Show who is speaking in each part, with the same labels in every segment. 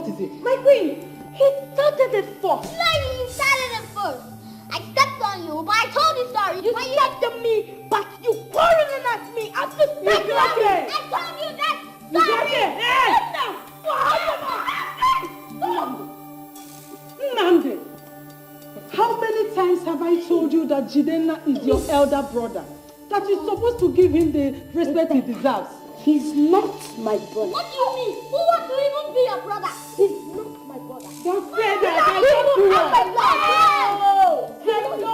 Speaker 1: What is it?
Speaker 2: My queen, he started it first.
Speaker 3: No, you started it first. I stepped on you, but I told you sorry.
Speaker 2: You stepped on me, but you quarreling at me after stepping on me.
Speaker 3: I told you that. Sorry.
Speaker 1: Nande, how many times have I told you that Jidenna is your elder brother? That you're supposed to give him the respect he deserves?
Speaker 2: He's not my brother.
Speaker 3: What do you mean? Who wants to even be your brother?
Speaker 2: He's not my brother.
Speaker 1: Don't say that. Hello.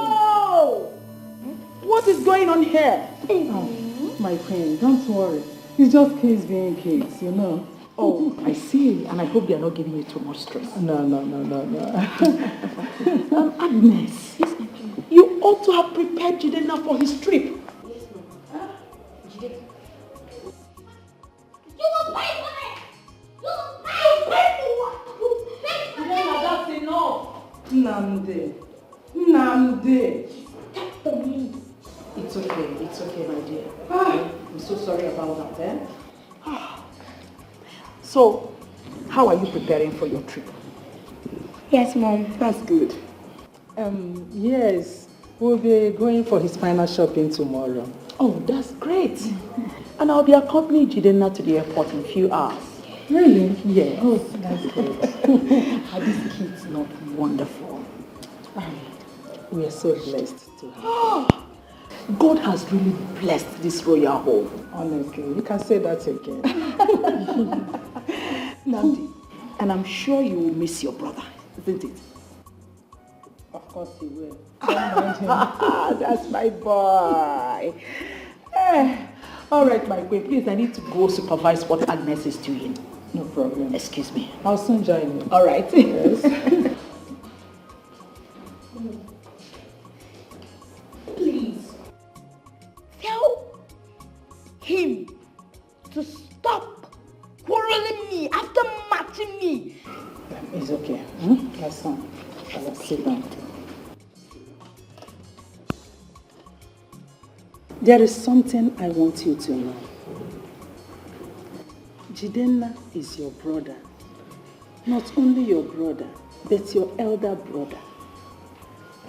Speaker 1: What is going on here? Oh, my queen, don't worry. It's just kids being kids, you know.
Speaker 2: Oh, I see. And I hope they are not giving you too much stress.
Speaker 1: No.
Speaker 2: Agnes, you ought to have prepared Jidenna for his trip.
Speaker 3: Yes, ma'am. You will pay for it! You will pay for what? You pay for it!
Speaker 1: That's enough. Nande.
Speaker 2: Stop the means. It's okay, my dear. I'm so sorry about that, eh? So, how are you preparing for your trip?
Speaker 3: Yes, Mom.
Speaker 2: That's good.
Speaker 1: Yes, we'll be going for his final shopping tomorrow.
Speaker 2: Oh, that's great. And I'll be accompanying Jidenna to the airport in a few hours.
Speaker 1: Really?
Speaker 2: Yes.
Speaker 1: Oh, that's great.
Speaker 2: Are these kids not wonderful?
Speaker 1: We are so blessed to have.
Speaker 2: God has really blessed this royal home.
Speaker 1: Honestly, you can say that again.
Speaker 2: Nandi, and I'm sure you will miss your brother, isn't it?
Speaker 1: Of course he will. Don't mind him.
Speaker 2: That's my boy. All right, my queen, please, I need to go supervise what Agnes is doing.
Speaker 1: No problem.
Speaker 2: Excuse me.
Speaker 1: I'll soon join you.
Speaker 2: All right.
Speaker 1: Yes.
Speaker 2: Please, tell him to stop quarreling me after matching me.
Speaker 1: It's okay. That's fine. I'll sit down. There is something I want you to know. Jidenna is your brother. Not only your brother, but your elder brother.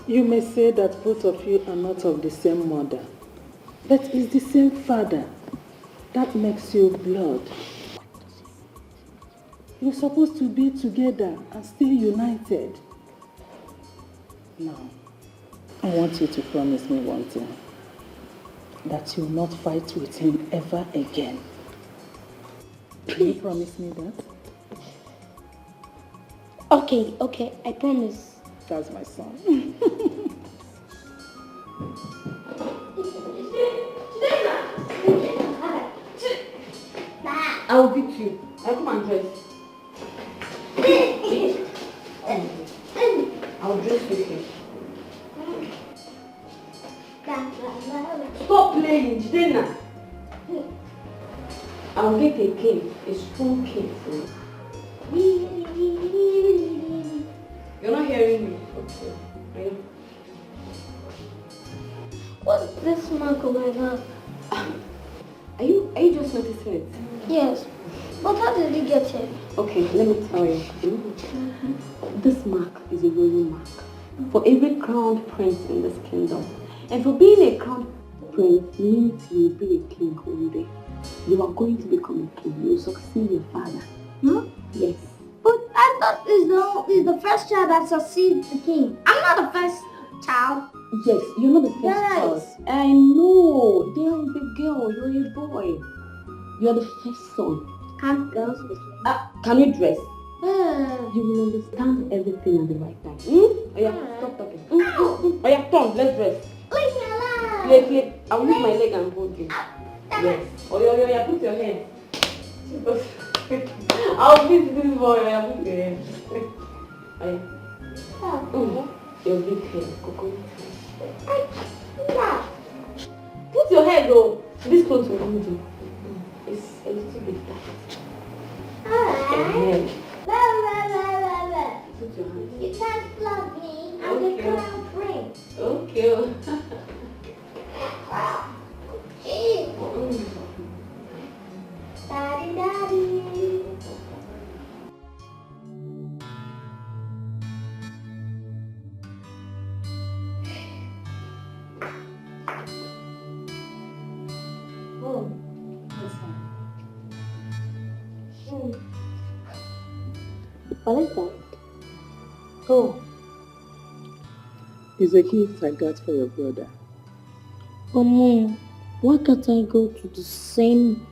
Speaker 1: You may say that both of you are not of the same mother, but it's the same father. That makes you blood. You're supposed to be together and stay united. Now, I want you to promise me one thing. That you'll not fight with him ever again. Can you promise me that?
Speaker 3: Okay, I promise.
Speaker 1: That's my son.
Speaker 2: I'll beat you. I'll come and dress. I'll dress with you. Stop playing, Jidenna. I'll get a cane, a strong cane for you. You're not hearing me. Okay.
Speaker 3: What's this mark on my back?
Speaker 2: Are you just noticing it?
Speaker 3: Yes. But how did you get it?
Speaker 2: Okay, let me tell you. This mark is a royal mark for every crowned prince in this kingdom. And for being a crowned prince means you will be a king one day. You are going to become a king. You will succeed your father.
Speaker 3: Huh?
Speaker 2: Yes.
Speaker 3: But I thought he's the first child that succeeds the king. I'm not the first child.
Speaker 2: Yes, you're not the first
Speaker 3: Yes.
Speaker 2: child. I know. There is a girl. You're a boy. You're the first son.
Speaker 3: Can't girls be
Speaker 2: Can you dress? You will understand everything at the right time. Oh yeah, stop talking. Oh yeah, Tom, let's dress.
Speaker 3: Leave me alone.
Speaker 2: Play. I'll use my leg and hold you. Yes. Oh yeah, put your hand. I'll beat this boy. Oh yeah, put your hand. Your big hair, Coco. Put your head though. This clothes will hold you. It's a little bit tight.
Speaker 3: Alright.
Speaker 2: Put your hand.
Speaker 3: You can't flog me. I'm the crown prince.
Speaker 2: Okay.
Speaker 3: Daddy. Oh.
Speaker 2: What is that? Oh.
Speaker 1: It's a gift I got for your brother.
Speaker 2: Mom, why can't I go to the same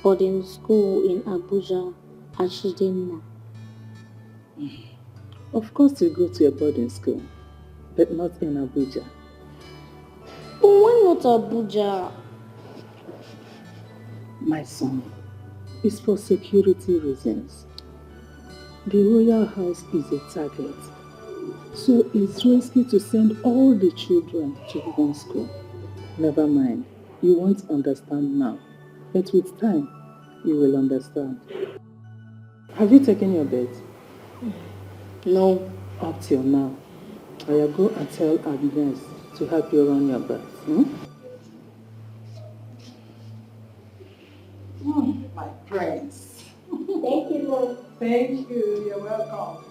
Speaker 2: boarding school in Abuja as she did now?
Speaker 1: Of course you go to a boarding school, but not in Abuja.
Speaker 2: But why not Abuja?
Speaker 1: My son, it's for security reasons. The royal house is a target, so it's risky to send all the children to one school. Never mind, you won't understand now, but with time, you will understand. Have you taken your bed?
Speaker 2: No.
Speaker 1: Up till now, I will go and tell Agnes to help you run your bath. My prince.
Speaker 3: Thank you, Mom.
Speaker 1: Thank you. You're welcome.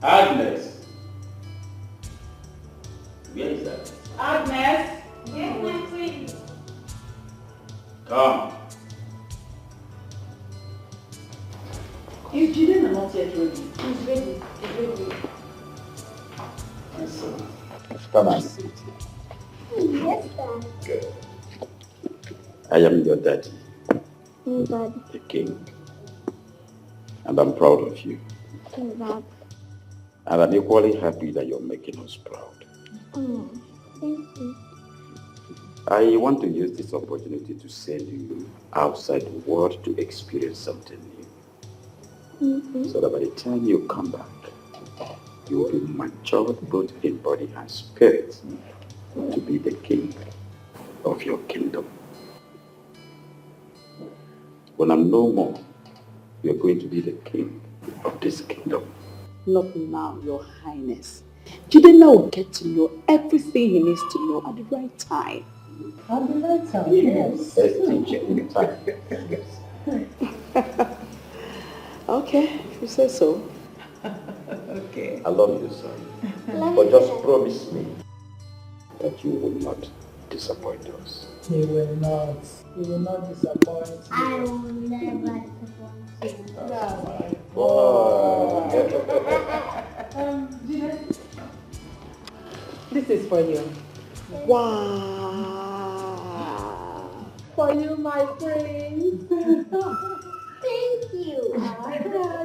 Speaker 4: Agnes. Where is that?
Speaker 1: Agnes.
Speaker 3: Yes, my queen.
Speaker 4: Come.
Speaker 1: Is Jiden not yet ready?
Speaker 3: He's ready. He's ready.
Speaker 4: My son. Come and sit.
Speaker 3: Yes, Dad.
Speaker 4: Good. I am your daddy,
Speaker 3: Dad.
Speaker 4: the king. And I'm proud of you.
Speaker 3: Dad.
Speaker 4: And I'm equally happy that you're making us proud.
Speaker 3: Oh, thank you.
Speaker 4: I want to use this opportunity to send you outside the world to experience something new. So that by the time you come back, you will be matured both in body and spirit to be the king of your kingdom. When I'm no more, you're going to be the king of this kingdom.
Speaker 1: Not now, your highness. Jiden will get to know everything he needs to know at the right time. At the right time, yes.
Speaker 4: Let's teach it in time. Yes.
Speaker 1: Okay, if you say so. Okay.
Speaker 4: I love you, son.
Speaker 3: Love
Speaker 4: But
Speaker 3: you,
Speaker 4: just
Speaker 3: Dad.
Speaker 4: promise me that you will not disappoint us.
Speaker 1: He will not. He will not disappoint you.
Speaker 3: I will never disappoint you.
Speaker 1: That's my
Speaker 4: Boy.
Speaker 1: Jiden, this is for you. Wow. For you, my prince.
Speaker 3: Thank you.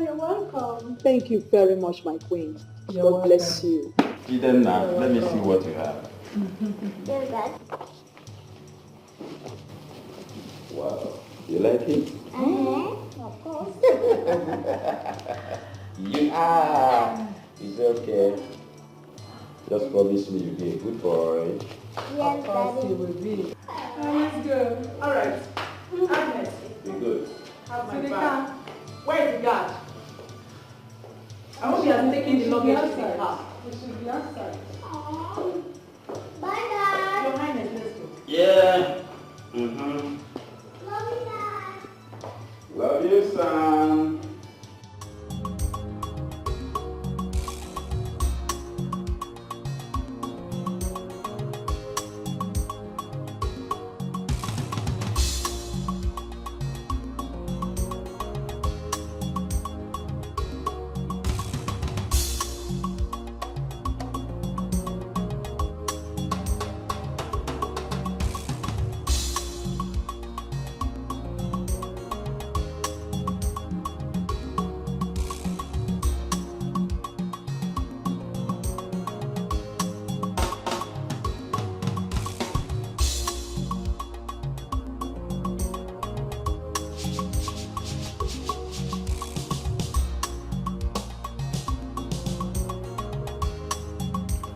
Speaker 1: You're welcome. Thank you very much, my queen. God bless you.
Speaker 4: Jiden, now, let me see what you have.
Speaker 3: Yes, Dad.
Speaker 4: Wow. You like it?
Speaker 3: Of course.
Speaker 4: Yeah. It's okay. Just promise me you'll be a good boy.
Speaker 3: Yes, Daddy.
Speaker 1: will be. Let's go. All right. Agnes,
Speaker 4: Be good.
Speaker 1: have my bag. Where is the guard? I hope he has taken the luggage to the car. It should be outside.
Speaker 3: Bye, Dad.
Speaker 1: Your highness, let's go.
Speaker 4: Yeah. Mm-hmm.
Speaker 3: Love you, Dad.
Speaker 4: Love you, son.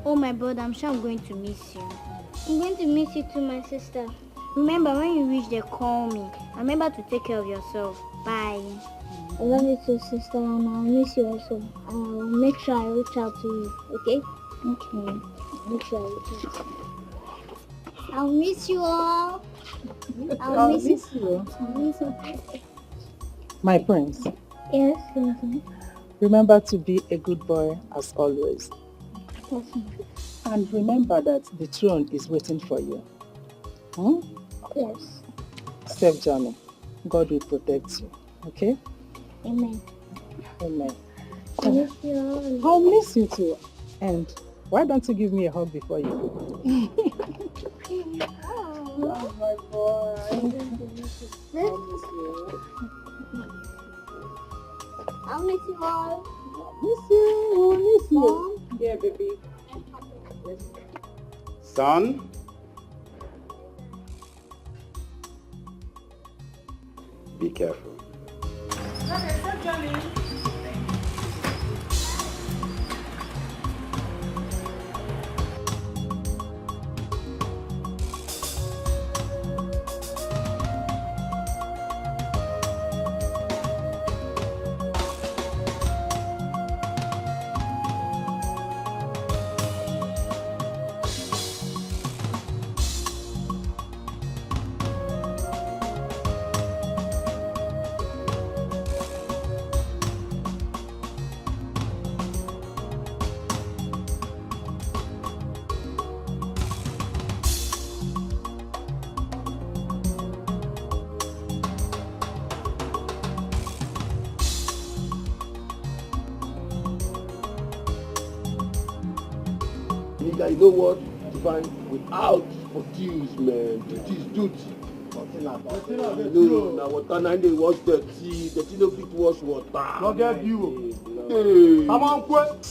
Speaker 3: Oh, my brother, I'm sure I'm going to miss you. I'm going to miss you too, my sister. Remember, when you reach there, call me. Remember to take care of yourself. Bye. I love you too, sister, and I'll miss you also. I'll make sure I reach out to you, okay? Okay. Make sure I reach out to you. I'll miss you all. I'll miss you. I'll miss you.
Speaker 1: My prince,
Speaker 3: Yes, Susan.
Speaker 1: Remember to be a good boy as always. And remember that the throne is waiting for you. Hmm?
Speaker 3: Yes.
Speaker 1: Safe journey. God will protect you. Okay?
Speaker 3: Amen.
Speaker 1: Amen.
Speaker 3: I miss you all.
Speaker 1: I'll miss you too. And why don't you give me a hug before you go? Oh my boy. I'll miss you.
Speaker 3: I'll miss you all.
Speaker 1: Miss you. Miss you. Yeah, baby.
Speaker 4: Son? Be careful.
Speaker 1: Okay, stop Johnny.
Speaker 5: You know what? Divine, without forgives, man. Duty is duty. No, now water 9 days wash dirty. Dirty no fit wash water.
Speaker 6: No get you.
Speaker 5: Hey.
Speaker 6: Come on, quick.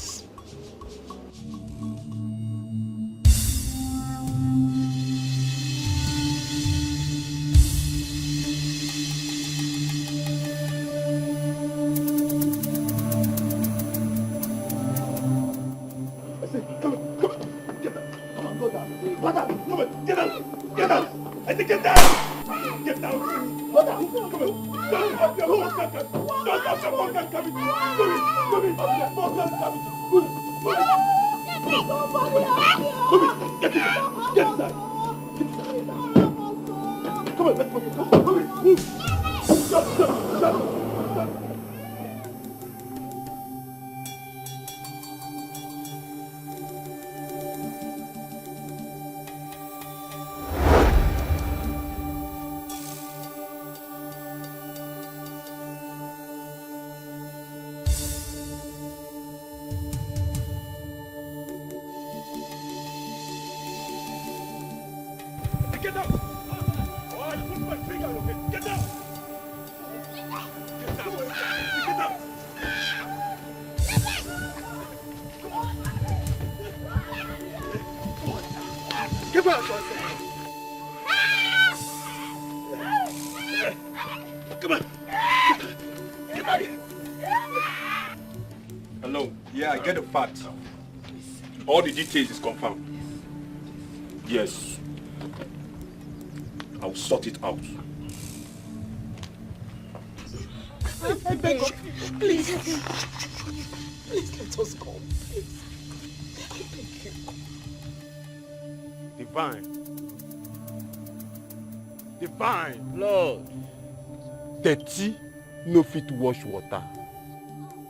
Speaker 7: Hello. Yeah, I get the facts. All the details is confirmed. Yes. I'll sort it out.
Speaker 5: I beg of you, please. Please let us go. Please. I beg you.
Speaker 7: Divine.
Speaker 5: Lord.
Speaker 6: Dirty no fit wash water.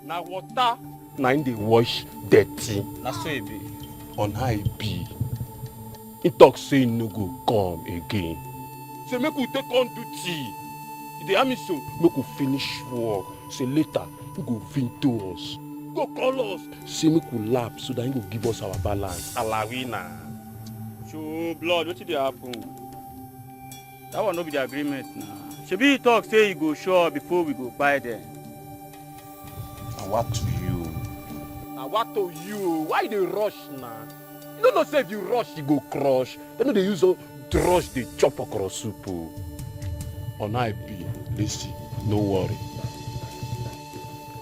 Speaker 6: Na water na im dey wash dirty.
Speaker 8: Na so e be.
Speaker 6: On how e be. He talk say he no go come again. Say make we take on duty. E dey hear me so make we finish work. Say later he go vinto us. Go call us. Say make we laugh so that he go give us our balance.
Speaker 8: Alawina. Show blood, wetin dey happen? That one no be the agreement na. Shebi he talk say he go show up before we go buy them.
Speaker 6: Na what to you? Na what to you? Why you dey rush na? You no know say if you rush you go crush. They no dey use rush dey chop okra soup o. On how e be, listen, no worry.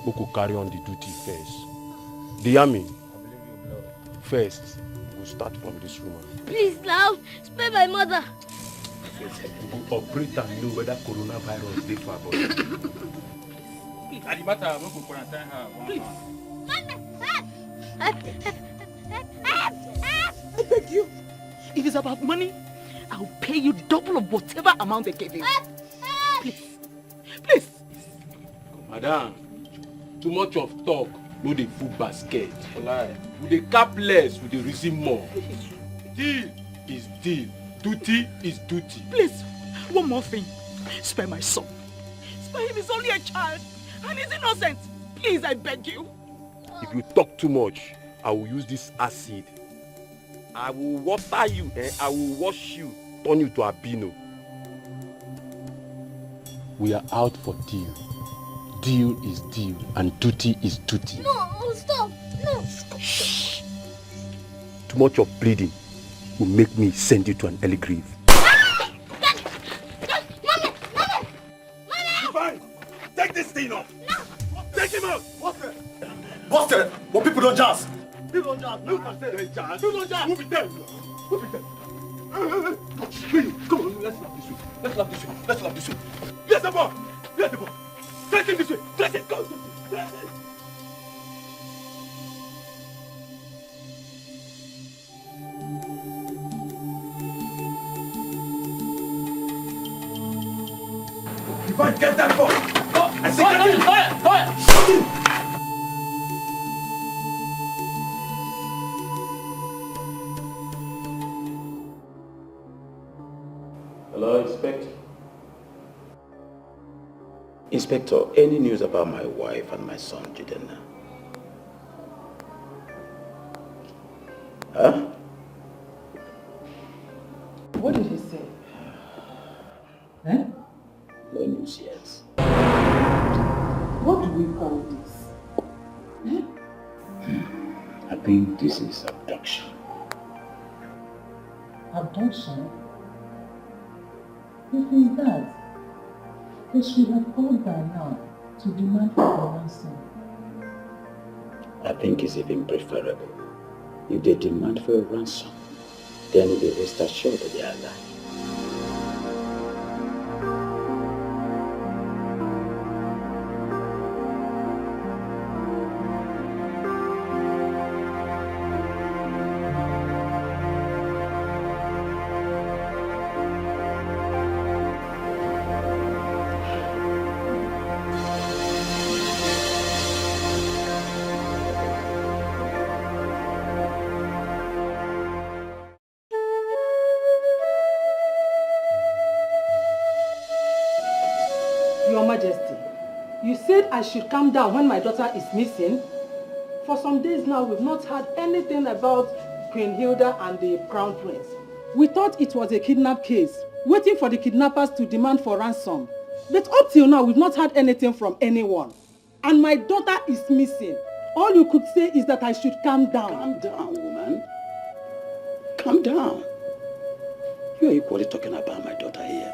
Speaker 6: Make we carry on the duty first. Dey hear me? First, we go start from this woman.
Speaker 3: Please now, spare my mother.
Speaker 6: We go operate and know whether coronavirus dey for her body.
Speaker 8: Na the matter make we quarantine her.
Speaker 9: I beg you. If it's about money, I'll pay you double of whatever amount they gave you. Please. Please.
Speaker 6: Madam, Too much of talk, no dey full basket. We dey cap less, we dey reason more. Deal is deal. Duty is duty.
Speaker 9: Please, one more thing. Spare my son. Spare him, he's only a child. And he's innocent. Please, I beg you.
Speaker 6: If you talk too much, I will use this acid. I will water you, I will wash you, turn you to albino. We are out for deal. Deal is deal, and duty is duty.
Speaker 3: No, stop. No.
Speaker 6: Shh. Too much of bleeding will make me send you to an early grave.
Speaker 7: Fine. Take this thing off.
Speaker 3: No.
Speaker 7: Take him out.
Speaker 5: Busted.
Speaker 7: Busted. But people don't jazz.
Speaker 5: People don't jazz. Look at them. People don't jazz.
Speaker 7: Move it there. Move it there. Come on, let's laugh this way. Let's laugh this way. Let's laugh this way. Yes, the boy. Yes, the boy. Dress him this way. Dress him. Go. Dress him. Divine, get that boy. Go. I say get him. Shoot him.
Speaker 4: Hello, Inspector. Inspector, any news about my wife and my son, Jidenna? Huh?
Speaker 1: What did he say? Eh?
Speaker 4: No news yet.
Speaker 1: What do we call this? Eh?
Speaker 4: I think this is abduction.
Speaker 1: Abduction? If it's that, they should have called by now to demand for a ransom.
Speaker 4: I think it's even preferable. If they demand for a ransom, then they rest assured that they are alive.
Speaker 1: Your Majesty, you said I should calm down when my daughter is missing. For some days now, we've not heard anything about Queen Hilda and the Crown Prince. We thought it was a kidnap case, waiting for the kidnappers to demand for ransom. But up till now, we've not heard anything from anyone. And my daughter is missing. All you could say is that I should calm down.
Speaker 4: Calm down, woman. Calm down. You are equally talking about my daughter here.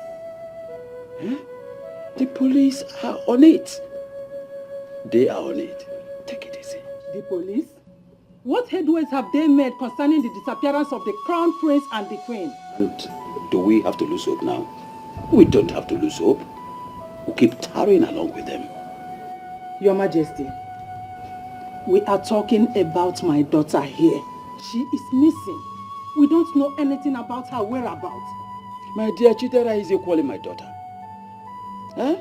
Speaker 4: Eh? The police are on it. They are on it. Take it easy.
Speaker 1: The police? What headways have they made concerning the disappearance of the Crown Prince and the Queen?
Speaker 4: And do we have to lose hope now? We don't have to lose hope. We'll keep tarrying along with them.
Speaker 1: Your Majesty, we are talking about my daughter here. She is missing. We don't know anything about her whereabouts.
Speaker 4: My dear Chidera is equally my daughter. Huh?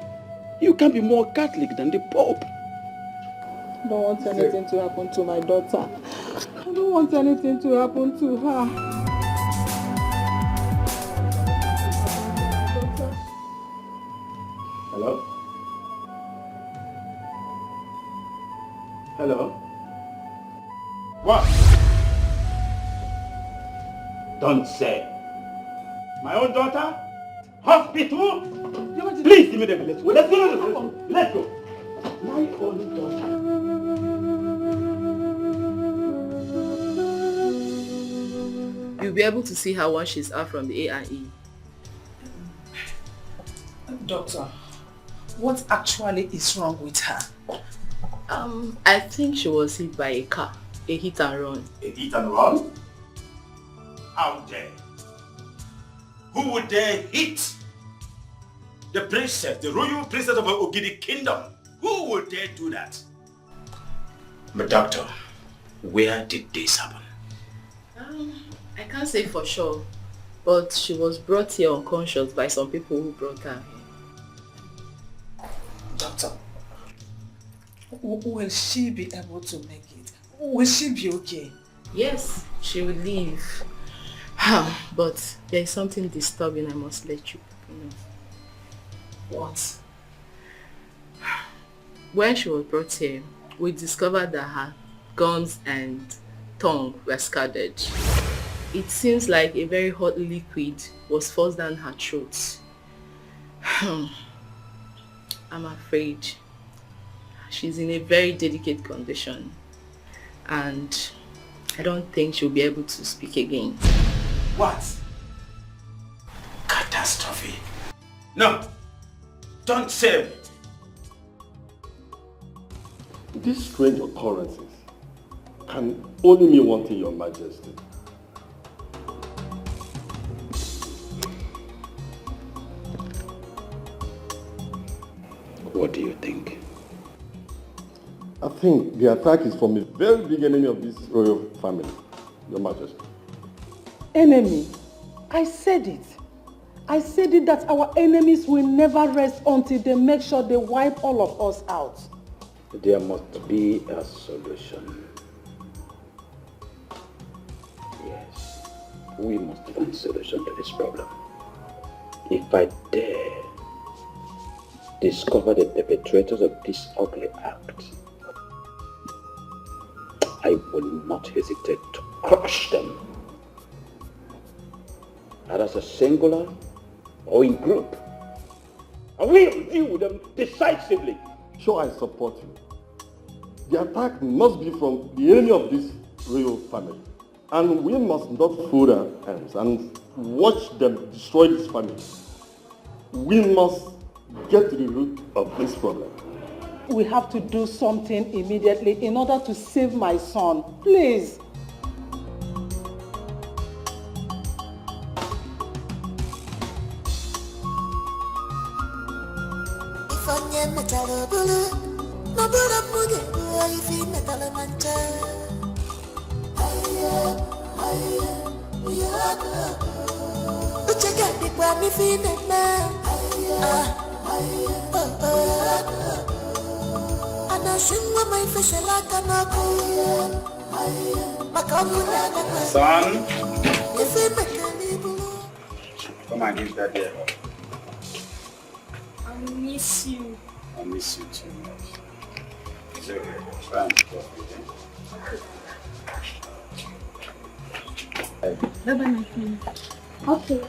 Speaker 4: You can't be more Catholic than the Pope.
Speaker 1: I don't want anything to happen to my daughter. I don't want anything to happen to her.
Speaker 4: Hello? Hello?
Speaker 7: What?
Speaker 4: Don't say. My own daughter? Hospital? Please, immediately, let's go. Let's go. Let's go. My own daughter.
Speaker 10: You'll be able to see her once she's out from the A&E.
Speaker 9: Doctor, what actually is wrong with her?
Speaker 10: I think she was hit by a car, a hit and run.
Speaker 4: A hit and run? How dare? Who would dare hit the princess, the royal princess of Ogidi Kingdom? Who would dare do that? But doctor, where did this happen?
Speaker 10: I can't say for sure, but she was brought here unconscious by some people who brought her here.
Speaker 9: Doctor,
Speaker 11: Will she be able to make it? Will she be okay?
Speaker 10: Yes, she will leave. But there is something disturbing I must let you know.
Speaker 11: What?
Speaker 10: When she was brought here, we discovered that her gums and tongue were scalded. It seems like a very hot liquid was forced down her throat. I'm afraid she's in a very delicate condition and I don't think she'll be able to speak again.
Speaker 11: What?
Speaker 4: Catastrophe. No! Don't say it!
Speaker 5: These strange occurrences can only mean one thing, Your Majesty.
Speaker 4: What do you think?
Speaker 5: I think the attack is from a very big enemy of this royal family, Your Majesty.
Speaker 1: Enemy? I said it. I said it that our enemies will never rest until they make sure they wipe all of us out.
Speaker 4: There must be a solution. Yes, we must find a solution to this problem. If I dare discover the perpetrators of this ugly act, I will not hesitate to crush them. Either as a singular or in group. I will deal with them decisively.
Speaker 5: Sure, I support you. The attack must be from the enemy of this royal family. And we must not fold our hands and watch them destroy this family. We must get to the root of this problem.
Speaker 1: We have to do something immediately in order to save my son. Please.
Speaker 4: Son, come and give that there.
Speaker 3: I miss you.
Speaker 4: I miss you too much. It's okay. Try and talk with him.
Speaker 3: Bye-bye, my friend. Okay.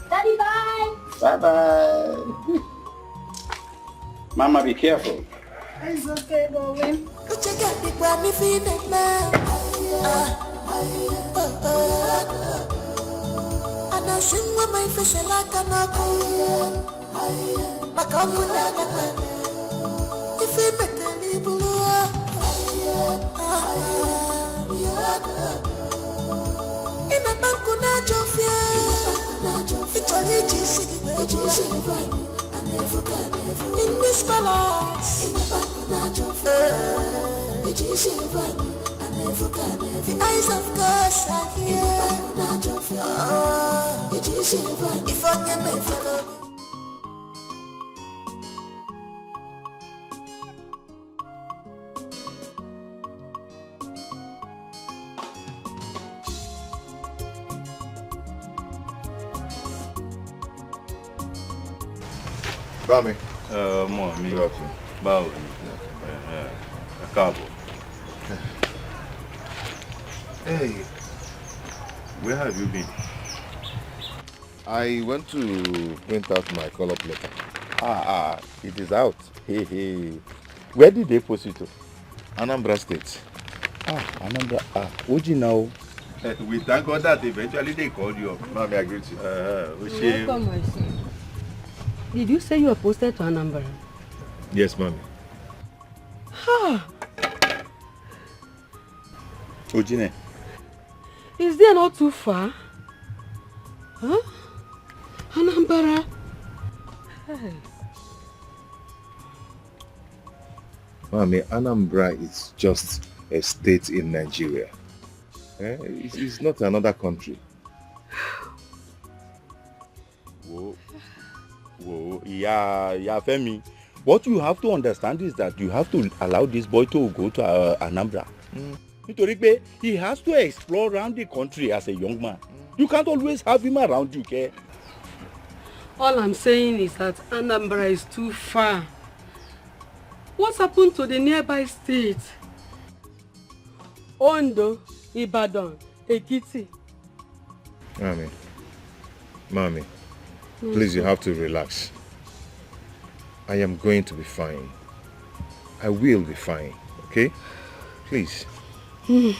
Speaker 3: Daddy, bye.
Speaker 4: Bye-bye. Mama, be careful.
Speaker 3: It's okay, darling.
Speaker 12: In this palace, the eyes of God are here. If I can make follow me.
Speaker 13: Bami.
Speaker 8: Mommy. Báwo ni? Ẹ káàbọ̀.
Speaker 13: Hey,
Speaker 8: Where have you been?
Speaker 13: I went to print out my call-up letter. It is out. Hey. Where did they post it to? Anambra State.
Speaker 8: Anambra. Oji now. We thank God that eventually they called you up.
Speaker 13: Mommy, I greet you.
Speaker 14: Welcome, my son. Did you say you were posted to Anambra?
Speaker 13: Yes, Mommy.
Speaker 8: Ojine.
Speaker 14: Is there not too far? Huh? Anambra? Hey.
Speaker 13: Mommy, Anambra is just a state in Nigeria. It's not another country.
Speaker 15: Whoa, yeah, Femi. What you have to understand is that you have to allow this boy to go to Anambra. Nítorí pé he has to explore around the country as a young man. You can't always have him around you, okay?
Speaker 16: All I'm saying is that Anambra is too far. What's happened to the nearby states? Ondo, Ibadan, Ekiti.
Speaker 13: Mommy, please, you have to relax. I am going to be fine. I will be fine, okay? Please.
Speaker 15: The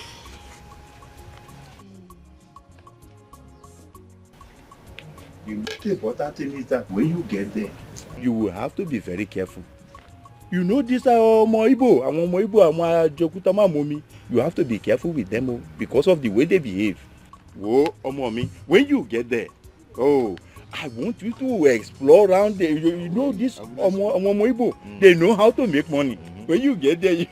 Speaker 15: important thing is that when you get there, you will have to be very careful. You know these are ọmọ Ìgbò, àwọn you have to be careful with them because of the way they behave. Whoa, ọmọ mi, when you get there, I want you to explore around there. You know this ọmọ Ìgbò, they know how to make money. When you get there,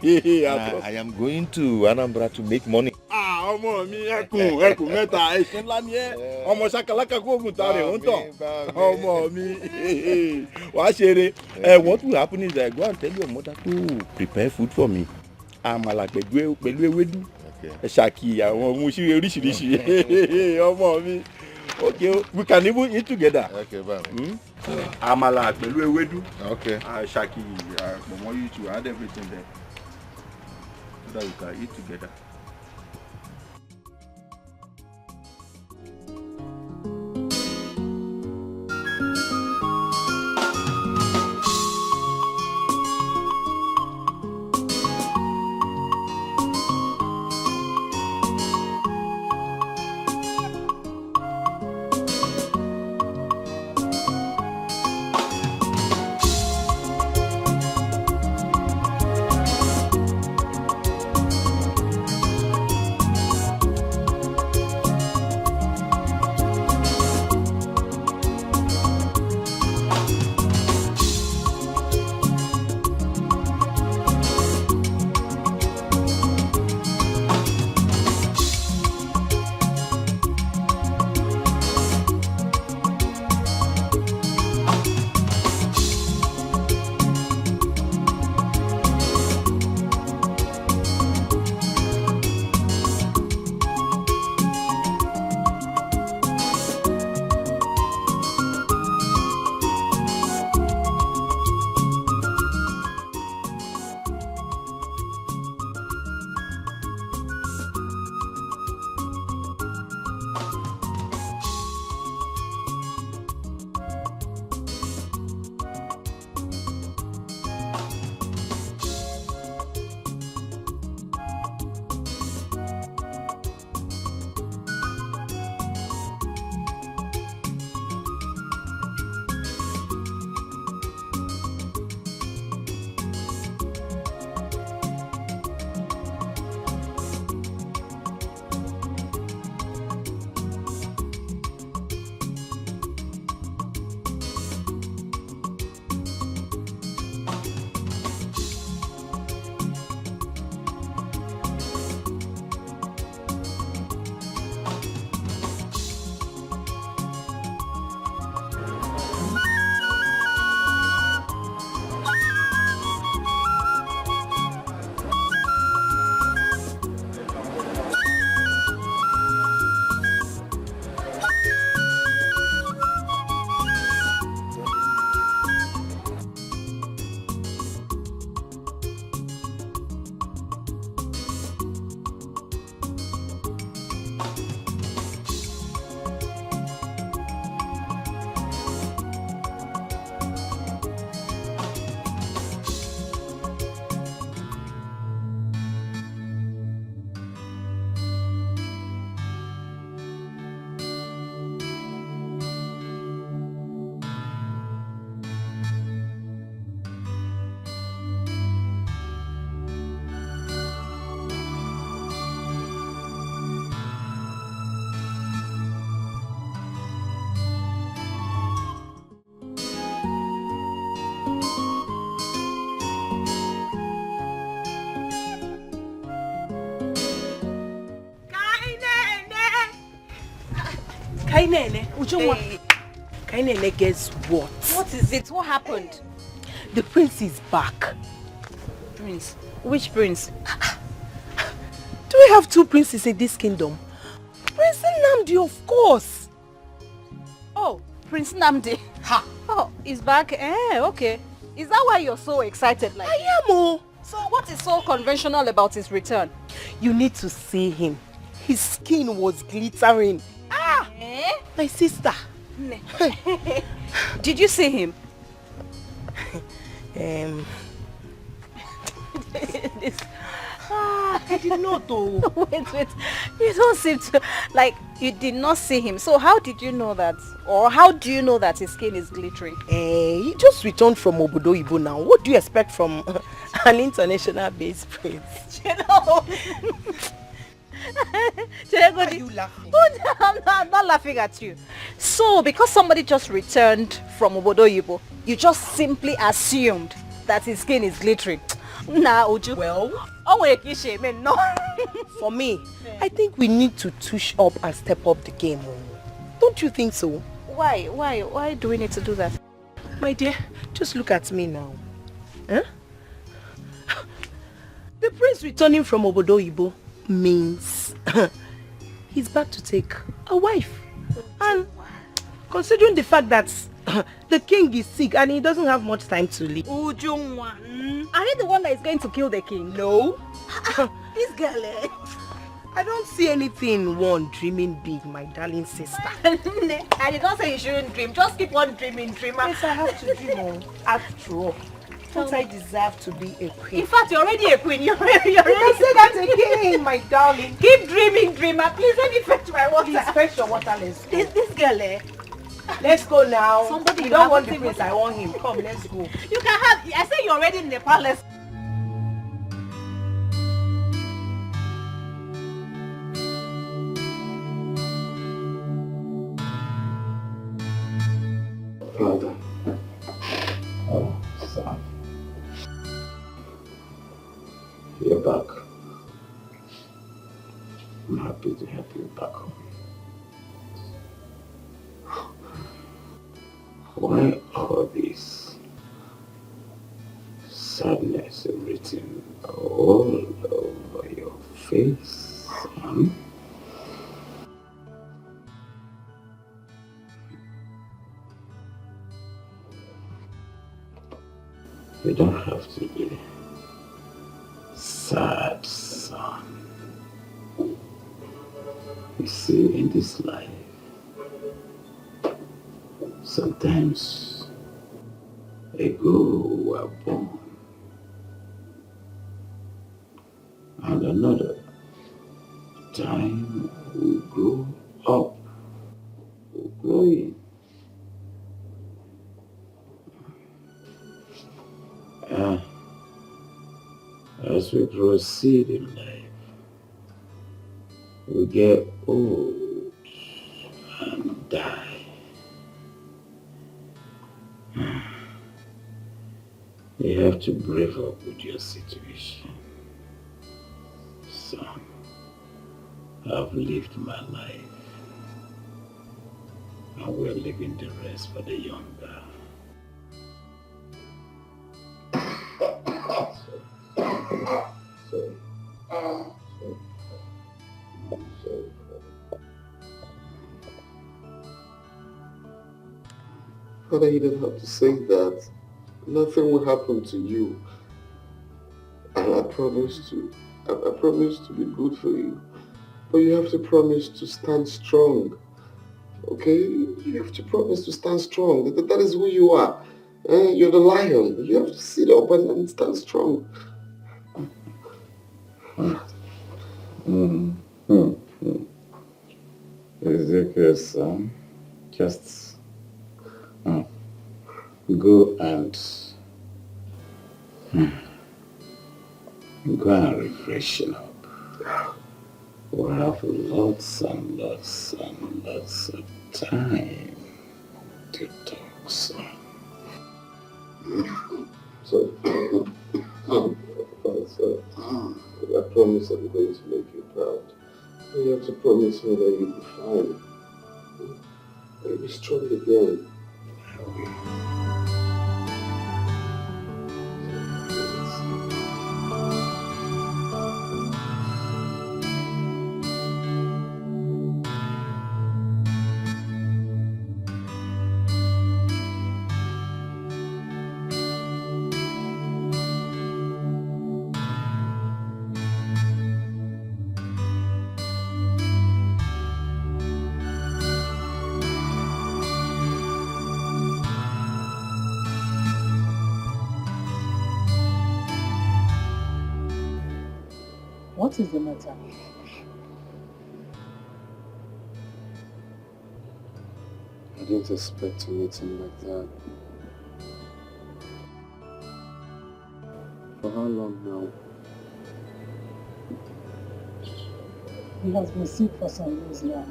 Speaker 13: I am going to Anambra to make money.
Speaker 15: Ọmọ mi ẹkùn mẹ́ta ẹṣin ńlá ni ẹ ọmọ ṣakalaka kó oògùn ta rẹ̀ ń tàn ọmọ mi wàá ṣeré. What will happen is I go and tell your mother to prepare food for me. Àmàlà pẹ̀lú ewédú ṣàkì àwọn ohun oríṣiríṣi ọmọ mi. Okay, we can even eat together.
Speaker 13: Okay, bye.
Speaker 15: Àmàlà pẹ̀lú ewédú.
Speaker 13: Okay.
Speaker 15: Ṣàkì, I want you to add everything there so that we can eat together.
Speaker 9: Kainene, guess what?
Speaker 11: What
Speaker 9: is it? What happened?
Speaker 17: The prince is back.
Speaker 9: Prince? Which prince?
Speaker 17: Do we have two princes in this kingdom? Prince Nnamdi, of course.
Speaker 9: Oh, Prince Nnamdi. Ha! Oh, he's back. Okay. Is that why you're so excited like
Speaker 17: I am, oh.
Speaker 9: So what is so conventional about his return?
Speaker 17: You need to see him. His skin was glittering.
Speaker 9: Ah!
Speaker 17: My sister.
Speaker 9: Did you see him?
Speaker 17: I did not though.
Speaker 9: Wait. You don't seem to, like, you did not see him. So how did you know that? Or how do you know that his skin is glittering?
Speaker 17: He just returned from Obodo Ibo now. What do you expect from an international based prince?
Speaker 9: You know.
Speaker 17: Why are you laughing?
Speaker 9: I'm not laughing at you. So because somebody just returned from Obodo Ibo, you just simply assumed that his skin is glittering. Nah, Uju.
Speaker 17: Well,
Speaker 9: no.
Speaker 17: For me, I think we need to touch up and step up the game. Don't you think so?
Speaker 9: Why do we need to do that?
Speaker 17: My dear, just look at me now. Huh? The prince returning from Obodo Ibo means he's back to take a wife. And considering the fact that the king is sick and he doesn't have much time to live.
Speaker 9: Ujungwa, are you the one that is going to kill the king?
Speaker 17: No.
Speaker 9: This girl,
Speaker 17: I don't see anything one dreaming big, my darling sister.
Speaker 9: I did not say you shouldn't dream. Just keep on dreaming, dreamer.
Speaker 17: Yes, I have to dream. After all, don't I deserve to be a queen?
Speaker 9: In fact, you're already a queen. You're already
Speaker 17: You can say that again, my darling.
Speaker 9: Keep dreaming, dreamer. Please let me fetch my water.
Speaker 17: Please fetch your water, let's go.
Speaker 9: This girl,
Speaker 17: Let's go now.
Speaker 9: Somebody
Speaker 17: you don't want the prince, I want him. Come, let's go.
Speaker 9: You can have, I say you're already in the palace.
Speaker 4: Father. Oh, son. You're back. I'm happy to have you back home. Why all this sadness written all over your face, son? You don't have to be sad, son. You see, in this life, sometimes a girl were born and another time we grow up, we grow in. As we proceed in life, we get old and die. You have to brave up with your situation. Son, I've lived my life, and we're leaving the rest for the younger.
Speaker 5: Father, you don't have to say that. Nothing will happen to you. And I promise to be good for you. But you have to promise to stand strong. Okay? You have to promise to stand strong. That is who you are. You're the lion. You have to sit up and stand strong.
Speaker 4: Ezekiel, son, just go and refreshen up. We'll have lots and lots and lots of time to talk, son.
Speaker 5: So, I promise I'm going to make you proud. You have to promise me that you'll be fine. You'll be strong again.
Speaker 4: I will.
Speaker 1: What is the matter?
Speaker 18: I didn't expect to meet him like that. For how long now?
Speaker 1: He has been sick for some days now.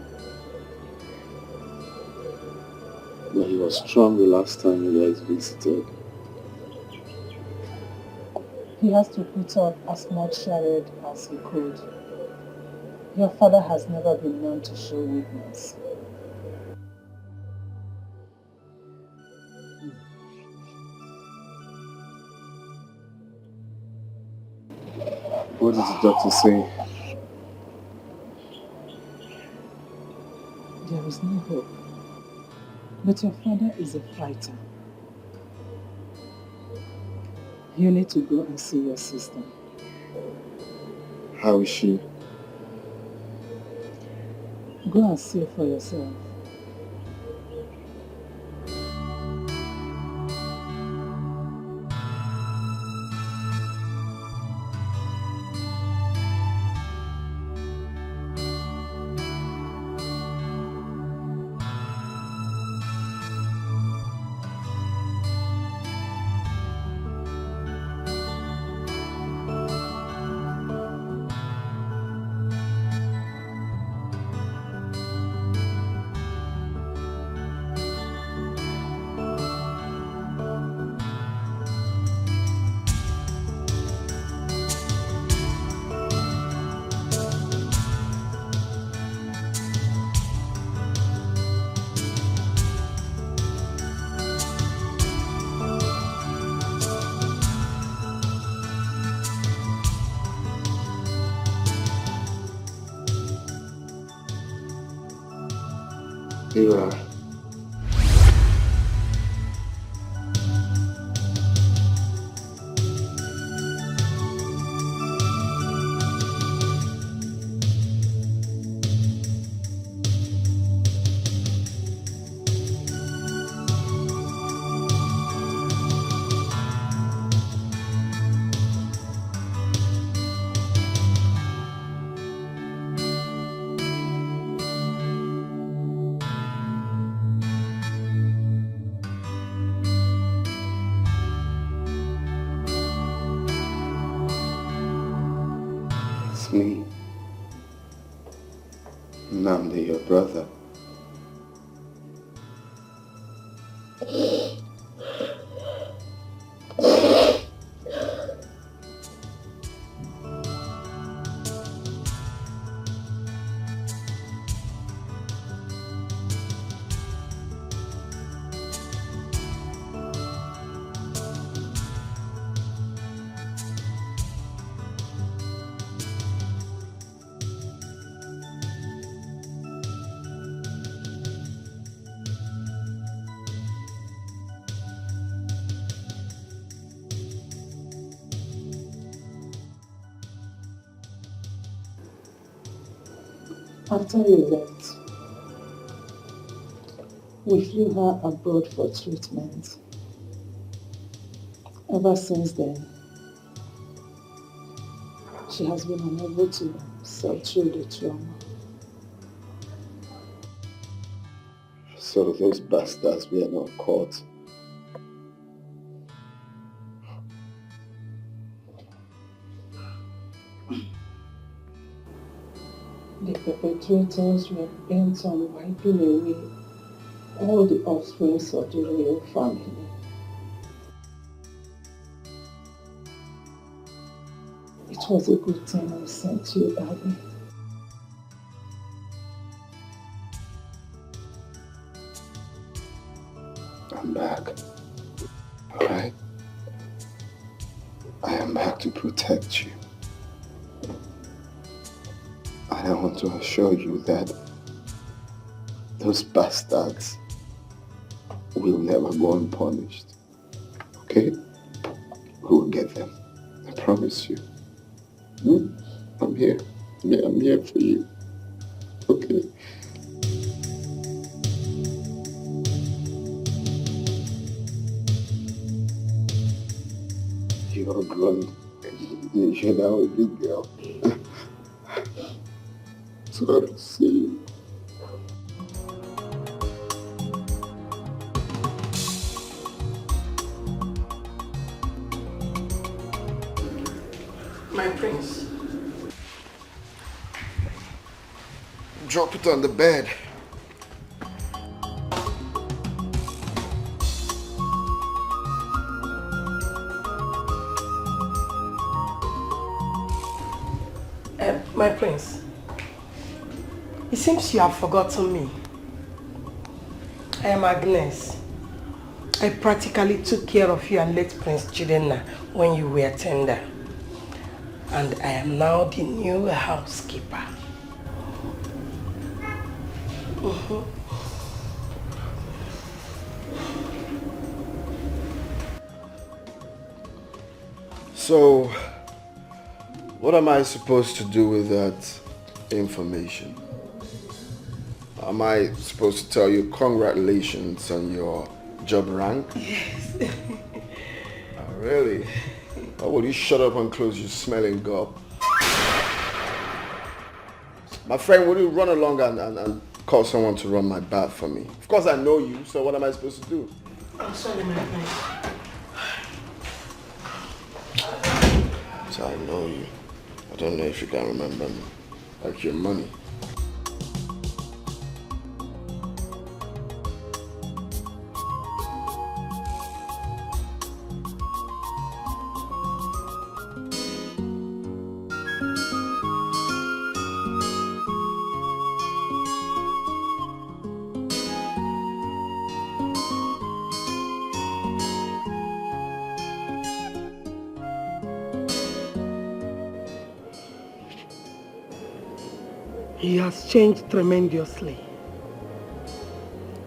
Speaker 18: But he was strong the last time you guys visited.
Speaker 1: He has to put on as much charade as he could. Your father has never been known to show weakness.
Speaker 18: What did the doctor say?
Speaker 1: There is no hope. But your father is a fighter. You need to go and see your sister.
Speaker 18: How is she?
Speaker 1: Go and see for yourself.
Speaker 18: Neva. Me. Namdi, your brother.
Speaker 1: After you left, we flew her abroad for treatment. Ever since then, she has been unable to sail through the trauma.
Speaker 18: So those bastards were not caught.
Speaker 1: The perpetrators were bent on wiping away all the offspring of the royal family. It was a good thing I sent you, Abby.
Speaker 18: I'm back. Alright? I am back to protect you. And I want to assure you that those bastards will never go unpunished. Okay? We will get them. I promise you. I'm here. I'm here for you. Okay? You're grown. You're now a big girl. Sorry to see.
Speaker 19: My prince.
Speaker 18: Drop it on the bed.
Speaker 19: My prince. It seems you have forgotten me. I am Agnes. I practically took care of you and late Prince Chidenna when you were tender. And I am now the new housekeeper.
Speaker 18: So, what am I supposed to do with that information? Am I supposed to tell you congratulations on your job rank?
Speaker 19: Yes.
Speaker 18: Oh, really? Or will you shut up and close your smelling gob? My friend, will you run along and call someone to run my bath for me? Of course I know you, so what am I supposed to do?
Speaker 19: I'm sorry, my friend.
Speaker 18: So I know you. I don't know if you can remember me. Like your money.
Speaker 19: He has changed tremendously.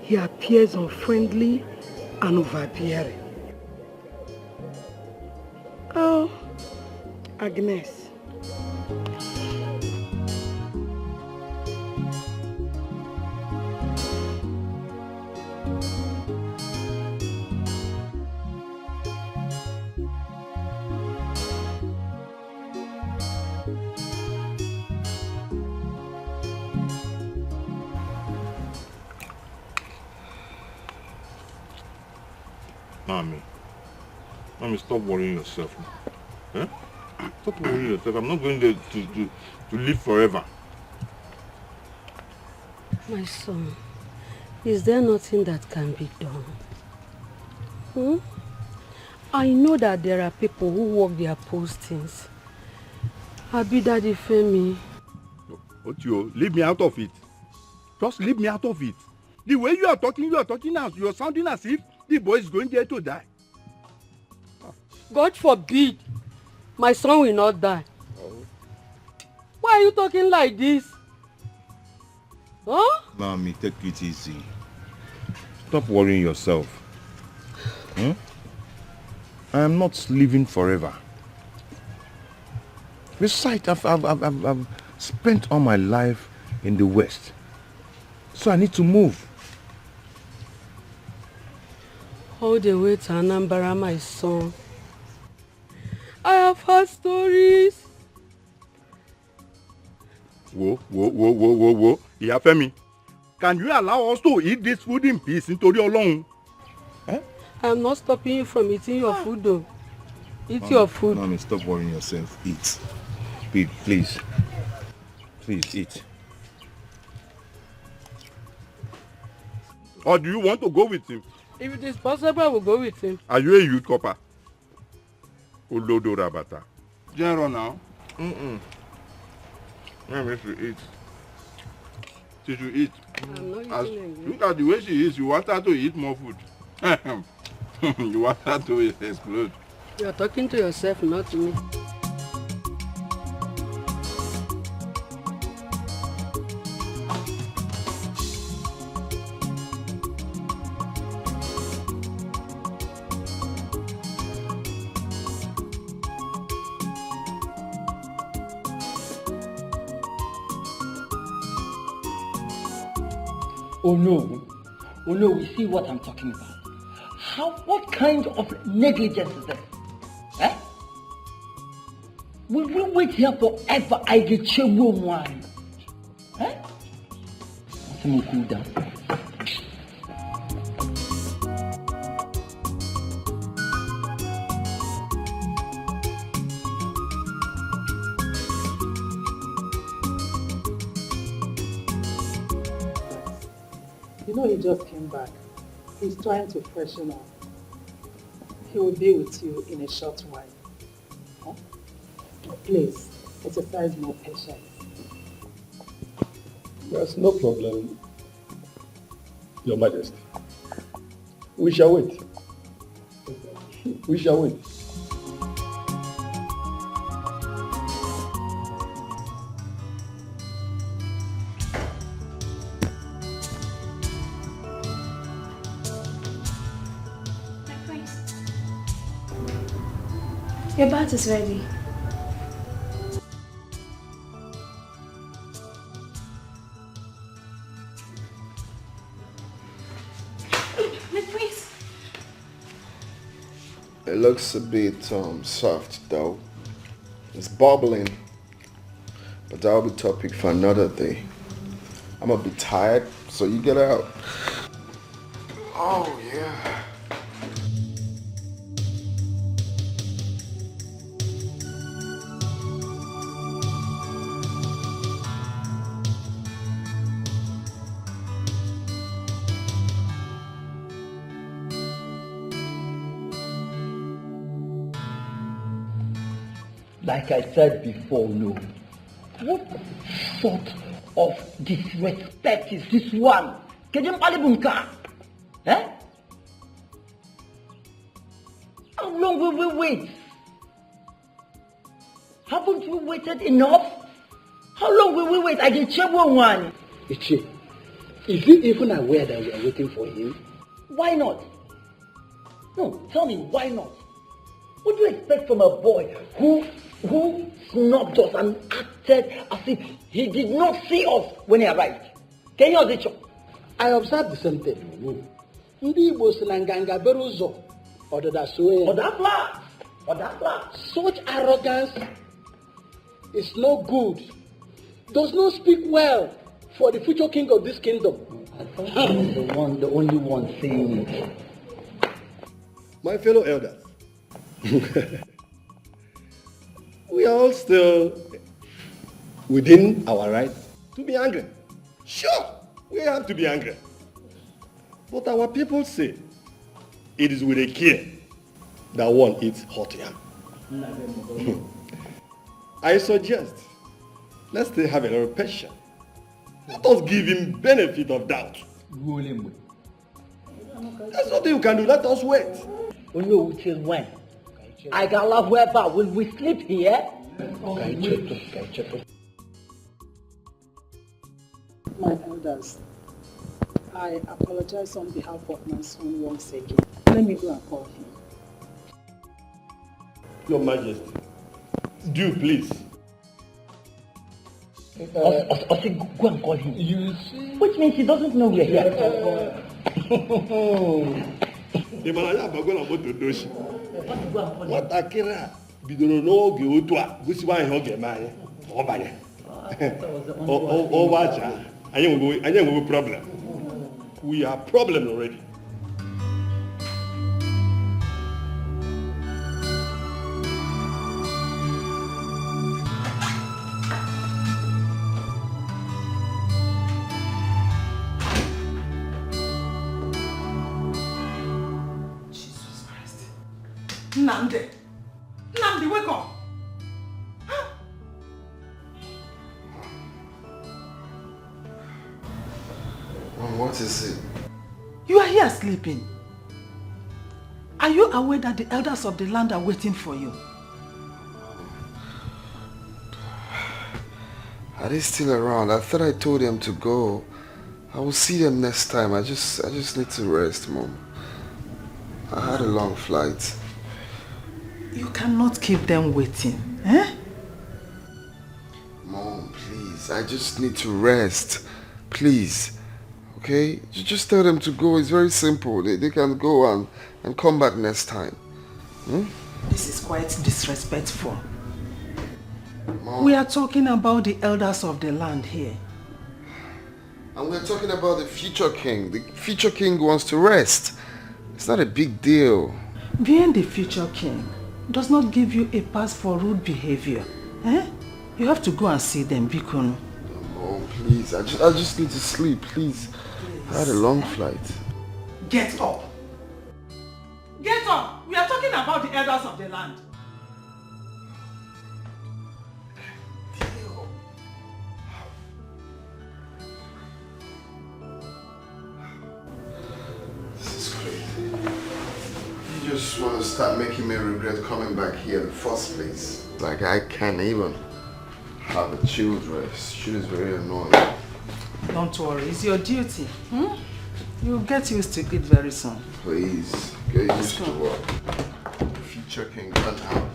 Speaker 19: He appears unfriendly and overbearing. Oh, Agnes.
Speaker 15: Mommy, stop worrying yourself. Eh? Stop worrying yourself. I'm not going to live forever.
Speaker 16: My son, is there nothing that can be done? I know that there are people who work their postings. Abi Daddy Femi.
Speaker 15: Otio, leave me out of it. Just leave me out of it. The way you are talking now. You're sounding as if the boy is going there to die.
Speaker 16: God forbid, my son will not die. Why are you talking like this? Huh?
Speaker 15: Mommy, take it easy. Stop worrying yourself. I am not living forever. Besides, I've spent all my life in the West. So I need to move.
Speaker 16: All the way to Anambra, my son. I have heard stories.
Speaker 15: Whoa. Iyafemi, can you allow us to eat this food in peace nítorí Ọlọ́run?
Speaker 16: I'm not stopping you from eating your food though. Eat your food.
Speaker 15: Mommy, stop worrying yourself. Eat. Please. Please, eat. Or do you want to go with him?
Speaker 16: If it is possible, I will go with him.
Speaker 15: Are you a youth copper? Olodo Rabata. General now? Mommy should eat. She should eat.
Speaker 16: I'm not eating again.
Speaker 15: Look at the way she is. You want her to eat more food. You want her to explode.
Speaker 16: You are talking to yourself, not to me.
Speaker 20: Oh no, you see what I'm talking about. What kind of negligence is this? Eh? Will we wait here forever? I get you one. Eh? let me cool down.
Speaker 1: You know he just came back. He's trying to freshen up. He will be with you in a short while. Huh? Please, exercise more patience.
Speaker 5: There's no problem, Your Majesty. We shall wait. We shall wait.
Speaker 21: Your bath is ready. My prince.
Speaker 18: It looks a bit soft though. It's bubbling. But that'll be topic for another day. I'm a bit tired, so you get out. Oh yeah.
Speaker 20: Like I said before, no. What sort of disrespect is this one? Kejem Palibunka? Eh? How long will we wait? Haven't we waited enough? How long will we wait? I can check one.
Speaker 22: Ichi, is he even aware that we are waiting for him?
Speaker 20: Why not? No, tell me, why not? What do you expect from a boy who snubbed us and acted as if he did not see us when he arrived? Can you understand?
Speaker 22: I observed the same thing. Ndị Igbo si na nganga bere ụzọ ọdịda so ya. Such arrogance is no good. Does not speak well for the future king of this kingdom.
Speaker 20: I thought you were the only one saying it.
Speaker 5: My fellow elders, we are all still within our right to be angry. Sure, we have to be angry. But our people say it is with a care that one eats hot yam. I suggest let's still have a little patience. Let us give him benefit of doubt. There's nothing you can do. Let us wait.
Speaker 20: Till when? I can laugh wherever. Will we sleep here?
Speaker 1: My elders, I apologize on behalf of my son once again. Let me go and call him.
Speaker 5: Your Majesty, do please.
Speaker 20: Go and call him. Which means he doesn't know we are here.
Speaker 5: Nwatakịrị a bidoro n'oge otu a gosiwa ihe ọ ga-eme anyị ọ banye ọwaja anyị enweghị problem. We are problem already.
Speaker 19: Nnamdi, wake up.
Speaker 18: Mom, what is it?
Speaker 19: You are here sleeping. Are you aware that the elders of the land are waiting for you?
Speaker 18: Are they still around? I thought I told them to go. I will see them next time. I just need to rest, Mom. I had a long flight.
Speaker 19: You cannot keep them waiting, eh?
Speaker 18: Mom, please. I just need to rest. Please. Okay? Just tell them to go. It's very simple. They can go and come back next time. Hmm?
Speaker 19: This is quite disrespectful.
Speaker 18: Mom.
Speaker 19: We are talking about the elders of the land here.
Speaker 18: And we're talking about the future king. The future king wants to rest. It's not a big deal.
Speaker 1: Being the future king does not give you a pass for rude behavior. Eh? You have to go and see them, Bikonu.
Speaker 18: Oh, please. I just need to sleep, please. I had a long flight.
Speaker 1: Get up. Get up. We are talking about the elders of the land.
Speaker 18: This is crazy. You just want to start making me regret coming back here in the first place. Like I can't even have a chilled rest. Shit is very annoying.
Speaker 1: Don't worry, it's your duty. Hmm? You'll get used to it very soon.
Speaker 18: Please, get used to what? Future king can't have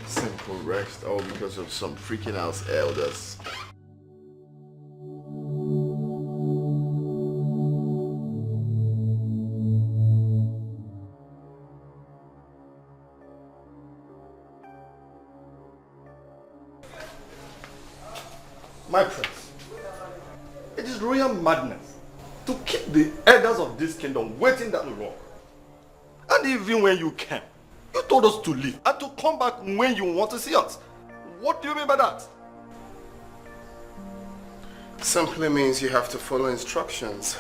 Speaker 18: simple rest all because of some freaking house elders.
Speaker 5: My prince, it is royal madness to keep the elders of this kingdom waiting that long. And even when you came, you told us to leave and to come back when you want to see us. What do you mean by that?
Speaker 18: Simply means you have to follow instructions.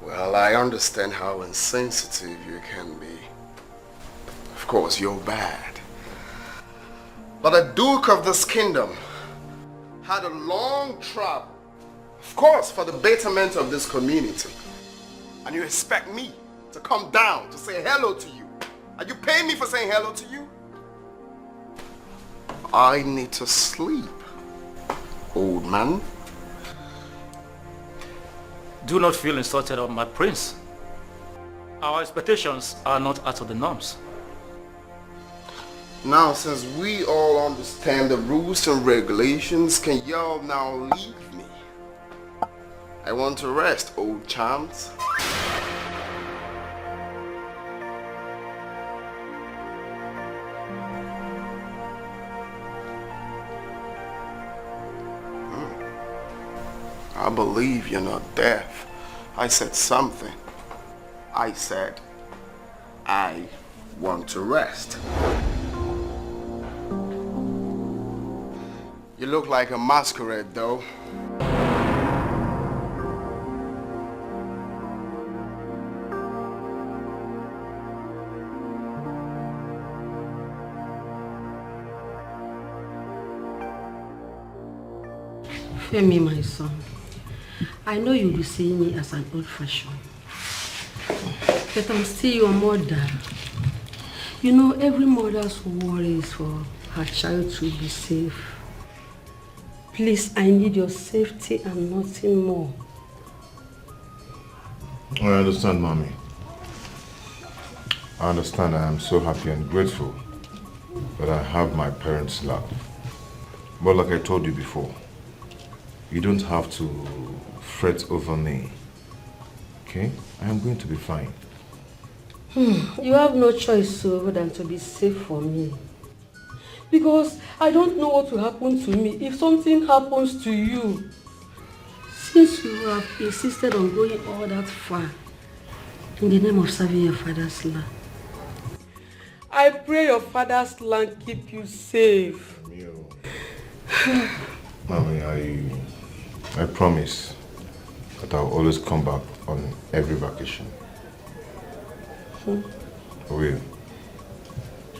Speaker 18: Well, I understand how insensitive you can be. Of course, you're bad. But the Duke of this kingdom had a long travel, of course, for the betterment of this community. And you expect me to come down to say hello to you? Are you paying me for saying hello to you? I need to sleep, old man.
Speaker 2: Do not feel insulted, my prince. Our expectations are not out of the norms.
Speaker 18: Now, since we all understand the rules and regulations, can y'all now leave me? I want to rest, old chums. I believe you're not deaf. I said something. I said, I want to rest. You look like a masquerade, though.
Speaker 14: Femi, my son, I know you'll be seeing me as an old-fashioned, but I'm still your mother. You know, every mother's worry is for her child to be safe. Please, I need your safety and nothing more.
Speaker 13: I understand, Mommy. I understand. I am so happy and grateful that I have my parents' love. But like I told you before, you don't have to fret over me. Okay? I am going to be fine.
Speaker 14: You have no choice other than to be safe for me. Because I don't know what will happen to me if something happens to you. Since you have insisted on going all that far in the name of serving your father's land, I pray your father's land keep you safe.
Speaker 13: Mommy, I promise that I'll always come back on every vacation. I will.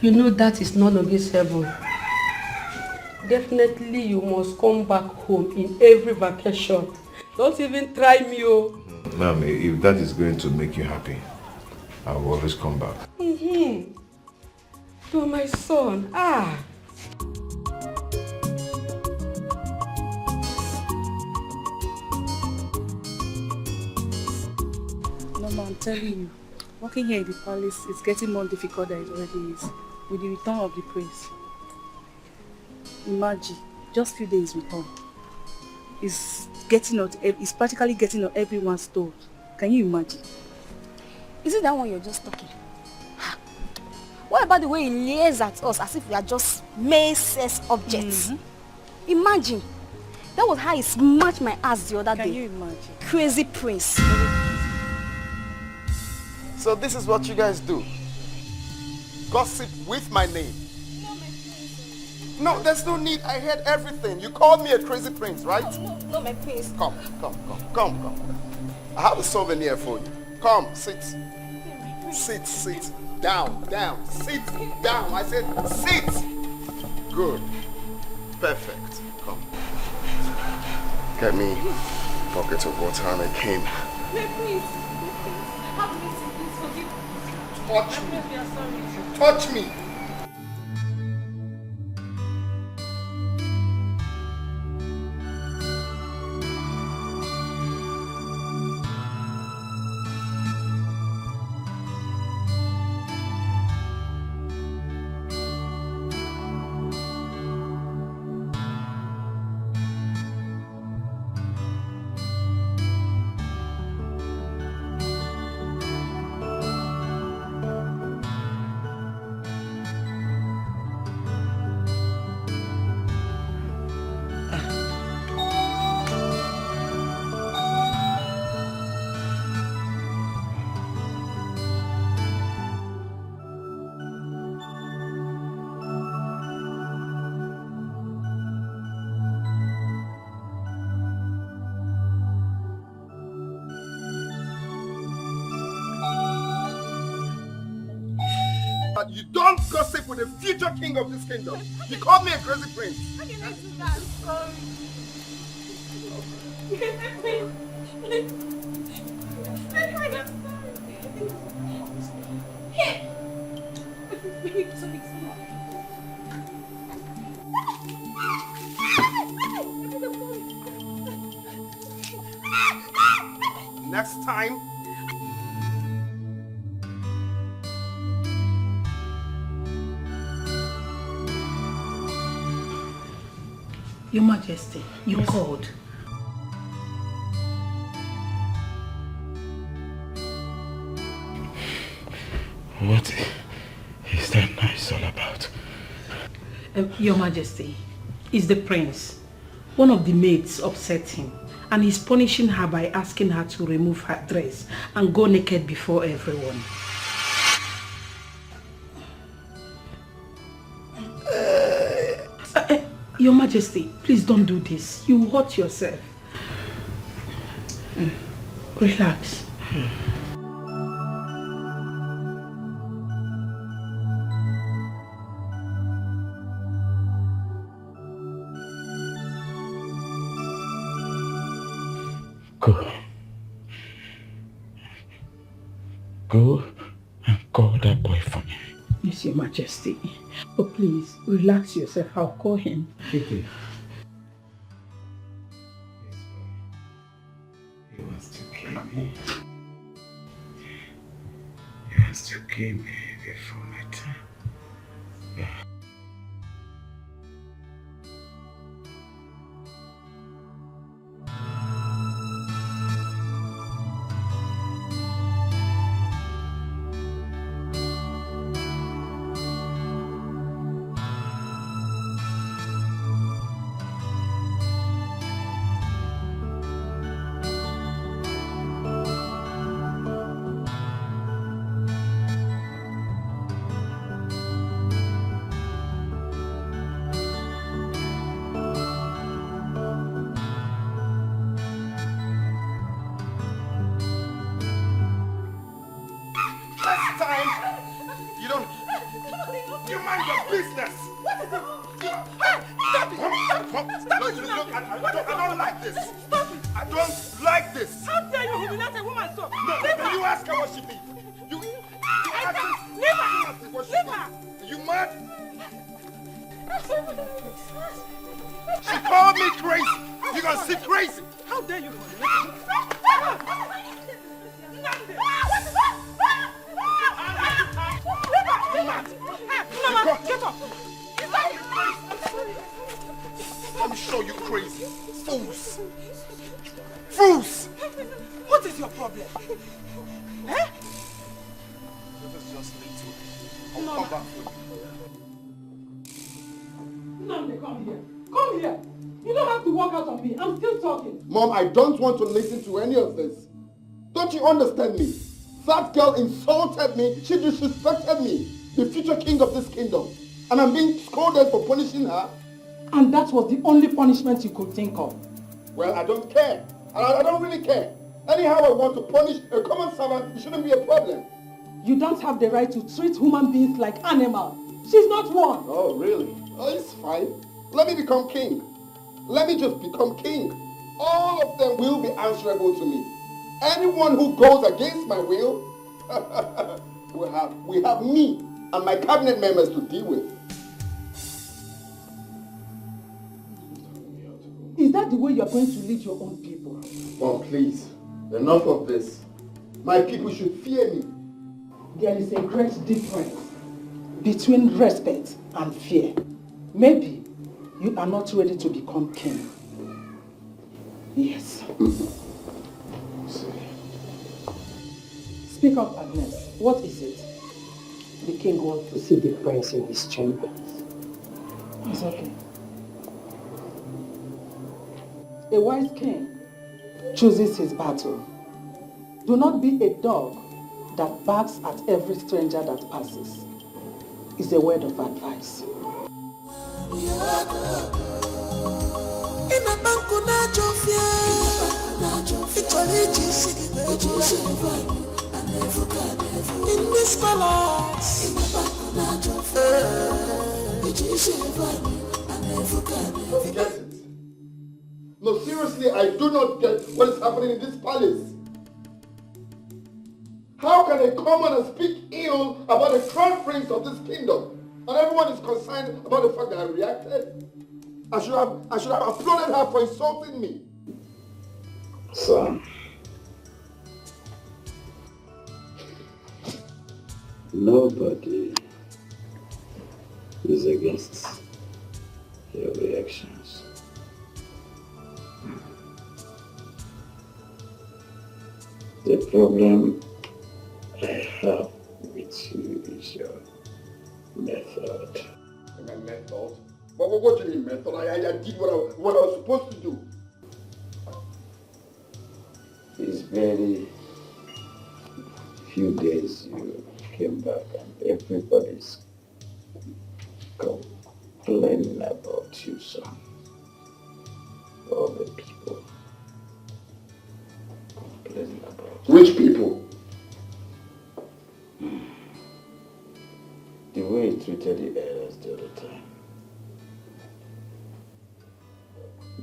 Speaker 14: You know that is none of this heaven. Definitely you must come back home in every vacation. Don't even try me, oh.
Speaker 13: Mommy, if that is going to make you happy, I will always come back.
Speaker 14: To my son.
Speaker 6: Mama, I'm telling you, working here in the palace is getting more difficult than it already is with the return of the prince. Imagine, just few days return. It's practically getting on everyone's toes. Can you imagine?
Speaker 3: Is it that one you're just talking? What about the way he leers at us as if we are just mere sex objects? Imagine,
Speaker 9: That was how he smashed my ass the other day.
Speaker 6: Can you imagine?
Speaker 9: Crazy prince.
Speaker 5: So this is what you guys do. Gossip with my name. No, there's no need. I heard everything. You called me a crazy prince, right?
Speaker 9: No, my prince.
Speaker 5: Come. I have a souvenir for you. Come, sit. Sit. Down. Sit down. I said sit. Good. Perfect. Come. Get me a bucket of water and a cane.
Speaker 21: Please. Have mercy, please forgive me.
Speaker 5: Touch me.
Speaker 21: We are sorry.
Speaker 5: Touch me. You don't gossip with the future king of this kingdom. You called me a crazy prince.
Speaker 21: How can I do that? Sorry.
Speaker 5: Next time.
Speaker 1: Your Majesty, you called.
Speaker 15: What is that noise all about?
Speaker 1: Your Majesty, it's the prince. One of the maids upset him and he's punishing her by asking her to remove her dress and go naked before everyone. Your Majesty, please don't do this. You will hurt yourself. Relax.
Speaker 15: Go and call that boy for me.
Speaker 1: Yes, Your Majesty. But please, relax yourself. I'll call him.
Speaker 15: Okay. He wants to kill me. He wants to kill me before my time. Yeah.
Speaker 1: Come here.
Speaker 22: Come here. You don't have to walk out on me. I'm still talking.
Speaker 5: Mom, I don't want to listen to any of this. Don't you understand me? That girl insulted me. She disrespected me, the future king of this kingdom. And I'm being scolded for punishing her.
Speaker 22: And that was the only punishment you could think of.
Speaker 5: Well, I don't care. I don't really care. Anyhow I want to punish a common servant, it shouldn't be a problem.
Speaker 22: You don't have the right to treat human beings like animals. She's not one.
Speaker 5: Oh, really? Oh, it's fine. Let me become king. Let me just become king. All of them will be answerable to me. Anyone who goes against my will, we have me and my cabinet members to deal with.
Speaker 22: Is that the way you're going to lead your own people?
Speaker 5: Mom, please. Enough of this. My people should fear me.
Speaker 22: There is a great difference between respect and fear. Maybe you are not ready to become king. Yes. Speak up, Agnes. What is it?
Speaker 19: The king wants to see the prince in his chamber.
Speaker 22: It's okay. A wise king chooses his battle. Do not be a dog that barks at every stranger that passes. It's a word of advice.
Speaker 12: In this balance,
Speaker 5: Get it? No, seriously, I do not get what is happening in this palace. How can I come on and speak ill about the crown prince of this kingdom? And everyone is concerned about the fact that I reacted? I should have applauded her for insulting me.
Speaker 4: Son, nobody is against your reactions. The problem I have with you is your method.
Speaker 5: My method? What do you mean method? I did what I was supposed to do.
Speaker 4: It's very few days you came back and everybody's complaining about you, son. All the people complaining about you.
Speaker 5: Which people?
Speaker 4: The way you treated the heirs the other time.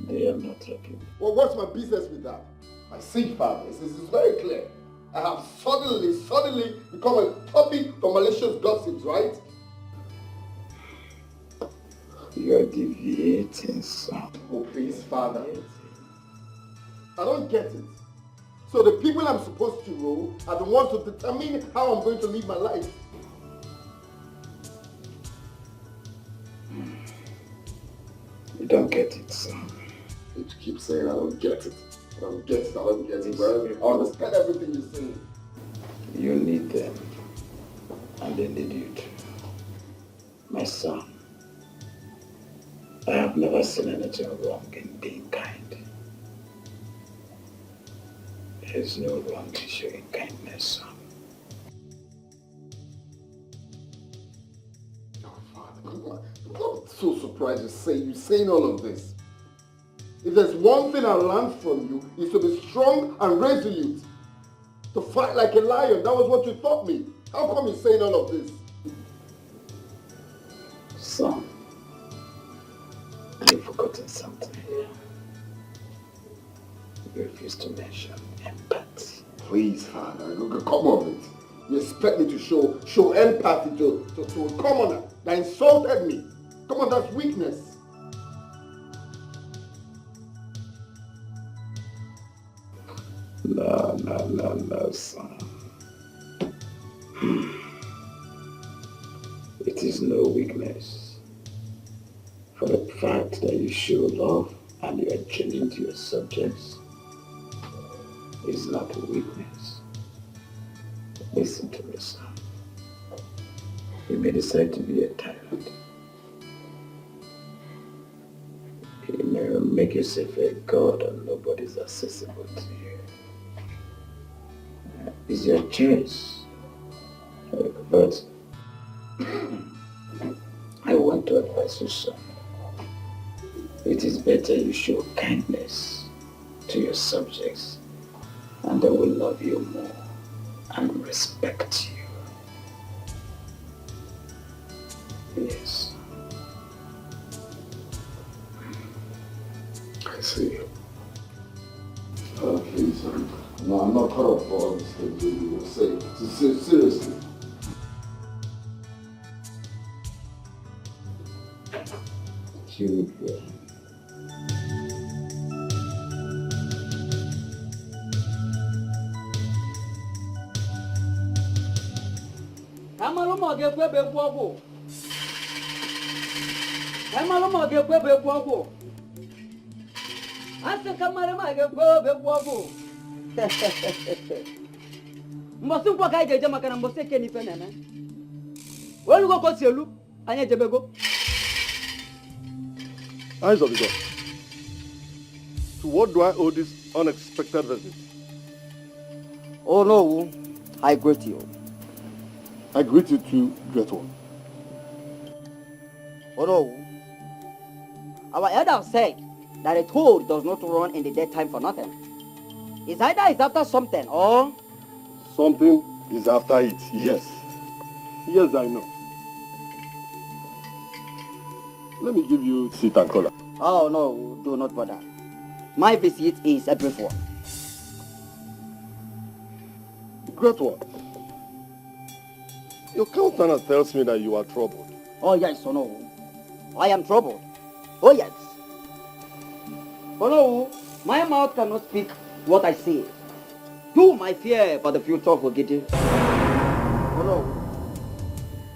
Speaker 4: They are not happy.
Speaker 5: Well, what's my business with that? I see, Father, this is very clear. I have suddenly become a topic for malicious gossips, right?
Speaker 4: You are deviating, son.
Speaker 5: Oh, please, Father. I don't get it. So the people I'm supposed to rule are the ones who determine how I'm going to live my life.
Speaker 4: You don't get it, son.
Speaker 5: You keep saying I don't get it. I don't get it. Well, I understand everything you're saying.
Speaker 4: You need them, and they need you too. My son, I have never seen anything wrong in being kind. There is no wrong to showing kindness, son.
Speaker 5: Oh, Father, I'm so surprised you're saying all of this. If there's one thing I learned from you, is to be strong and resolute. To fight like a lion. That was what you taught me. How come you're saying all of this?
Speaker 4: Son, you've forgotten something here. You refuse to mention empathy.
Speaker 5: Please, Father, come on it. You expect me to show empathy to a commoner that insulted me. Come on, that's weakness.
Speaker 4: No, son. It is no weakness. For the fact that you show love and you are genuine to your subjects is not a weakness. Listen to me, son. You may decide to be a tyrant. make yourself a god and nobody's accessible to you. It's your choice. But I want to advise you, son. It is better you show kindness to your subjects, and they will love you more and respect you. Yes.
Speaker 18: I see. Please, no, I'm not caught up for all this thing you will say. Seriously. Children.
Speaker 20: Kamaluma gekwe bekwogo. Kamaluma gekwe bekwogo. Ase kamaluma gekwe bekwogo. Mbosi kwa kai jeje makana mbosi keni penene. Welu go kosielu anya jebego.
Speaker 5: Eyes of the God. To what do I owe this unexpected visit?
Speaker 20: Oh no, I greet you.
Speaker 5: I greet you too, great one.
Speaker 20: Oh no. Our elder said that a toad does not run in the daytime for nothing. It's either it's after something or...
Speaker 5: Something is after it, yes. Yes, I know. Let me give you seat and color.
Speaker 20: Oh no, do not bother. My visit is a brief one.
Speaker 5: Great one. Your countenance tells me that you are troubled.
Speaker 20: Oh yes, oh no. I am troubled. Oh yes. Oh no, my mouth cannot speak what I say. Do my fear for the future of Ogidi. Oh no.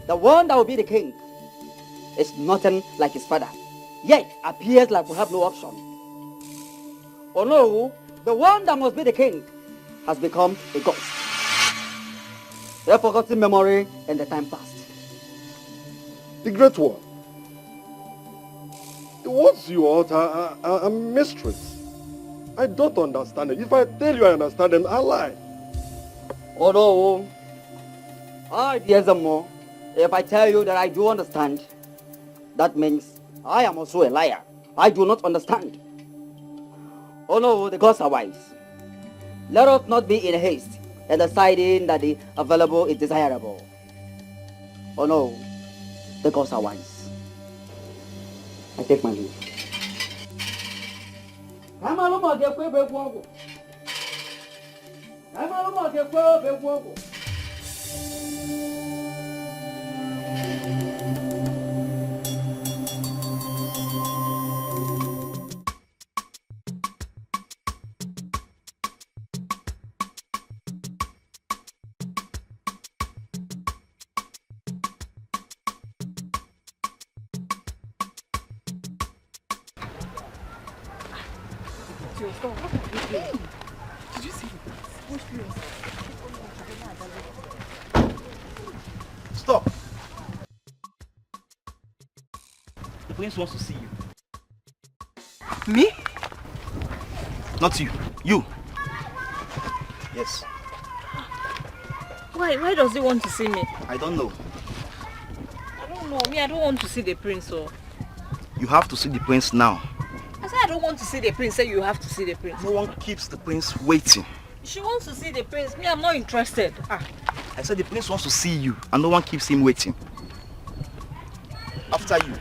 Speaker 20: The one that will be the king is nothing like his father, yet appears like we have no option. Oh no, the one that must be the king has become a ghost. They have forgotten memory in the time past.
Speaker 5: The great one. The words you utter are mysteries. I don't understand it. If I tell you I understand them, I lie.
Speaker 20: Oh no. There's a more. If I tell you that I do understand, that means I am also a liar. I do not understand. Oh no, the gods are wise. Let us not be in haste in deciding that the available is desirable. Oh no, the gods are wise. I take my leave.
Speaker 11: Did you see it?
Speaker 7: Stop! The prince wants to see you.
Speaker 11: Me?
Speaker 7: Not you. You. Yes.
Speaker 9: Why? Why does he want to see me?
Speaker 7: I don't know.
Speaker 9: I don't know. Me, I don't want to see the prince. So.
Speaker 7: You have to see the prince now.
Speaker 9: I said I don't want to see the prince. Say you have to see the prince.
Speaker 7: No one keeps the prince waiting.
Speaker 9: She wants to see the prince. Me, I'm not interested.
Speaker 7: I said the prince wants to see you and no one keeps him waiting. After you.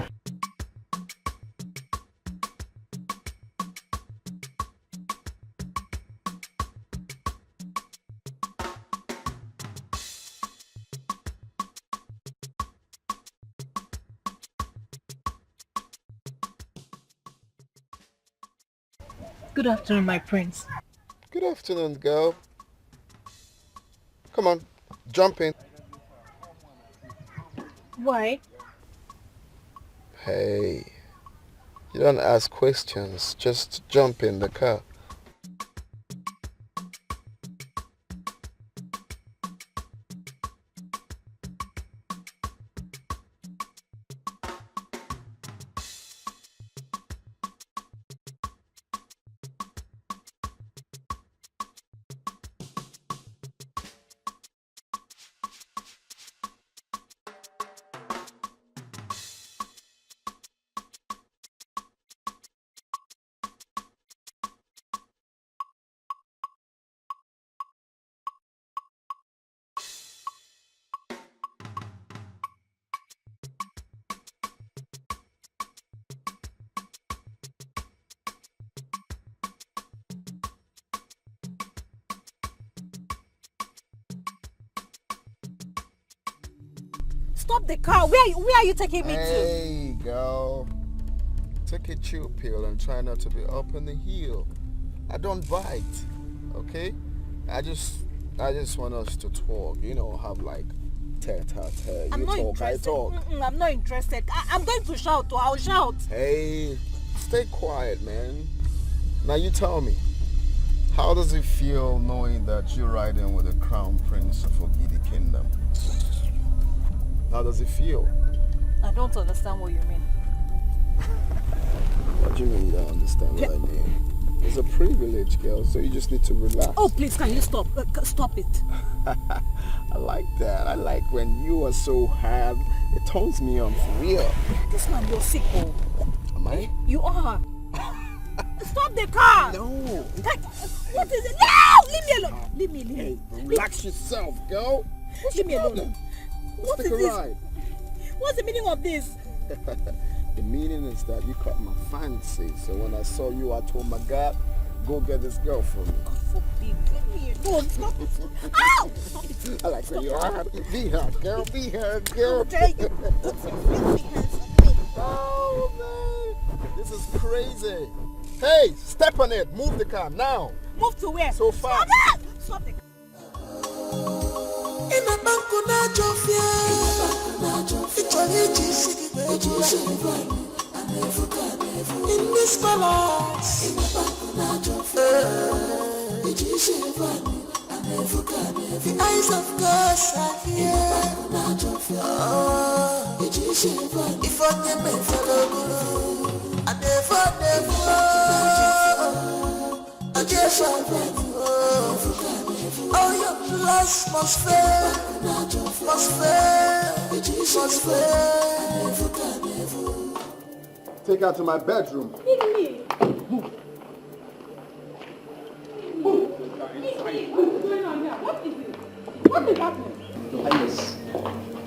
Speaker 9: Good afternoon, my prince.
Speaker 18: Good afternoon, girl. Come on, jump in.
Speaker 9: Why?
Speaker 18: Hey, you don't ask questions, just jump in the car.
Speaker 9: stop the car. Where are you taking me to?
Speaker 18: Hey, girl. Take a chill pill and try not to be up on the hill. I don't bite, okay? I just want us to talk, have like tete-a-tete. You talk, I talk.
Speaker 9: I'm not interested. I'm going to shout, or I'll shout.
Speaker 18: Hey, stay quiet, man. Now you tell me, how does it feel knowing that you're riding with the crown prince of Ogidi Kingdom? How does it feel?
Speaker 9: I don't understand what you mean.
Speaker 18: What do you mean you don't understand what I mean? It's a privilege, girl, so you just need to relax.
Speaker 9: Oh, please, can you stop? Stop it.
Speaker 18: I like that. I like when you are so hard. It turns me on for real.
Speaker 9: This man, you're sick, oh.
Speaker 18: Am I?
Speaker 9: You are. Stop the car!
Speaker 18: No.
Speaker 9: What is it? No! Leave me alone. Leave me.
Speaker 18: Hey, relax yourself, girl. What's
Speaker 9: Leave me
Speaker 18: the
Speaker 9: alone.
Speaker 18: problem?
Speaker 9: What is this? What's the meaning of this?
Speaker 18: The meaning is that you caught my fancy. So when I saw you, I told my God, go get this girl for me.
Speaker 9: God forbid. Leave me alone. Stop it. Ow! Stop it.
Speaker 18: I like when you're hard. Be her, girl. Be her, girl. Oh, man. This is crazy. Hey, step on it. Move the car now.
Speaker 9: Move to where?
Speaker 18: So fast.
Speaker 9: Stop it.
Speaker 12: In this balance, the eyes of God are here. If I can follow, I never, I just all your plans must fail, must fail.
Speaker 18: Take her to my bedroom.
Speaker 12: Move.
Speaker 21: What is it? What is happening?
Speaker 20: Your Highness,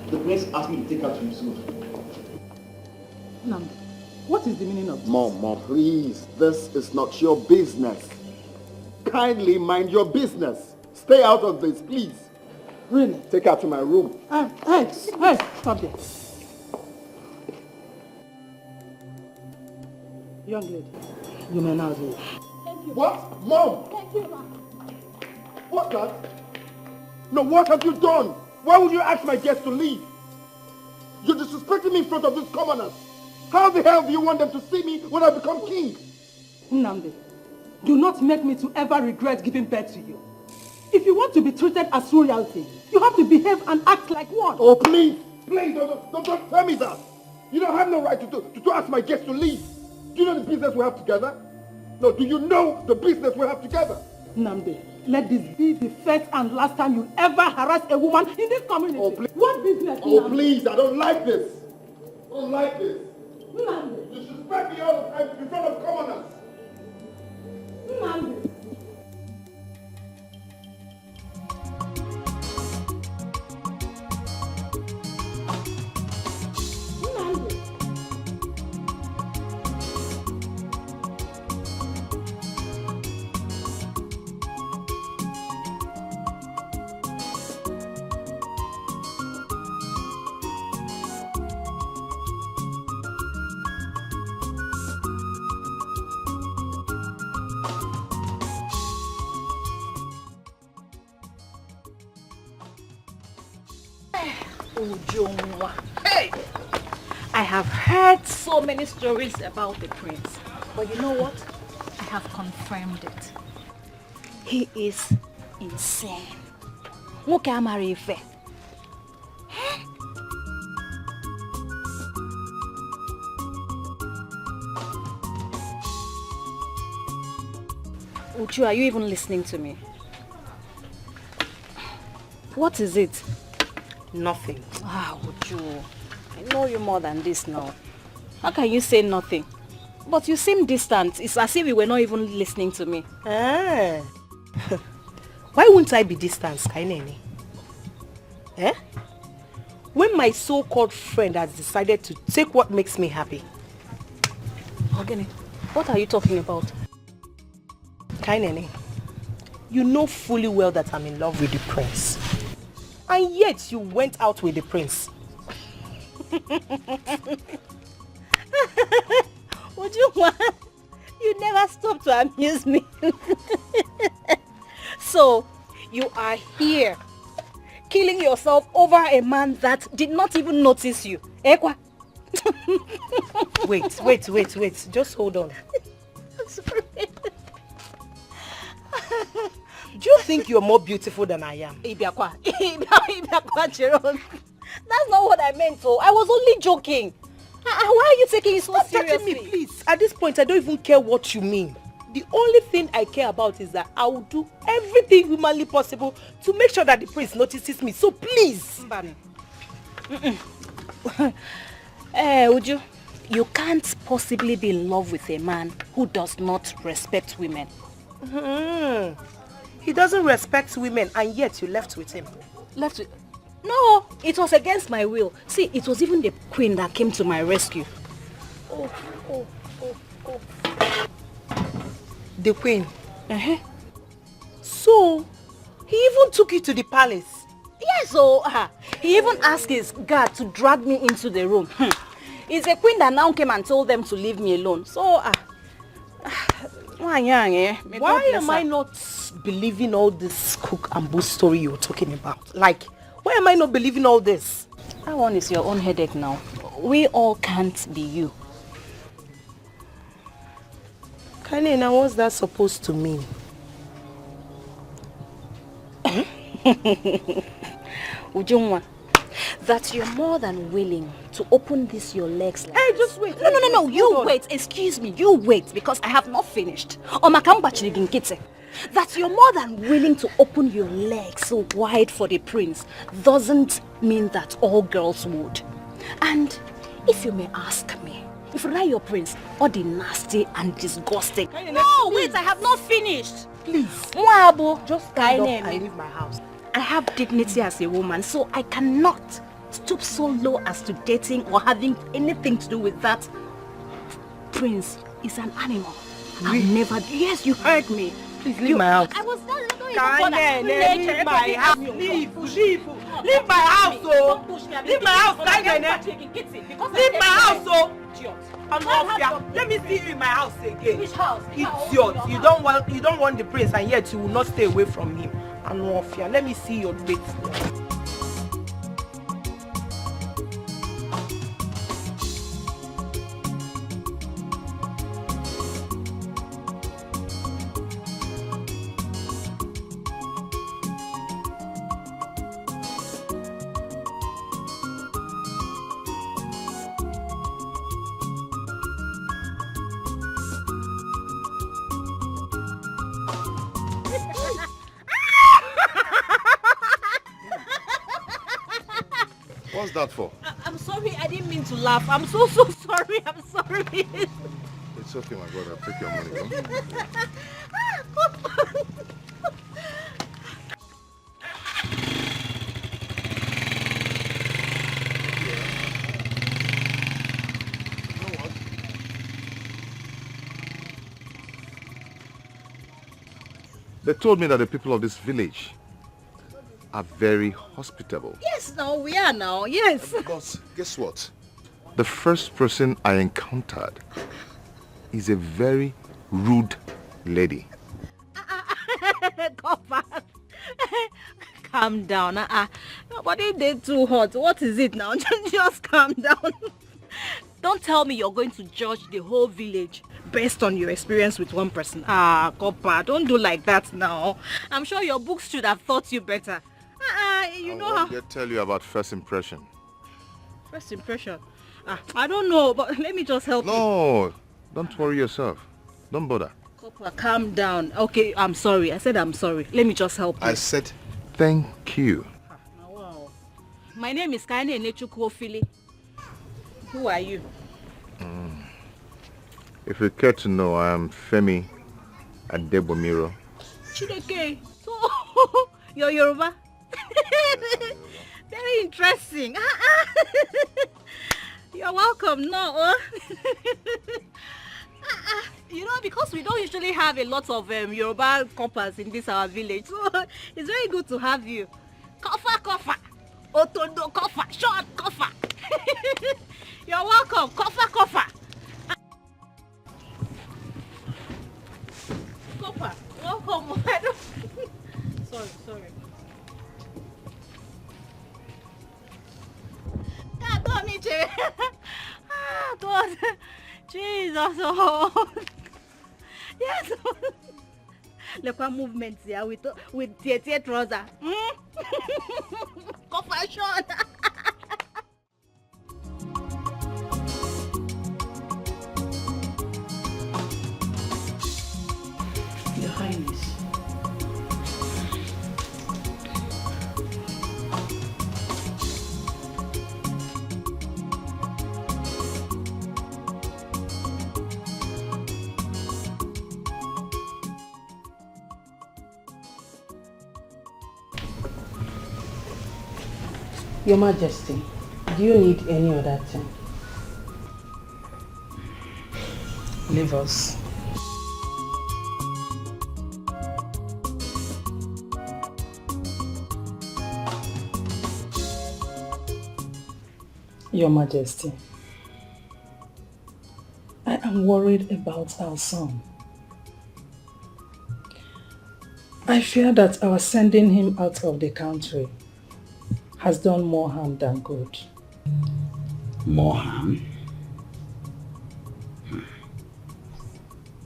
Speaker 20: the prince asked me to take her to him soon.
Speaker 1: Namdi, what is the meaning of this?
Speaker 18: Mom, please. This is not your business. Kindly mind your business. Stay out of this, please.
Speaker 1: Really?
Speaker 18: Take her to my room.
Speaker 1: Hey, stop there. Young lady, you may now leave.
Speaker 18: What? Mom!
Speaker 21: Thank you, ma.
Speaker 18: What's that? No, what have you done? Why would you ask my guests to leave? You're disrespecting me in front of these commoners. How the hell do you want them to see me when I become king?
Speaker 1: Nnamdi, do not make me to ever regret giving birth to you. If you want to be treated as royalty, you have to behave and act like one.
Speaker 18: Oh, please, don't tell me that. You don't have no right to ask my guests to leave. Do you know the business we have together? No, do you know the business we have together?
Speaker 1: Nnamdi, let this be the first and last time you ever harass a woman in this community.
Speaker 18: Oh, please.
Speaker 1: What business?
Speaker 18: Oh,
Speaker 1: Nnamdi?
Speaker 18: please, I don't like this. I don't like this.
Speaker 1: Nnamdi.
Speaker 18: You disrespect me all the time in front of commoners.
Speaker 1: Nnamdi.
Speaker 9: Hey! I have heard so many stories about the prince, but you know what? I have confirmed it. He is insane. Nwoke amara ife. Uchu, are you even listening to me? What is it?
Speaker 17: Nothing.
Speaker 9: Ah, Uchu, I know you more than this now. How can you say nothing? But you seem distant. It's as if you were not even listening to me.
Speaker 17: Ah. Why wouldn't I be distant, Kainene? Eh? When my so-called friend has decided to take what makes me happy.
Speaker 9: Ogene, what are you talking about?
Speaker 17: Kainene, you know fully well that I'm in love with the prince. And yet you went out with the prince.
Speaker 9: Would you want? You never stop to amuse me. So, you are here, killing yourself over a man that did not even notice you. Ekwa?
Speaker 17: Wait. Just hold on.
Speaker 9: I'm sorry.
Speaker 17: Do you think you're more beautiful than I am?
Speaker 9: Ibiakwa, Jerome. That's not what I meant, though. I was only joking. Why are you taking it so seriously?
Speaker 17: Me, please. At this point, I don't even care what you mean. The only thing I care about is that I will do everything humanly possible to make sure that the prince notices me. So please.
Speaker 9: Uju, you can't possibly be in love with a man who does not respect women.
Speaker 17: He doesn't respect women, and yet you left with him.
Speaker 9: Left with... No, it was against my will. See, it was even the queen that came to my rescue.
Speaker 17: Oh. The queen? So, he even took you to the palace?
Speaker 9: Yes, so he even asked his guard to drag me into the room. It's a queen that now came and told them to leave me alone. So,
Speaker 17: why am I not believing all this cook and boo story you're talking about? Like, why am I not believing all this?
Speaker 9: That one is your own headache now. We all can't be you.
Speaker 17: Kainena, what's that supposed to mean?
Speaker 9: Ujungwa, that you're more than willing to open this your legs like...
Speaker 17: Hey, just wait.
Speaker 9: No, you wait. Excuse me, you wait, because I have not finished. That you're more than willing to open your legs so wide for the prince doesn't mean that all girls would. And if you may ask me, if you like your prince, all the nasty and disgusting... No, wait, I have not finished.
Speaker 17: Please.
Speaker 9: Just
Speaker 17: stand up and leave my house.
Speaker 9: I have dignity as a woman, so I cannot stoop so low as to dating or having anything to do with that. Prince is an animal. I'll never... Yes, you heard me.
Speaker 17: Please leave my house.
Speaker 9: I was not
Speaker 17: leave my house. Leave my house, oh. Leave my house, leave my house, oh. Let me see you in my house again.
Speaker 9: Which house?
Speaker 17: Idiot. You don't want the prince, and yet you will not stay away from him. Anofia, let me see your date.
Speaker 13: What's that for?
Speaker 9: I'm sorry, I didn't mean to laugh. I'm so sorry. I'm sorry.
Speaker 13: It's okay, my brother. Take your money. They told me that the people of this village are very hospitable.
Speaker 9: Yes, now we are now. Yes.
Speaker 13: Boss, guess what? The first person I encountered is a very rude lady.
Speaker 9: Calm down. Nobody did too hot. What is it now? Just calm down. Don't tell me you're going to judge the whole village based on your experience with one person. Copper, don't do like that now. I'm sure your books should have taught you better. You know how...
Speaker 13: What did they tell you about first impression?
Speaker 9: First impression? I don't know, but let me just help you.
Speaker 13: No, don't worry yourself. Don't bother.
Speaker 9: Copper, calm down. Okay, I'm sorry. I said I'm sorry. Let me just help you.
Speaker 13: I said thank you.
Speaker 9: Wow. My name is Kaine Nechukwu. Who are you?
Speaker 13: If you care to know, I am Femi Adebomiro.
Speaker 9: Chideke. So, you're Yoruba? Very interesting. You're welcome. No. You know, because we don't usually have a lot of Yoruba coppers in this our village, so it's very good to have you. Kofa. Otondo Kofa, short Kofa. You're welcome, Kofa Kofa. Kofa, welcome. Sorry. Don't need you. God. Jesus. Oh. Yes. Look at movements here with tear trouser. Kofa short.
Speaker 1: Your Highness.
Speaker 19: Your Majesty, do you need any other thing?
Speaker 1: Leave us. Your Majesty, I am worried about our son. I fear that our sending him out of the country has done more harm than good.
Speaker 4: More harm?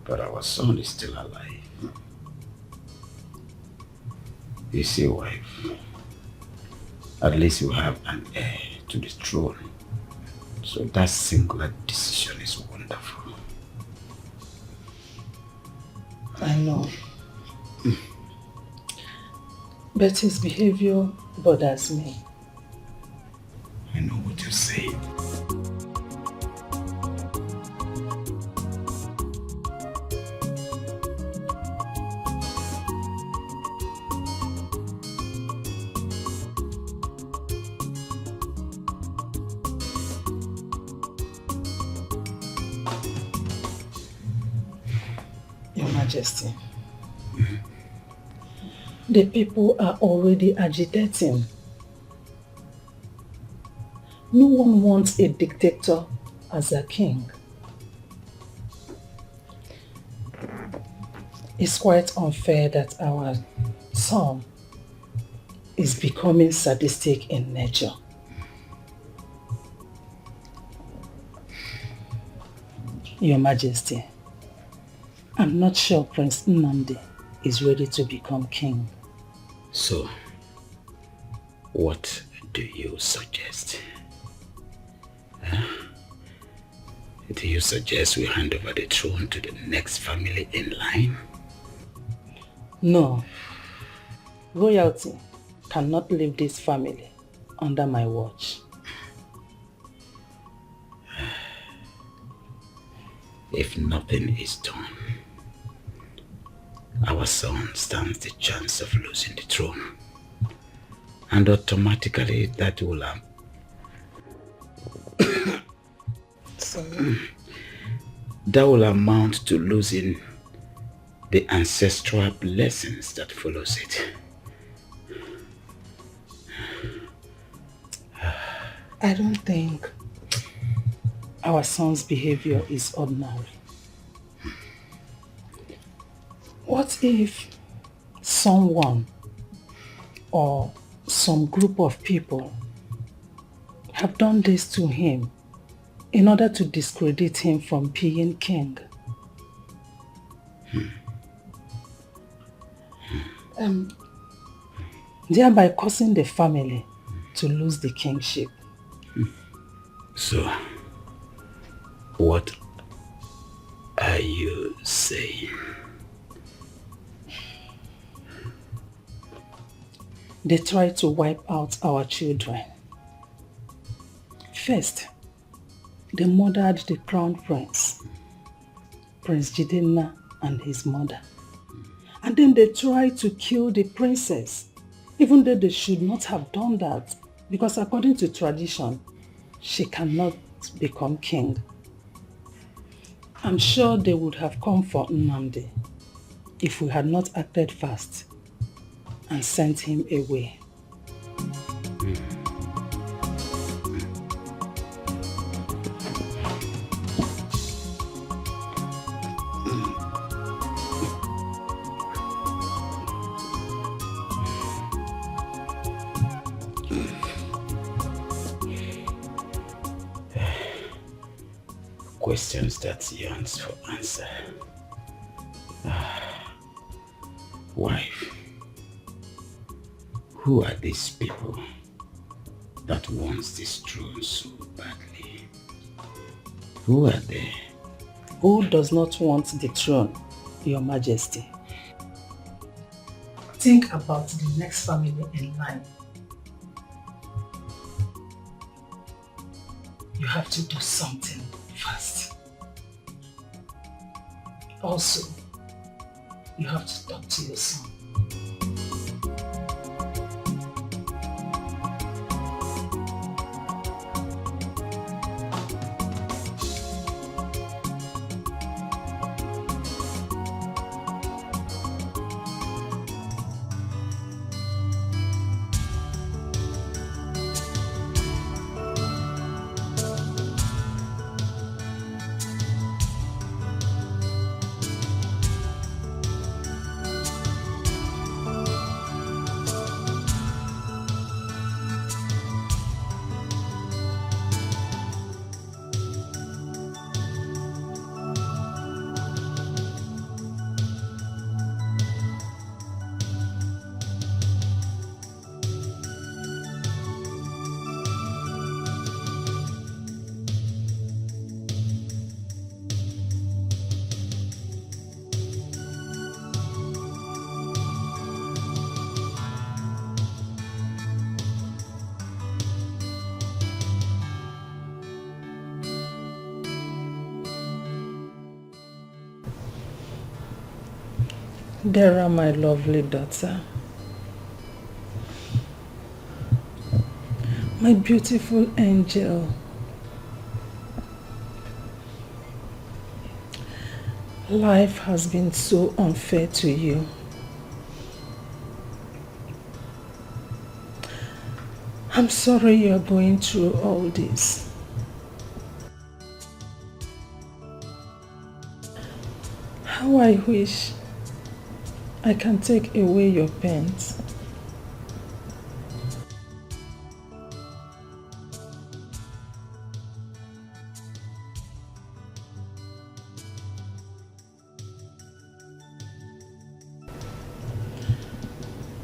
Speaker 4: But our son is still alive. You see, wife, at least you have an heir to the throne. So that singular decision is wonderful.
Speaker 1: I know. But his behavior bothers me.
Speaker 4: I know what you're saying.
Speaker 1: Your Majesty, the people are already agitating. No one wants a dictator as a king. It's quite unfair that our son is becoming sadistic in nature. Your Majesty, I'm not sure Prince Nnamdi is ready to become king.
Speaker 4: So, what do you suggest? Do you suggest we hand over the throne to the next family in line?
Speaker 1: No. Royalty cannot leave this family under my watch.
Speaker 4: If nothing is done, our son stands the chance of losing the throne. And automatically that will that will amount to losing the ancestral blessings that follows it.
Speaker 1: I don't think our son's behavior is ordinary. What if someone or some group of people have done this to him in order to discredit him from being king? Thereby causing the family to lose the kingship.
Speaker 4: So, what are you saying?
Speaker 1: They try to wipe out our children. First, they murdered the crown prince, Prince Jidenna and his mother. And then they tried to kill the princess, even though they should not have done that, because according to tradition, she cannot become king. I'm sure they would have come for Nnamdi if we had not acted fast and sent him away.
Speaker 4: questions that yearns for answer. Wife, who are these people that wants this throne so badly? Who are they?
Speaker 1: Who does not want the throne, Your Majesty? Think about the next family in line. You have to do something fast. Also, you have to talk to your son. Dara, my lovely daughter. My beautiful angel. Life has been so unfair to you. I'm sorry you're going through all this. How I wish I can take away your pains.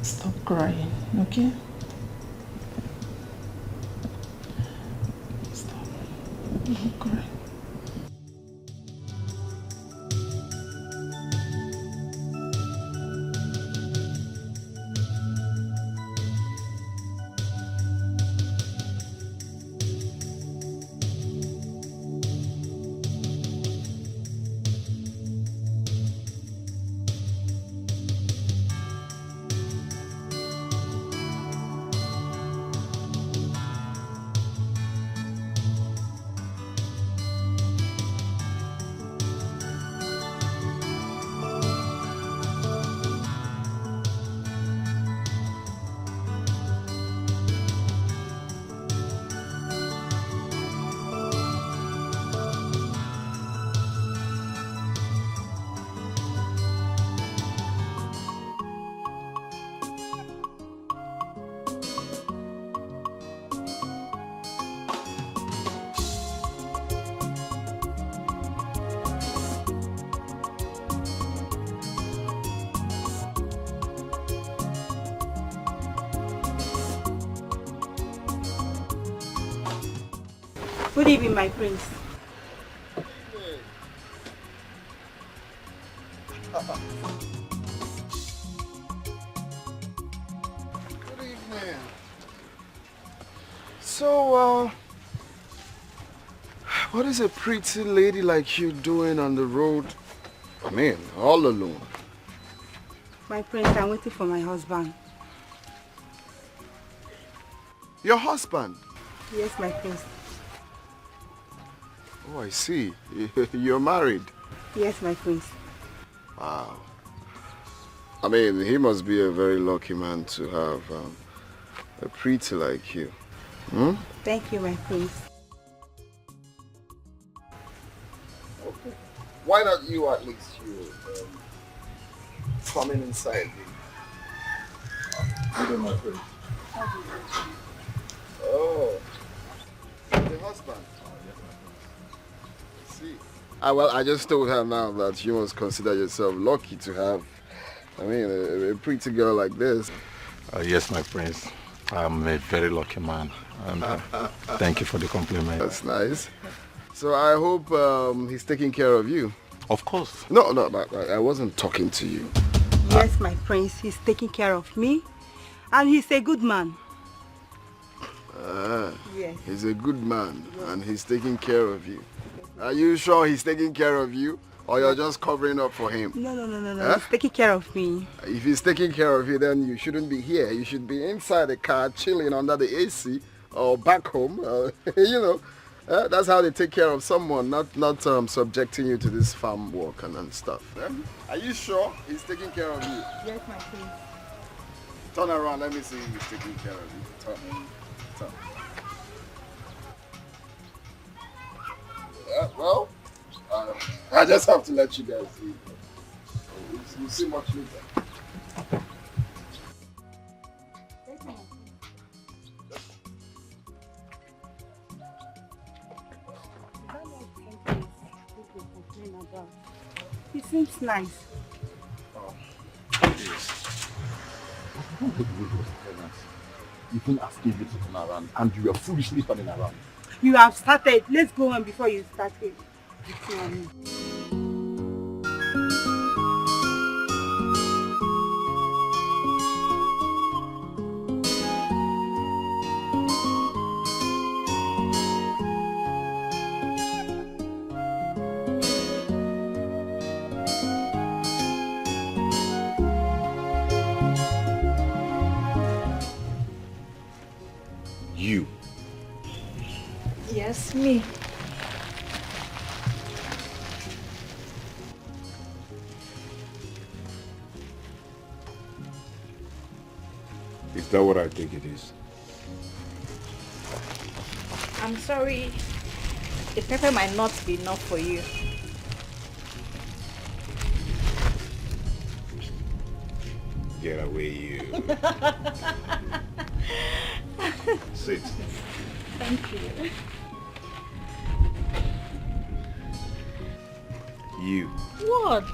Speaker 1: Stop crying, okay? Stop. Don't cry.
Speaker 6: Good evening, my prince.
Speaker 18: Good evening. So, what is a pretty lady like you doing on the road? I mean, all alone.
Speaker 6: My prince, I'm waiting for my husband.
Speaker 18: Your husband?
Speaker 6: Yes, my prince.
Speaker 18: Oh, I see. You're married?
Speaker 6: Yes, my prince.
Speaker 18: Wow. I mean, he must be a very lucky man to have a pretty like you. Hmm?
Speaker 6: Thank you, my prince.
Speaker 18: Okay. Why not you at least coming inside? You my friend. Oh, the husband. see. Well, I just told her now that you must consider yourself lucky to have, a pretty girl like this.
Speaker 13: Yes, my prince. I'm a very lucky man. And thank you for the compliment.
Speaker 18: That's nice. So I hope he's taking care of you.
Speaker 13: Of course.
Speaker 18: No, I wasn't talking to you.
Speaker 17: Yes, my prince, he's taking care of me. And he's a good man.
Speaker 18: Yes. He's a good man, and he's taking care of you. Are you sure he's taking care of you? Or you're just covering up for him?
Speaker 17: No. He's taking care of me.
Speaker 18: If he's taking care of you, then you shouldn't be here. You should be inside the car, chilling under the AC, or back home. That's how they take care of someone, not subjecting you to this farm work and stuff. Are you sure he's taking care of you?
Speaker 17: Yes, my prince.
Speaker 18: Turn around, let me see if he's taking care of you. Turn. Well, I just have to let you guys see. We'll see much later.
Speaker 17: It seems nice.
Speaker 15: You can ask him to turn around, and you are foolishly turning around.
Speaker 17: You have started. Let's go on before you started.
Speaker 15: You.
Speaker 9: Yes, me.
Speaker 15: Is that what I think it is?
Speaker 9: I'm sorry. The pepper might not be enough for you.
Speaker 15: Get away, you. Sit.
Speaker 9: Thank you.
Speaker 15: You.
Speaker 9: What?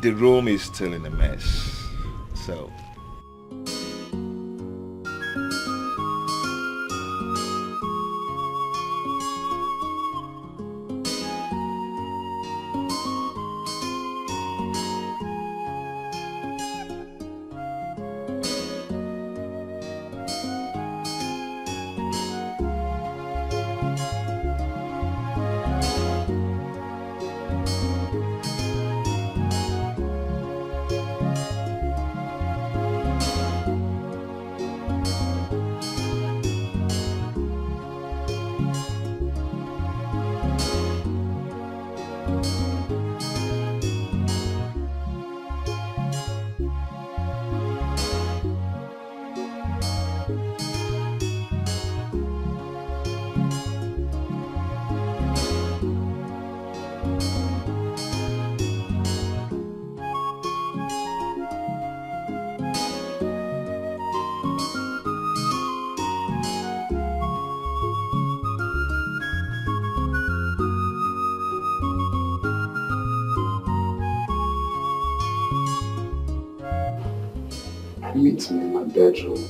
Speaker 15: The room is still in a mess, so
Speaker 18: Meet me in my bedroom.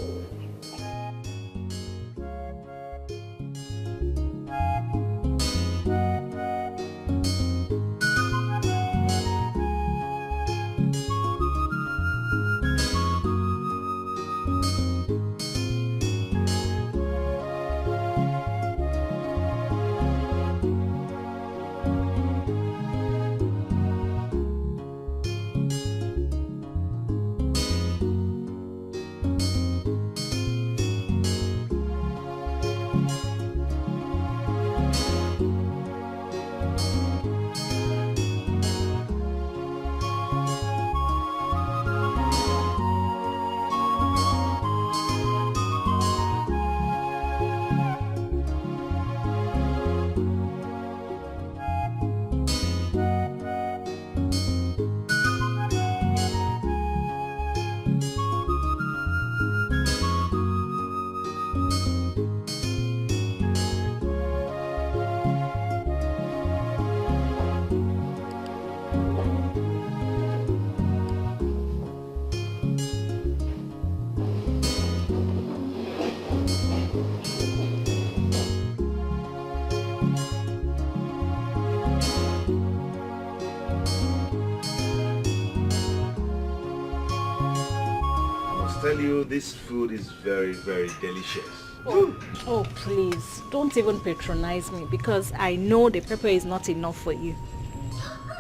Speaker 13: you, this food is very, very delicious.
Speaker 9: Oh, please, don't even patronize me because I know the pepper is not enough for you.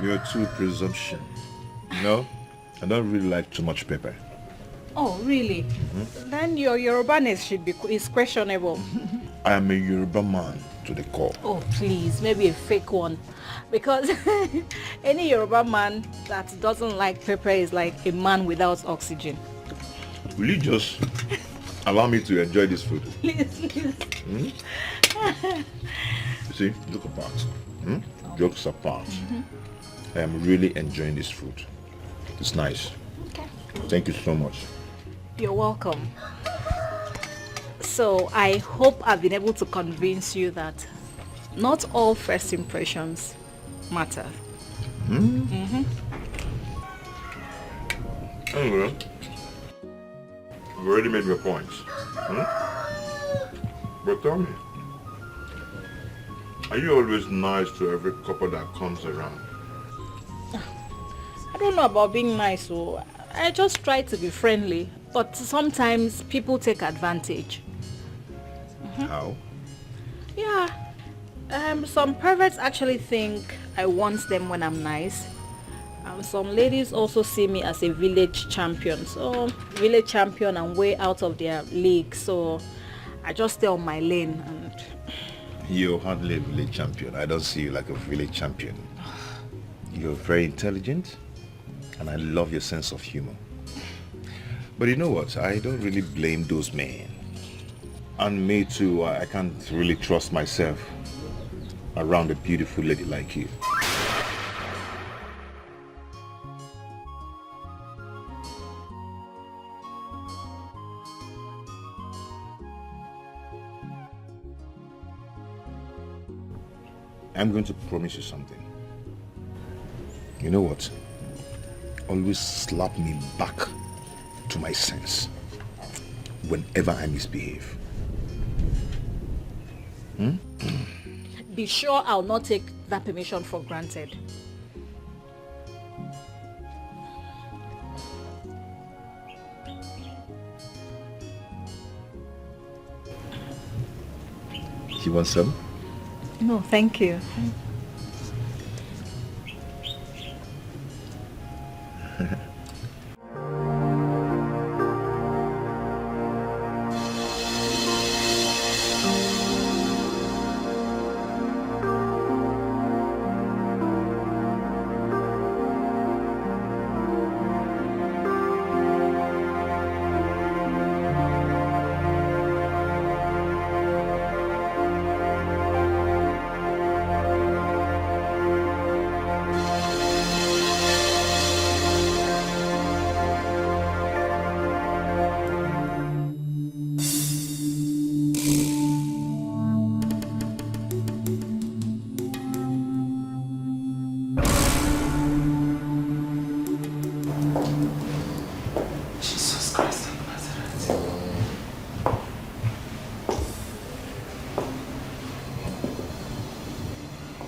Speaker 13: You're too presumption. You know, I don't really like too much pepper.
Speaker 9: Oh, really? Then your Yorubaness is questionable.
Speaker 13: I am a Yoruba man to the core.
Speaker 9: Oh, please, maybe a fake one. Because any Yoruba man that doesn't like pepper is like a man without oxygen.
Speaker 13: Will you just allow me to enjoy this food?
Speaker 9: Please.
Speaker 13: You see, look apart. Jokes apart. I am really enjoying this food. It's nice.
Speaker 9: Okay.
Speaker 13: Thank you so much.
Speaker 9: You're welcome. So I hope I've been able to convince you that not all first impressions matter.
Speaker 13: Anyway, you've already made your points. But tell me, are you always nice to every couple that comes around?
Speaker 9: I don't know about being nice, so I just try to be friendly, but sometimes people take advantage.
Speaker 13: How?
Speaker 9: Yeah. Some perverts actually think I want them when I'm nice. Some ladies also see me as a village champion. So, village champion and way out of their league. So, I just stay on my lane. And
Speaker 13: You're hardly a village champion. I don't see you like a village champion. You're very intelligent, and I love your sense of humor. But you know what? I don't really blame those men. And me too, I can't really trust myself around a beautiful lady like you. I'm going to promise you something. You know what? Always slap me back to my sense whenever I misbehave.
Speaker 9: be sure I'll not take that permission for granted.
Speaker 13: You want some?
Speaker 9: No, thank you.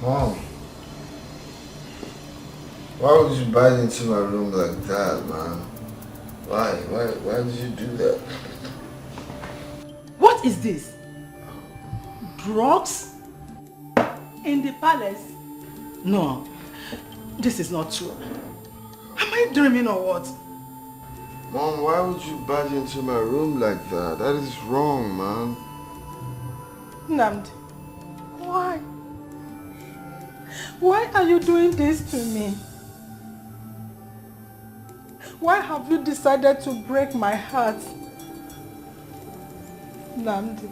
Speaker 18: Mom, why would you bite into my room like that, man? Why did you do that?
Speaker 1: What is this? Drugs? In the palace? No, this is not true. Am I dreaming or what?
Speaker 18: Mom, why would you barge into my room like that? That is wrong, man.
Speaker 1: Namdi, why? Why are you doing this to me? Why have you decided to break my heart? Namdi,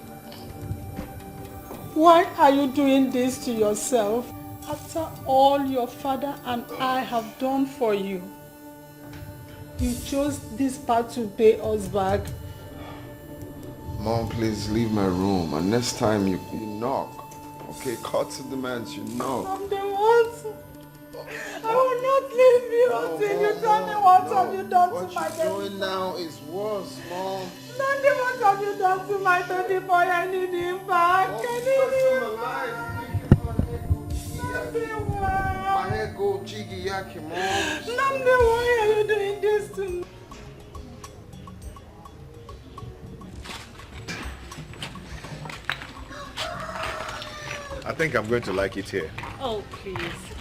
Speaker 1: why are you doing this to yourself after all your father and I have done for you? You chose this path to pay us back.
Speaker 18: Mom, please leave my room. And next time you knock, okay? Cut to the man, you knock.
Speaker 1: I'm the one. I will not leave you until you tell me what have you done to my baby.
Speaker 18: What you're doing now is worse, Mom.
Speaker 1: Nandi, what have you done to my baby boy? I need him back. I need him back. Nandi, why?
Speaker 18: My head go jiggy yaki, Mom.
Speaker 1: Nandi, why are you doing this to me?
Speaker 13: I think I'm going to like it here.
Speaker 9: Oh, please.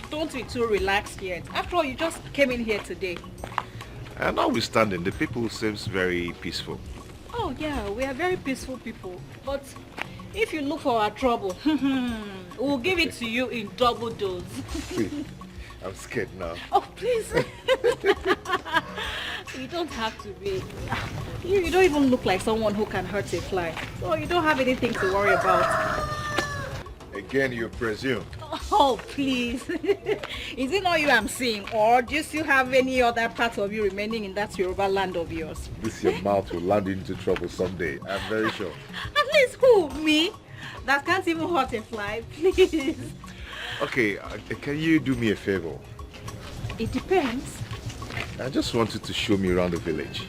Speaker 9: Don't be too relaxed yet. After all, you just came in here today.
Speaker 13: And notwithstanding, the people seems very peaceful.
Speaker 9: Oh, yeah, we are very peaceful people. But if you look for our trouble, we'll give it to you in double dose.
Speaker 13: I'm scared now.
Speaker 9: Oh, please. You don't have to be. You don't even look like someone who can hurt a fly. So you don't have anything to worry about.
Speaker 13: Again, you presume.
Speaker 9: Oh, please. Is it not you I'm seeing? Or do you still have any other part of you remaining in that Yoruba land of yours?
Speaker 13: This your mouth will land into trouble someday. I'm very sure.
Speaker 9: At least who? Me? That can't even hurt a fly. Please.
Speaker 13: Okay, can you do me a favor?
Speaker 9: It depends.
Speaker 13: I just want you to show me around the village.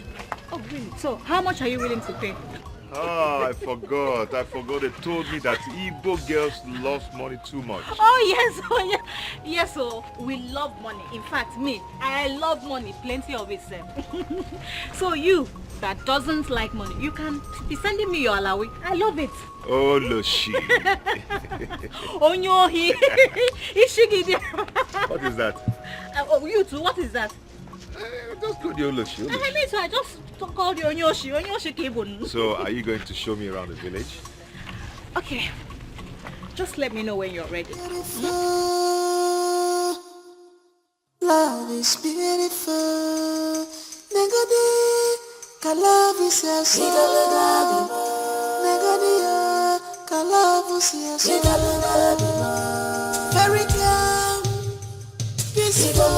Speaker 9: Oh, really? So, how much are you willing to pay?
Speaker 13: Oh, I forgot. They told me that Igbo girls love money too much.
Speaker 9: Oh, yes. Yes, so we love money. In fact, I love money. Plenty of it, sir. So you, that doesn't like money, you can be sending me your alawi. I love it.
Speaker 13: Oh, Loshi.
Speaker 9: Onyohi. Ishigidi.
Speaker 13: What is that?
Speaker 9: Oh, you too, what is that?
Speaker 13: Just call the Oloshi.
Speaker 9: I mean, so I just called you Onyoshi Kibun.
Speaker 13: So, are you going to show me around the village?
Speaker 9: Okay. Just let me know when you're ready.
Speaker 12: Love is beautiful. Negodi, kalavu siyaso. Negodi, kalavu siyaso. Very calm, peaceful.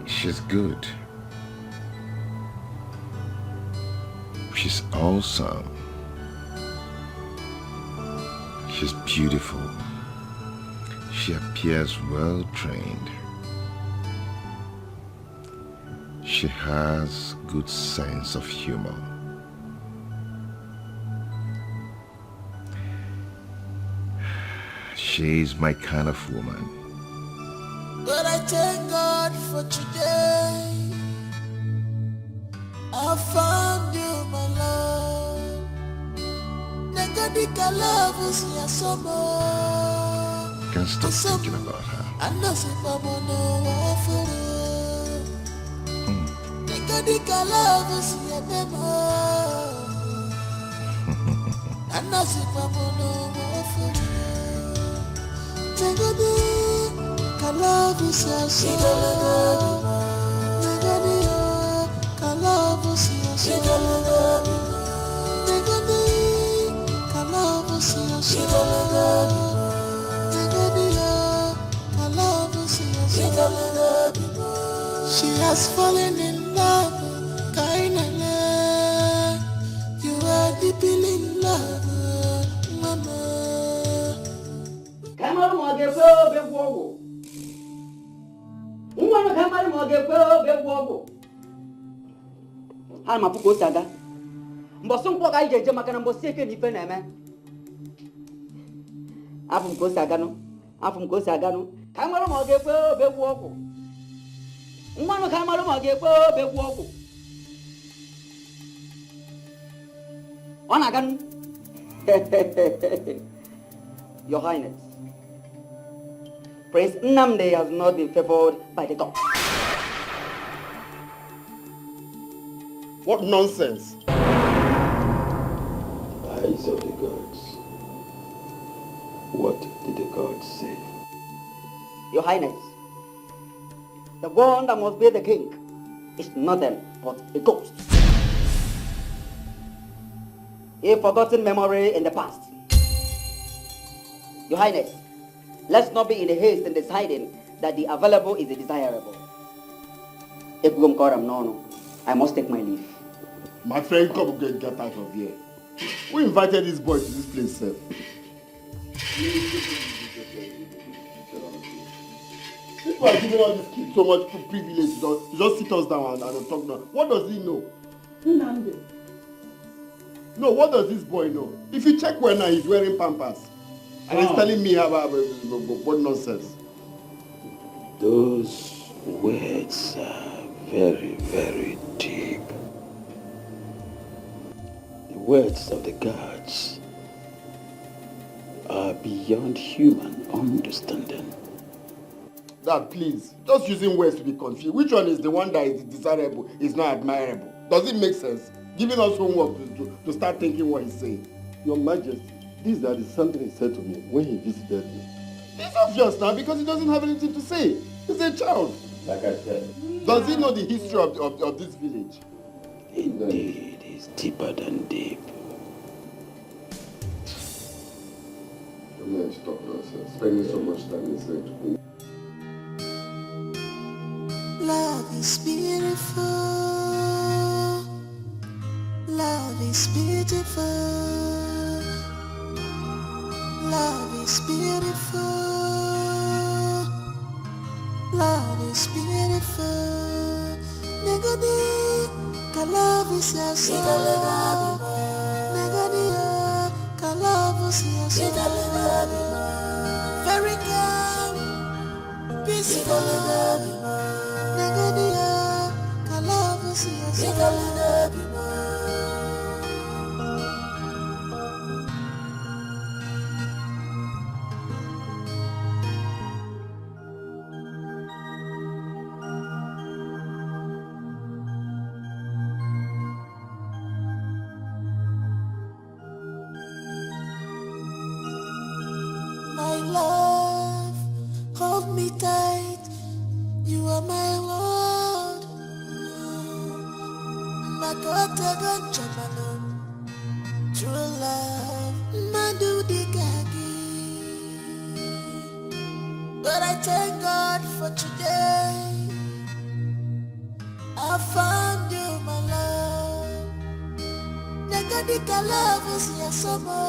Speaker 13: She's good. She's awesome. She's beautiful. She appears well trained. She has good sense of humor. She's my kind of woman.
Speaker 12: But I thank God for today. I found you, my love. Negadika love is your summer.
Speaker 13: Can't stop thinking about her.
Speaker 12: I know if I'm no for it. Negadika love is your memo. I know if I'm no for it. Negadika love is your summer. Negadika love is your summer. Negadika love is your summer. She has fallen in love, kindly. You are deeply in love, mama.
Speaker 20: Come on, big wobble. Come on, big wobble. I'm a poor saga. Bosom, what I did, Jamakan was sick and even a Afum Kosagano. Come on, big wobble. One come out big wobble. On again. Your Highness, Prince Nnamdi has not been favored by the gods.
Speaker 5: What nonsense!
Speaker 4: Eyes of the gods. What did the gods say?
Speaker 20: Your Highness, the one that must be the king is nothing but a ghost. A forgotten memory in the past. Your Highness, let's not be in a haste in deciding that the available is the desirable. If I must take my leave.
Speaker 5: My friend, come and get out of here. We invited this boy to this place, sir. People are giving all this kid so much privilege to just sit us down and talk now. What does he know? No, what does this boy know? If you check when he's wearing pampers and he's telling me about what nonsense.
Speaker 4: Those words are very, very deep. The words of the gods are beyond human understanding.
Speaker 5: Dad, please, just using words to be confused. Which one is the one that is desirable, is not admirable? Does it make sense? Giving us homework to start thinking what he's saying.
Speaker 15: Your Majesty, this is something he said to me when he visited me.
Speaker 5: It's obvious now because he doesn't have anything to say. He's a child.
Speaker 4: Like I said.
Speaker 5: Does he know the history of this village?
Speaker 4: Indeed, it's deeper than deep.
Speaker 18: Man, stop nonsense. Spending so much time inside.
Speaker 12: Love is beautiful. Love is beautiful. Love is beautiful. Love is beautiful. Negodi, love is your soul. Negodi, love is your soul. Very calm, peaceful. Negodi, love is your soul. My love, hold me tight. You are my world. Makota gonjamano. True love, Madu Digagi. But I thank God for today. I found you, my love. Nagadika love is your summer.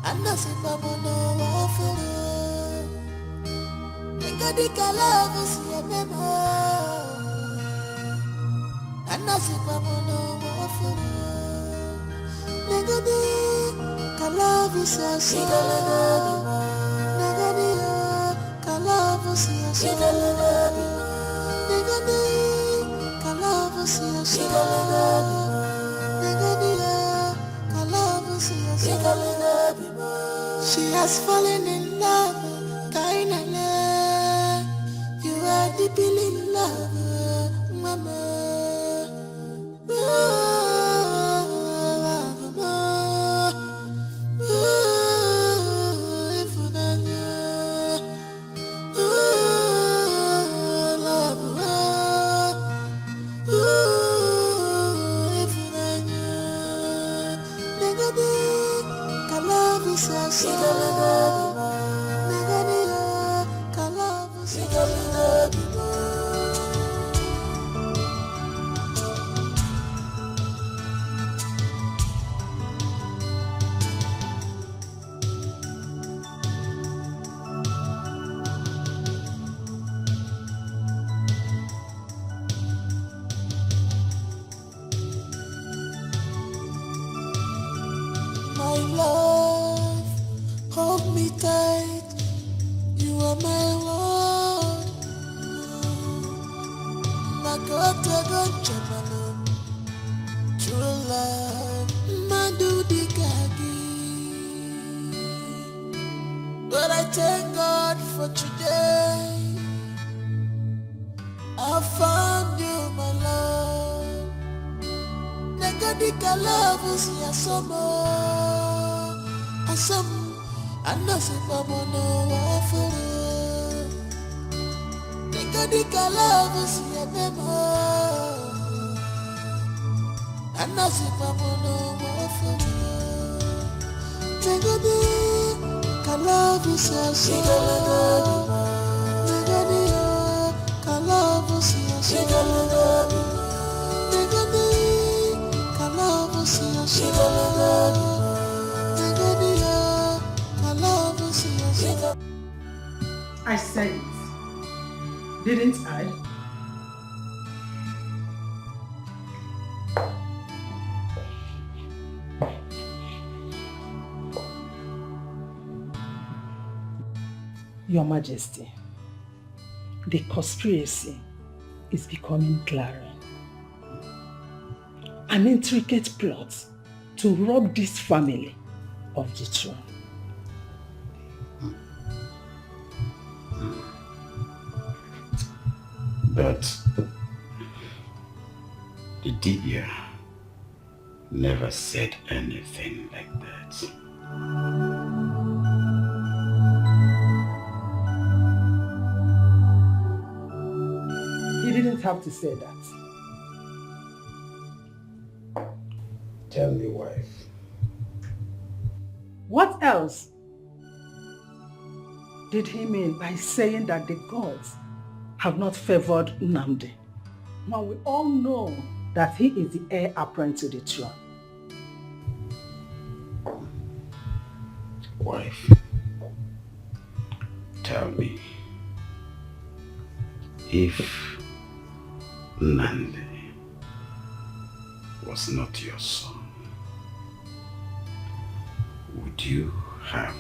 Speaker 12: I'm not saying I'm no offer. Nagadika love is your memory. I'm not saying I'm no offer. Nagadika love is your soul. Nagadika love is your soul. Nagadika love is your soul. She has fallen in love, kindly. You are deeply in love, mama. My love, hold me tight. You are my world. Makota gonjamano. True love, Madu Digagi. But I thank God for today. I found you, my love. Nigadika love is ya somo. Asam anase pamono wafuru. Nigadika love is ya memo. Anase pamono wafuru. Nigadika love is ya somo. Nigadika love is ya somo.
Speaker 1: I said it, didn't I? Your Majesty, the conspiracy is becoming glaring. An intricate plot to rob this family of the throne.
Speaker 4: But the Dibia never said anything like that.
Speaker 1: He didn't have to say that.
Speaker 4: Tell me, wife.
Speaker 1: What else did he mean by saying that the gods have not favored Nnamdi? Now we all know that he is the heir apparent to the throne.
Speaker 4: Wife, tell me, if Nnamdi was not your son, would you have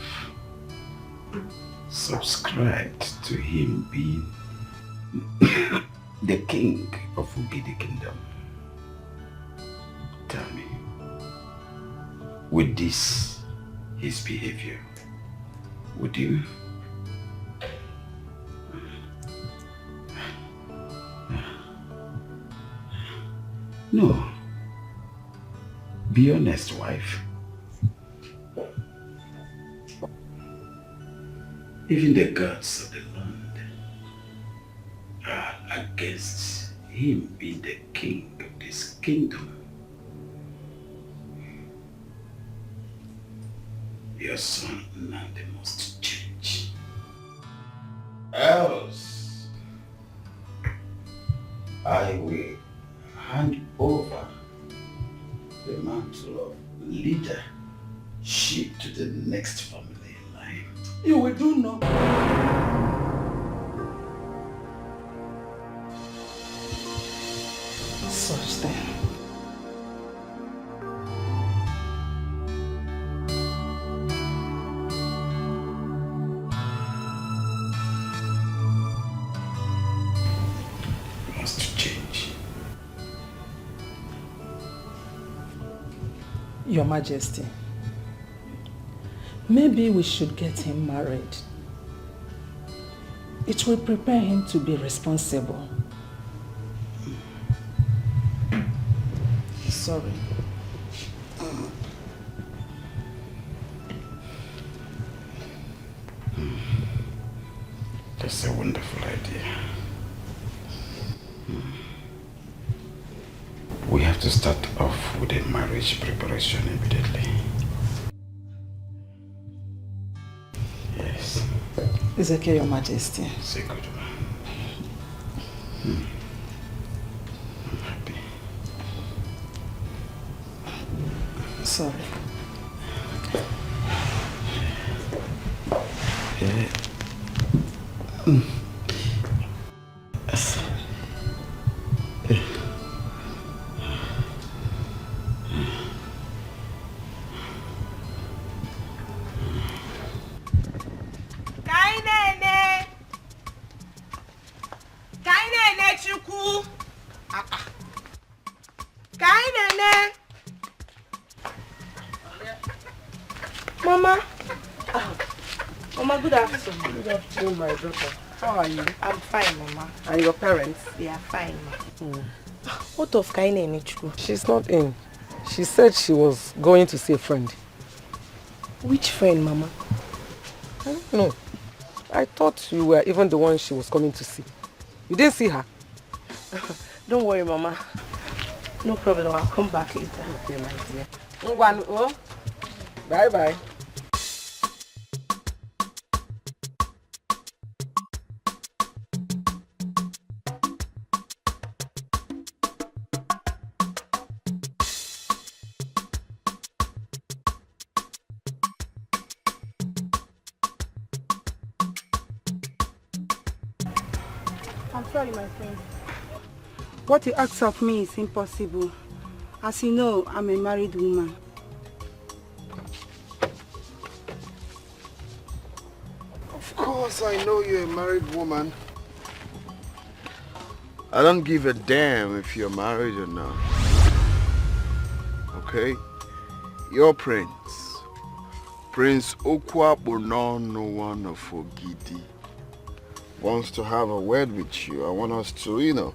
Speaker 4: subscribed to him being the king of Ugidi Kingdom? Tell me, with this, his behavior, would you? No. Be honest, wife. Even the gods of the land are against him being the king of this kingdom. Your son Nnamdi must change. Else, I will hand over the mantle of leadership to the next family in line.
Speaker 1: You will do nothing. Such thing.
Speaker 4: Must change.
Speaker 1: Your Majesty, maybe we should get him married. It will prepare him to be responsible. Sorry.
Speaker 4: That's a wonderful idea. We have to start off with a marriage preparation immediately. Yes.
Speaker 1: It's okay, Your Majesty.
Speaker 4: Say good. I'm happy.
Speaker 1: Sorry.
Speaker 17: Mama. Mama, good afternoon.
Speaker 22: Good afternoon, my daughter. How are you?
Speaker 17: I'm fine, Mama.
Speaker 22: And your parents?
Speaker 17: They are fine, Ma. What of Kaine Nichuku?
Speaker 22: She's not in.
Speaker 19: She said she was going to see a friend.
Speaker 17: Which friend, Mama?
Speaker 19: I don't know. I thought you were even the one she was coming to see. You didn't see her?
Speaker 17: Don't worry, Mama. No problem, I'll come back later.
Speaker 19: Okay, my dear. Bye-bye.
Speaker 6: I'm sorry, my friend. What you ask of me is impossible. As you know, I'm a married woman.
Speaker 18: Of course I know you're a married woman. I don't give a damn if you're married or not. Okay? Your prince, Prince Okwabonono one of Ogidi, wants to have a word with you. I want us to,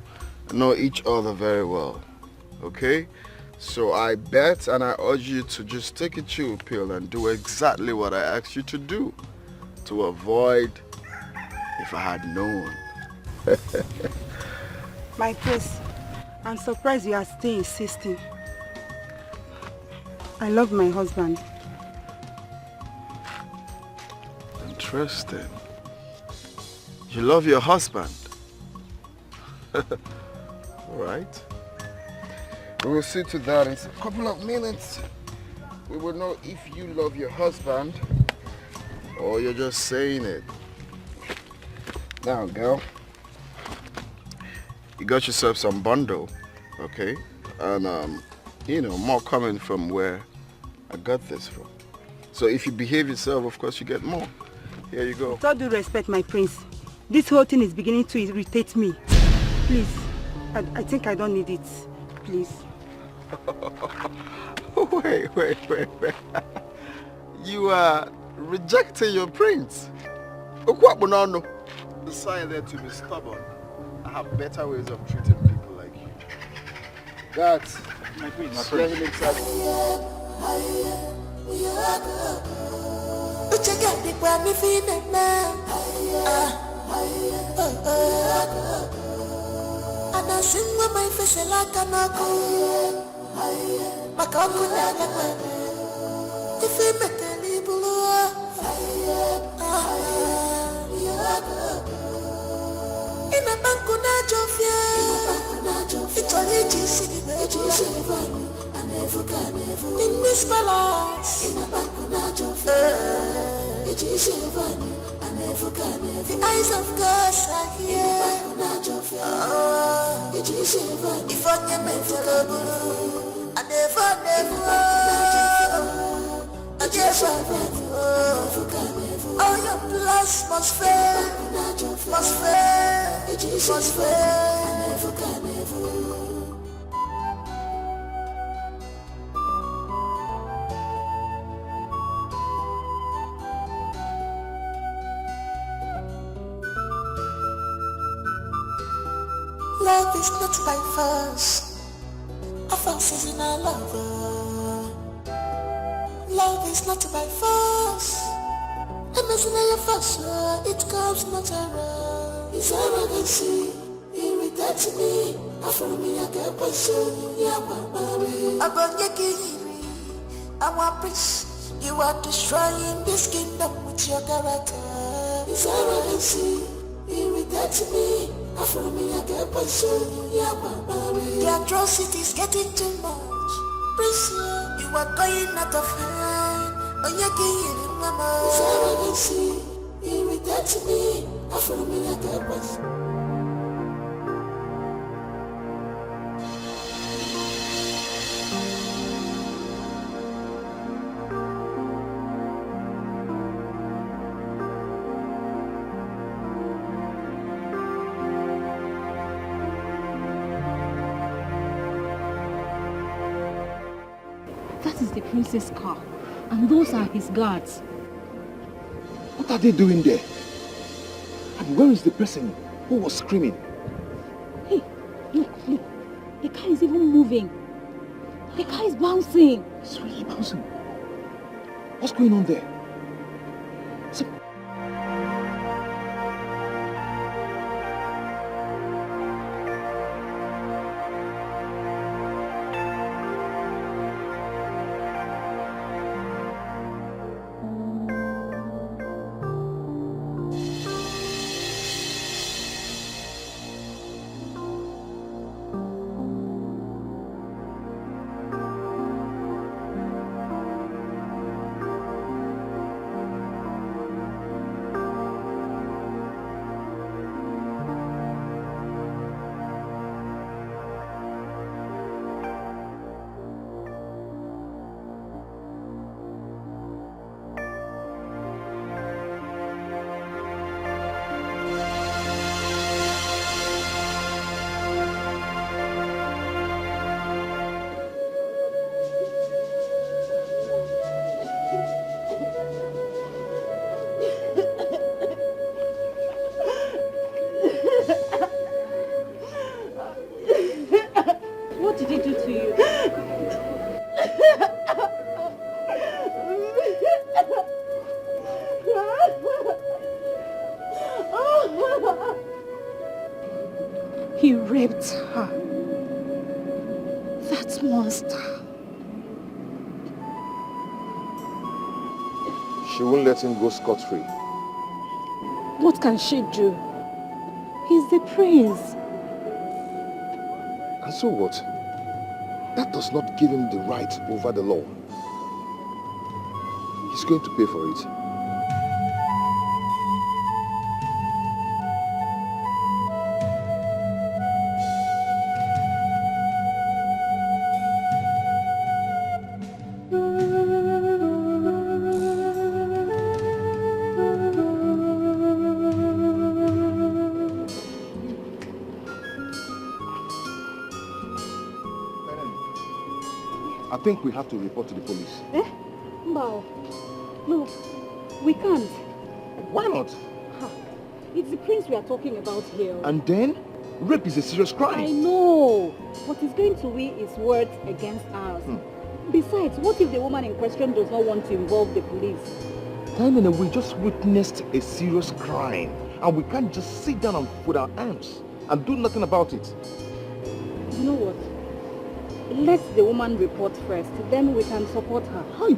Speaker 18: know each other very well. Okay? So I bet and I urge you to just take a chill pill and do exactly what I asked you to do. To avoid if I had known.
Speaker 6: My prince, I'm surprised you are still insisting. I love my husband.
Speaker 18: Interesting. You love your husband? Alright. We will see to that in a couple of minutes. We will know if you love your husband or you're just saying it. Now, girl, you got yourself some bundle, okay? And, more coming from where I got this from. So if you behave yourself, of course, you get more. Here you go.
Speaker 6: With all due respect, my prince, this whole thing is beginning to irritate me. Please, I think I don't need it. Please.
Speaker 18: Wait. You are rejecting your prince. Okwabonono decided to be stubborn. I have better ways of treating people like you. That's
Speaker 2: my prince.
Speaker 12: In this palace, the eyes of God are here. If I can make I never, I just all your plans must fail. Love is not by force. Offense is in our lover. Love is not by force. I'm messing your force. It comes natural. It's arrogancy. Irritates me. After me, I get poison. Yeah, my about your kiri. I want peace. You are destroying this kingdom with your character. It's arrogancy. Irritates me. After me, I get poison. Yeah, my the atrocity is getting too much. Prince, you are going out of hand. Oh, you're getting mama. It's arrogancy. Irritates me. After me, I get poison.
Speaker 9: That is the prince's car, and those are his guards.
Speaker 15: What are they doing there? And where is the person who was screaming?
Speaker 9: Hey, look, the car is even moving. The car is bouncing.
Speaker 15: It's really bouncing. What's going on there?
Speaker 9: What did he do to you? He raped her. That monster.
Speaker 15: She won't let him go scot-free.
Speaker 9: What can she do? He's the prince.
Speaker 15: And so what? That does not give him the right over the law. He's going to pay for it. I think we have to report to the police.
Speaker 9: Eh? No. No, we can't.
Speaker 15: Why not?
Speaker 9: It's the prince we are talking about here.
Speaker 15: And then, rape is a serious crime.
Speaker 9: I know. What is going to weigh his words against ours. Besides, what if the woman in question does not want to involve the police?
Speaker 15: Then we just witnessed a serious crime. And we can't just sit down and put our arms and do nothing about it.
Speaker 9: You know what? Let the woman report first, then we can support her.
Speaker 15: Hi.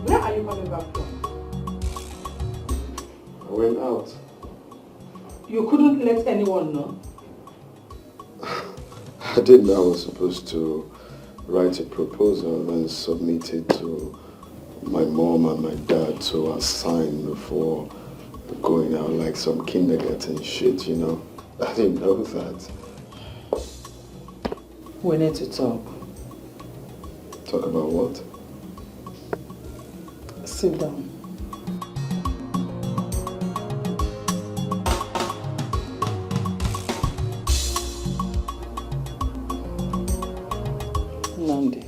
Speaker 19: Where are you coming back from?
Speaker 18: I went out.
Speaker 19: You couldn't let anyone know?
Speaker 18: I didn't know I was supposed to write a proposal and submit it to my mom and my dad to sign before going out like some kindergarten shit, you know. I didn't know that.
Speaker 1: We need to talk.
Speaker 18: Talk about what?
Speaker 1: Sit down. Nandi,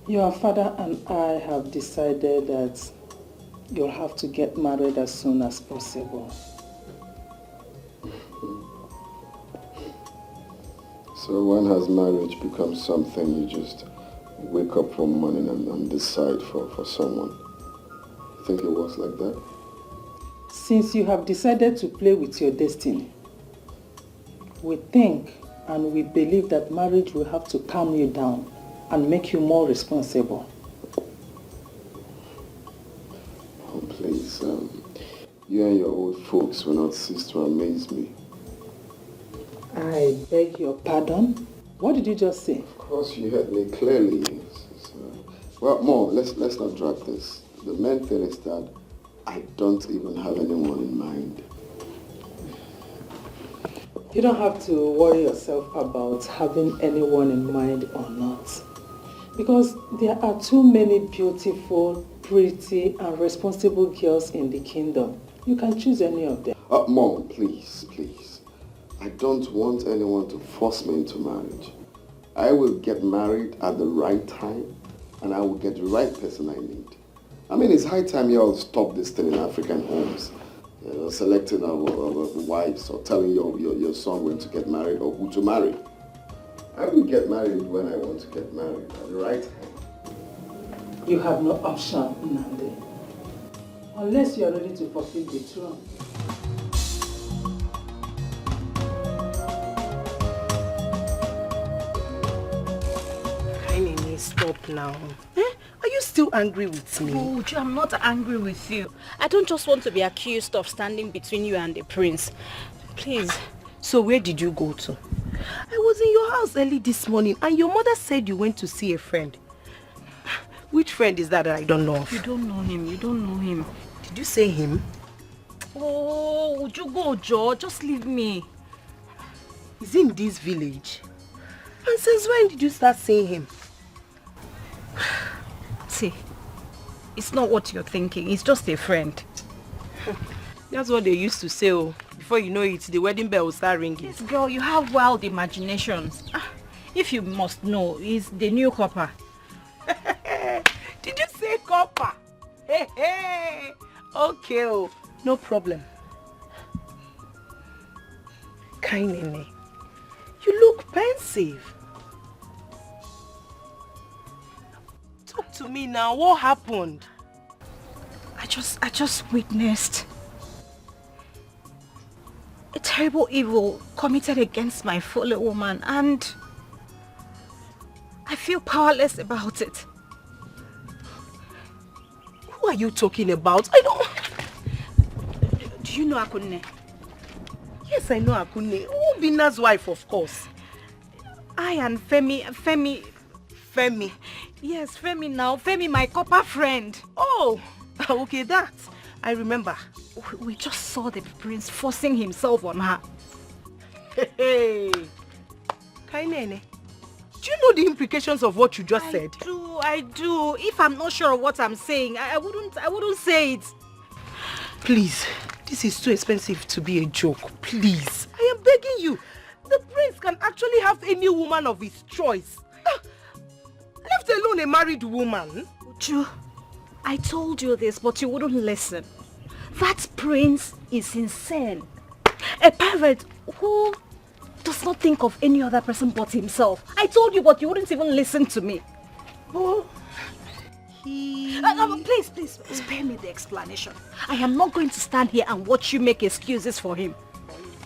Speaker 1: your father and I have decided that you'll have to get married as soon as possible.
Speaker 18: So when has marriage become something you just wake up one morning and decide for someone? You think it works like that?
Speaker 1: Since you have decided to play with your destiny, we think and we believe that marriage will have to calm you down and make you more responsible.
Speaker 18: Oh, please, you and your old folks will not cease to amaze me.
Speaker 1: I beg your pardon? What did you just say?
Speaker 18: Of course, you heard me clearly. Well, Mom, let's not drag this. The main thing is that I don't even have anyone in mind.
Speaker 1: You don't have to worry yourself about having anyone in mind or not. Because there are too many beautiful, pretty, and responsible girls in the kingdom. You can choose any of them.
Speaker 18: Mom, please, please. I don't want anyone to force me into marriage. I will get married at the right time, and I will get the right person I need. I mean, it's high time you all stop this thing in African homes. You know, selecting wives or telling your son when to get married or who to marry. I will get married when I want to get married at the right time.
Speaker 1: You have no option, Nande. Unless you are ready to fulfill the throne.
Speaker 17: Kainene, stop now. Are you still angry with me?
Speaker 9: Oh, Uju, I'm not angry with you. I don't just want to be accused of standing between you and the prince. Please.
Speaker 17: So where did you go to? I was in your house early this morning and your mother said you went to see a friend. Which friend is that I don't know of?
Speaker 9: You don't know him. You don't know him.
Speaker 17: Did you say him?
Speaker 9: Oh, would you go, Joe? Just leave me.
Speaker 17: Is he in this village? And since when did you start seeing him?
Speaker 9: See, it's not what you're thinking. It's just a friend.
Speaker 17: That's what they used to say. Oh, before you know it, the wedding bell will start ringing.
Speaker 9: Yes, girl, you have wild imaginations. If you must know, he's the new copper.
Speaker 17: Did you say copper? Hey, hey. Okay, oh, no problem. Kainene, you look pensive. Talk to me now. What happened?
Speaker 9: I just witnessed a terrible evil committed against my fellow woman, and I feel powerless about it.
Speaker 17: Who are you talking about? I don't...
Speaker 9: Do you know Akunne?
Speaker 17: Yes, I know Akunne. Obina's wife, of course.
Speaker 9: I and Femi... Yes, Femi now. Femi, my copper friend.
Speaker 17: Oh, okay, that. I remember.
Speaker 9: We just saw the prince forcing himself on her.
Speaker 17: Hey, Kainene, do you know the implications of what you just said?
Speaker 9: I do. If I'm not sure of what I'm saying, I wouldn't say it.
Speaker 17: Please, this is too expensive to be a joke. Please, I am begging you. The prince can actually have any woman of his choice. Left alone a married woman.
Speaker 9: Uju, I told you this, but you wouldn't listen. That prince is insane. A pirate who does not think of any other person but himself. I told you, but you wouldn't even listen to me.
Speaker 17: Oh,
Speaker 9: please, spare me the explanation. I am not going to stand here and watch you make excuses for him.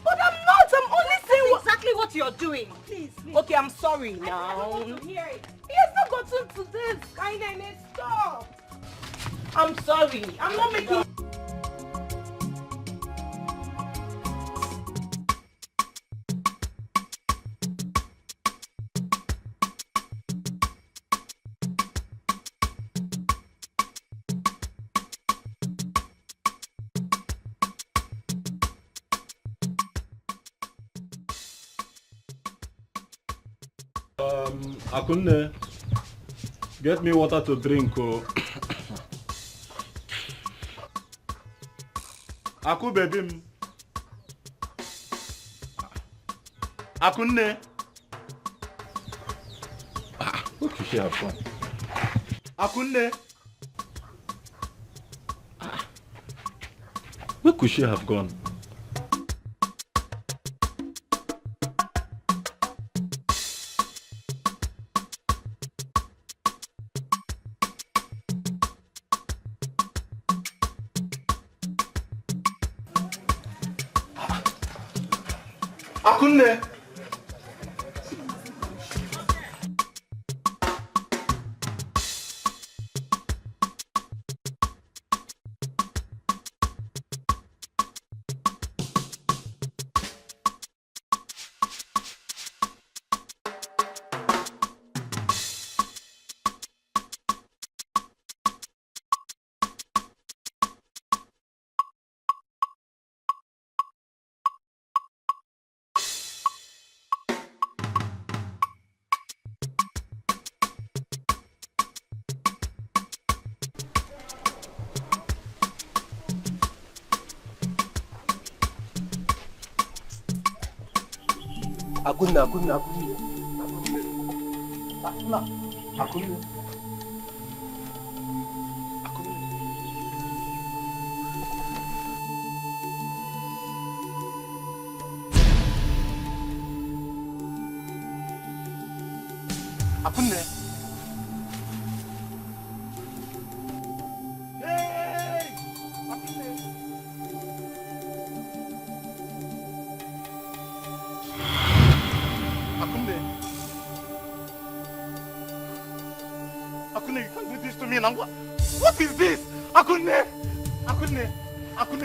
Speaker 17: But I'm not. I'm only saying
Speaker 9: exactly what you're doing. Please.
Speaker 17: Okay, I'm sorry now.
Speaker 9: I don't hear it.
Speaker 17: He has not gotten to this. Kainene, stop. I'm sorry. I'm not making...
Speaker 8: Akunne, get me water to drink, oh. Aku baby. Akunne.
Speaker 13: Where could she have gone?
Speaker 8: Akunne. Where could she have gone? Akunne.
Speaker 22: Akunne.
Speaker 5: Akunne, you can't do this to me now. What is this? Akunne,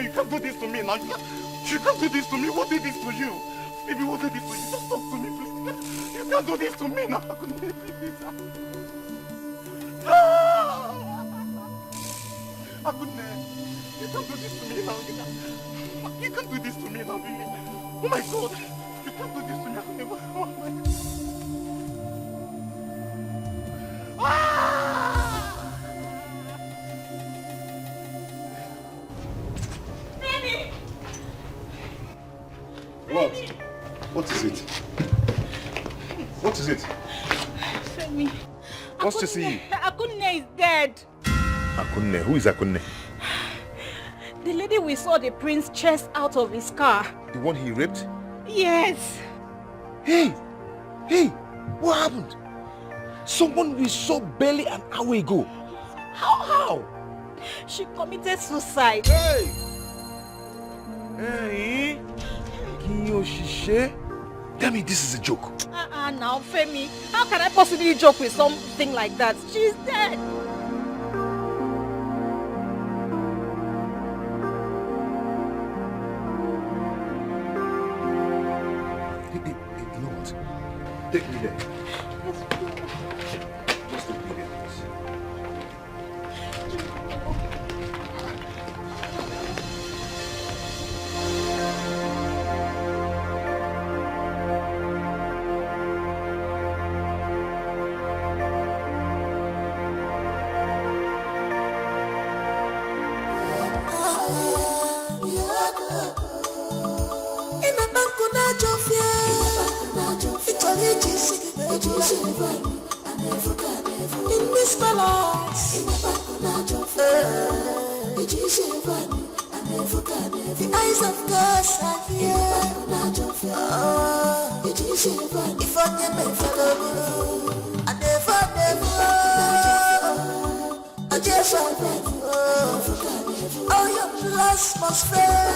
Speaker 5: you can't do this to me now. You can't do this to me. What did this to you? Baby, what did this to you? Just talk to me, please. You can't do this to me now, Akunne, please. Akunne, you can't do this to me now. You can't do this to me now, baby. Oh my God, you can't do this to me, Akunne. Oh my God.
Speaker 13: What? What is it? What is it?
Speaker 9: Femi.
Speaker 13: What's to see you?
Speaker 9: Akunne is dead.
Speaker 13: Akunne? Who is Akunne?
Speaker 9: The lady we saw the prince chest out of his car.
Speaker 13: The one he raped?
Speaker 9: Yes.
Speaker 13: Hey! What happened? Someone we saw barely an hour ago. How?
Speaker 9: She committed suicide.
Speaker 13: Hey! Tell me this is a joke.
Speaker 9: Now, Femi, how can I possibly joke with something like that? She's dead.
Speaker 13: You know what? Take me there. Just take me there, please.
Speaker 12: In this balance, the eyes of God are here. If I can make follow, I never, I just all your plans must fail.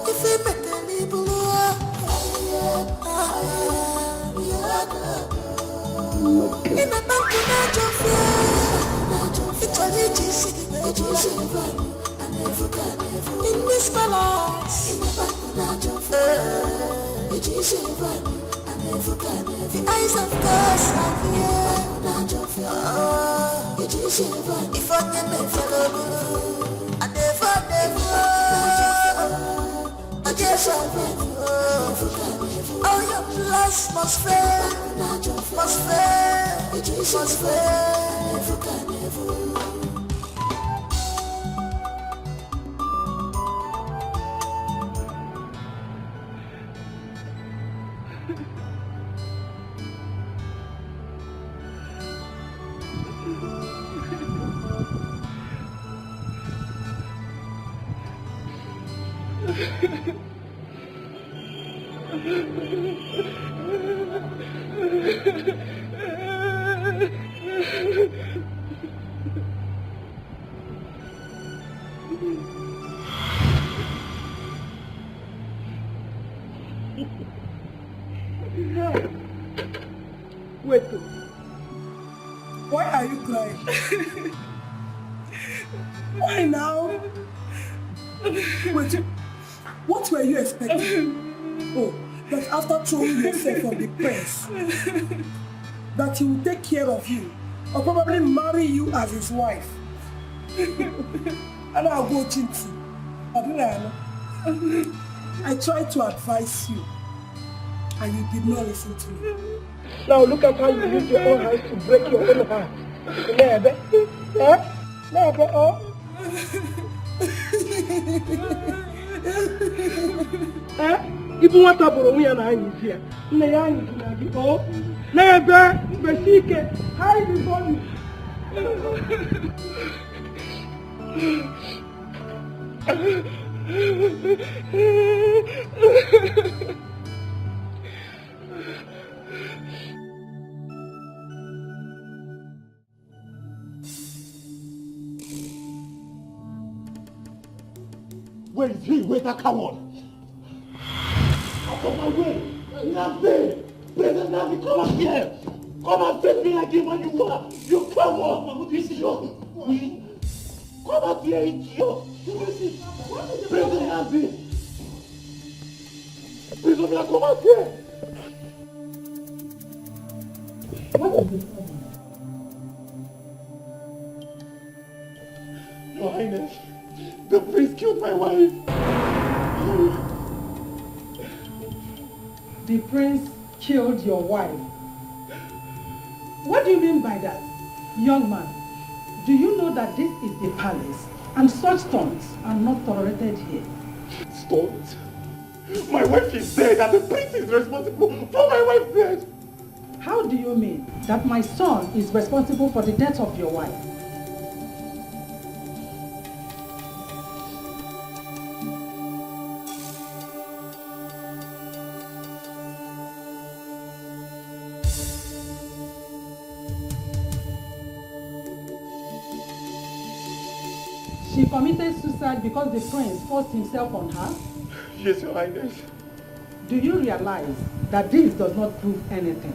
Speaker 12: If we make any blue, in a bank of it's only in this balance, the eyes of God are here. If I can make follow, I never, I just all your plans must fail.
Speaker 11: Wait, why are you crying? Why now? Wait, what were you expecting? Oh, that after throwing yourself from the prince, that he will take care of you, or probably marry you as his wife. And I'll go Chinti. I tried to advise you and you did not listen to me.
Speaker 19: Now look at how you use your own hands to break your own heart. Neva, Neva, oh. Even what about we and I is here? Oh, Neva, Wazico, hide the body.
Speaker 5: Where is he? Where's that coward? Out of my way! Nazi! President Nazi, come up here! Come and face me like him when you are! You coward! Idiot! Come up here, idiot! President Nazi! Prisoner, come up here! What is the problem? Your Highness, the priest killed my wife.
Speaker 11: The prince killed your wife. What do you mean by that? Young man, do you know that this is the palace and such stunts are not tolerated here?
Speaker 5: Stunts? My wife is dead and the prince is responsible for my wife's death.
Speaker 11: How do you mean that my son is responsible for the death of your wife? She committed suicide because the prince forced himself on her?
Speaker 5: Yes, Your Highness.
Speaker 11: Do you realize that this does not prove anything?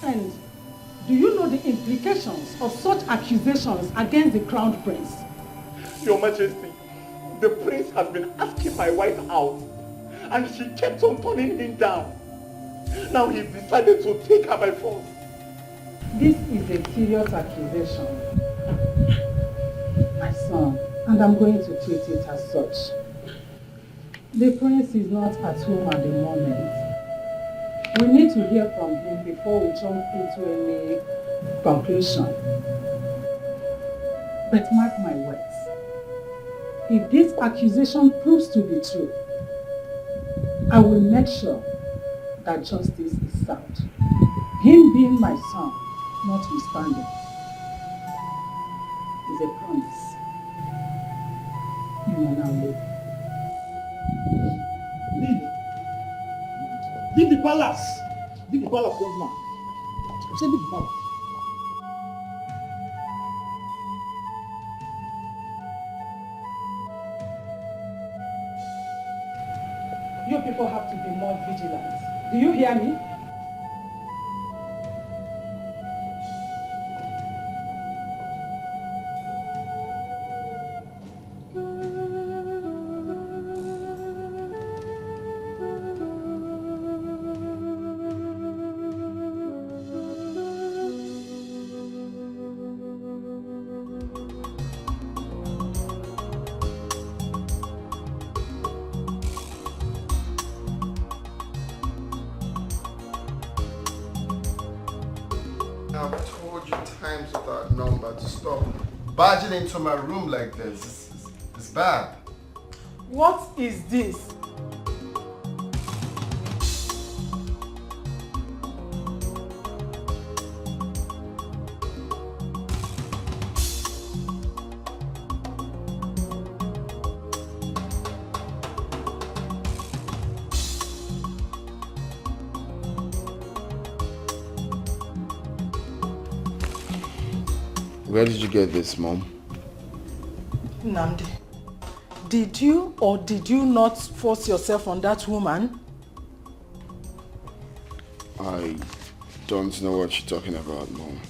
Speaker 11: And do you know the implications of such accusations against the crown prince?
Speaker 5: Your Majesty, the prince has been asking my wife out and she kept on turning him down. Now he's decided to take her by force.
Speaker 11: This is a serious accusation, my son, and I'm going to treat it as such. The prince is not at home at the moment. We need to hear from him before we jump into any conclusion. But mark my words, if this accusation proves to be true, I will make sure that justice is served. Him being my son, notwithstanding, is a promise. You may now leave.
Speaker 5: Leave the palace! Leave the palace, young man. Say leave the palace.
Speaker 11: You people have to be more vigilant. Do you hear me?
Speaker 18: I've told you times without number to stop barging into my room like this. It's bad.
Speaker 11: What is this?
Speaker 18: Where did you get this, Mom?
Speaker 11: Nnamdi, did you or did you not force yourself on that woman?
Speaker 18: I don't know what you're talking about, Mom.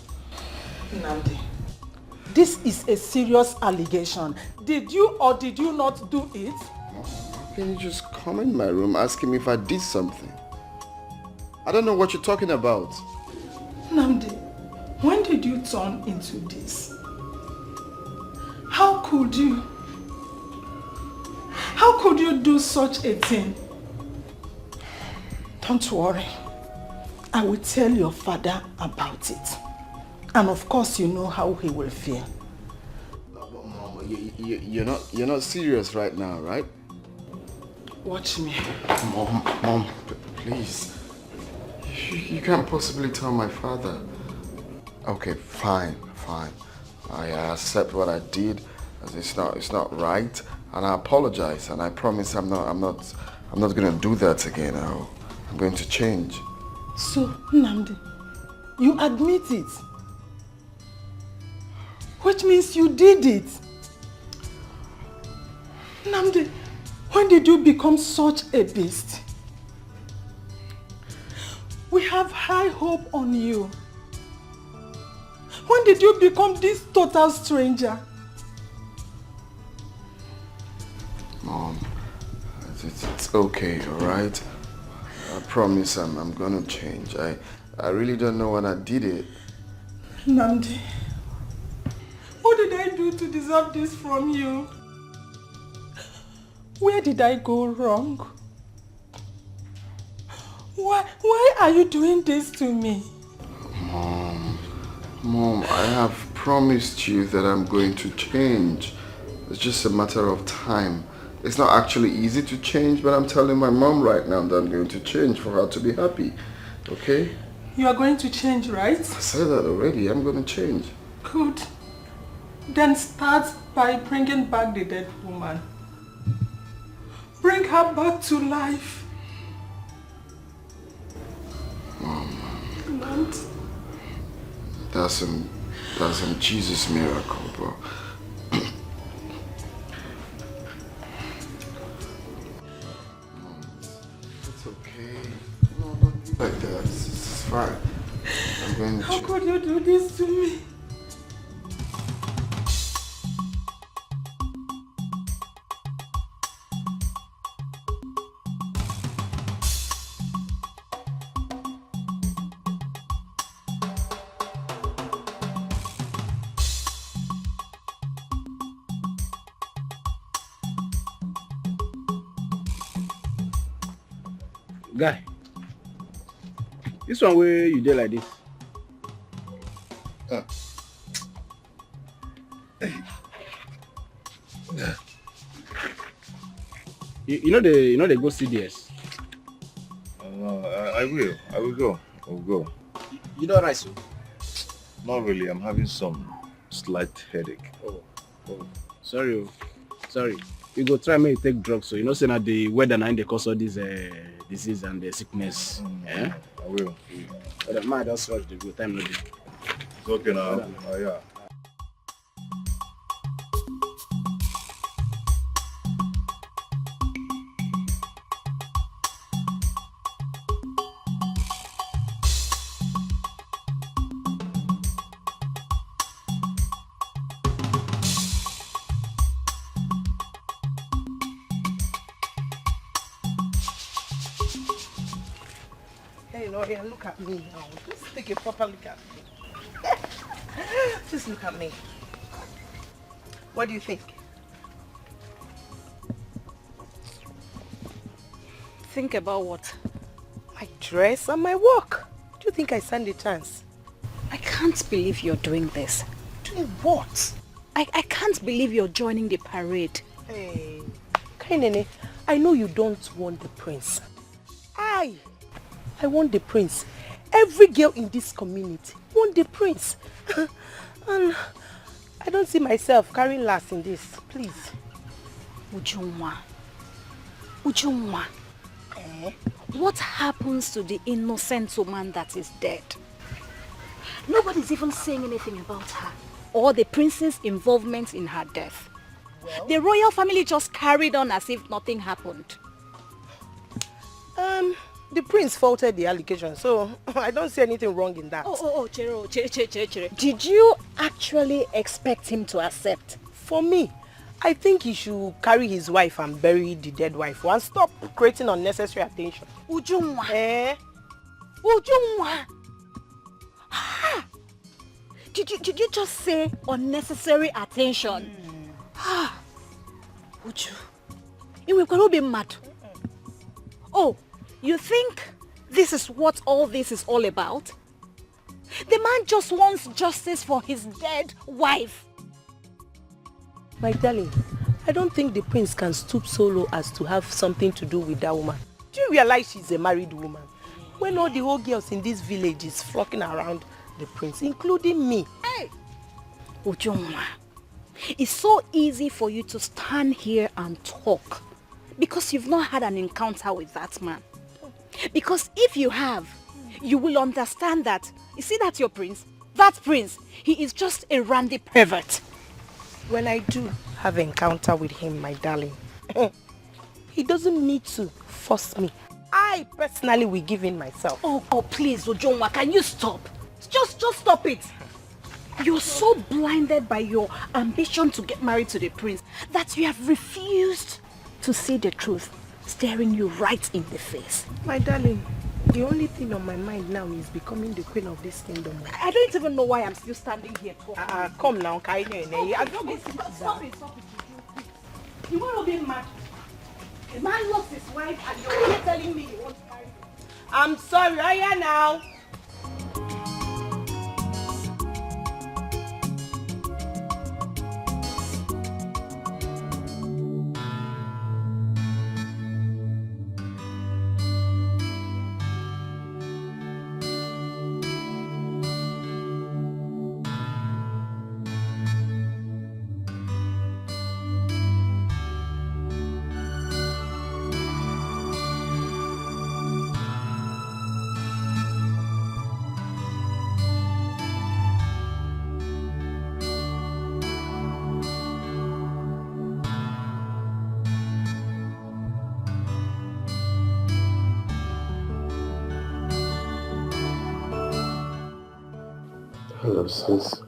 Speaker 11: Nnamdi, this is a serious allegation. Did you or did you not do it?
Speaker 18: How can you just come in my room asking me if I did something? I don't know what you're talking about.
Speaker 11: Nnamdi, when did you turn into this? How could you? How could you do such a thing? Don't worry. I will tell your father about it. And of course you know how he will feel.
Speaker 18: Mom, you're not serious right now, right?
Speaker 11: Watch me.
Speaker 18: Mom, please. You can't possibly tell my father. Okay, fine. I accept what I did. As it's not right, and I apologize. And I promise I'm not gonna do that again. I'm going to change.
Speaker 11: So, Nnamdi, you admit it? Which means you did it. Nnamdi, when did you become such a beast? We have high hope on you. When did you become this total stranger?
Speaker 18: Mom, it's okay, alright? I promise I'm gonna change. I really don't know when I did it.
Speaker 11: Nnamdi, what did I do to deserve this from you? Where did I go wrong? Why are you doing this to me?
Speaker 18: Mom, I have promised you that I'm going to change. It's just a matter of time. It's not actually easy to change, but I'm telling my mom right now that I'm going to change for her to be happy. Okay?
Speaker 11: You are going to change, right?
Speaker 18: I said that already. I'm going to change.
Speaker 11: Good. Then start by bringing back the dead woman. Bring her back to life.
Speaker 18: Mom. That's some Jesus miracle, bro. It's okay. No, don't be like that. It's fine. I'm going to...
Speaker 11: How could you do this to me?
Speaker 8: Guy, this one where you did like this. You know they go CDS.
Speaker 13: I will go. I'll go.
Speaker 8: You don't rise, so?
Speaker 13: Not really. I'm having some slight headache.
Speaker 8: Oh. Sorry. You go try me take drugs, so you know say that the weather and they cause all this disease and the sickness.
Speaker 13: I will.
Speaker 8: But the man just rush the go time no dey.
Speaker 13: It's okay now. Yeah.
Speaker 17: Hey, look at me now. Just take a proper look at me. Just look at me. What do you think?
Speaker 9: Think about what?
Speaker 17: My dress and my work. Do you think I stand a chance?
Speaker 9: I can't believe you're doing this.
Speaker 17: Doing what?
Speaker 9: I can't believe you're joining the parade.
Speaker 17: Hey, Kainene, I know you don't want the prince. I want the prince. Every girl in this community want the prince. And I don't see myself carrying last in this. Please.
Speaker 9: Ujunwa. What happens to the innocent woman that is dead? Nobody's even saying anything about her or the prince's involvement in her death. Well, the royal family just carried on as if nothing happened.
Speaker 17: The prince faulted the allegation, so I don't see anything wrong in that.
Speaker 9: Chere. Did you actually expect him to accept?
Speaker 17: For me, I think he should carry his wife and bury the dead wife and stop creating unnecessary attention.
Speaker 9: Ujunwa. Ujunwa. Did you just say unnecessary attention? Uju, you will be mad. Oh, you think this is what all this is all about? The man just wants justice for his dead wife.
Speaker 17: My darling, I don't think the prince can stoop so low as to have something to do with that woman. Do you realize she's a married woman? When all the old girls in this village is flocking around the prince, including me.
Speaker 9: Hey! Ujoma, it's so easy for you to stand here and talk because you've not had an encounter with that man. Because if you have, you will understand that, you see that your prince? That prince, he is just a randy pervert.
Speaker 17: When I do have an encounter with him, my darling, he doesn't need to force me. I personally will give in myself.
Speaker 9: Oh, please, Ujoma, can you stop? Just stop it. You're so blinded by your ambition to get married to the prince that you have refused to see the truth staring you right in the face.
Speaker 17: My darling, the only thing on my mind now is becoming the queen of this kingdom.
Speaker 9: I don't even know why I'm still standing here talking.
Speaker 17: Come now, Kaine.
Speaker 9: Stop it. You want to be mad? A man lost his wife and you're here telling me you want to marry him.
Speaker 17: I'm sorry, I am now.
Speaker 18: Hello, sis.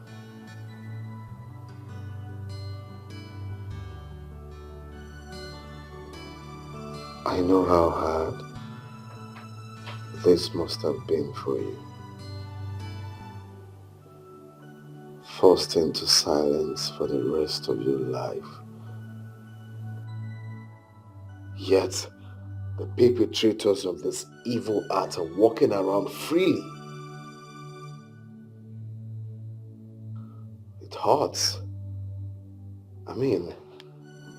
Speaker 18: I know how hard this must have been for you. Forced into silence for the rest of your life. Yet, the perpetrators of this evil act are walking around freely. It hurts. I mean,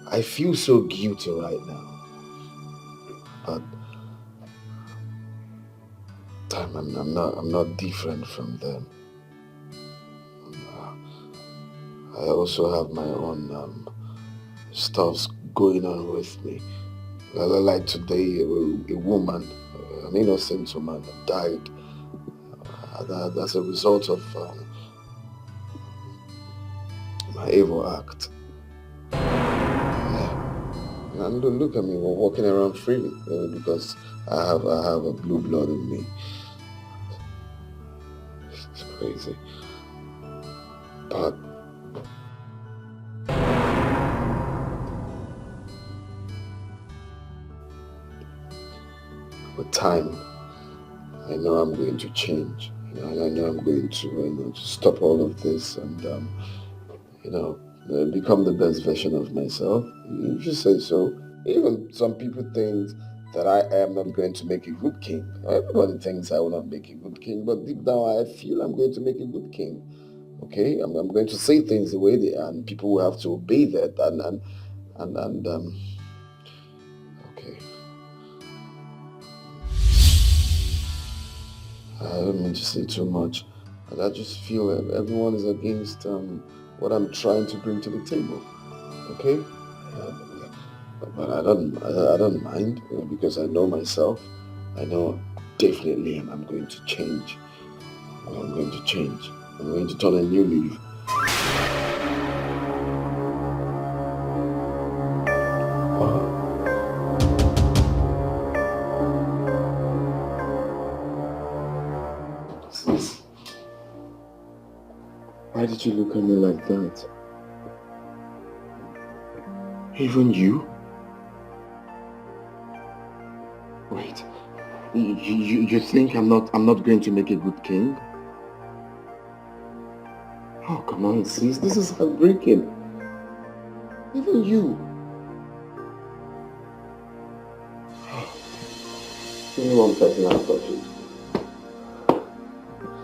Speaker 18: I feel so guilty right now. But I'm not different from them. I also have my own stuffs going on with me. Like today, a woman, an innocent woman, died as a result of my evil act. And look at me, we're walking around freely because I have a blue blood in me. It's crazy. But with time, I know I'm going to change. I know I'm going to stop all of this and become the best version of myself. You just say so. Even some people think that I am not going to make a good king. Everybody thinks I will not make a good king, but deep down I feel I'm going to make a good king. Okay, I'm going to say things the way they are, and people will have to obey that. Okay. I don't mean to say too much, but I just feel that everyone is against what I'm trying to bring to the table. Okay, but I don't mind because I know myself. I know definitely I'm going to change. I'm going to change. I'm going to turn a new leaf. Why did you look at me like that? Even you? Wait, you think I'm not going to make a good king? Oh, come on, sis, this is heartbreaking. Even you. Only one person I thought you.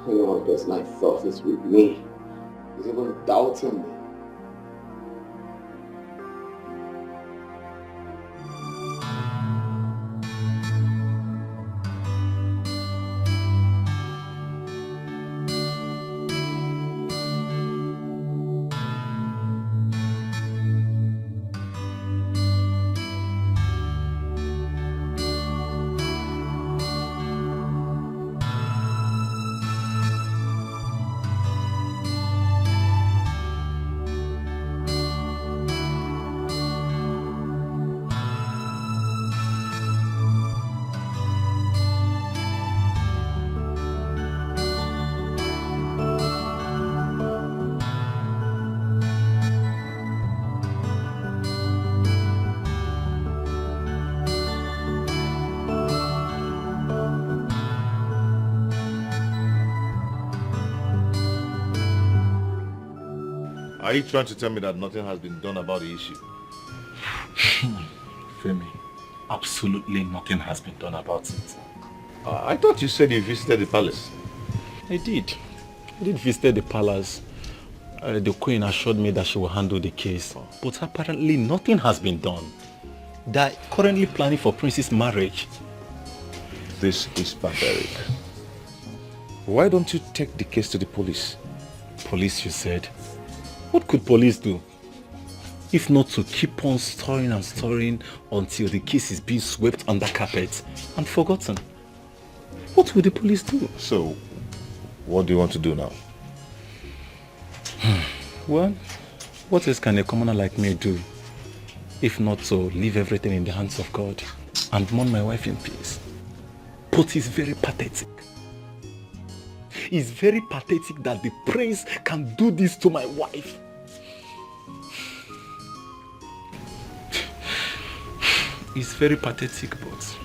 Speaker 18: Only one person I thought is with me. Is even doubting me.
Speaker 13: Are you trying to tell me that nothing has been done about the issue?
Speaker 10: Femi, absolutely nothing has been done about it.
Speaker 13: I thought you said you visited the palace.
Speaker 10: I did. I did visit the palace. The queen assured me that she will handle the case. But apparently nothing has been done. They are currently planning for Prince's marriage.
Speaker 13: This is barbaric. Why don't you take the case to the police?
Speaker 10: Police, you said? What could police do? If not to keep on stirring and stirring until the case is being swept under carpet and forgotten. What will the police do?
Speaker 13: So, what do you want to do now?
Speaker 10: Well, what else can a commoner like me do? If not to leave everything in the hands of God and mourn my wife in peace. But it's very pathetic. It's very pathetic that the prince can do this to my wife. It's very pathetic, but...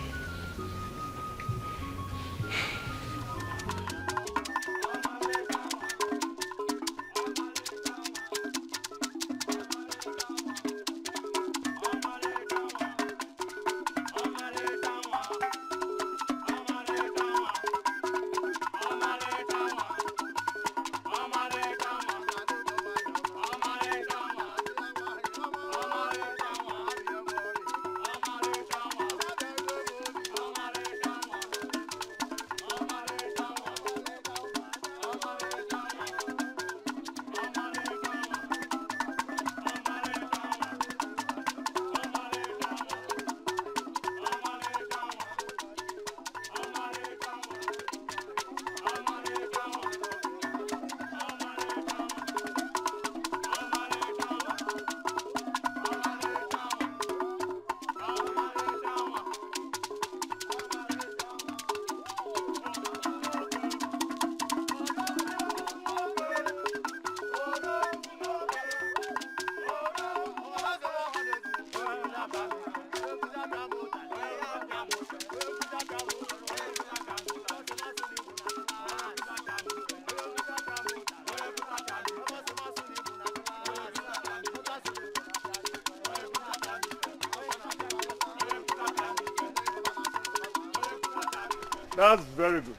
Speaker 5: That's very good.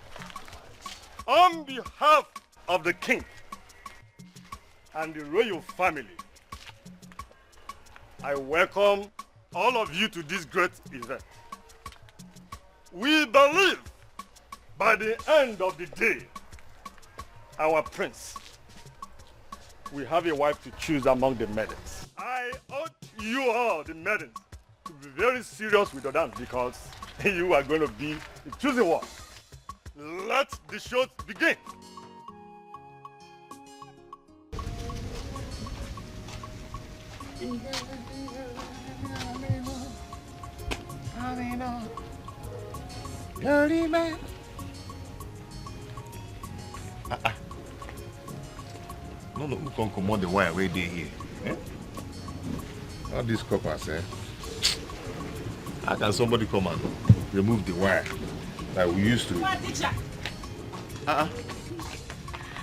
Speaker 5: On behalf of the king and the royal family, I welcome all of you to this great event. We believe by the end of the day, our prince will have a wife to choose among the maidens. I urge you all, the maidens, to be very serious with your dance because you are going to be the chosen one. Let the show begin.
Speaker 13: Dirty man. No, we can't command the wire right there here. Eh? All these coppers, eh? How can somebody come and remove the wire like we used to?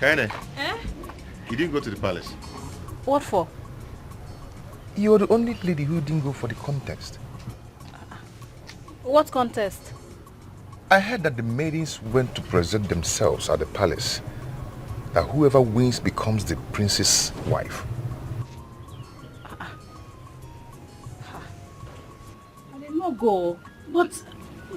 Speaker 13: Kene,
Speaker 9: Eh?
Speaker 13: you didn't go to the palace.
Speaker 9: What for?
Speaker 15: You're the only lady who didn't go for the contest.
Speaker 9: What contest?
Speaker 13: I heard that the maidens went to present themselves at the palace. That whoever wins becomes the prince's wife.
Speaker 9: I did not go. But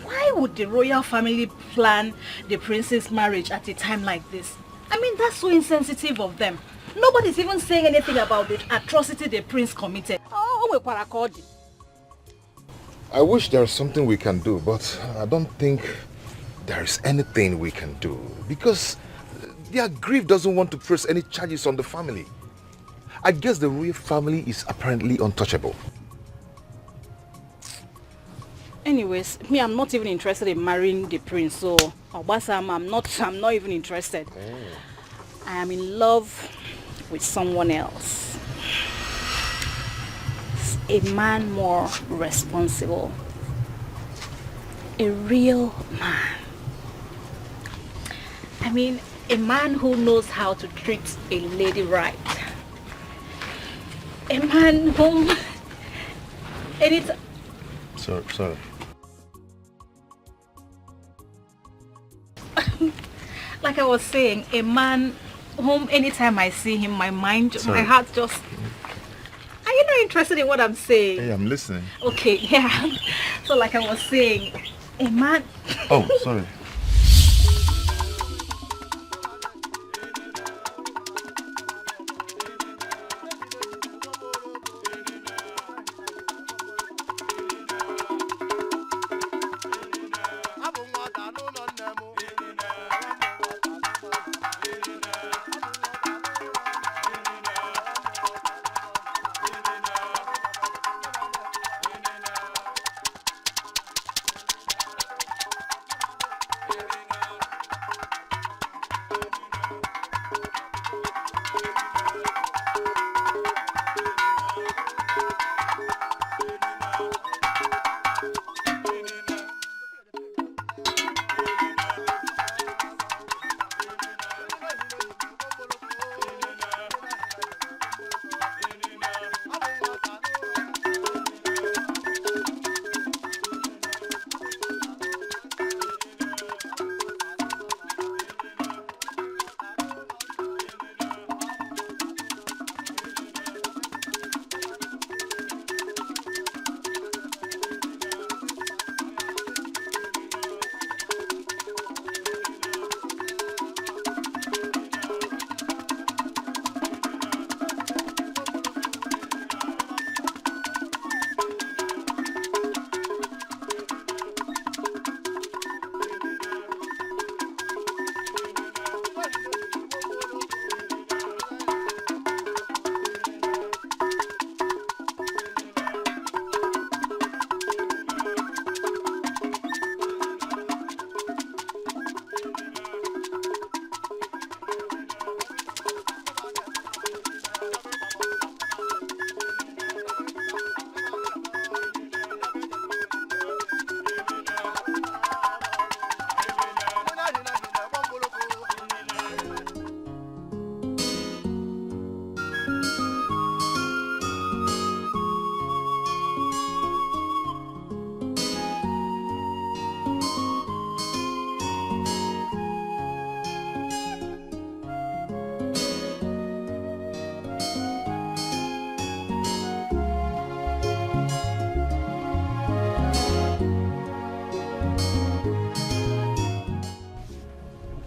Speaker 9: why would the royal family plan the prince's marriage at a time like this? I mean, that's so insensitive of them. Nobody's even saying anything about the atrocity the prince committed.
Speaker 13: I wish there was something we can do, but I don't think there is anything we can do because their grief doesn't want to press any charges on the family. I guess the royal family is apparently untouchable.
Speaker 9: Anyways, me, I'm not even interested in marrying the prince, so Obasam, I'm not even interested. I am in love with someone else. A man more responsible. A real man. I mean, a man who knows how to treat a lady right. A man whom...
Speaker 13: Sorry.
Speaker 9: Like I was saying, a man whom anytime I see him, my heart just... Are you not interested in what I'm saying?
Speaker 13: Hey, I'm listening.
Speaker 9: Okay, yeah. So like I was saying, a man...
Speaker 13: Oh, sorry.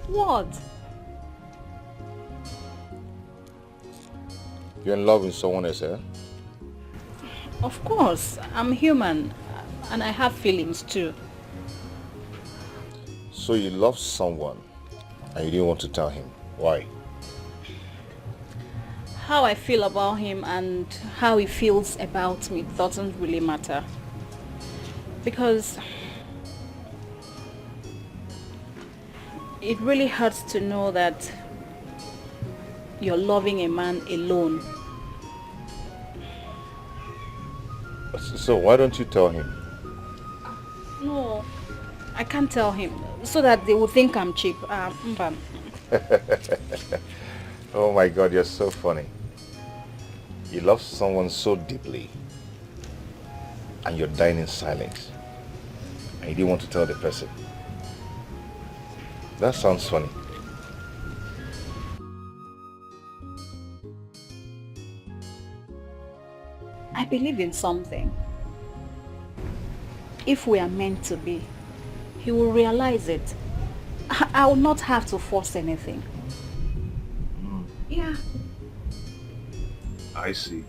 Speaker 9: What?
Speaker 13: You're in love with someone else, eh?
Speaker 9: Of course, I'm human and I have feelings too.
Speaker 13: So you love someone and you didn't want to tell him. Why?
Speaker 9: How I feel about him and how he feels about me doesn't really matter. Because it really hurts to know that you're loving a man alone.
Speaker 13: So why don't you tell him?
Speaker 9: No, I can't tell him so that they will think I'm cheap.
Speaker 13: Oh my God, you're so funny. You love someone so deeply and you're dying in silence and you didn't want to tell the person. That sounds funny.
Speaker 9: I believe in something. If we are meant to be, he will realize it. I will not have to force anything. Yeah.
Speaker 13: I see.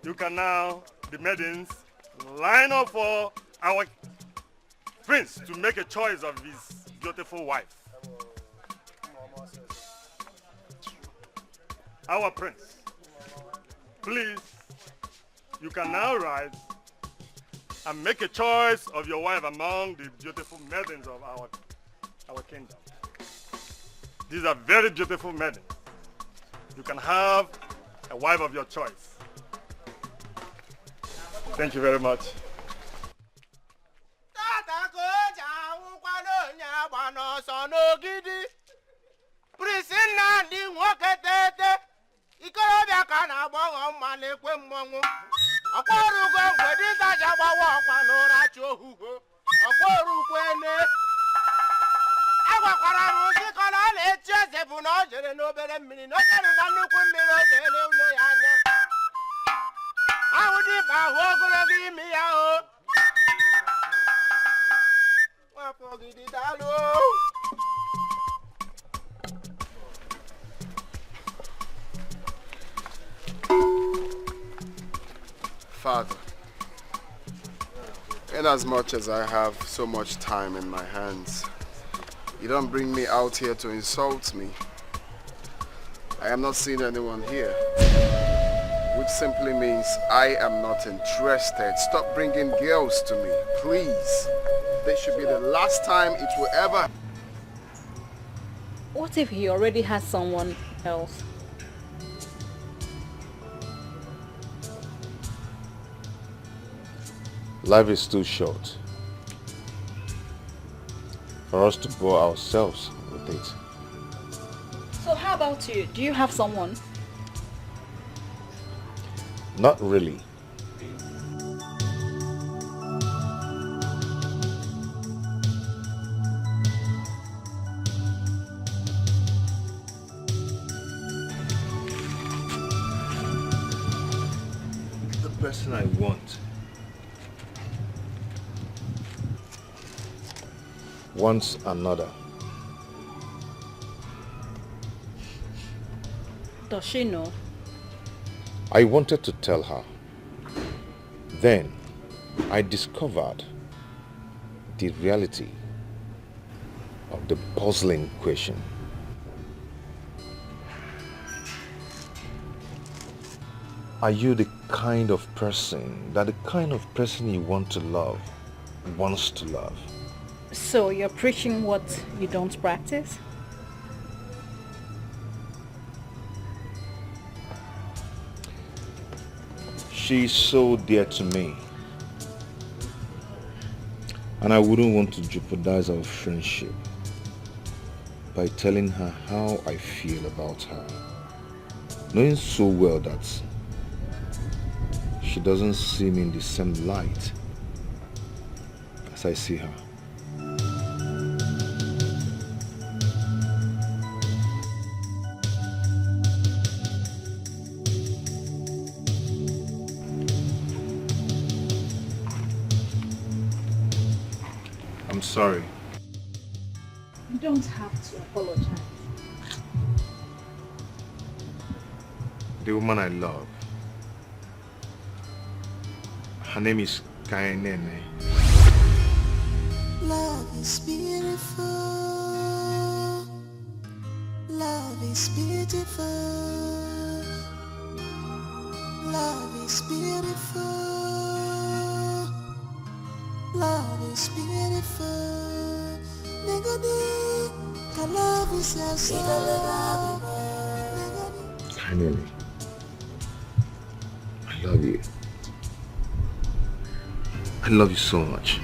Speaker 5: You can now, the maidens, line up for our prince to make a choice of his beautiful wife. Our prince, please, you can now rise and make a choice of your wife among the beautiful maidens of our kingdom. These are very beautiful maidens. You can have a wife of your choice. Thank you very much.
Speaker 18: Father, inasmuch as I have so much time in my hands, you don't bring me out here to insult me. I am not seeing anyone here, which simply means I am not interested. Stop bringing girls to me, please. This should be the last time it will ever.
Speaker 9: What if he already has someone else?
Speaker 13: Life is too short. for us to bore ourselves with it.
Speaker 9: So how about you? Do you have someone?
Speaker 13: Not really. The person I want wants another.
Speaker 9: Does she know?
Speaker 13: I wanted to tell her. Then I discovered the reality of the puzzling question. Are you the kind of person that the kind of person you want to love wants to love?
Speaker 9: So you're preaching what you don't practice?
Speaker 13: She's so dear to me, and I wouldn't want to jeopardize our friendship by telling her how I feel about her, knowing so well that she doesn't see me in the same light as I see her. I'm sorry.
Speaker 9: You don't have to apologize.
Speaker 13: The woman I love, her name is Kainene.
Speaker 12: Love is beautiful. Love is beautiful. Love is beautiful. Love is beautiful. Negodi, the love is your soul.
Speaker 13: Kainene, I love you. I love you so much.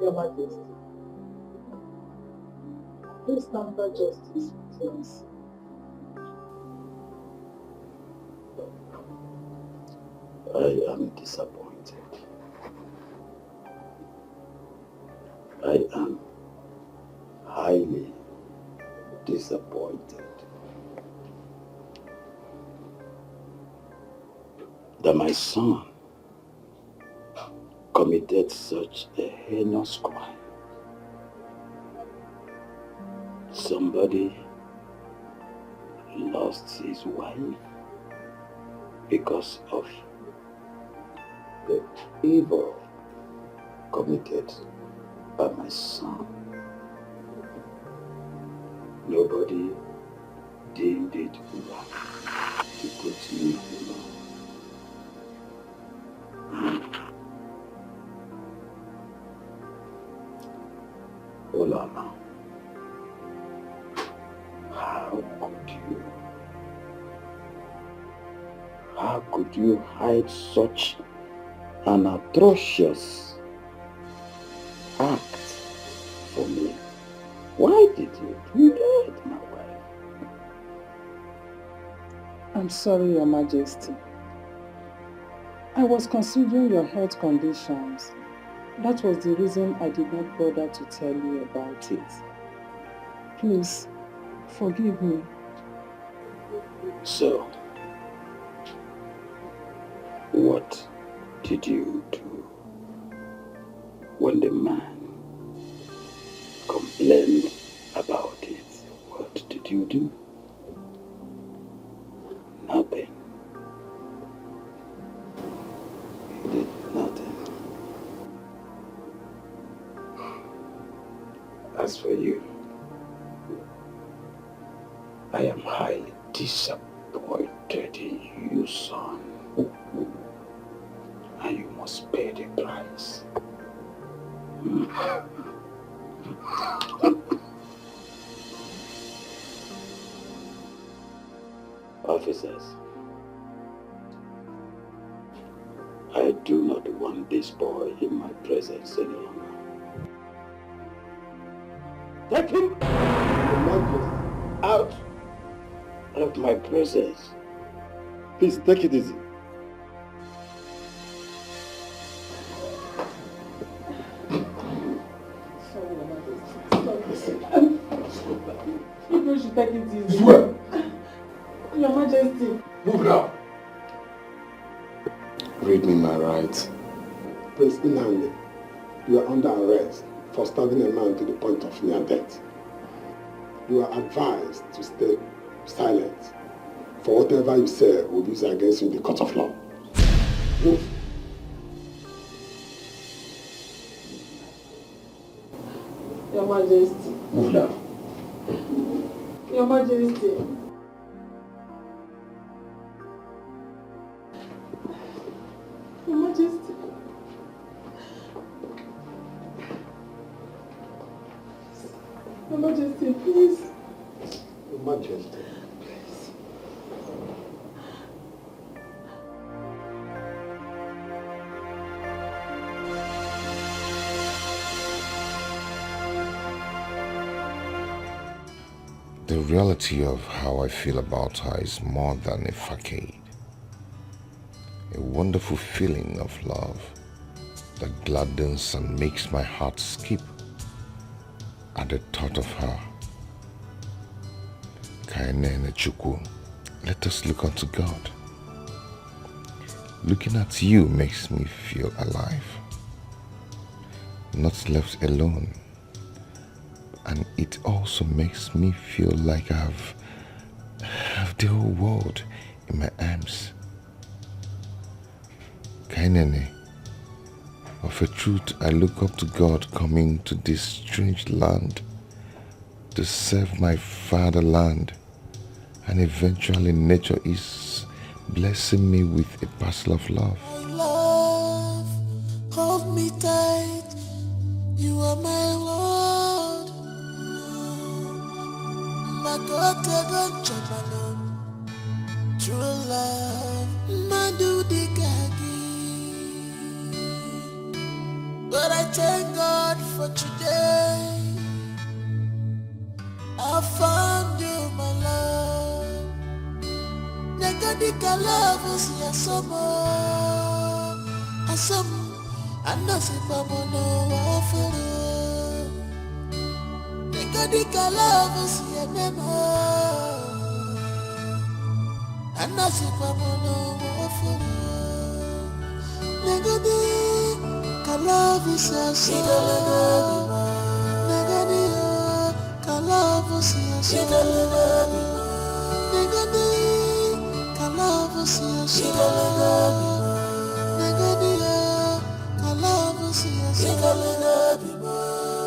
Speaker 11: Your Majesty, please temper justice with us.
Speaker 4: I am disappointed. I am highly disappointed that my son committed such a heinous crime. Somebody lost his wife because of the evil committed by my son. Nobody deemed it right to put me alone. Olama, how could you hide such an atrocious act for me? Why did you do that, my wife?
Speaker 1: I'm sorry, Your Majesty. I was considering your health conditions. That was the reason I did not bother to tell you about it. Please, forgive me.
Speaker 4: So, what did you do when the man complained about it? What did you do? Nothing. You did nothing. As for you, I am highly disappointed in you, son. And you must pay the price. Officers, I do not want this boy in my presence any longer. Take him out of my presence.
Speaker 5: Please, take it easy.
Speaker 1: You should take it easy.
Speaker 5: Swear.
Speaker 1: Your Majesty.
Speaker 5: Move now.
Speaker 18: Read me my rights.
Speaker 22: Prince Nnamdi, you are under arrest for stabbing a man to the point of near death. You are advised to stay silent, for whatever you say will be used against you in the court of law. Move.
Speaker 1: Your Majesty.
Speaker 5: Move now.
Speaker 1: Your Majesty. Your Majesty. Your Majesty, please.
Speaker 22: Your Majesty.
Speaker 13: The reality of how I feel about her is more than a facade. A wonderful feeling of love that gladdens and makes my heart skip at the thought of her. Kainene Chukwu, let us look unto God. Looking at you makes me feel alive, not left alone. And it also makes me feel like I have the whole world in my arms. Kainene, of a truth I look up to God coming to this strange land to serve my fatherland, and eventually nature is blessing me with a parcel of love.
Speaker 12: Love, hold me tight, you are my Lord. True love, Madu the Gagi. But I thank God for today. I found you, my love. Negadika love is yasomo. Asom, anasipamu no wafuru. Negadika love is yanemo. Anasipamu no wafuru. Negadika love is yasomo.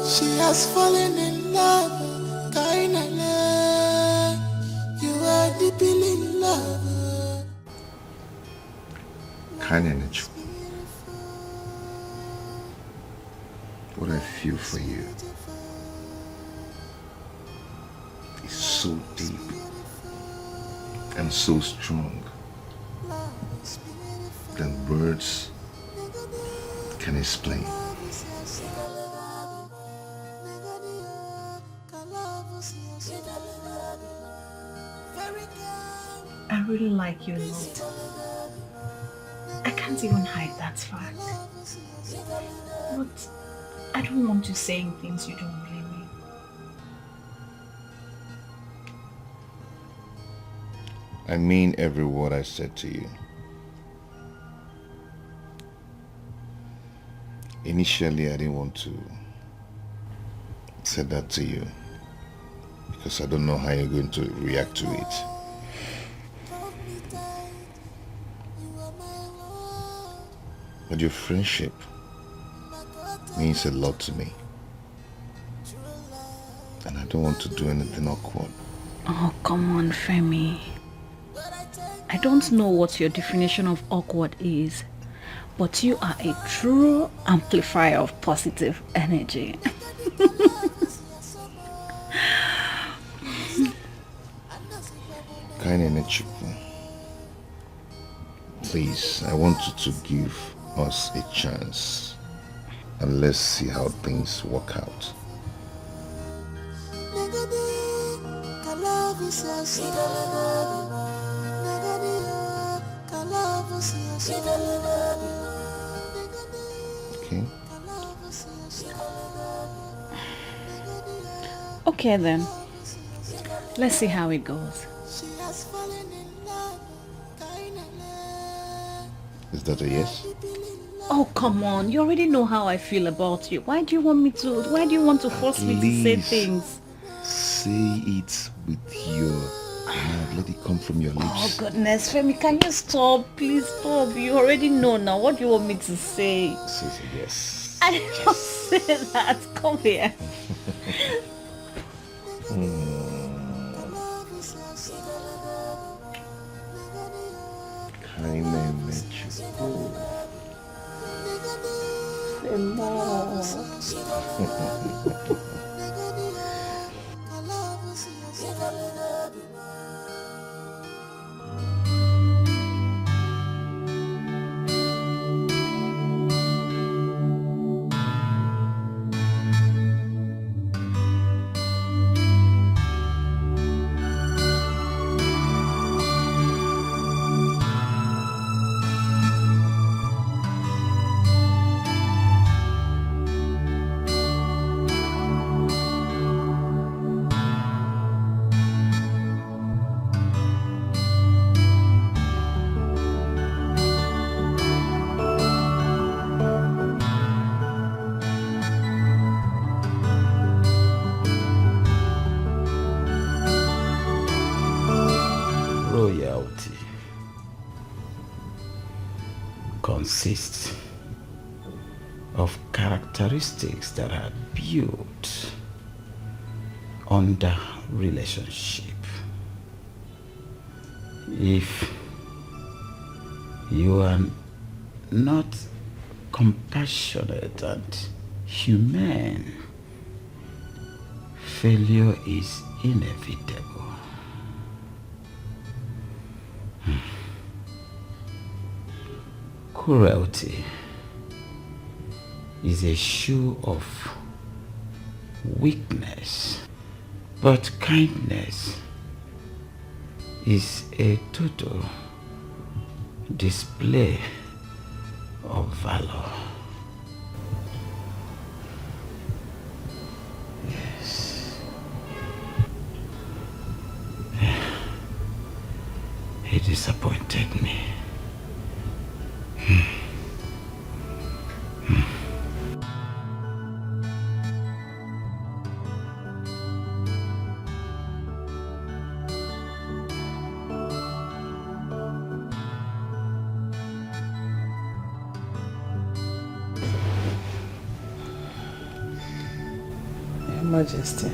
Speaker 12: She has fallen in love, Kainene. You are deeply in love.
Speaker 13: Kainene Chukwu, what I feel for you is so deep and so strong than words can explain.
Speaker 9: really like you, love. I can't even hide that fact. But I don't want you saying things you don't really mean.
Speaker 13: I mean every word I said to you. Initially, I didn't want to say that to you because I don't know how you're going to react to it. But your friendship means a lot to me. And I don't want to do anything awkward.
Speaker 9: Oh, come on, Femi. I don't know what your definition of awkward is, but you are a true amplifier of positive energy.
Speaker 13: Kind energy. Please, I want you to give us a chance and let's see how things work out. Okay?
Speaker 9: Okay then. Let's see how it goes.
Speaker 13: Is that a yes?
Speaker 9: Oh, come on. You already know how I feel about you. Why do you want to force me to say things?
Speaker 13: Say it with your mouth. Let it come from your lips.
Speaker 9: Oh, goodness. Femi, can you stop? Please stop. You already know now. What do you want me to say?
Speaker 13: Say yes.
Speaker 9: I didn't say that. Come here.
Speaker 13: Kind energy.
Speaker 14: Royalty consists of characteristics that are built under relationship. If you are not compassionate and humane, failure is inevitable. Cruelty is a show of weakness, but kindness is a total display of valor. Yes. He disappointed me.
Speaker 1: Your Majesty.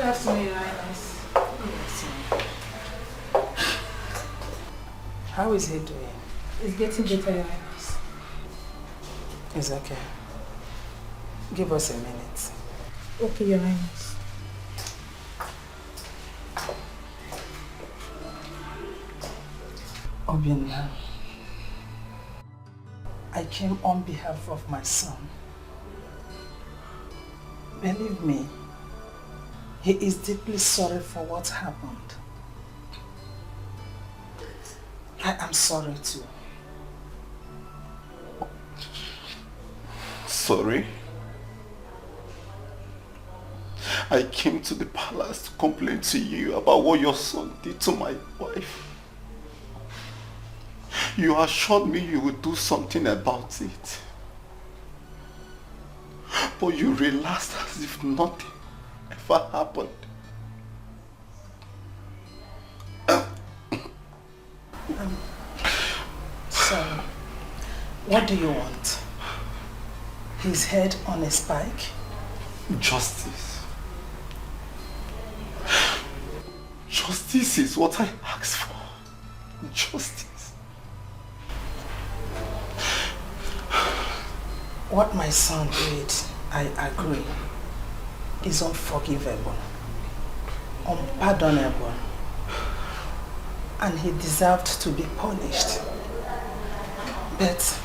Speaker 6: afternoon, Your Highness.
Speaker 19: How is he doing?
Speaker 6: It's getting better, Your Highness.
Speaker 19: It's okay. Give us a minute.
Speaker 6: Okay, Your Highness.
Speaker 19: Obinna, I came on behalf of my son. Believe me, he is deeply sorry for what happened. I am sorry too.
Speaker 10: Sorry? I came to the palace to complain to you about what your son did to my wife. You assured me you would do something about it. But you relaxed as if nothing ever happened.
Speaker 19: So, what do you want? His head on a spike?
Speaker 10: Justice. Justice is what I asked for. Justice.
Speaker 19: What my son did, I agree, is unforgivable, unpardonable, and he deserved to be punished. But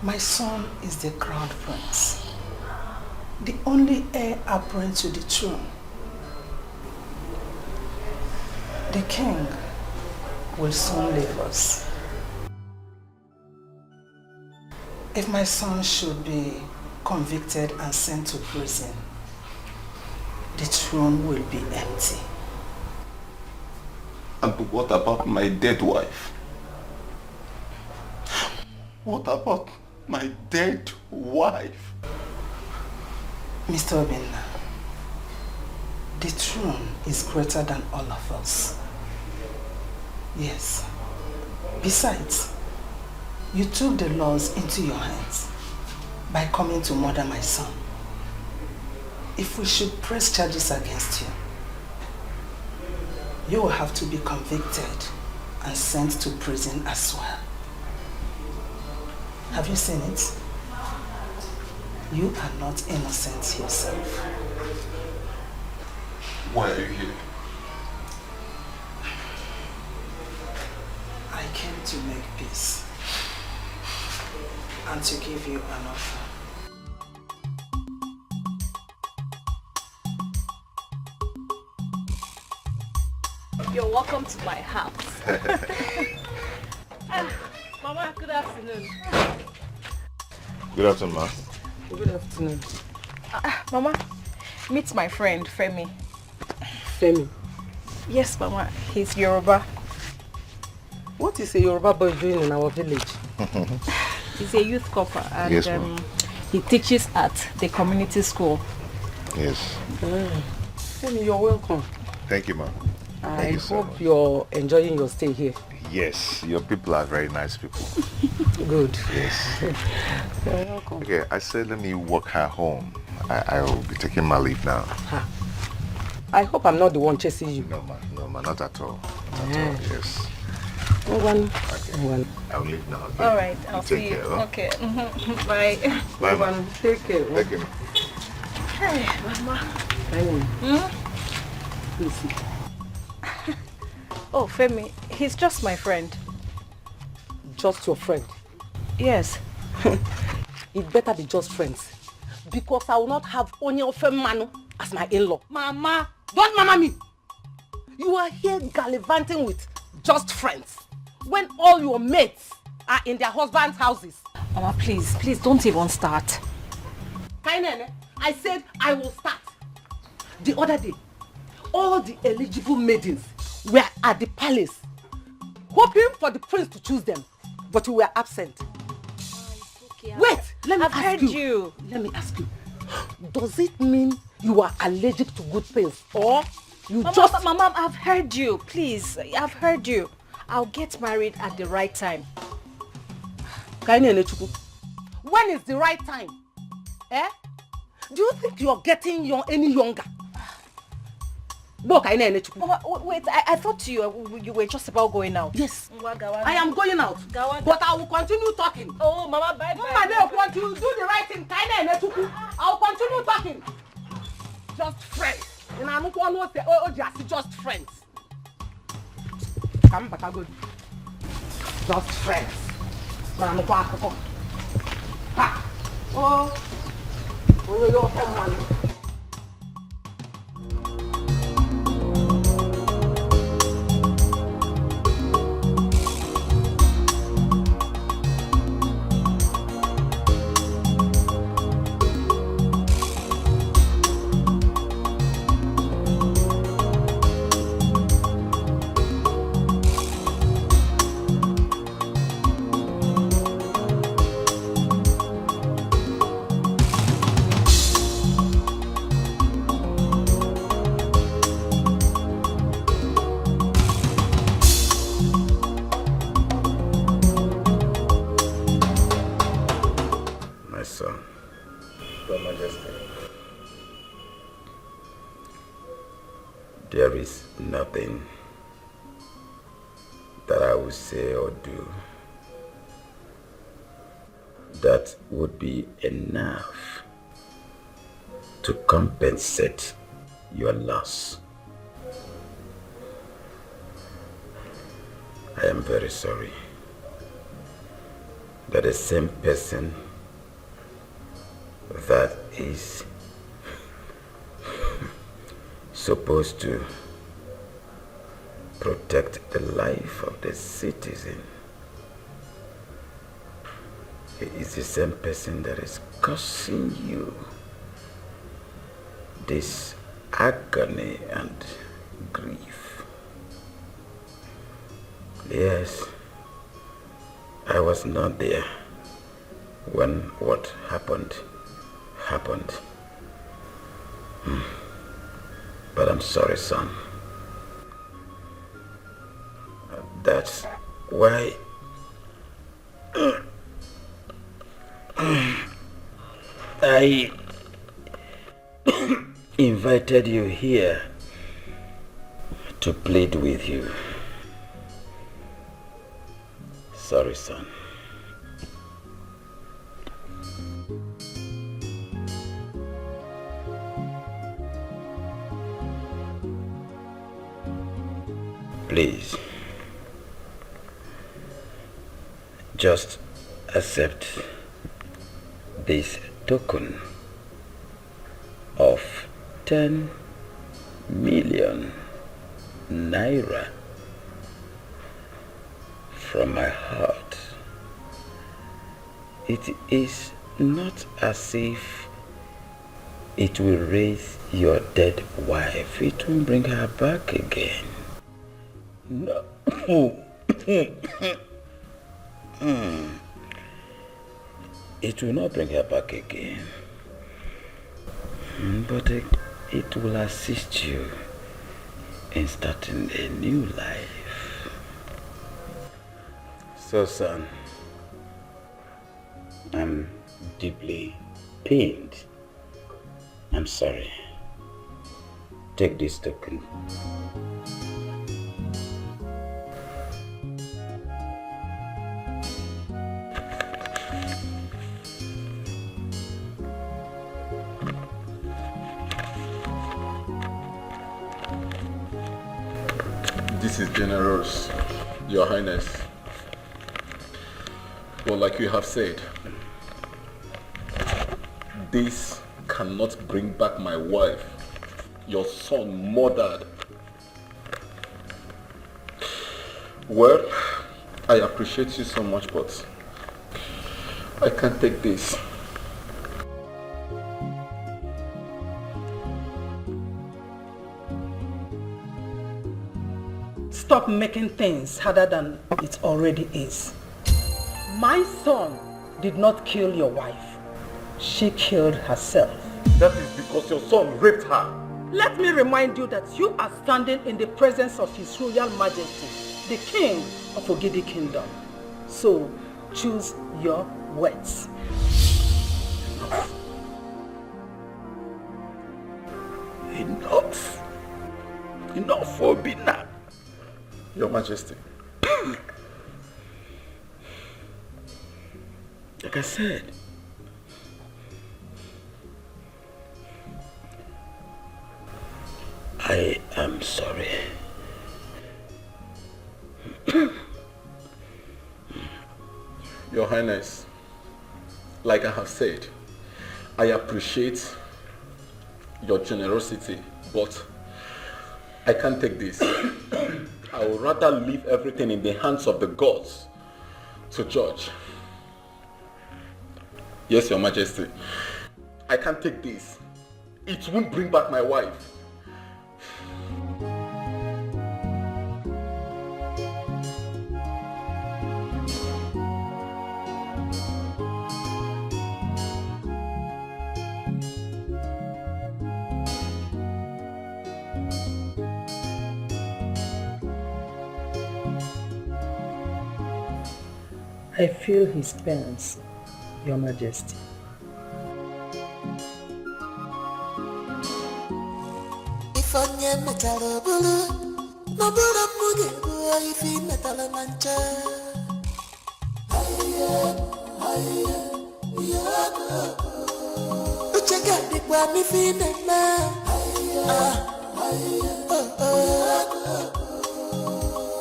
Speaker 19: my son is the crown prince, the only heir apparent to the throne. The king will soon leave us. If my son should be convicted and sent to prison, the throne will be empty.
Speaker 10: And what about my dead wife? What about my dead wife?
Speaker 19: Mr. Obinna, the throne is greater than all of us. Yes. Besides, you took the laws into your hands by coming to murder my son. If we should press charges against you, you will have to be convicted and sent to prison as well. Have you seen it? You are not innocent yourself.
Speaker 10: Why are you here?
Speaker 19: I came to make peace and to give you an offer.
Speaker 9: You're welcome to my house.
Speaker 6: Mama, good afternoon.
Speaker 13: Good afternoon, ma.
Speaker 19: Good afternoon.
Speaker 9: Mama, meet my friend, Femi.
Speaker 19: Femi?
Speaker 9: Yes, Mama. He's Yoruba.
Speaker 19: What is a Yoruba boy doing in our village?
Speaker 9: He's a youth corper and
Speaker 13: Yes, ma'am.
Speaker 9: he teaches at the community school.
Speaker 13: Yes.
Speaker 19: Femi, you're welcome.
Speaker 13: Thank you, ma.
Speaker 19: I
Speaker 13: Thank you so
Speaker 19: hope
Speaker 13: much.
Speaker 19: you're enjoying your stay here.
Speaker 13: Yes, your people are very nice people.
Speaker 19: Good.
Speaker 13: Yes.
Speaker 19: You're welcome.
Speaker 13: Okay, I said let me walk her home. I will be taking my leave now.
Speaker 19: I hope I'm not the one chasing you.
Speaker 13: No, ma, not at all. Not at all, yes.
Speaker 19: Okay.
Speaker 13: I'll leave now. Okay?
Speaker 9: All right, I'll
Speaker 13: Take
Speaker 9: see
Speaker 13: care,
Speaker 9: you.
Speaker 13: huh?
Speaker 9: Okay. Bye.
Speaker 13: Bye, ma.
Speaker 19: Take care.
Speaker 13: Thank you, ma.
Speaker 9: Hey, Mama. Oh, Femi, he's just my friend.
Speaker 19: Just your friend?
Speaker 9: Yes.
Speaker 19: It better be just friends. Because I will not have Onye Manu as my in-law. Mama, don't mama me. You are here gallivanting with just friends when all your mates are in their husbands' houses.
Speaker 9: Mama, please don't even start.
Speaker 19: Kainene, I said I will start. The other day, all the eligible maidens were at the palace, hoping for the prince to choose them, but you were absent.
Speaker 9: Okay,
Speaker 19: Wait, let me
Speaker 9: I've
Speaker 19: ask
Speaker 9: heard you.
Speaker 19: Let me ask you. Does it mean you are allergic to good things, or you
Speaker 9: Mama, I've heard you. Please, I've heard you. I'll get married at the right time.
Speaker 19: When is the right time? Eh? Do you think you are getting any younger?
Speaker 9: Wait, I thought you were just about going out.
Speaker 17: Yes. I am going out. But I will continue talking.
Speaker 9: Oh, Mama, bye.
Speaker 17: Mama, want to do the right thing. I will continue talking. Just friends. And I don't want to say, just friends. Come back, good. Just friends. Oh, you're someone.
Speaker 4: My son. Your Majesty. There is nothing that I will say or do that would be enough to compensate your loss. I am very sorry that the same person that is supposed to protect the life of the citizen, he is the same person that is causing you this agony and grief. Yes, I was not there when what happened. But I'm sorry, son. That's why I invited you here to plead with you. Sorry, son. Please, just accept this token of 10 million naira from my heart. It is not as if it will raise your dead wife. It will bring her back again. No. It will not bring her back again. But it will assist you in starting a new life. So, son, I'm deeply pained. I'm sorry. Take this token.
Speaker 10: This is generous, Your Highness. But like you have said, this cannot bring back my wife, your son murdered. Well, I appreciate you so much, but I can't take this.
Speaker 19: Stop making things harder than it already is. My son did not kill your wife. She killed herself.
Speaker 10: That is because your son raped her.
Speaker 19: Let me remind you that you are standing in the presence of His Royal Majesty, the King of Ogidi Kingdom. So choose your words.
Speaker 10: Enough.
Speaker 15: Enough for now.
Speaker 10: Your Majesty.
Speaker 15: Like I said, I am sorry.
Speaker 10: Your Highness, like I have said, I appreciate your generosity, but I can't take this. I would rather leave everything in the hands of the gods to judge. Yes, Your Majesty. I can't take this. It won't bring back my wife.
Speaker 3: I feel his pains, Your Majesty.
Speaker 12: If onye metara bulu, no bulu muge go if he metala mancha. Uchega di kwa mi fi na.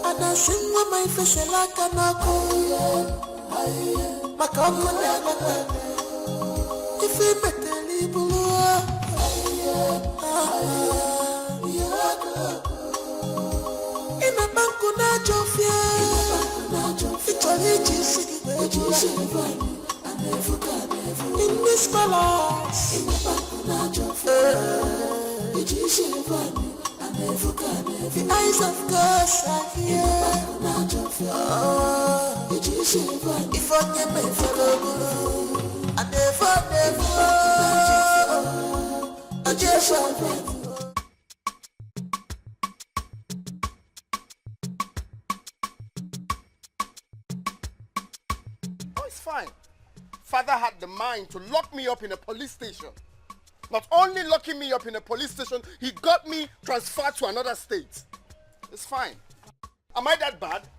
Speaker 12: Ana singwa mai fesela kanako. Makako na mata. If he metali bulu. Ina banku na jofia, ichori jisi in this palace. The eyes of God are here. If I can make follow, I never, I just want.
Speaker 5: Fine. Father had the mind to lock me up in a police station. Not only locking me up in a police station, he got me transferred to another state. It's fine. Am I that bad?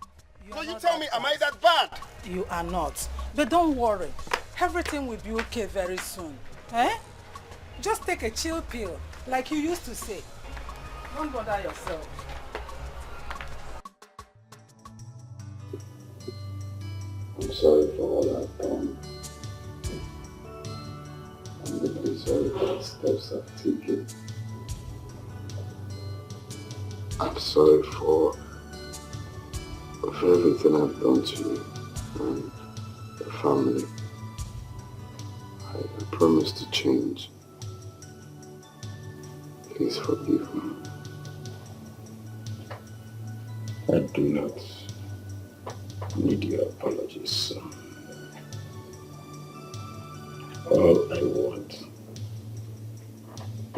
Speaker 5: No, you tell me, am I that bad?
Speaker 11: You are not. But don't worry. Everything will be okay very soon. Eh? Just take a chill pill, like you used to say. Don't bother yourself.
Speaker 18: I'm sorry for all I've done. I'm deeply sorry for the steps I've taken. I'm sorry for everything I've done to you and your family. I promise to change. Please forgive me. I do not need your apologies, son. All I want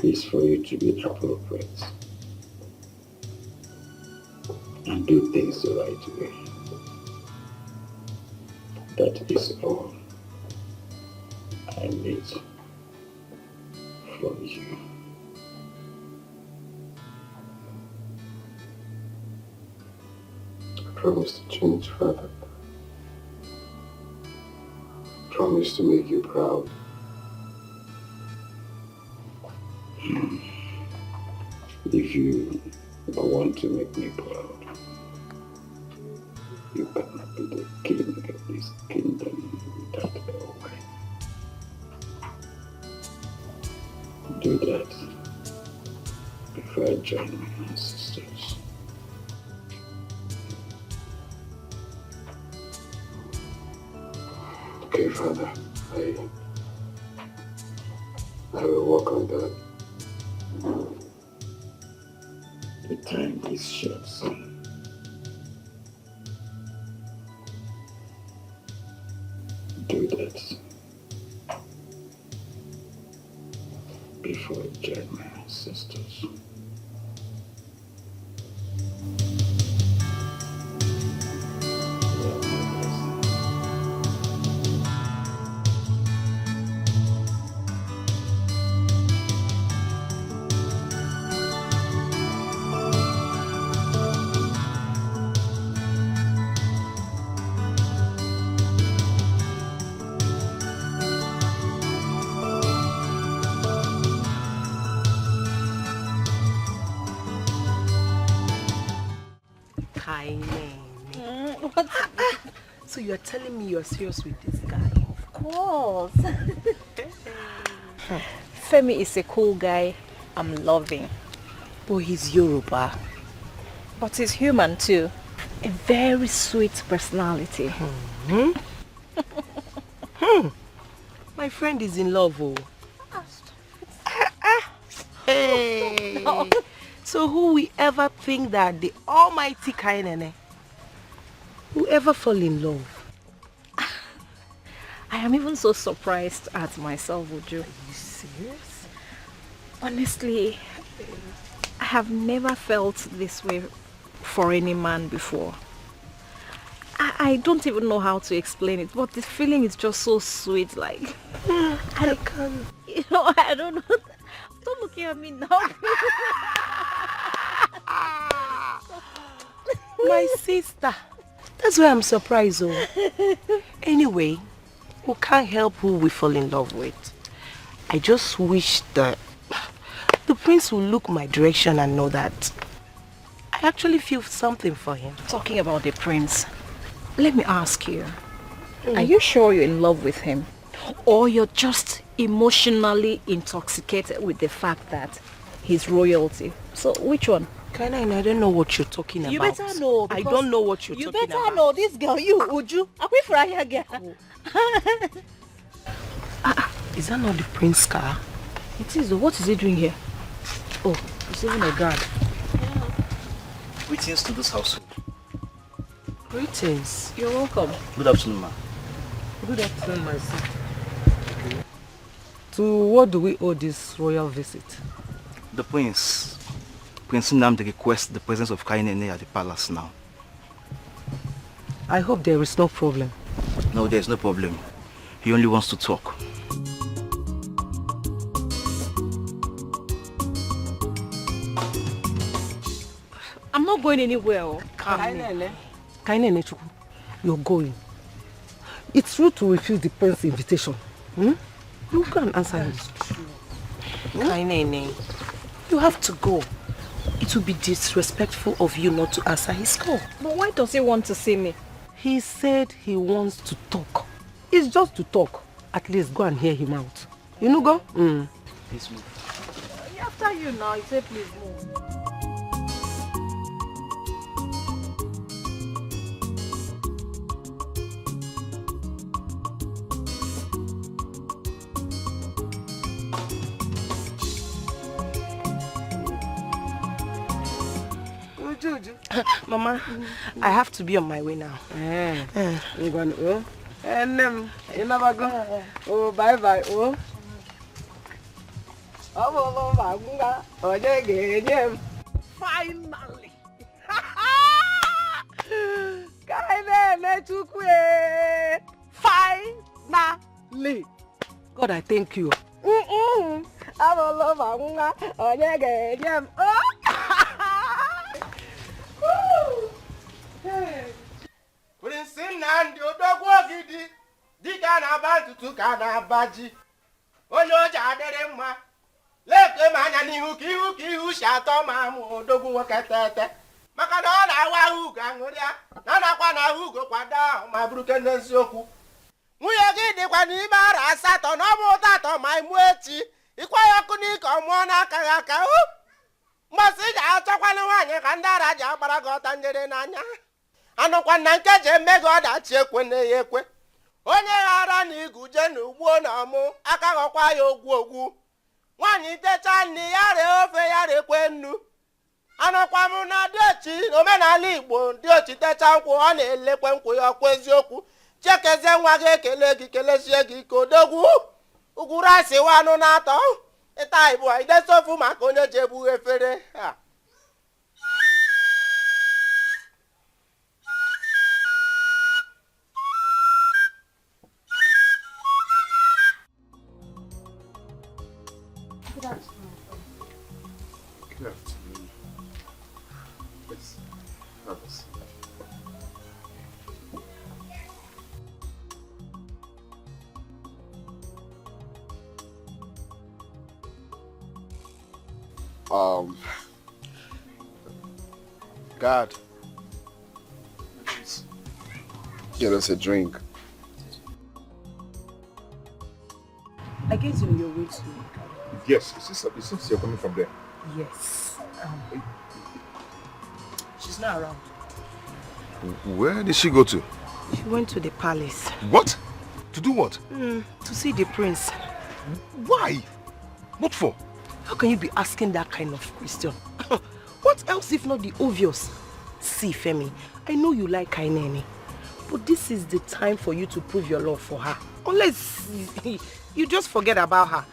Speaker 18: is for you to be appropriate and do things the right way. That is all I need from you. Promise to change, Father. Promise to make you proud. If you want to make me proud, you cannot be the king of this kingdom without a wife. Do that before I join my ancestors. Okay, Father, I will work on that. The time is short, son. Do that before I join my ancestors.
Speaker 17: So you're telling me you're serious with this guy?
Speaker 9: Of course. Femi is a cool guy I'm loving.
Speaker 17: But he's Yoruba.
Speaker 9: But he's human too. A very sweet personality.
Speaker 17: My friend is in love, oh. Hey. No. So who will ever think that the almighty Kainene will ever fall in love?
Speaker 9: I am even so surprised at myself, Uju.
Speaker 17: Are you serious?
Speaker 9: Honestly, I have never felt this way for any man before. I don't even know how to explain it, but the feeling is just so sweet, like...
Speaker 17: I can't...
Speaker 9: You know, I don't know. Don't look at me now.
Speaker 17: My sister. That's why I'm surprised, oh. Anyway, we can't help who we fall in love with. I just wish that the prince will look my direction and know that I actually feel something for him.
Speaker 9: Talking about the prince, let me ask you, are you sure you're in love with him? Or you're just emotionally intoxicated with the fact that he's royalty? So which one?
Speaker 17: Kaina, I don't know what you're talking about.
Speaker 9: You better know.
Speaker 17: I don't know what you're talking about.
Speaker 9: You better know this girl, you, Uju. Akwifuraya girl.
Speaker 17: Is that not the prince car?
Speaker 9: It is. What is he doing here? Oh, it's even a guard.
Speaker 2: Greetings to this household.
Speaker 17: Greetings.
Speaker 9: You're welcome.
Speaker 2: Good afternoon, ma.
Speaker 17: Good afternoon, my son. To what do we owe this royal visit?
Speaker 2: The prince. Prince Nnamdi requests the presence of Kainene at the palace now.
Speaker 17: I hope there is no problem.
Speaker 2: No, there is no problem. He only wants to talk.
Speaker 9: I'm not going anywhere.
Speaker 17: Kainene, Chukwu, you're going. It's rude to refuse the prince's invitation. You can answer him. Kainene, you have to go. It will be disrespectful of you not to answer his call.
Speaker 9: But why does he want to see me?
Speaker 17: He said he wants to talk. It's just to talk. At least go and hear him out. You know, go?
Speaker 2: Please move.
Speaker 9: After you now, you say please move.
Speaker 17: Mama, I have to be on my way now.
Speaker 3: I'm going to and you never go. Oh, bye bye. Oh.
Speaker 17: Finally. Finally. God, I thank you.
Speaker 7: Prince Nnamdi odogwu ogidi dịka na-aba ntutu ka na-abaji onye oji adịrị mma leke m anya n'ihu ka ihu si atọ ma amụ odogwu nwoke tete maka na ọ na-awa ahụ ugo aṅụrịa na nakwa na ahụ ugo kwado ahụ ma bụrụke n'eziokwu nwunye gị dịkwa n'ime ara asatọ na ọ bụ ụtọ atọ ma ịmụ echi ịkwa ya ọkụ n'ike ọmụọ n'aka gị aka mgbasị ị ga-achọkwana nwaanyị ka ndị ara ji agbara gị ọta njere n'anya anụkwa na nke ji eme gị ọdachi ekwe na ya ekwe onye ghara na iguje na ugbuo na ọmụ aka ghọkwa ya ogwu nwaanyị techa nri ya ree ofe ya rekwe nnu anụkwa m na diochi omenala Igbo diochi techa nkwụ ọ na-elekwe nkwụ ya ọkwa eziokwu chekezie nwa gị ekele gị kelesie gị ike odogwu ugwu rice wanụ na-atọ ịta Igbo idesofu maka onye ji ebu efere
Speaker 4: Good afternoon. Let's have a seat.
Speaker 5: God.
Speaker 18: Get us a drink.
Speaker 17: I guess you're on your way to...
Speaker 13: Yes, it seems you're coming from there.
Speaker 17: Yes. She's not around.
Speaker 13: Where did she go to?
Speaker 17: She went to the palace.
Speaker 13: What? To do what?
Speaker 17: To see the prince.
Speaker 13: Why? What for?
Speaker 17: How can you be asking that kind of question? What else if not the obvious? See, Femi, I know you like Kainene, but this is the time for you to prove your love for her. Unless you just forget about her.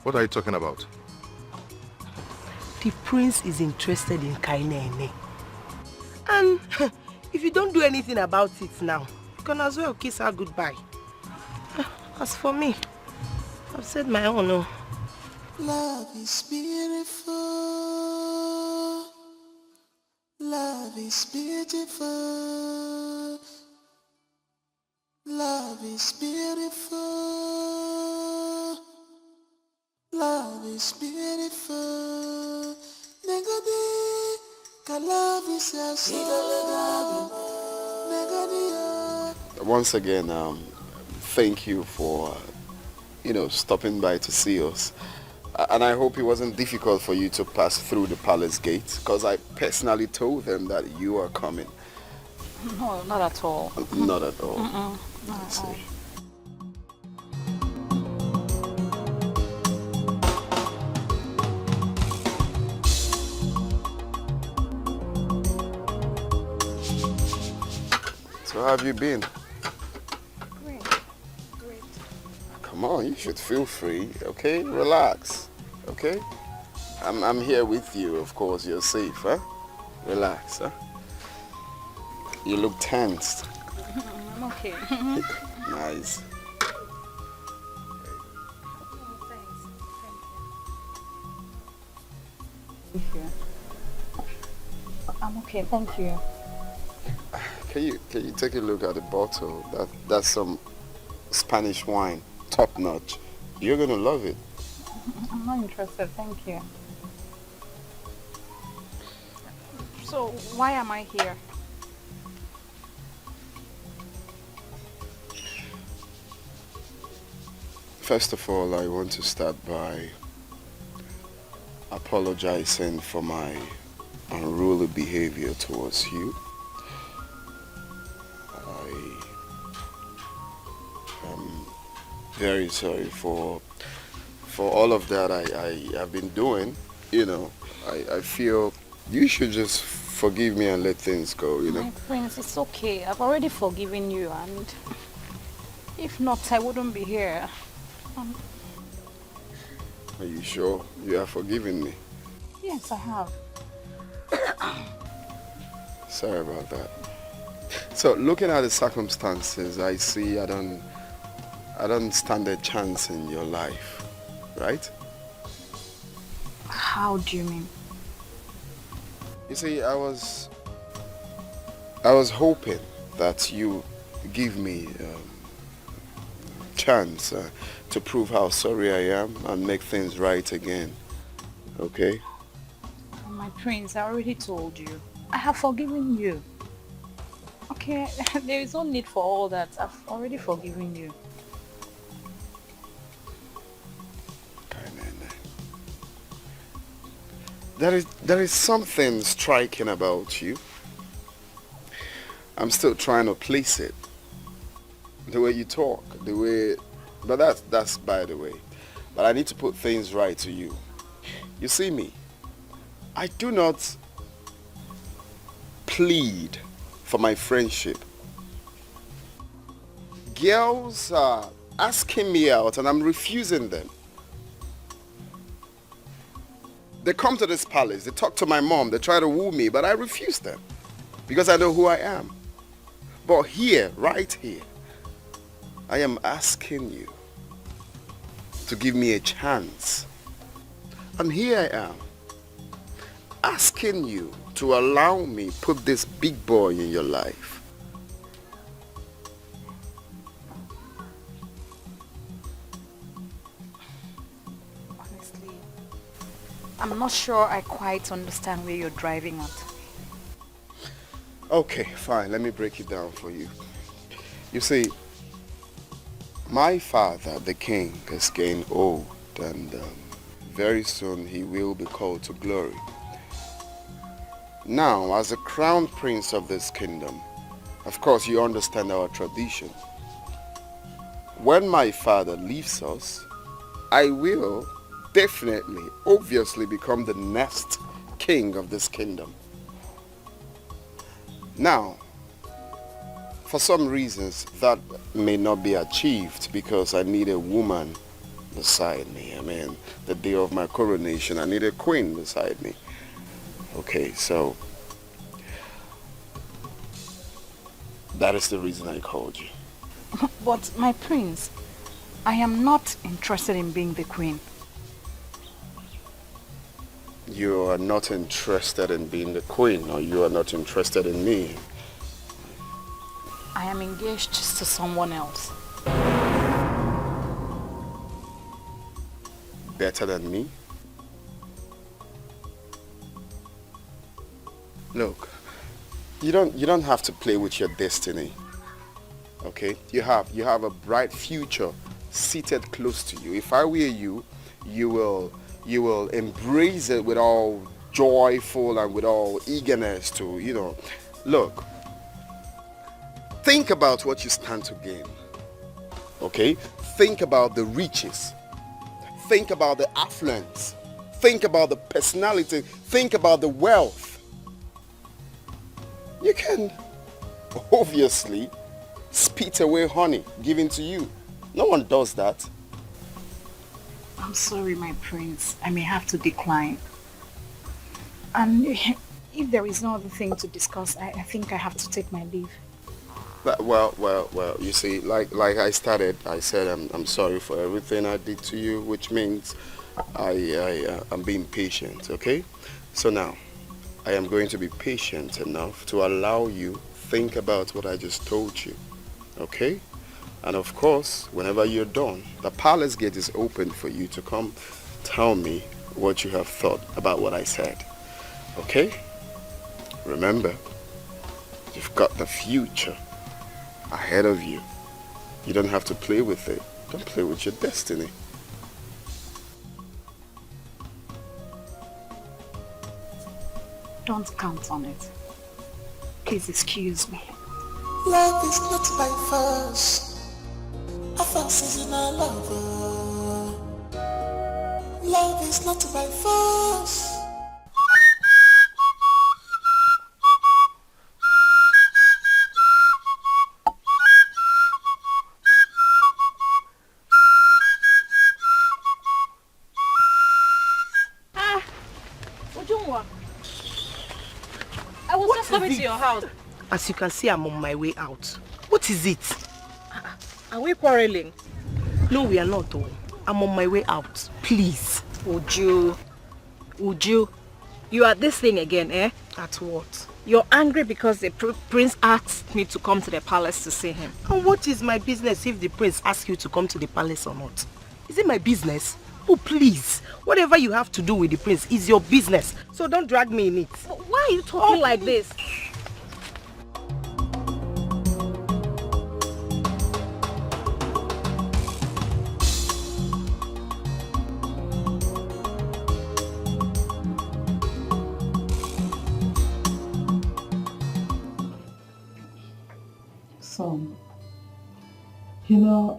Speaker 13: What are you talking about?
Speaker 17: The prince is interested in Kainene. And if you don't do anything about it now, you can as well kiss her goodbye. As for me, I've said my own. No.
Speaker 12: Love is beautiful. Love is beautiful. Love is beautiful. Love is beautiful. Negadi, love is
Speaker 18: Once again, thank you for, stopping by to see us. And I hope it wasn't difficult for you to pass through the palace gate, because I personally told them that you are coming.
Speaker 9: No, not at all.
Speaker 18: Not at all.
Speaker 9: Not at all.
Speaker 18: So how have you been?
Speaker 9: Great.
Speaker 18: Come on, you should feel free, okay? Relax, okay? I'm here with you, of course, you're safe, huh? Relax, huh? You look tensed.
Speaker 9: I'm okay.
Speaker 18: Nice.
Speaker 9: Thank you. I'm okay, thank you.
Speaker 18: Can you take a look at the bottle? That's some Spanish wine, top notch. You're gonna love it.
Speaker 9: I'm not interested, thank you. So, why am I here?
Speaker 18: First of all, I want to start by apologizing for my unruly behavior towards you. I am very sorry for all of that I have been doing. I feel you should just forgive me and let things go,
Speaker 9: My prince, it's okay. I've already forgiven you, and if not, I wouldn't be here.
Speaker 18: Are you sure you have forgiven me?
Speaker 9: Yes, I have.
Speaker 18: Sorry about that. So, looking at the circumstances, I see I don't stand a chance in your life, right?
Speaker 9: How do you mean?
Speaker 18: You see, I was hoping that you give me a chance to prove how sorry I am and make things right again. Okay?
Speaker 9: My prince, I already told you. I have forgiven you. Okay, there is no need for all that. I've already forgiven you.
Speaker 18: There is something striking about you. I'm still trying to place it. The way you talk, but that's by the way. But I need to put things right to you. You see me, I do not plead for my friendship. Girls are asking me out and I'm refusing them. They come to this palace, they talk to my mom, they try to woo me, but I refuse them because I know who I am. But here, right here, I am asking you to give me a chance. And here I am, asking you to allow me put this big boy in your life.
Speaker 9: Honestly, I'm not sure I quite understand where you're driving at.
Speaker 18: Okay, fine. Let me break it down for you. You see, my father, the king, is getting old, and very soon he will be called to glory. Now, as a crown prince of this kingdom, of course you understand our tradition. When my father leaves us, I will definitely, obviously become the next king of this kingdom. Now, for some reasons that may not be achieved because I need a woman beside me. I mean, the day of my coronation, I need a queen beside me. Okay, so that is the reason I called you.
Speaker 9: But my prince, I am not interested in being the queen.
Speaker 18: You are not interested in being the queen, or you are not interested in me.
Speaker 9: I am engaged to someone else.
Speaker 18: Better than me? Look, you don't have to play with your destiny. Okay? You have a bright future seated close to you. If I were you, you will embrace it with all joyful and with all eagerness to, look, think about what you stand to gain. Okay? Think about the riches. Think about the affluence. Think about the personality. Think about the wealth. You can obviously spit away honey given to you. No one does that.
Speaker 9: I'm sorry, my prince. I may have to decline. And if there is no other thing to discuss, I think I have to take my leave.
Speaker 18: Well, you see, like I said I'm sorry for everything I did to you, which means I'm being patient, okay? So now, I am going to be patient enough to allow you think about what I just told you, okay? And of course, whenever you're done, the palace gate is open for you to come tell me what you have thought about what I said, okay? Remember, you've got the future ahead of you. You don't have to play with it. Don't play with your destiny.
Speaker 9: Don't count on it. Please excuse me.
Speaker 12: Love is not by force. A force is in our love. Love is not by force.
Speaker 9: I was just coming to your house.
Speaker 17: As you can see, I'm on my way out. What is it?
Speaker 9: Are we quarreling?
Speaker 17: No, we are not. Oh. I'm on my way out. Please.
Speaker 9: Uju, you are this thing again, eh?
Speaker 17: At what?
Speaker 9: You're angry because the prince asked me to come to the palace to see him.
Speaker 17: And what is my business if the prince asks you to come to the palace or not? Is it my business? Oh, please. Whatever you have to do with the prince is your business. So don't drag me in it.
Speaker 9: Why are you talking like this?
Speaker 11: Son,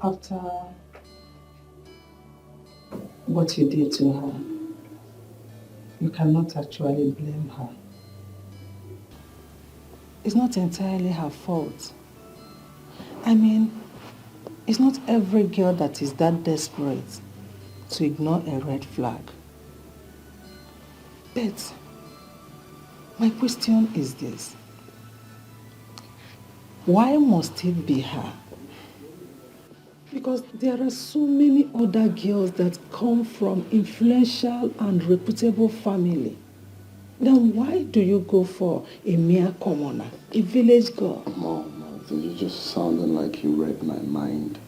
Speaker 11: after what you did to her, you cannot actually blame her. It's not entirely her fault. I mean, it's not every girl that is that desperate to ignore a red flag. But my question is this. Why must it be her? Because there are so many other girls that come from influential and reputable family. Then why do you go for a mere commoner, a village girl?
Speaker 18: Mom, I think you're just sounding like you read my mind.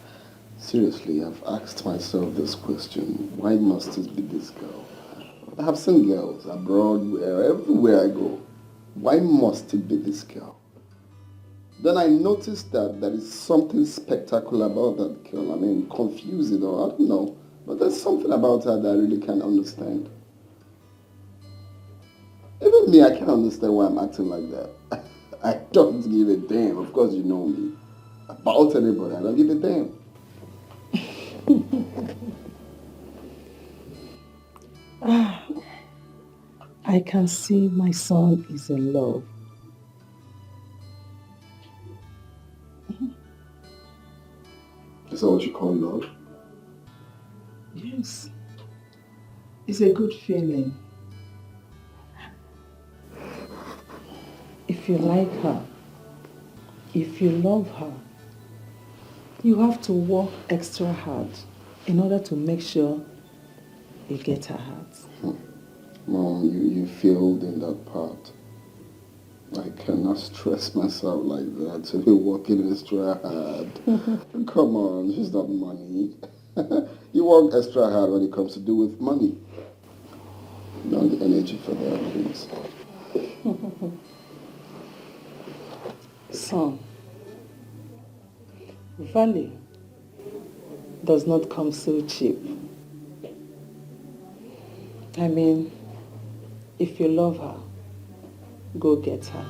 Speaker 18: Seriously, I've asked myself this question. Why must it be this girl? I've seen girls abroad, everywhere I go. Why must it be this girl? Then I noticed that there is something spectacular about that girl. I mean, confusing or I don't know. But there's something about her that I really can't understand. Even me, I can't understand why I'm acting like that. I don't give a damn. Of course you know me. About anybody, I don't give a damn.
Speaker 11: I can see my son is in love.
Speaker 18: Is that what you call love?
Speaker 11: Yes. It's a good feeling. If you like her, if you love her, you have to work extra hard in order to make sure you get her heart.
Speaker 18: Mom, you failed in that part. I cannot stress myself like that to be working extra hard. Come on, she's not money. You work extra hard when it comes to do with money. Not the energy for that, please.
Speaker 11: Son, value does not come so cheap. I mean, if you love her, go get her.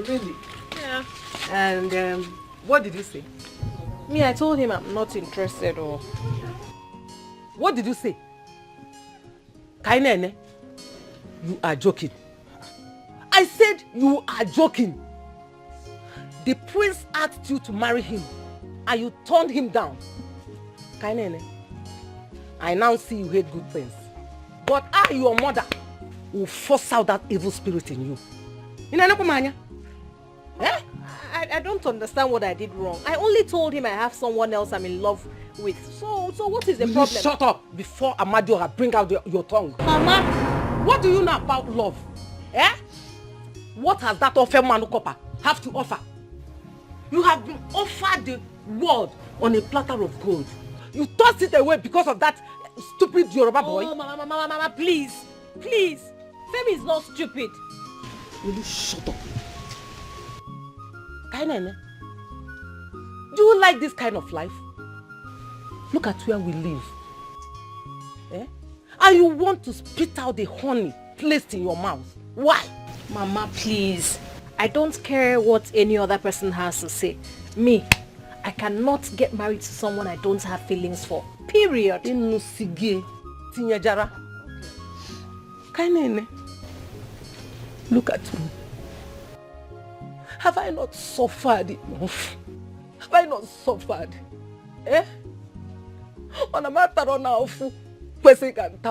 Speaker 17: Really?
Speaker 9: Yeah.
Speaker 17: And what did you say?
Speaker 9: Me, I told him I'm not interested or...
Speaker 17: What did you say? Kainene, you are joking. I said you are joking. The prince asked you to marry him and you turned him down. Kainene, I now see you hate good things. But I, your mother, will force out that evil spirit in you.
Speaker 9: Eh? I don't understand what I did wrong. I only told him I have someone else I'm in love with. So what is the problem?
Speaker 17: Shut up before Amadioha bring out your tongue. Mama, what do you know about love? Eh? What has that offer Manukopa have to offer? You have been offered the world on a platter of gold. You tossed it away because of that stupid Yoruba boy.
Speaker 9: Oh, Mama, please. Please. Femi is not stupid.
Speaker 17: Will you shut up? Kainene, do you like this kind of life? Look at where we live. Eh? And you want to spit out the honey placed in your mouth. Why?
Speaker 9: Mama, please. I don't care what any other person has to say. Me, I cannot get married to someone I don't have feelings for. Period.
Speaker 17: Inusige Tinyajara. Kainene, look at me. Have I not suffered enough? Have I not suffered? Eh? On a matter of now,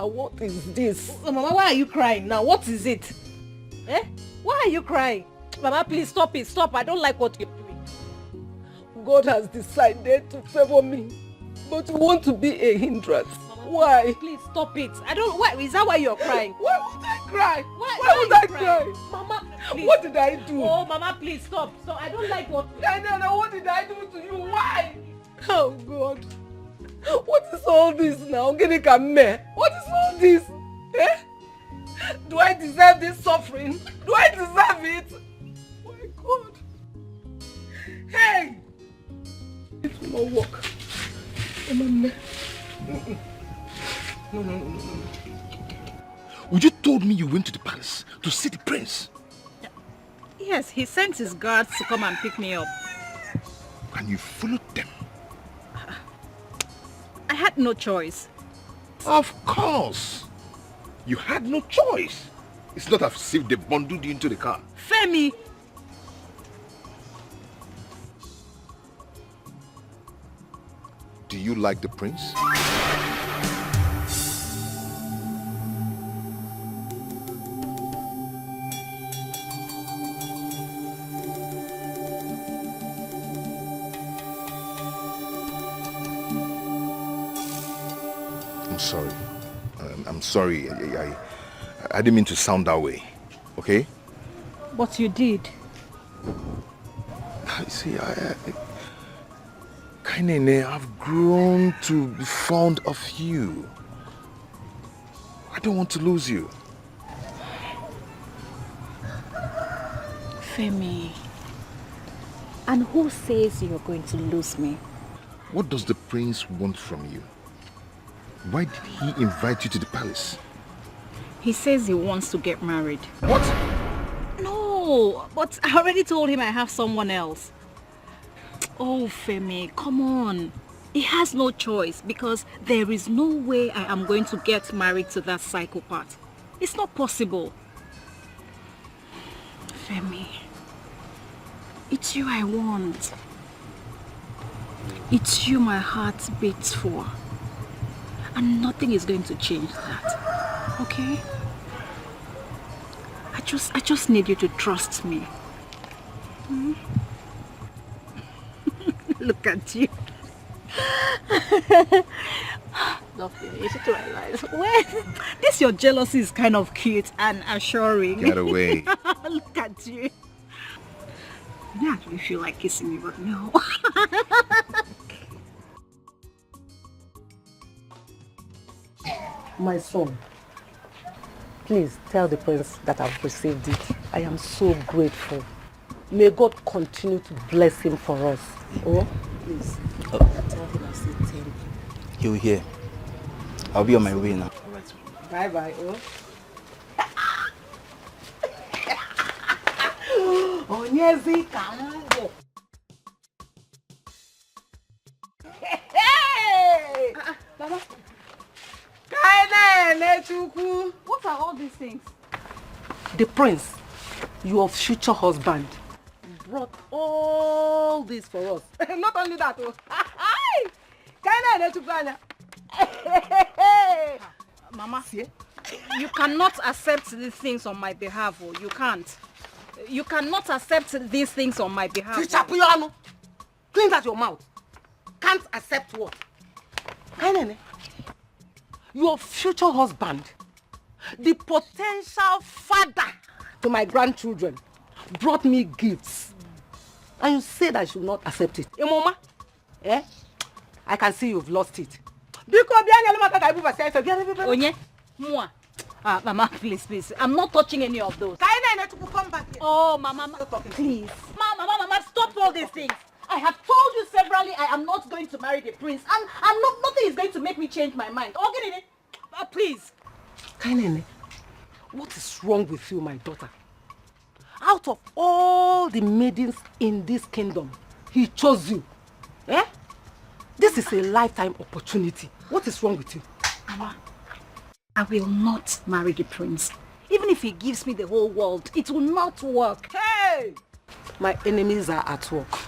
Speaker 17: what is this?
Speaker 9: Mama, why are you crying now? What is it? Eh? Why are you crying? Mama, please stop it. Stop. I don't like what you're doing.
Speaker 17: God has decided to favor me, but you want to be a hindrance. Mama, why?
Speaker 9: Please stop it. I don't. Why? Is that why you're crying?
Speaker 17: Why would I cry?
Speaker 9: Why
Speaker 17: would I cry?
Speaker 9: Mama, please.
Speaker 17: What did I do?
Speaker 9: Oh, Mama, please stop. So I don't like what.
Speaker 17: No, what did I do to you? Why? Oh God. What is all this now? What is all this? Eh? Do I deserve this suffering? Do I deserve it? Oh my God. Hey! It will not work. No.
Speaker 15: Would you told me you went to the palace to see the prince?
Speaker 6: Yes, he sent his guards to come and pick me up.
Speaker 15: And you followed them?
Speaker 6: I had no choice.
Speaker 15: Of course. You had no choice. It's not as if they bundled you into the car.
Speaker 6: Femi!
Speaker 15: Do you like the prince? I'm sorry. I'm sorry. I didn't mean to sound that way. Okay?
Speaker 9: But you did.
Speaker 13: See, Kainene, I've grown to be fond of you. I don't want to lose you.
Speaker 9: Femi. And who says you're going to lose me?
Speaker 13: What does the prince want from you? Why did he invite you to the palace?
Speaker 9: He says he wants to get married.
Speaker 13: What?
Speaker 9: No, but I already told him I have someone else. Oh, Femi, come on. He has no choice because there is no way I am going to get married to that psychopath. It's not possible. Femi, it's you I want. It's you my heart beats for. And nothing is going to change that. Okay? I just need you to trust me. Hmm? Look at you. Love you. You should realize. Well, this your jealousy is kind of cute and assuring.
Speaker 13: Get away.
Speaker 9: Look at you. I actually feel like kissing me, but no.
Speaker 17: My son, please tell the prince that I've received it. I am so grateful. May God continue to bless him for us. Oh, please. Tell him I say thank you.
Speaker 8: He'll hear. I'll be on my way now.
Speaker 17: Bye-bye, oh. Onyezi Kambo. Hey!
Speaker 6: Mama.
Speaker 17: What are all these things? The prince, your future husband, brought all this for us. Not only that,
Speaker 9: Mama, you cannot accept these things on my behalf. Oh. You can't. You cannot accept these things on my behalf.
Speaker 17: Oh. Clean that your mouth. Can't accept what? Your future husband, the potential father to my grandchildren, brought me gifts. And you said I should not accept it. Hey, Mama, I can see you've lost it.
Speaker 9: Onye, Mua. Mama, please. I'm not touching any of those.
Speaker 17: Come back here.
Speaker 9: Oh, Mama, please. Mama, stop all these things. I have told you severally I am not going to marry the prince. And nothing is going to make me change my mind. Okay, please.
Speaker 17: Kainene, what is wrong with you, my daughter? Out of all the maidens in this kingdom, he chose you. This is a lifetime opportunity. What is wrong with you?
Speaker 9: Mama, I will not marry the prince. Even if he gives me the whole world, it will not work.
Speaker 17: Hey! My enemies are at work.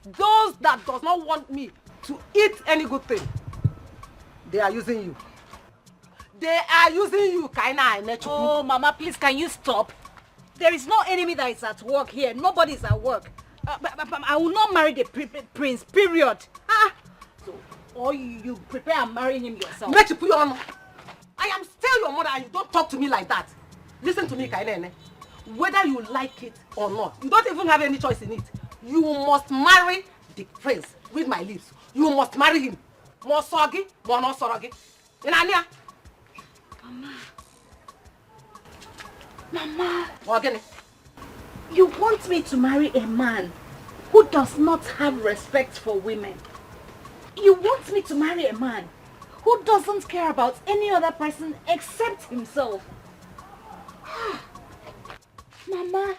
Speaker 17: Those that does not want me to eat any good thing, they are using you. They are using you, Kaina.
Speaker 9: Oh, Mama, please, can you stop? There is no enemy that is at work here. Nobody is at work. I will not marry the prince, period. So, or you prepare and marry him yourself.
Speaker 17: I am still your mother and you don't talk to me like that. Listen to me, Kainene. Whether you like it or not, you don't even have any choice in it. You must marry the prince with my lips. You must marry him. More soggy, more not soggy. Inania.
Speaker 9: Mama.
Speaker 17: Again.
Speaker 9: You want me to marry a man who does not have respect for women. You want me to marry a man who doesn't care about any other person except himself. Mama,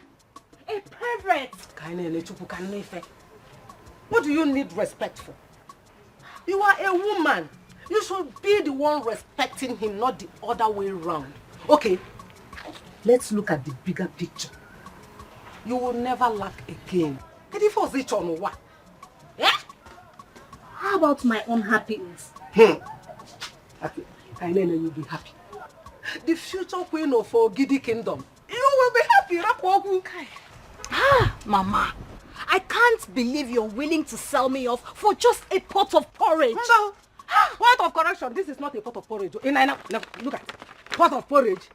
Speaker 9: a pervert.
Speaker 17: What do you need respect for? You are a woman. You should be the one respecting him, not the other way around. Okay, let's look at the bigger picture. You will never lack again.
Speaker 9: How about my own happiness?
Speaker 17: Okay, I know you'll be happy. The future queen of Ogidi Kingdom. You will be happy.
Speaker 9: Mama, I can't believe you're willing to sell me off for just a pot of porridge.
Speaker 17: No. Pot of correction. This is not a pot of porridge. Look at it. Pot of porridge.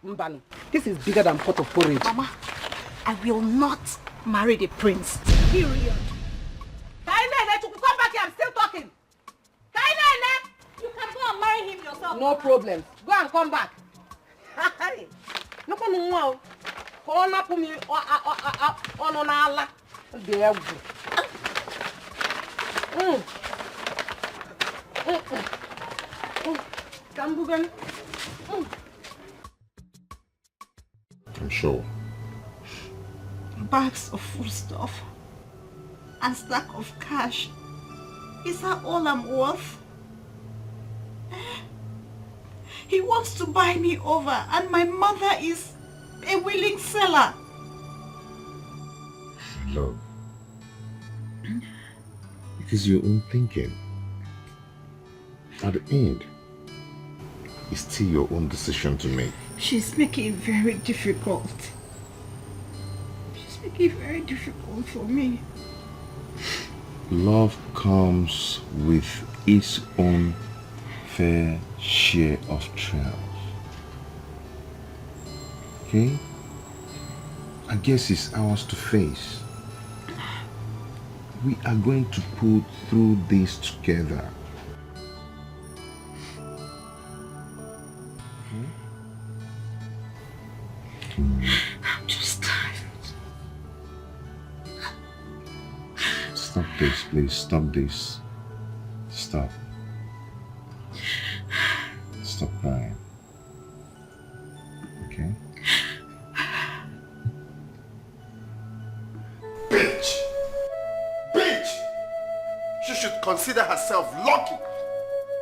Speaker 17: This is bigger than pot of porridge.
Speaker 9: Mama, I will not marry the prince. Period.
Speaker 19: Come back here, I'm still talking.
Speaker 9: You can go and marry him yourself.
Speaker 19: No problem. Go and come back. No one will. Hold up me on Allah. There. Kambugan.
Speaker 13: I'm sure.
Speaker 9: Bags of foodstuff and stack of cash. Is that all I'm worth? He wants to buy me over and my mother is a willing seller.
Speaker 13: Love. It is your own thinking. At the end, it's still your own decision to make.
Speaker 9: She's making it very difficult. She's making it very difficult for me.
Speaker 13: Love comes with its own fair share of trials. Okay? I guess it's ours to face. We are going to pull through this together.
Speaker 9: I'm just tired.
Speaker 13: Stop this, please. Stop this. Stop. Stop crying. Okay?
Speaker 5: Bitch! Bitch! She should consider herself lucky.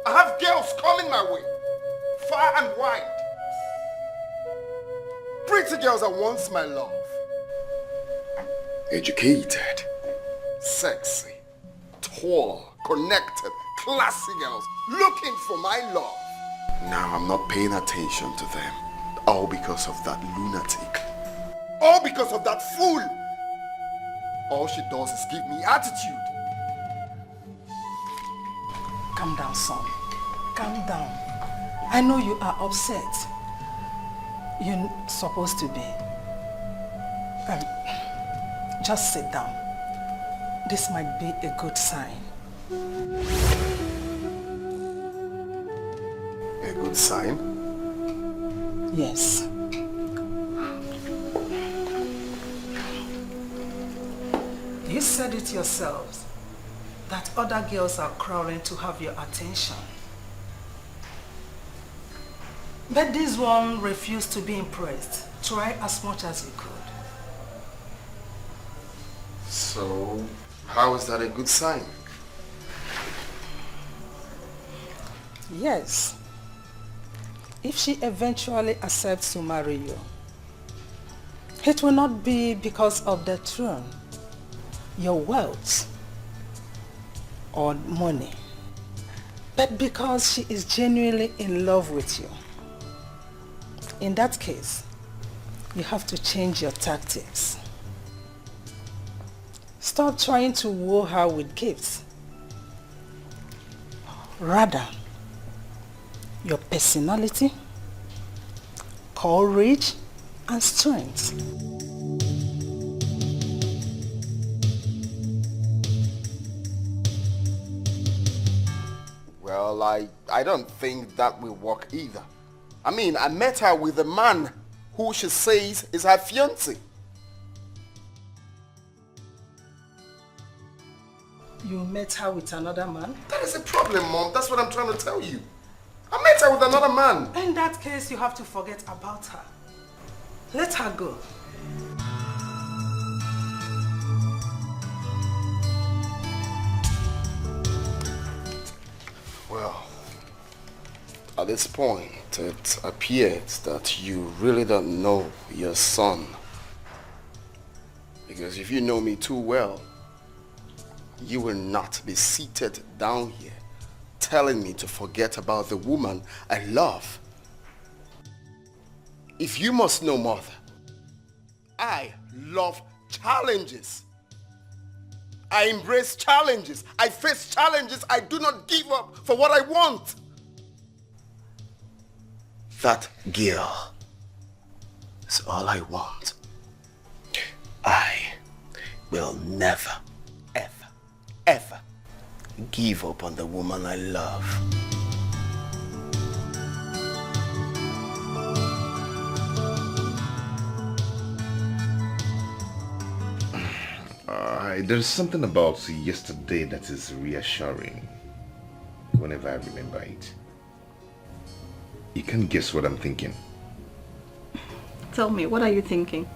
Speaker 5: I have girls coming my way, far and wide. Pretty girls are once my love. Educated, sexy, tall, connected, classy girls looking for my love. Now I'm not paying attention to them. All because of that lunatic. All because of that fool. All she does is give me attitude.
Speaker 19: Calm down, son. Calm down. I know you are upset. You're supposed to be. Just sit down. This might be a good sign.
Speaker 5: A good sign?
Speaker 19: Yes. You said it yourselves that other girls are crawling to have your attention. But this one refused to be impressed. Try as much as you could.
Speaker 5: So, how is that a good sign?
Speaker 19: Yes. If she eventually accepts to marry you, it will not be because of the throne, your wealth, or money, but because she is genuinely in love with you. In that case, you have to change your tactics. Stop trying to woo her with gifts. Rather, your personality, courage, and strength.
Speaker 5: Well, I don't think that will work either. I mean, I met her with a man who she says is her fiancé.
Speaker 19: You met her with another man?
Speaker 5: That is a problem, Mom. That's what I'm trying to tell you. I met her with another man.
Speaker 19: In that case, you have to forget about her. Let her go.
Speaker 5: Well, at this point, it appears that you really don't know your son. Because if you know me too well, you will not be seated down here telling me to forget about the woman I love. If you must know, Mother, I love challenges. I embrace challenges. I face challenges. I do not give up for what I want. That girl is all I want.
Speaker 16: will never, ever, ever give up on the woman I love.
Speaker 13: There's something about yesterday that is reassuring whenever I remember it. You can't guess what I'm thinking.
Speaker 9: Tell me, what are you thinking?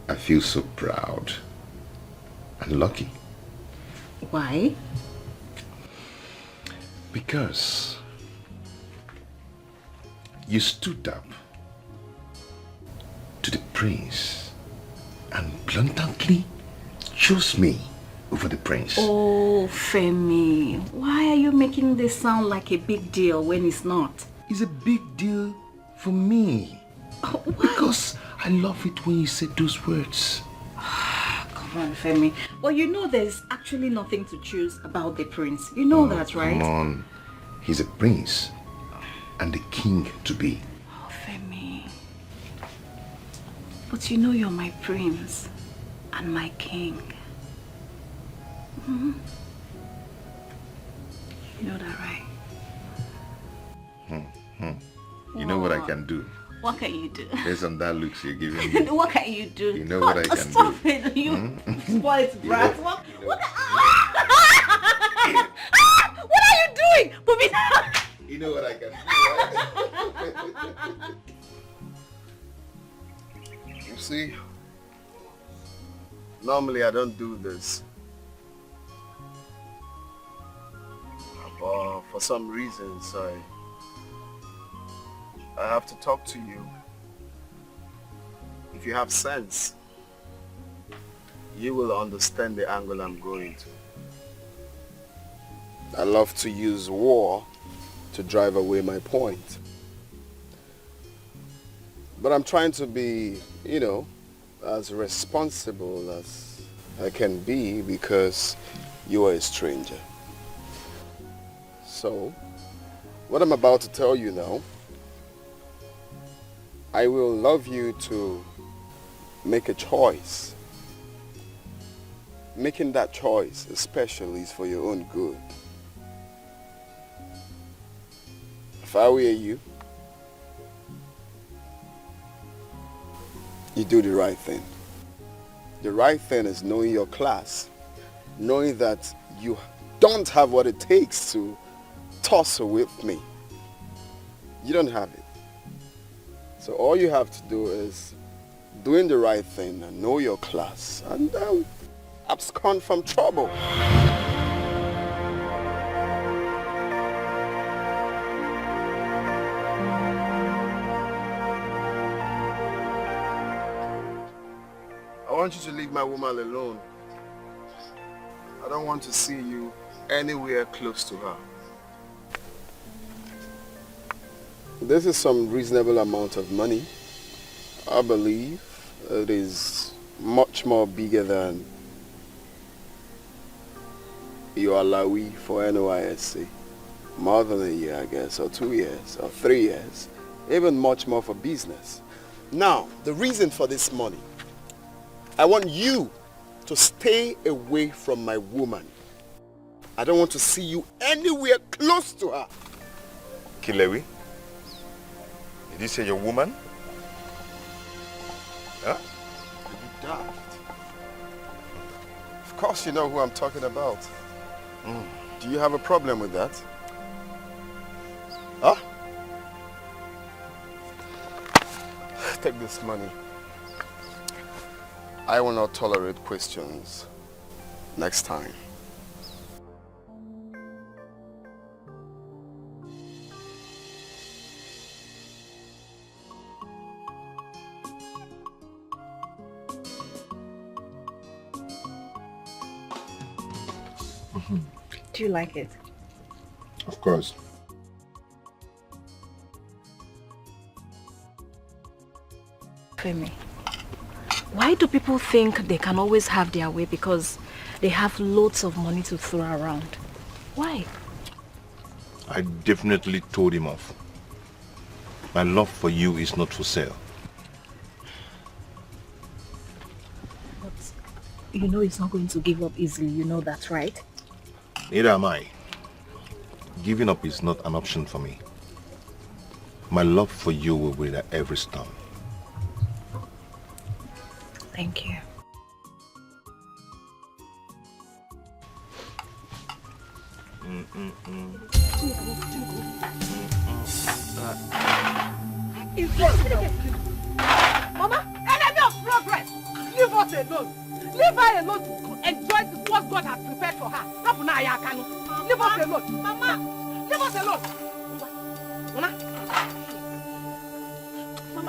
Speaker 13: I feel so proud and lucky.
Speaker 9: Why?
Speaker 13: Because you stood up to the prince and bluntly chose me over the prince.
Speaker 9: Oh, Femi, why are you making this sound like a big deal when it's not?
Speaker 13: It's a big deal for me.
Speaker 9: Oh,
Speaker 13: because I love it when you say those words.
Speaker 9: Come on, Femi. Well, you know there's actually nothing to choose about the prince. You know that, right?
Speaker 13: Come on. He's a prince and the king to be.
Speaker 9: Oh, Femi. But you know you're my prince and my king. Mm-hmm. You know that, right?
Speaker 13: You know what I can do?
Speaker 9: What can you do?
Speaker 13: Based on that looks you're giving me.
Speaker 9: What can you do?
Speaker 13: You know what I can
Speaker 9: Stop
Speaker 13: do.
Speaker 9: it. You spoiled brat. What are you doing? Put me down.
Speaker 13: You know what I can do, right?
Speaker 16: You see, normally I don't do this. But for some reasons, I have to talk to you. If you have sense, you will understand the angle I'm going to. I love to use war to drive away my point. But I'm trying to be, you know, as responsible as I can be because you are a stranger. So, what I'm about to tell you now, I will love you to make a choice. Making that choice especially is for your own good. If I were you, you do the right thing. The right thing is knowing your class, knowing that you don't have what it takes to tussle with me. You don't have it. So all you have to do is doing the right thing and know your class and abscond from trouble. I want you to leave my woman alone. I don't want to see you anywhere close to her. This is some reasonable amount of money. I believe it is much more bigger than your alawi for NYSC. More than a year, I guess, or 2 years, or 3 years. Even much more for business. Now, the reason for this money, I want you to stay away from my woman. I don't want to see you anywhere close to her.
Speaker 13: Kilewi? Did you say your woman? Huh?
Speaker 16: You daft. Of course you know who I'm talking about. Do you have a problem with that? Huh? Take this money. I will not tolerate questions next time.
Speaker 9: Do you like it?
Speaker 13: Of course.
Speaker 9: Femi, why do people think they can always have their way because they have loads of money to throw around? Why?
Speaker 13: I definitely told him off. My love for you is not for sale.
Speaker 9: You know he's not going to give up easily, you know that, right?
Speaker 13: Neither am I. Giving up is not an option for me. My love for you will weather every storm.
Speaker 9: Thank you.
Speaker 17: Mama, enemy of progress! Leave us alone! Leave her alone to enjoy what God has prepared for her. Leave us alone! Mama! Leave us alone!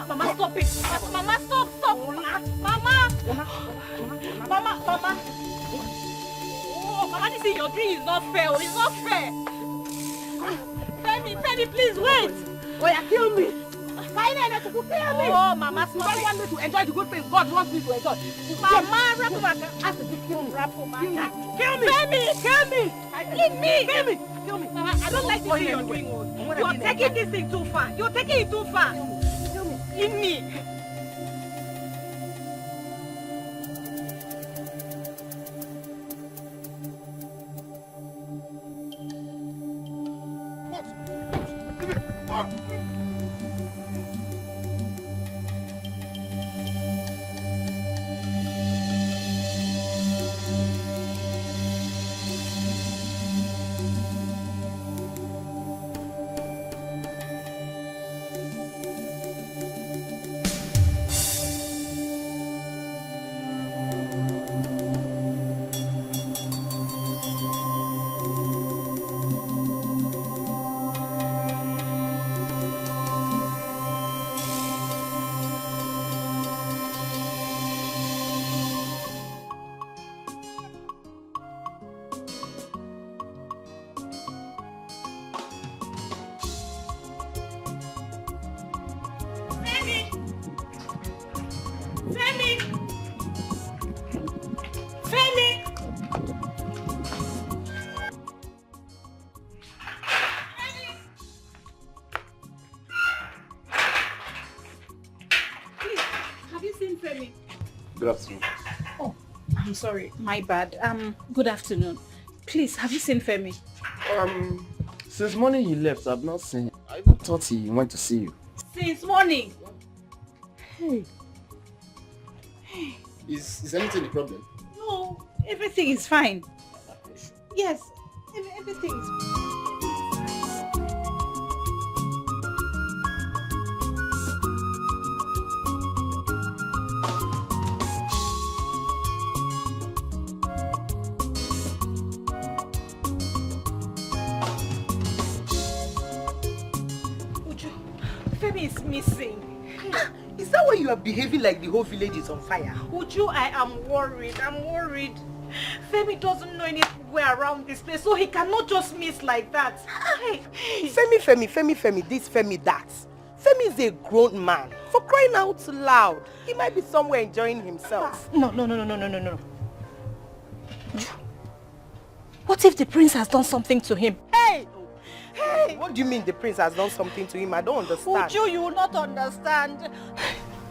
Speaker 9: Mama, stop it! Mama, stop! Mama! Oh, Mama, this is your dream. It's not fair. It's not fair. Femi, please wait.
Speaker 17: Oh, yeah, kill me. Kill me.
Speaker 9: Oh, Mama,
Speaker 17: you don't want me to enjoy the good things God wants me to enjoy.
Speaker 9: Mama,
Speaker 17: kill me. Femi, kill me.
Speaker 9: Leave me.
Speaker 17: Kill me.
Speaker 9: Mama, I don't like to see your doing. You're taking this thing too far. You're taking it too far. Leave me.
Speaker 8: Good afternoon.
Speaker 6: Oh, I'm sorry. My bad. Good afternoon. Please, have you seen Femi?
Speaker 8: Since morning he left, I've not seen him. I even thought he went to see you.
Speaker 6: Since morning.
Speaker 8: Hey. Is anything the problem?
Speaker 6: No, everything is fine. Yes, everything is fine. Femi is missing.
Speaker 17: Is that why you are behaving like the whole village is on fire?
Speaker 6: Uju, I am worried. Femi doesn't know anywhere around this place, so he cannot just miss like that.
Speaker 17: Hey. Femi, this, Femi, that. Femi is a grown man. For crying out loud. He might be somewhere enjoying himself.
Speaker 6: No. What if the prince has done something to him?
Speaker 17: Hey! What do you mean the prince has done something to him? I don't understand.
Speaker 6: Uju, you will not understand.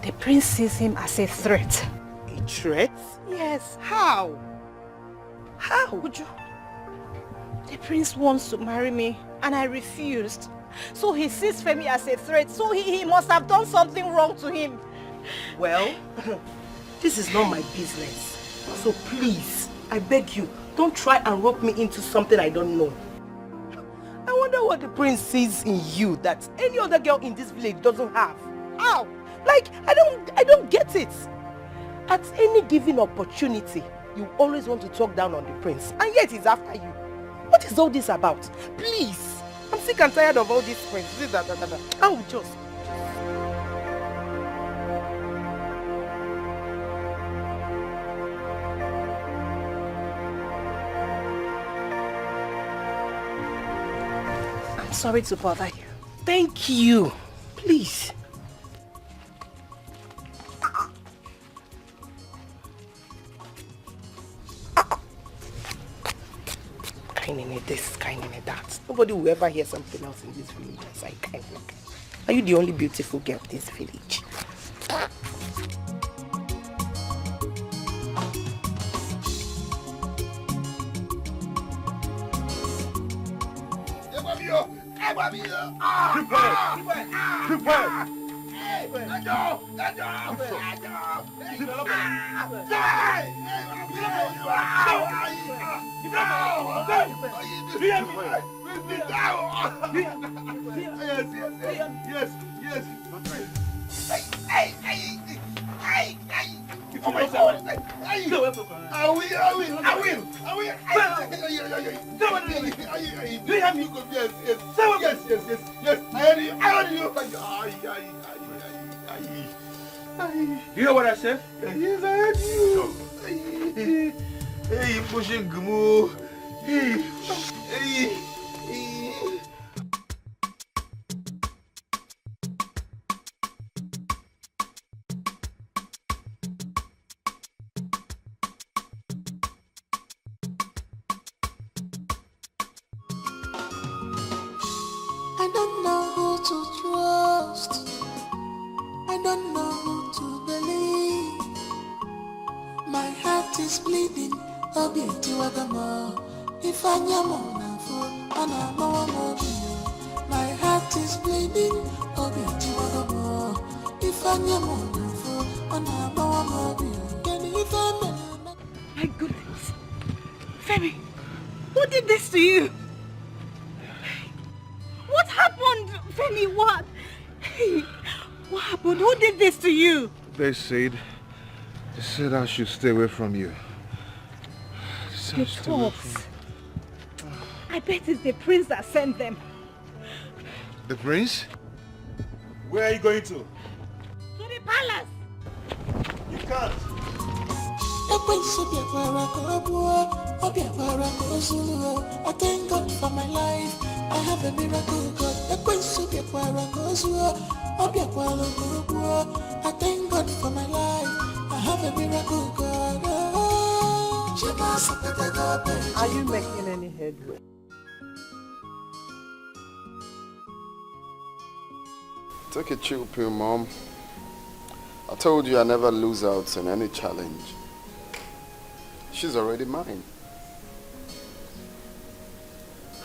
Speaker 6: The prince sees him as a threat.
Speaker 17: A threat?
Speaker 6: Yes.
Speaker 17: How?
Speaker 6: Uju, the prince wants to marry me and I refused. So he sees Femi as a threat. So he must have done something wrong to him.
Speaker 17: Well, this is not my business. So please, I beg you, don't try and rope me into something I don't know. I wonder what the prince sees in you that any other girl in this village doesn't have. How? Like, I don't get it. At any given opportunity, you always want to talk down on the prince, and yet he's after you. What is all this about? Please, I'm sick and tired of all this prince. I will just...
Speaker 6: I'm sorry to bother you.
Speaker 17: Thank you. Please. Kind in this, kind in that. Nobody will ever hear something else in this village aside kind. Are you the only beautiful girl in this village?
Speaker 15: Oh my God! I will. Do you hear me? Yes. I heard you. You hear what I said? Yes, I heard you. Hey, pushing Gumu. Hey.
Speaker 12: I don't know who to trust. I don't know who to believe. My heart is bleeding. If I am my heart is bleeding. If I am
Speaker 6: My goodness. Femi, who did this to you? What happened? Femi, what? Hey, what happened? Who did this to you?
Speaker 13: They said I should stay away from you.
Speaker 6: The talks. I bet it's the prince that sent them.
Speaker 13: The prince?
Speaker 15: Where are you going to?
Speaker 6: To the palace.
Speaker 15: You can't.
Speaker 12: I thank God for my life. I have a miracle God. I thank God for my life. I have a miracle God.
Speaker 3: Are you making any headway?
Speaker 16: Take a chill pill, Mom. I told you I never lose out in any challenge. She's already mine.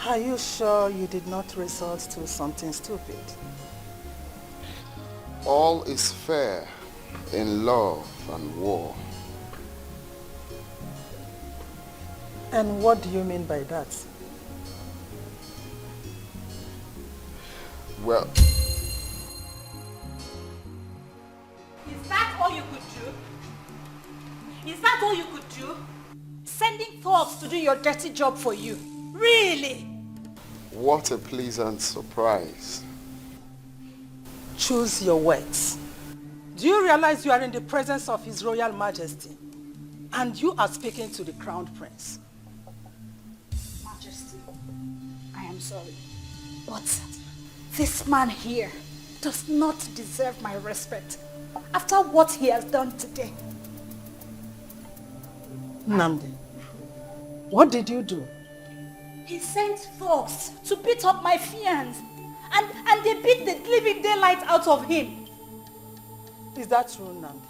Speaker 3: Are you sure you did not resort to something stupid?
Speaker 16: All is fair in love and war.
Speaker 3: And what do you mean by that?
Speaker 16: Well,
Speaker 9: Is that all you could do? Is that all you could do? Sending thugs to do your dirty job for you? Really?
Speaker 16: what a pleasant surprise.
Speaker 3: Choose your words. Do you realize you are in the presence of His Royal Majesty? And you are speaking to the Crown Prince.
Speaker 9: Majesty, I am sorry. But this man here does not deserve my respect after what he has done today.
Speaker 3: Nnamdi, what did you do?
Speaker 9: He sent thugs to beat up my fiancé, and they beat the living daylight out of him.
Speaker 3: Is that true, Nnamdi?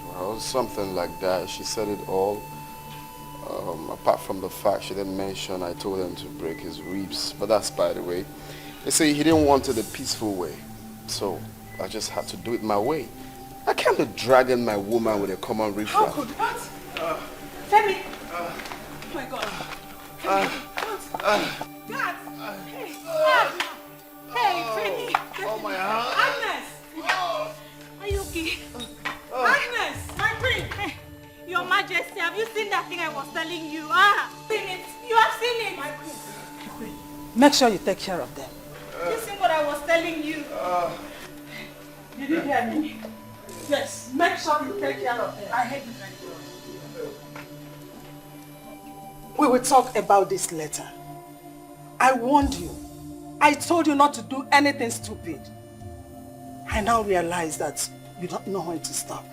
Speaker 16: Well, something like that. She said it all. Apart from the fact she didn't mention I told him to break his ribs. But that's by the way. They say he didn't want it the peaceful way. So I just had to do it my way. I can't be dragging my woman with a common riffraff.
Speaker 9: How could what? Femi! Oh my God. Femi, God! Hey, God! Hey, Femi!
Speaker 15: Oh, my hand.
Speaker 9: Agnes! Are you okay? Agnes! My queen! Hey, Your Majesty, have you seen that thing I was telling you? Seen it? You have seen it? My queen.
Speaker 3: Make sure you take care of them.
Speaker 9: You seen what I was telling you?
Speaker 3: Did you hear me? Yes, make sure you take care of them.
Speaker 9: I heard you.
Speaker 3: We will talk about this later. I warned you. I told you not to do anything stupid. I now realize that you don't know when to stop.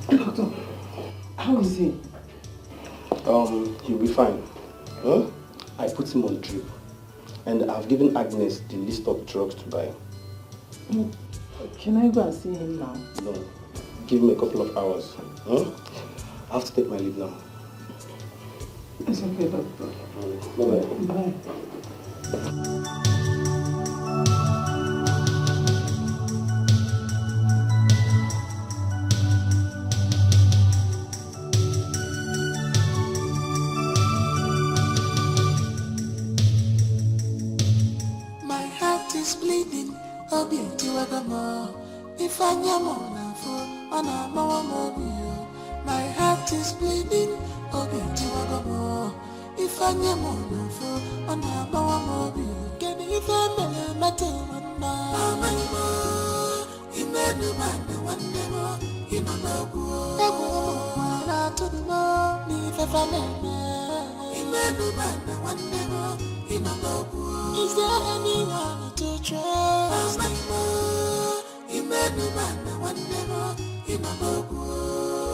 Speaker 3: Doctor, how is he?
Speaker 8: He'll be fine. Huh? I put him on drip. And I've given Agnes the list of drugs to buy.
Speaker 1: Can I go and see him now?
Speaker 8: No. Give him a couple of hours. Huh? I have to take my leave now.
Speaker 1: It's okay, doctor.
Speaker 8: Bye-bye.
Speaker 1: Bye.
Speaker 12: My heart is bleeding, obi tiwagamo. If I am on a mama, my heart is bleeding, obi tiwagamo. If I am on a mama, can you find me matter one now? Imenu man one never, Imanabu. I to know, leave a family. Imenu man one never, Imanabu. Is there anyone to trust? Imenu man one never, Imanabu.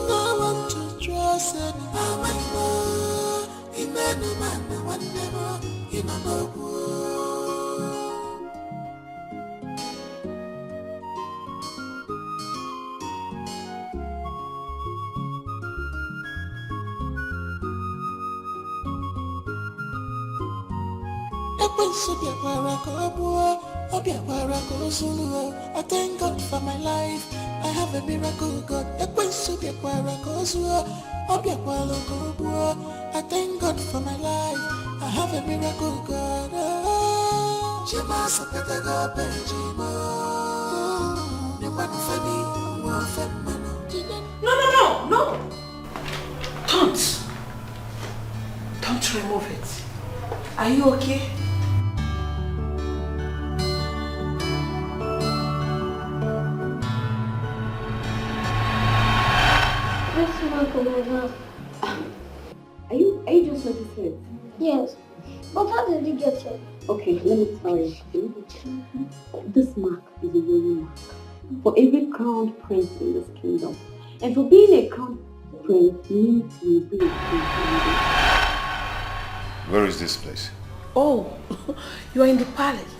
Speaker 12: No one to trust anymore. Imenu man one never, Imanabu. I thank God for my life. I have a miracle God. I thank God for my life. I have a miracle God.
Speaker 19: No. Don't remove it. Are you okay?
Speaker 20: Are you just noticing it?
Speaker 21: Yes. But how did you get it?
Speaker 20: Okay, let me tell you. This mark is a royal mark for every crowned prince in this kingdom. And for being a crowned prince means you will be a king.
Speaker 13: Where is this place?
Speaker 19: Oh, you are in the palace.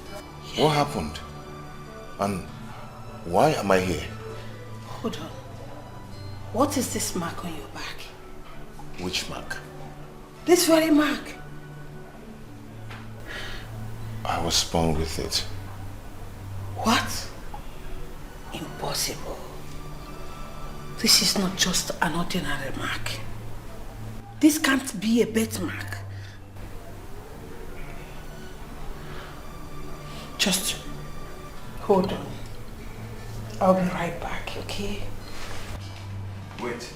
Speaker 13: What happened? And why am I here?
Speaker 19: Hold on. What is this mark on your back?
Speaker 13: Which mark?
Speaker 19: This very mark.
Speaker 13: I was born with it.
Speaker 19: What? Impossible. This is not just an ordinary mark. This can't be a birthmark. Just hold on. I'll be right back, okay?
Speaker 13: Wait.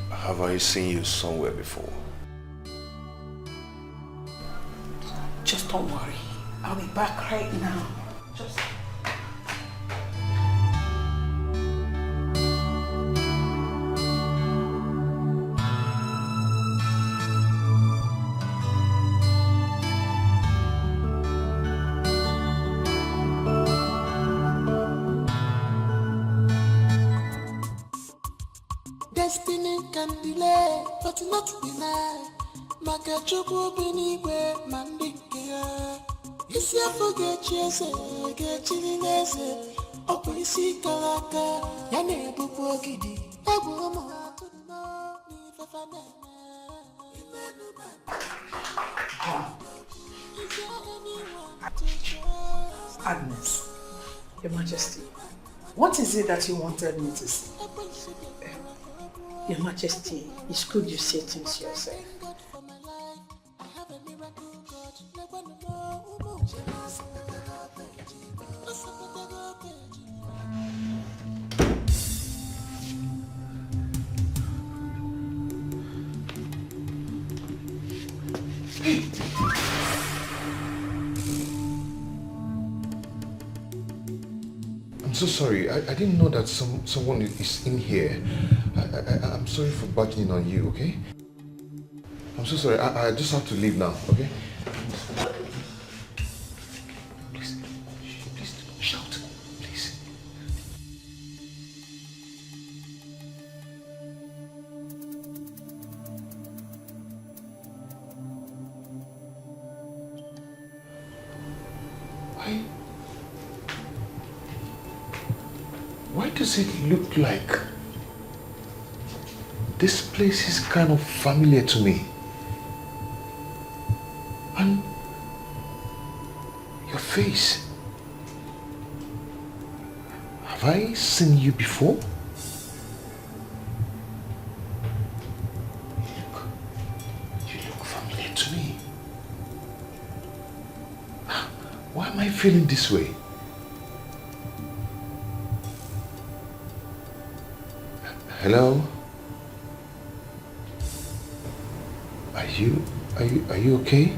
Speaker 13: Have I seen you somewhere before?
Speaker 19: Just don't worry. I'll be back right now. Just...
Speaker 12: Destiny can delay, but not deny. Makachuku binigwe mandike. Isi afuge chese, gechilinese. Opo isi kalaka, yane bubu gidi. Ebu omo atuno, ni fefane.
Speaker 3: Agnes, Your Majesty, what is it that you wanted me to say?
Speaker 19: Your Majesty, it's good you say things yourself.
Speaker 13: I'm so sorry. I didn't know that someone is in here. I'm sorry for barging on you, okay? I'm so sorry. I just have to leave now, okay? Please shout, please. does it look like? This place is kind of familiar to me. And your face. Have I seen you before? You look familiar to me. Why am I feeling this way? Hello? Are you okay?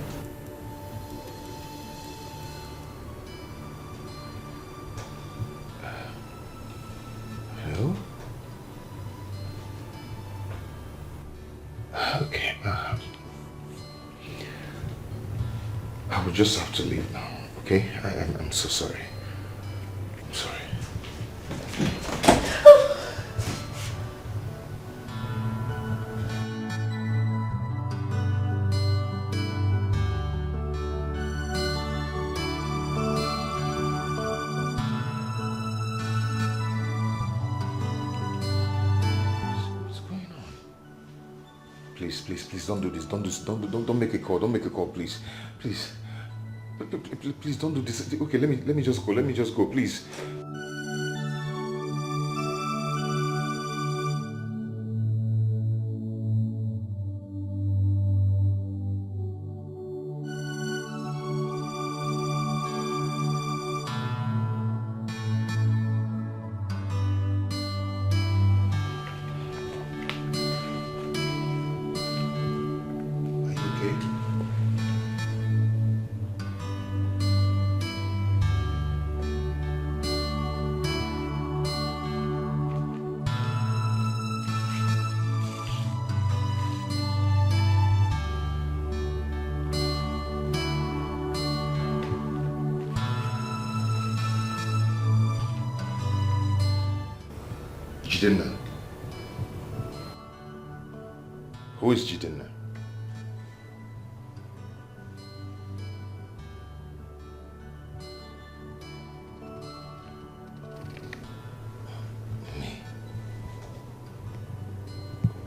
Speaker 13: Hello? Okay, I will just have to leave now, okay? I'm so sorry. I'm sorry. Please don't do this. Don't make a call. Don't make a call, please. Please. Please don't do this. Okay, let me just go, please. Jidenna. Who is Jidenna? Me?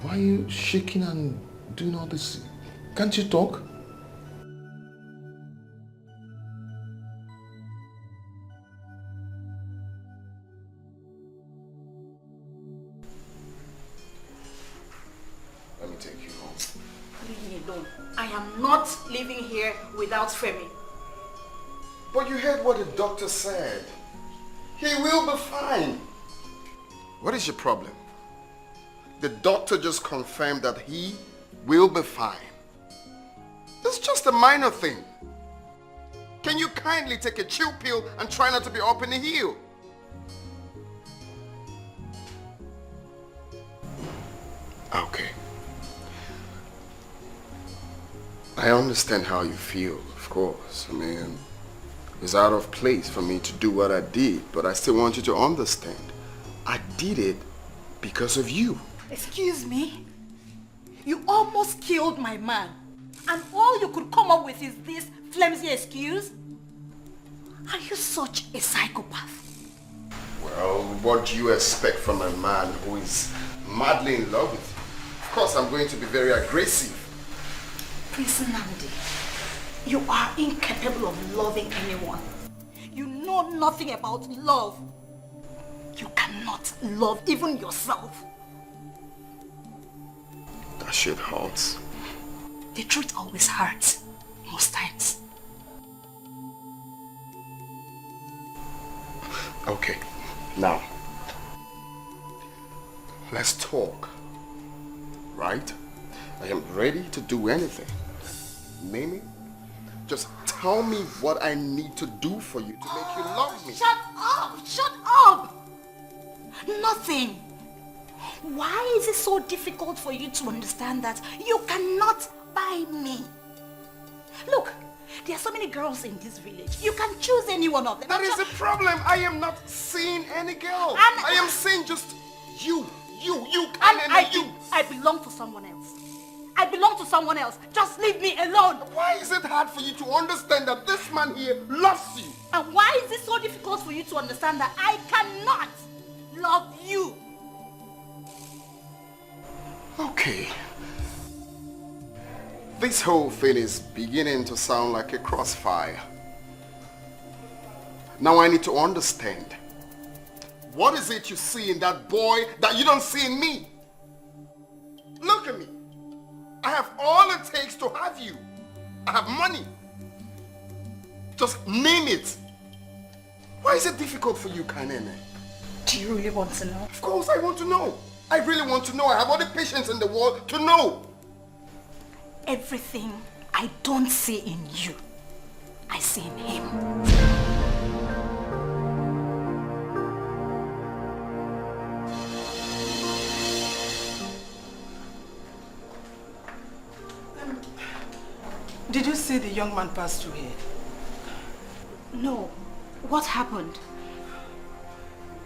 Speaker 13: Why are you shaking and doing all this? Can't you talk?
Speaker 6: Living here without Femi.
Speaker 16: But you heard what the doctor said. He will be fine. What is your problem? The doctor just confirmed that he will be fine. It's just a minor thing. Can you kindly take a chill pill and try not to be up in the heel? Okay. I understand how you feel, of course. I mean, it's out of place for me to do what I did, but I still want you to understand. I did it because of you.
Speaker 6: Excuse me? You almost killed my man, and all you could come up with is this flimsy excuse? Are you such a psychopath?
Speaker 16: Well, what do you expect from a man who is madly in love with you? Of course, I'm going to be very aggressive.
Speaker 6: Prince Nandi, you are incapable of loving anyone. You know nothing about love. You cannot love even yourself.
Speaker 16: That shit hurts.
Speaker 6: The truth always hurts, most times.
Speaker 16: Okay, now, let's talk, right? I am ready to do anything. Mimi, just tell me what I need to do for you to make you love me.
Speaker 6: Shut up! Shut up! Nothing. Why is it so difficult for you to understand that you cannot buy me? Look, there are so many girls in this village. You can choose any one of them.
Speaker 16: That is the problem. I am not seeing any girl. I am seeing just you. You.
Speaker 6: I belong to someone else. I belong to someone else. Just leave me alone.
Speaker 16: Why is it hard for you to understand that this man here loves you?
Speaker 6: And why is it so difficult for you to understand that I cannot love you.
Speaker 16: Okay. This whole thing is beginning to sound like a crossfire. Now I need to understand. What is it you see in that boy that you don't see in me? Look at me. I have all it takes to have you. I have money. Just name it. Why is it difficult for you, Kanene?
Speaker 6: Do you really want to know?
Speaker 16: Of course I want to know. I really want to know. I have all the patience in the world to know.
Speaker 6: Everything I don't see in you, I see in him.
Speaker 3: Did you see the young man pass through here?
Speaker 6: No. What happened?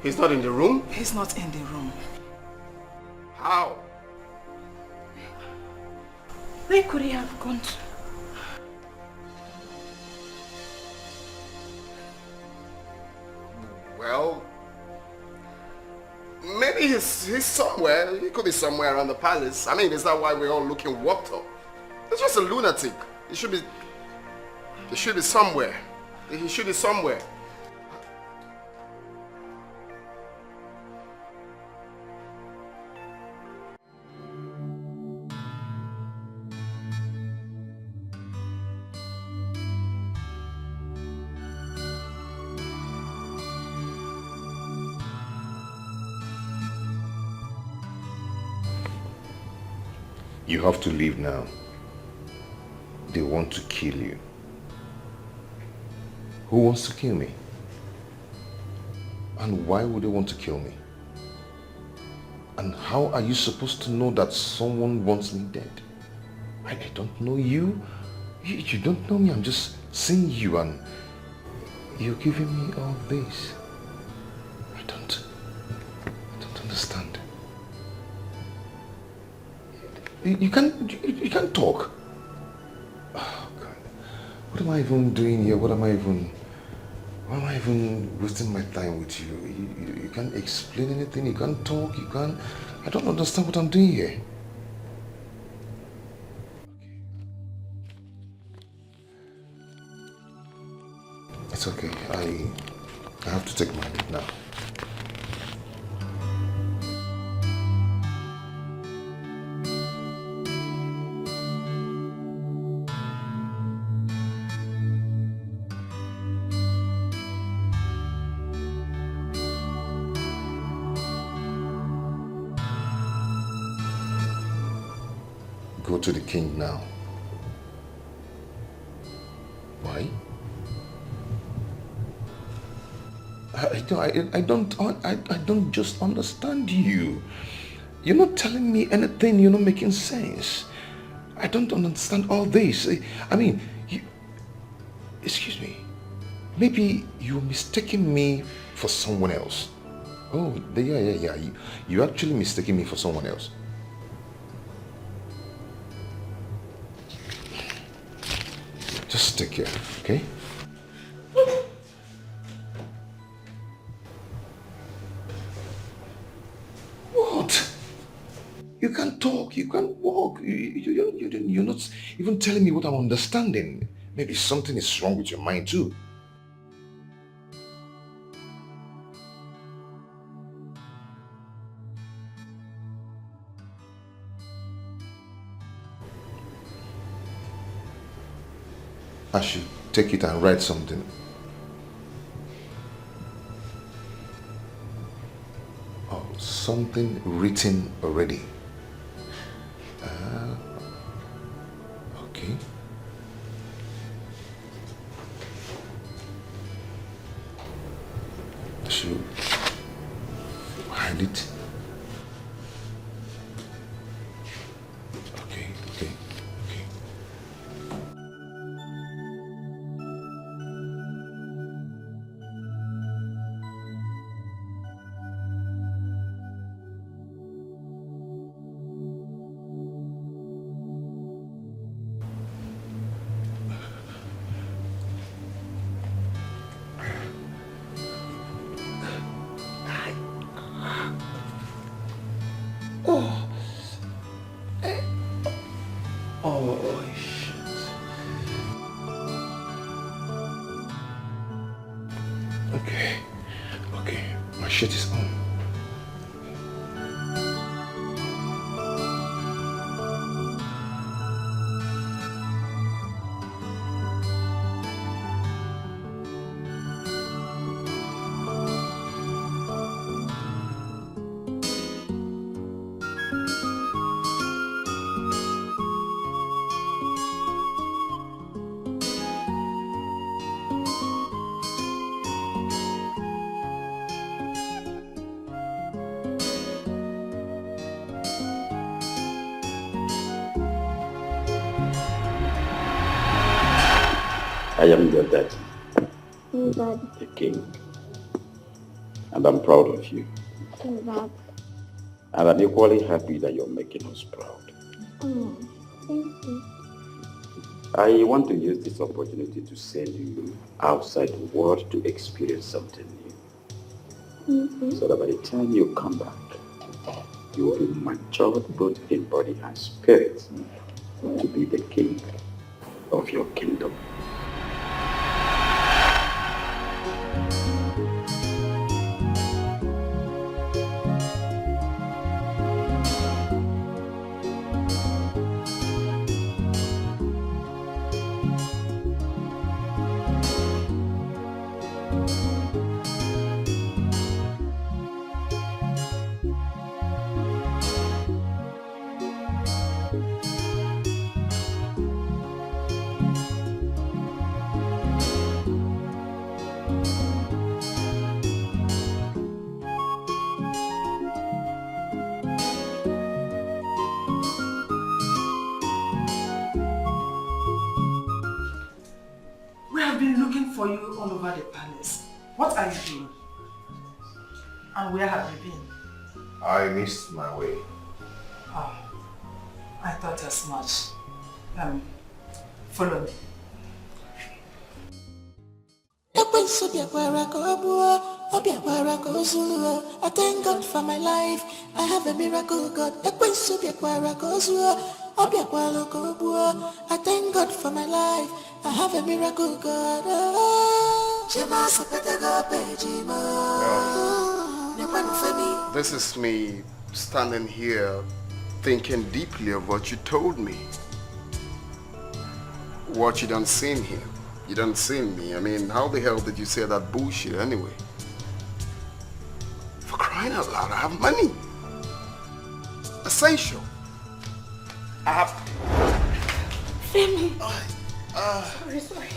Speaker 16: He's not in the room?
Speaker 3: He's not in the room.
Speaker 16: How?
Speaker 6: Where could he have gone to?
Speaker 16: Well, maybe he's somewhere. He could be somewhere around the palace. I mean, is that why we're all looking walked up? He's just a lunatic. He should be somewhere. He should be somewhere.
Speaker 13: You have to leave now. They want to kill you. Who wants to kill me? And why would they want to kill me? And how are you supposed to know that someone wants me dead? I don't know you. You don't know me. I'm just seeing you and you're giving me all this. I don't understand. You can't talk. Oh God. What am I even doing here? Why am I even wasting my time with you? You can't explain anything, you can't talk, I don't understand what I'm doing here. It's okay. I have to take my leave now. Go to the king now. Why? I don't just understand you. You're not telling me anything. You're not making sense. I don't understand all this. I mean, excuse me. Maybe you're mistaking me for someone else. Oh, yeah. You're actually mistaking me for someone else. Just take care, okay? What? You can't talk, you can't walk. You're not even telling me what I'm understanding. Maybe something is wrong with your mind too. I should take it and write something. Oh, something written already. Okay. I should hide it. Okay. shit is on.
Speaker 4: I am your daddy,
Speaker 21: Dad.
Speaker 4: the king, and I'm proud of you.
Speaker 21: Dad.
Speaker 4: And I'm equally happy that you're making us proud.
Speaker 21: Oh, thank you.
Speaker 4: I want to use this opportunity to send you outside the world to experience something new. So that by the time you come back, you will be matured both in body and spirit to be the king of your kingdom.
Speaker 3: We have been looking for you all over the palace. What are you doing? And where have you been?
Speaker 13: I missed my way.
Speaker 3: Oh, I thought as much. Follow me.
Speaker 12: I thank God for my life. I have a miracle God. I thank God for my life. I have a miracle God.
Speaker 16: This is me standing here thinking deeply of what you told me. What you done seen here. You done seen me. I mean, how the hell did you say that bullshit anyway? For crying out loud, I have money. Essential. I have...
Speaker 9: Femi! Sorry.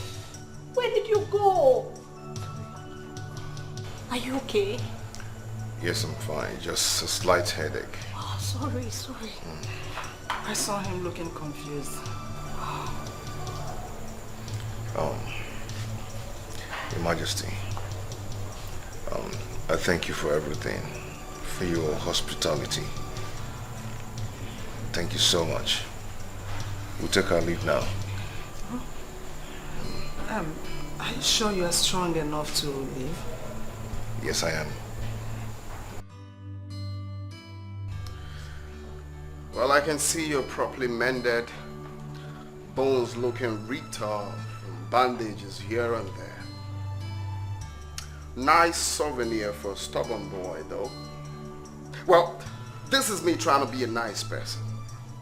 Speaker 9: Where did you go? Are you okay?
Speaker 13: Yes, I'm fine. Just a slight headache.
Speaker 9: Oh, sorry.
Speaker 3: I saw him looking confused.
Speaker 13: Your Majesty, I thank you for everything, for your hospitality. Thank you so much. We'll take our leave now.
Speaker 3: Are you sure you are strong enough to leave?
Speaker 13: Yes, I am.
Speaker 16: Well, I can see you're properly mended. Bones looking ripped off. Bandages here and there. Nice souvenir for a stubborn boy, though. Well, this is me trying to be a nice person.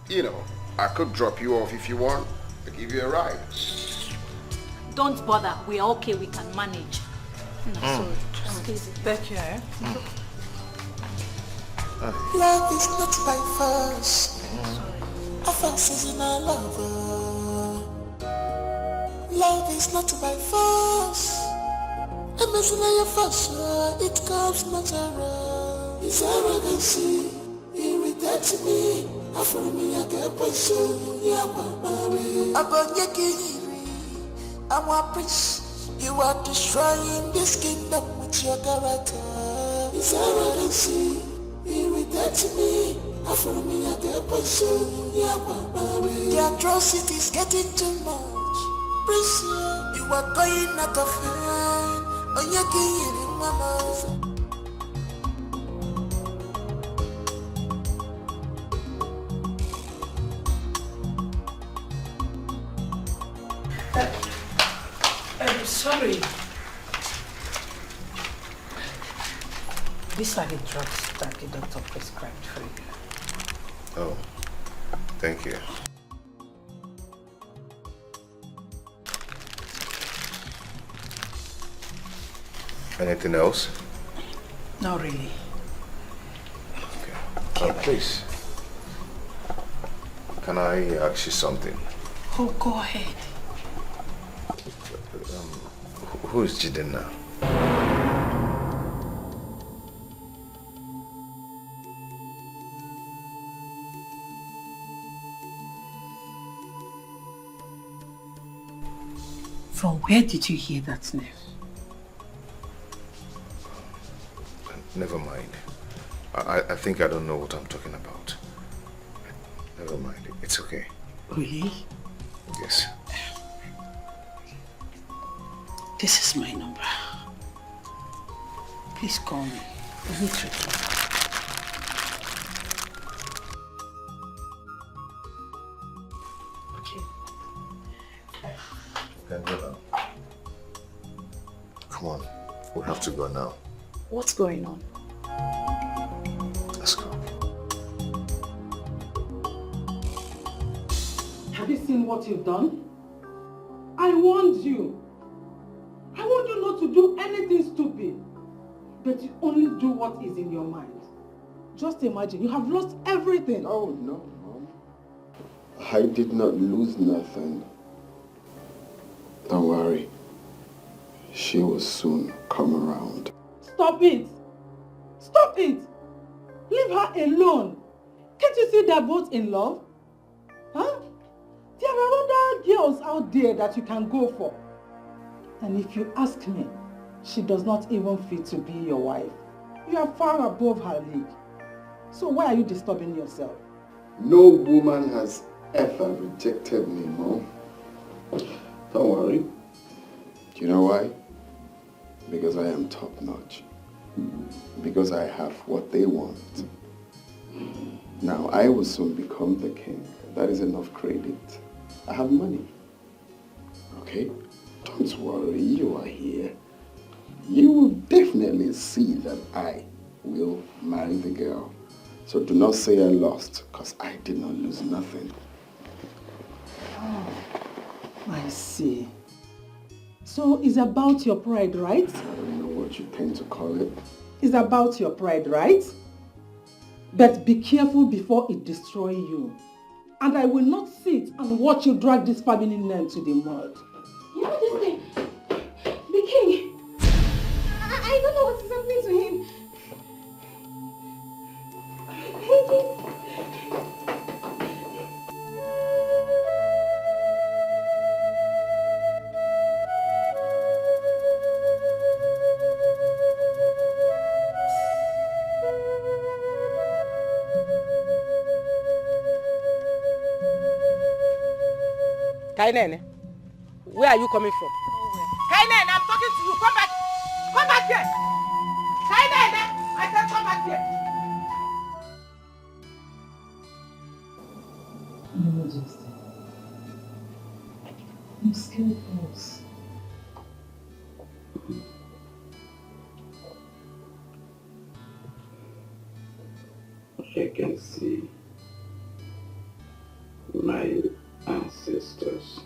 Speaker 16: You know, I could drop you off if you want. I'll give you a ride.
Speaker 9: Don't bother. We are okay. We can manage. So, just easy.
Speaker 3: Take care.
Speaker 12: Love is not by force. Offense is in our love. Love is not by force. Emotional force, it comes natural. It's arrogancy, irritates me. After me, I get pursue. Yeah, my about Yakiri, I'm a priest. You are destroying this kingdom with your character. It's arrogancy, irritates me. After me, I get pursue. Yeah, my the atrocity is getting too much. Priest, you are going out of hand. Oh, you're killing mamas.
Speaker 3: I'm sorry.
Speaker 19: These are the drugs that the doctor prescribed for you.
Speaker 13: Oh, thank you. Anything else?
Speaker 19: Not really.
Speaker 13: Okay. Please. Can I ask you something?
Speaker 19: Oh, go ahead.
Speaker 13: Who is Jiden now?
Speaker 19: From where did you hear that, Nev?
Speaker 13: Never mind. I think I don't know what I'm talking about. Never mind. It's okay.
Speaker 19: Really?
Speaker 13: Yes.
Speaker 19: This is my number. Please call me. I need to talk.
Speaker 13: Can go now. Come on. We have to go now.
Speaker 9: What's going on?
Speaker 13: Let's go.
Speaker 11: Have you seen what you've done? I warned you. I warned you not to do anything stupid. But you only do what is in your mind. Just imagine, you have lost everything.
Speaker 18: Oh, no, Mom. I did not lose nothing. Don't worry. She will soon come around.
Speaker 11: Stop it! Stop it! Leave her alone. Can't you see they're both in love? Huh? There are other girls out there that you can go for. And if you ask me, she does not even fit to be your wife. You are far above her league. So why are you disturbing yourself?
Speaker 18: No woman has ever rejected me, Mom. Don't worry. Do you know why? Because I am top notch. Because I have what they want. Now, I will soon become the king. That is enough credit. I have money. Okay? Don't worry, you are here. You will definitely see that I will marry the girl. So do not say I lost, because I did not lose nothing.
Speaker 11: Oh, I see. So it's about your pride, right?
Speaker 18: I don't know what you tend to call it.
Speaker 11: It's about your pride, right? But be careful before it destroys you. And I will not sit and watch you drag this family name to the mud.
Speaker 20: You know this thing? The king. I don't know what is happening to him.
Speaker 19: Kainene, where are you coming from? Kainene, I'm talking to you. Come back. Come back here. Kainene, I said come back here.
Speaker 11: Your Majesty, I'm scared us.
Speaker 4: I can see my ancestors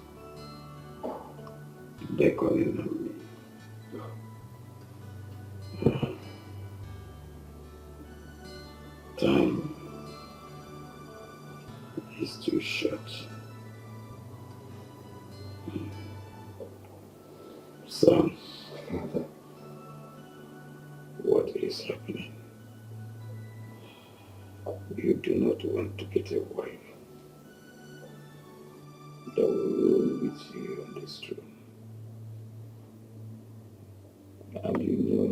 Speaker 4: beckoning on me. Time is too short. Son, Father, what is happening? You do not want to get a wife that will rule with you on this throne. And you know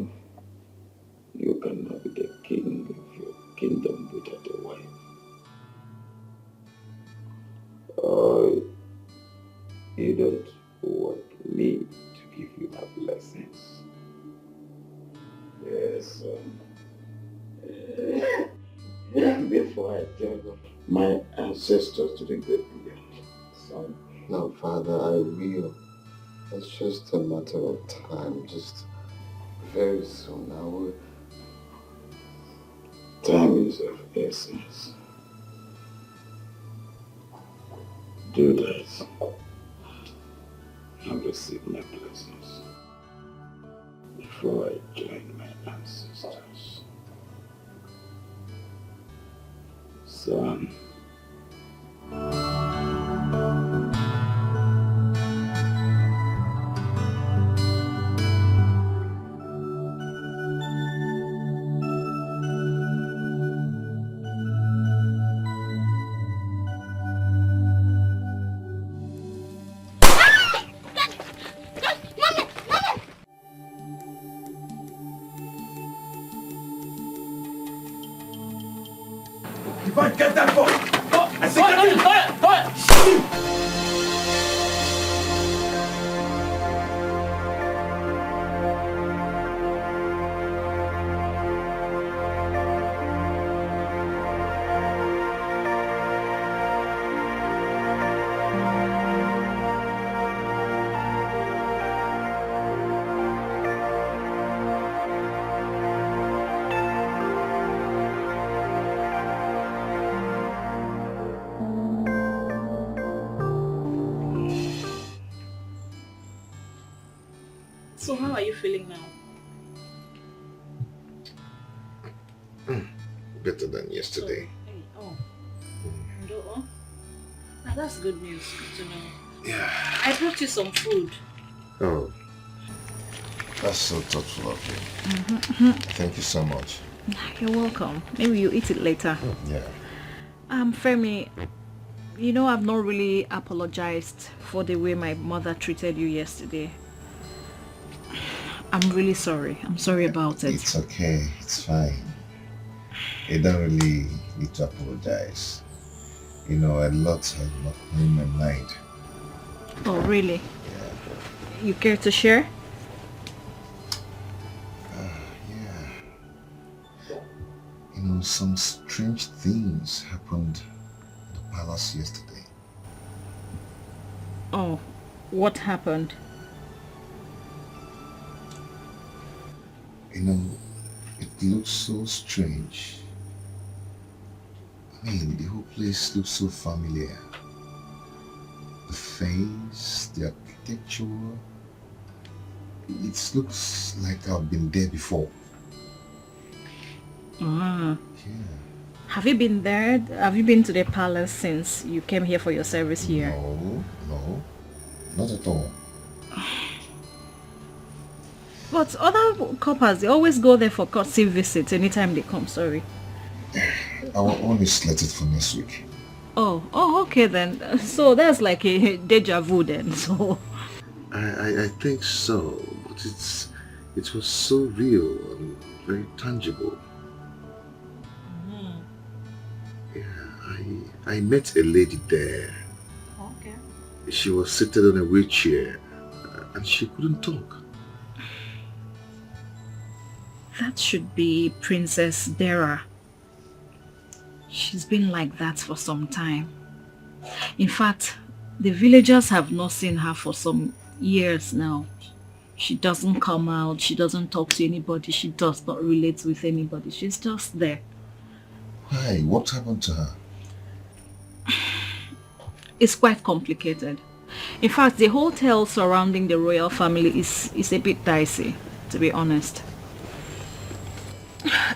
Speaker 4: you cannot be the king of your kingdom without a wife. Or you don't want me to give you my blessings. Yes, before I tell my ancestors to the great beyond. Son.
Speaker 18: No, Father, I will. It's just a matter of time. Just very soon I will
Speaker 4: Time is of essence. Do that and receive my blessings before I join my ancestors. Son.
Speaker 15: Divine, get that boy! I said,
Speaker 9: So how are you feeling now?
Speaker 13: Better than yesterday.
Speaker 9: That's good news. Good to know.
Speaker 13: Yeah.
Speaker 9: I brought you some food.
Speaker 13: Oh. That's so thoughtful of you. Thank you so much.
Speaker 9: You're welcome. Maybe you eat it later.
Speaker 13: Yeah.
Speaker 9: Femi, you know I've not really apologized for the way my mother treated you yesterday. I'm really sorry. I'm sorry about it.
Speaker 13: It's okay. It's fine. You don't really need to apologize. You know, a lot has not been in my mind.
Speaker 9: Oh, really?
Speaker 13: Yeah.
Speaker 9: You care to share?
Speaker 13: Yeah. You know, some strange things happened at the palace yesterday.
Speaker 9: Oh, what happened?
Speaker 13: You know, it looks so strange. I mean, the whole place looks so familiar. The face, the architecture, it looks like I've been there before.
Speaker 9: Ah.
Speaker 13: Yeah.
Speaker 9: Have you been there? Have you been to the palace since you came here for your service here?
Speaker 13: No, not at all.
Speaker 9: But other couples, they always go there for courtesy visits anytime they come, sorry.
Speaker 13: Our own is slated for next week.
Speaker 9: Oh, okay then. So that's like a deja vu then, so...
Speaker 13: I think so, but it was so real and very tangible. Yeah, I met a lady there.
Speaker 9: Okay.
Speaker 13: She was seated on a wheelchair and she couldn't talk.
Speaker 9: That should be Princess Dara. She's been like that for some time. In fact, the villagers have not seen her for some years now. She doesn't come out, she doesn't talk to anybody, she does not relate with anybody. She's just there.
Speaker 13: Why? What happened to her?
Speaker 9: It's quite complicated. In fact, the whole tale surrounding the royal family is a bit dicey, to be honest.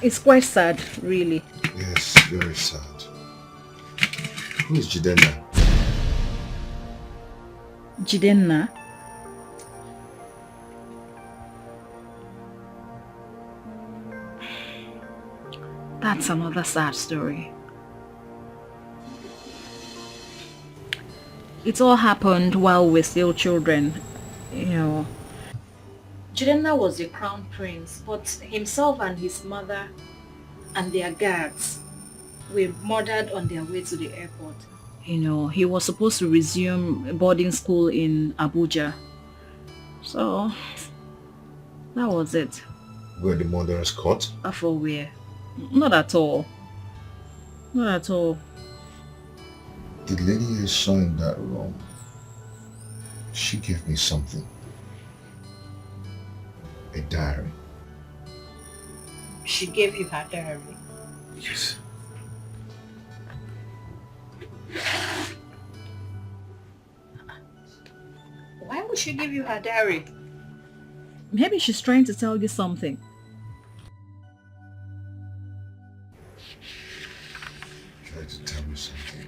Speaker 9: It's quite sad, really.
Speaker 13: Yes, very sad. Who is Jidenna?
Speaker 9: Jidenna? That's another sad story. It all happened while we're still children, you know. Jidenna was the crown prince, but himself and his mother and their guards were murdered on their way to the airport. You know, he was supposed to resume boarding school in Abuja. So, that was it.
Speaker 13: Were the murderers caught?
Speaker 9: For where? Not at all. Not at all.
Speaker 13: The lady I saw in that room, she gave me something. A diary.
Speaker 9: She gave you her diary?
Speaker 13: Yes.
Speaker 9: Why would she give you her diary? Maybe she's trying to tell you something.
Speaker 13: Try to tell me something.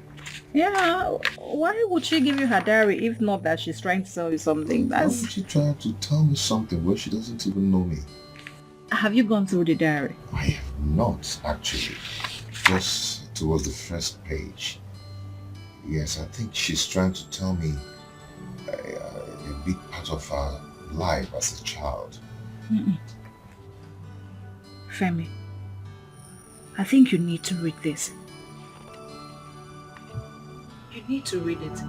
Speaker 9: Yeah, why would she give you her diary if not that she's trying to tell you something?
Speaker 13: Why would she try to tell me something when she doesn't even know me?
Speaker 9: Have you gone through the diary?
Speaker 13: I have not, actually. Just towards the first page. Yes, I think she's trying to tell me a big part of her life as a child.
Speaker 9: Mm-mm. Femi, I think you need to read this. You need to read it.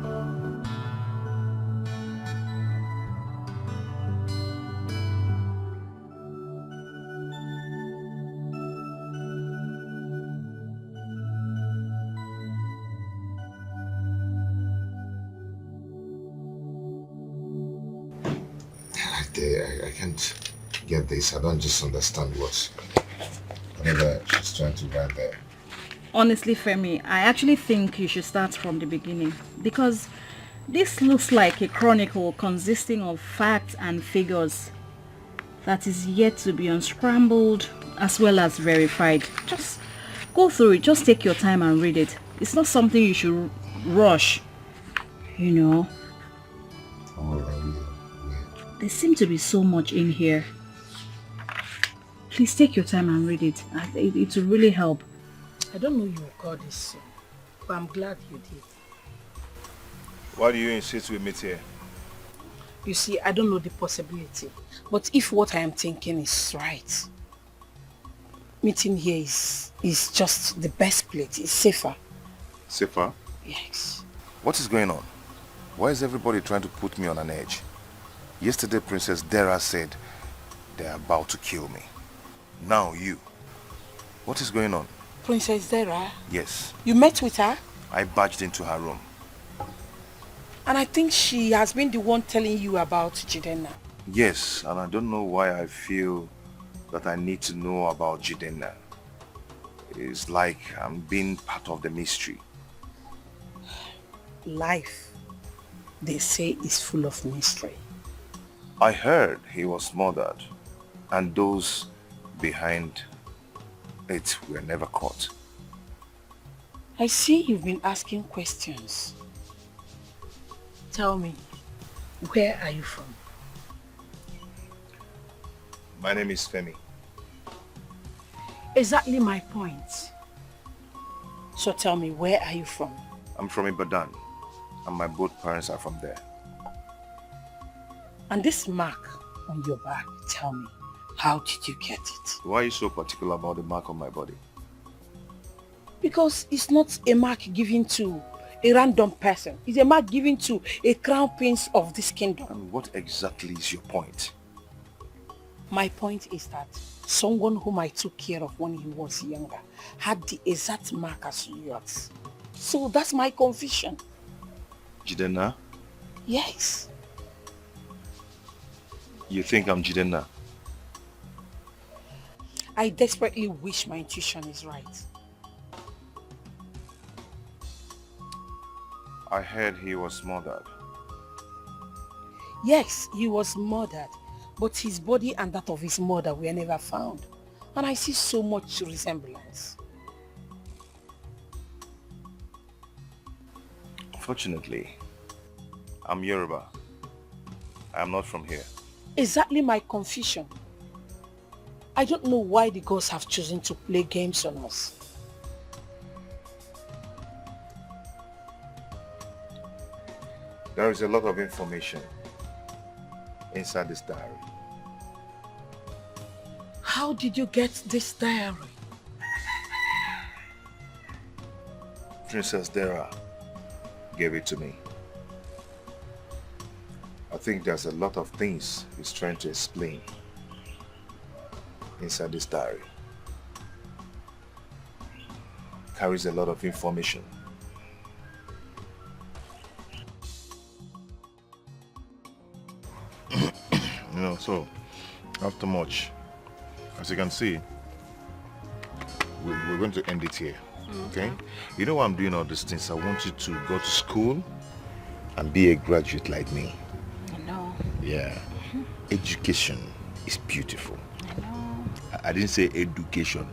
Speaker 13: I can't get this. I don't just understand whatever she's trying to write there.
Speaker 9: Honestly, Femi, I actually think you should start from the beginning because this looks like a chronicle consisting of facts and figures that is yet to be unscrambled as well as verified. Just go through it. Just take your time and read it. It's not something you should rush, you know. There seems to be so much in here. Please take your time and read it. It will really help.
Speaker 19: I don't know you will call this soon, but I'm glad you did.
Speaker 14: Why do you insist we meet here?
Speaker 19: You see, I don't know the possibility, but if what I am thinking is right, meeting here is just the best place. It's safer.
Speaker 14: Safer?
Speaker 19: Yes.
Speaker 14: What is going on? Why is everybody trying to put me on an edge? Yesterday, Princess Dara said they're about to kill me. Now you. What is going on?
Speaker 19: Princess Dara?
Speaker 14: Yes.
Speaker 19: You met with her?
Speaker 14: I barged into her room.
Speaker 19: And I think she has been the one telling you about Jidenna.
Speaker 14: Yes, and I don't know why I feel that I need to know about Jidenna. It's like I'm being part of the mystery.
Speaker 19: Life, they say, is full of mystery.
Speaker 14: I heard he was murdered, and those behind it were never caught.
Speaker 19: I see you've been asking questions. Tell me, where are you from?
Speaker 14: My name is Femi.
Speaker 19: Exactly my point. So tell me, where are you from?
Speaker 14: I'm from Ibadan, and my both parents are from there.
Speaker 19: And this mark on your back, tell me, how did you get it?
Speaker 14: Why are you so particular about the mark on my body?
Speaker 19: Because it's not a mark given to a random person. It's a mark given to a crown prince of this kingdom.
Speaker 14: And what exactly is your point?
Speaker 19: My point is that someone whom I took care of when he was younger had the exact mark as yours. So that's my confusion.
Speaker 14: Jidenna?
Speaker 19: Yes.
Speaker 14: You think I'm Jidenna?
Speaker 19: I desperately wish my intuition is right.
Speaker 14: I heard he was murdered.
Speaker 19: Yes, he was murdered, but his body and that of his mother were never found. And I see so much resemblance.
Speaker 14: Fortunately, I'm Yoruba. I am not from here.
Speaker 19: Exactly my confusion. I don't know why the gods have chosen to play games on us.
Speaker 14: There is a lot of information inside this diary.
Speaker 19: How did you get this diary?
Speaker 14: Princess Dara gave it to me. I think there's a lot of things he's trying to explain inside this diary. Carries a lot of information.
Speaker 13: So after much, as you can see,
Speaker 14: we're going to end it here. Okay? You know why I'm doing all these things? I want you to go to school and be a graduate like me.
Speaker 9: I know.
Speaker 14: Yeah. Education is beautiful. I know. I didn't say education.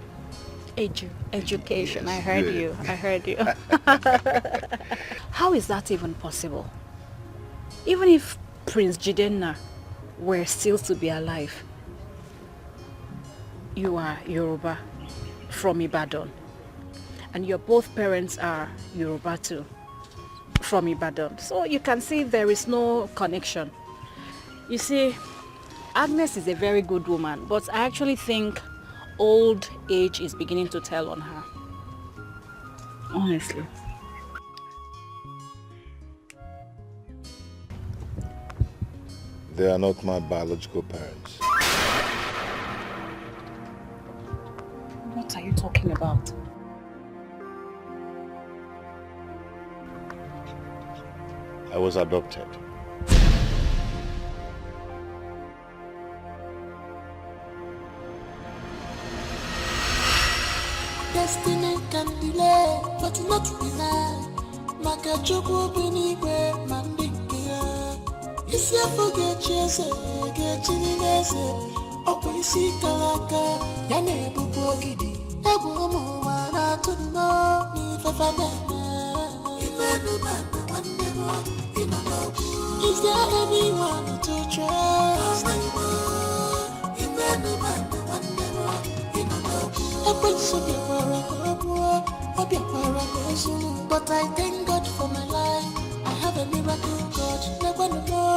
Speaker 9: Education.
Speaker 14: Yes,
Speaker 9: I heard
Speaker 14: good.
Speaker 9: you. I heard you. How is that even possible? Even if Prince Jidenna were still to be alive, you are Yoruba from Ibadan, and your both parents are Yoruba too from Ibadan. So you can see there is no connection. You see, Agnes is a very good woman, but I actually think old age is beginning to tell on her. Honestly.
Speaker 14: They are not my biological parents.
Speaker 9: What are you talking about?
Speaker 14: I was adopted.
Speaker 12: Destiny can delay, but not deny. Makachukwu binigwe mandingia. Isi afuge chese, gechini nese. Opo isi kalaka, yane bubu ogidi. Ebu omu wana tuno, ni fefa nene. Imenu manu wanemo, inanobu. Is there anyone to trust? Imenu manu wanemo, inanobu. But I thank God for my life. I have a miracle God. Never know.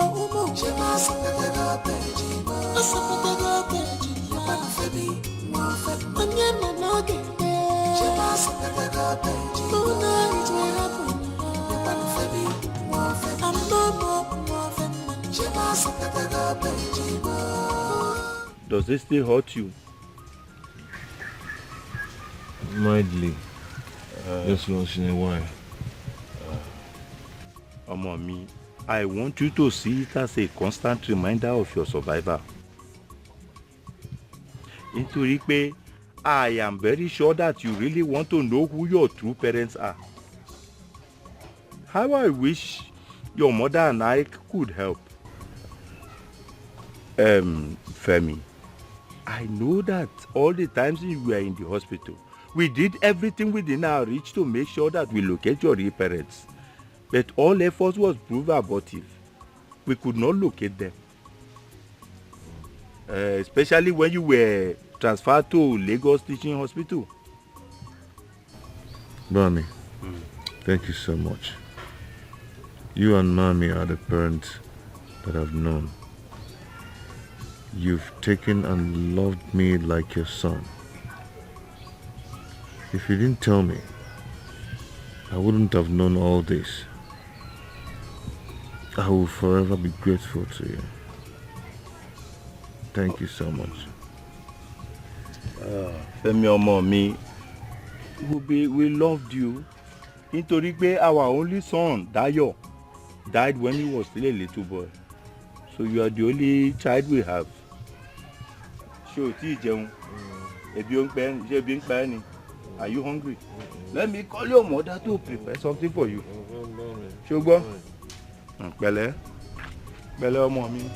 Speaker 15: Does this still hurt you?
Speaker 13: Mildly. Just once in a while.
Speaker 15: Mommy, I want you to see it as a constant reminder of your survival. Nítorí pé I am very sure that you really want to know who your true parents are. How I wish your mother and I could help. Femi, I know that all the times you were in the hospital, we did everything within our reach to make sure that we locate your real parents. But all efforts was proved abortive. We could not locate them. Especially when you were transferred to Lagos Teaching Hospital.
Speaker 13: Bami, thank you so much. You and Mommy are the parents that I've known. You've taken and loved me like your son. If you didn't tell me, I wouldn't have known all this. I will forever be grateful to you. Thank you so much.
Speaker 15: Femi ọmọ mi, we loved you. Nítorí pé our only son, Dayo, died when he was still a little boy. So you are the only child we have. Ṣé o tí jẹun? Ebi ó ń pẹ́ ni, ṣé ebi ń pa ẹ́ ni? Are you hungry? Let me call your mother to prepare something for you. Ṣé o gbọ́? Pẹ̀lẹ́, pẹ̀lẹ́ ọmọ mi.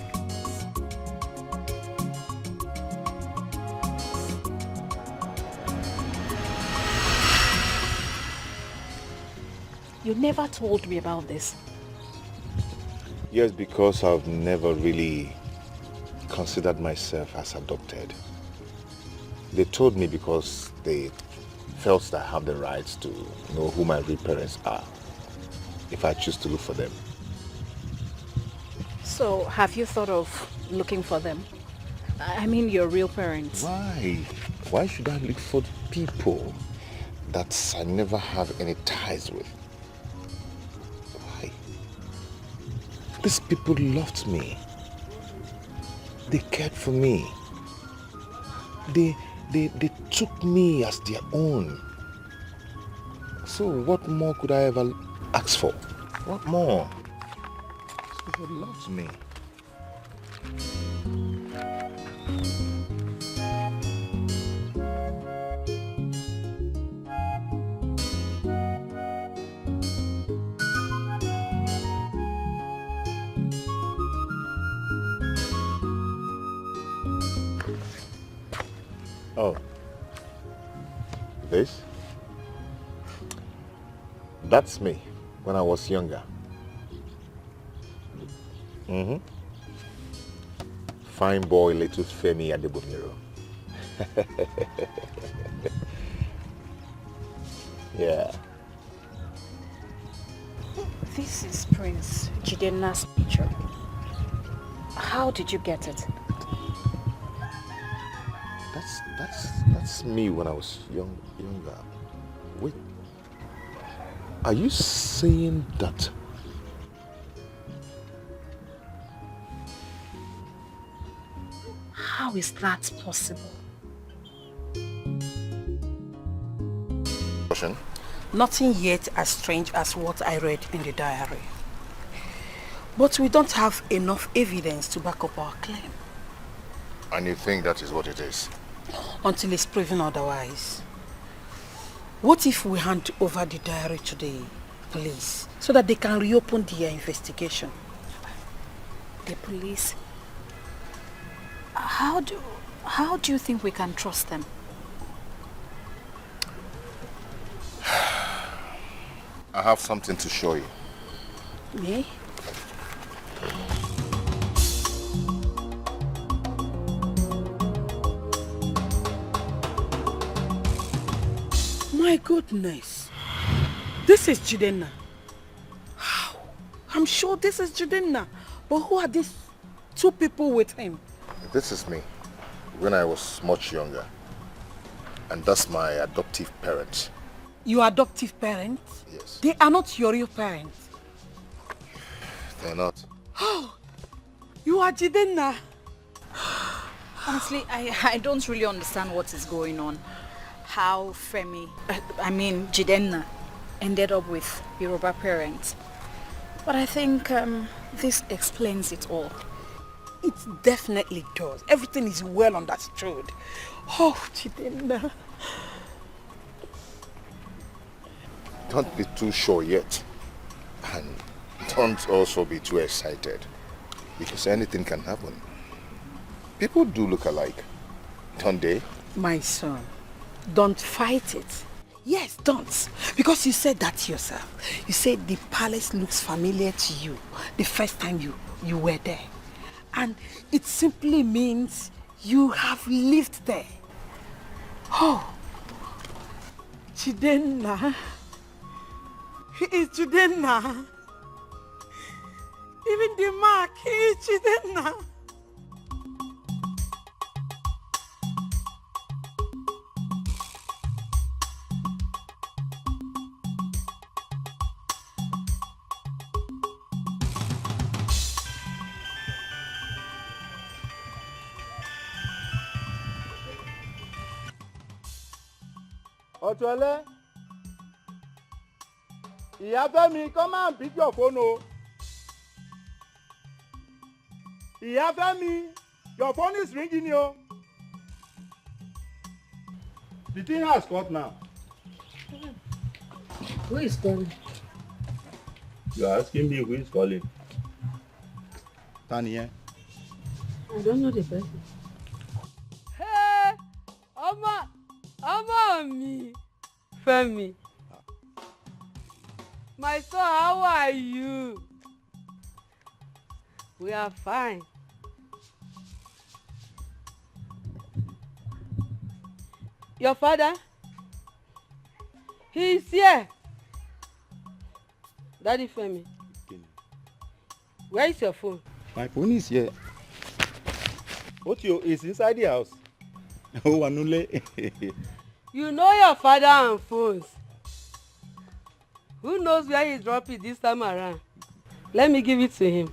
Speaker 9: You never told me about this.
Speaker 14: Yes, because I've never really considered myself as adopted. They told me because they felt that I have the rights to know who my real parents are if I choose to look for them.
Speaker 9: So, have you thought of looking for them? I mean, your real parents.
Speaker 14: Why? Why should I look for people that I never have any ties with? Why? These people loved me. They cared for me. They took me as their own. So what more could I ever ask for? What more? These people loved me. Oh. This? That's me when I was younger. Mm-hmm. Fine boy, little Femi Adebomiro. Yeah.
Speaker 9: This is Prince Jidenna's picture. How did you get it?
Speaker 14: That's me when I was younger. Wait. Are you saying that?
Speaker 9: How is that possible?
Speaker 19: Nothing yet as strange as what I read in the diary. But we don't have enough evidence to back up our claim.
Speaker 14: And you think that is what it is?
Speaker 19: Until it's proven otherwise. What if we hand over the diary to the police so that they can reopen their investigation?
Speaker 9: The police? How do you think we can trust them?
Speaker 14: I have something to show you.
Speaker 19: Me? My goodness. This is Jidenna. How? I'm sure this is Jidenna. But who are these two people with him?
Speaker 14: This is me when I was much younger. And that's my adoptive parents.
Speaker 19: Your adoptive parents?
Speaker 14: Yes.
Speaker 19: They are not your real parents.
Speaker 14: They're not.
Speaker 19: Oh, you are Jidenna.
Speaker 9: Honestly, I don't really understand what is going on. How Jidenna ended up with Yoruba parents. But I think this explains it all.
Speaker 19: It definitely does. Everything is well understood. Oh, Jidenna.
Speaker 14: Don't be too sure yet. And don't also be too excited. Because anything can happen. People do look alike, don't they?
Speaker 19: My son, don't fight it. Yes, don't. Because you said that yourself. You said the palace looks familiar to you the first time you were there. And it simply means you have lived there. Oh, Jidenna. He is Jidenna. Even the mark, he is Jidenna.
Speaker 15: Ọ̀túnẹlẹ́, ìyá Fẹ́mi, come and pick your phone o. Ìyá Fẹ́mi, your phone is ringing o. The thing has cut now.
Speaker 11: Who is calling?
Speaker 15: You are asking me who is calling. Tanya.
Speaker 11: I don't know the person.
Speaker 10: Hey, ọmọ mi, Fẹ́mi. My son, how are you? We are fine. Your father? He is here. Daddy Fẹ́mi. Where is your phone?
Speaker 15: My phone is here. It's inside the house. Oh, Anule.
Speaker 10: You know your father and phones. Who knows where he dropped it this time around? Let me give it to him.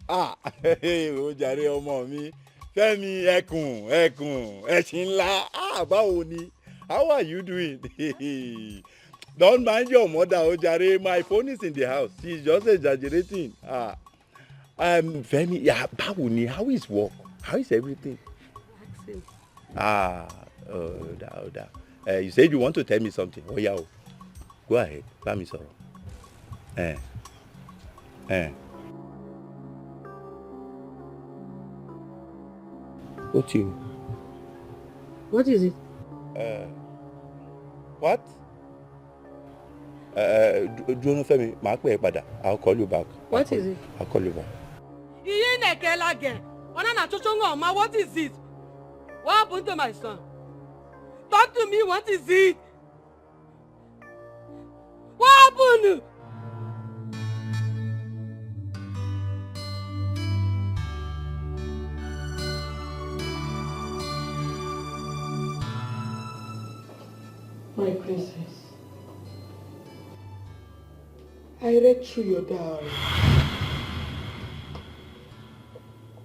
Speaker 15: Ah, ó jàre ọmọ mi. Fẹ́mi ẹkùn ẹṣin ńlá. Ah, báwo ni? How are you doing? Don't mind your mother, ó jàre. My phone is in the house. She's just exaggerating. Fẹ́mi, yeah, báwo ni? How is work? How is everything?
Speaker 10: Ask him.
Speaker 15: You said you want to tell me something. Oh, yeah. Go ahead. Bá mi sọ̀rọ̀. What you?
Speaker 17: What is it?
Speaker 15: What? Jono Femi, I'll call you back.
Speaker 17: What is it?
Speaker 15: I'll call you back.
Speaker 10: What is it? What happened to my son? Talk to me, what is it? What happened?
Speaker 19: My princess, I read through your diary.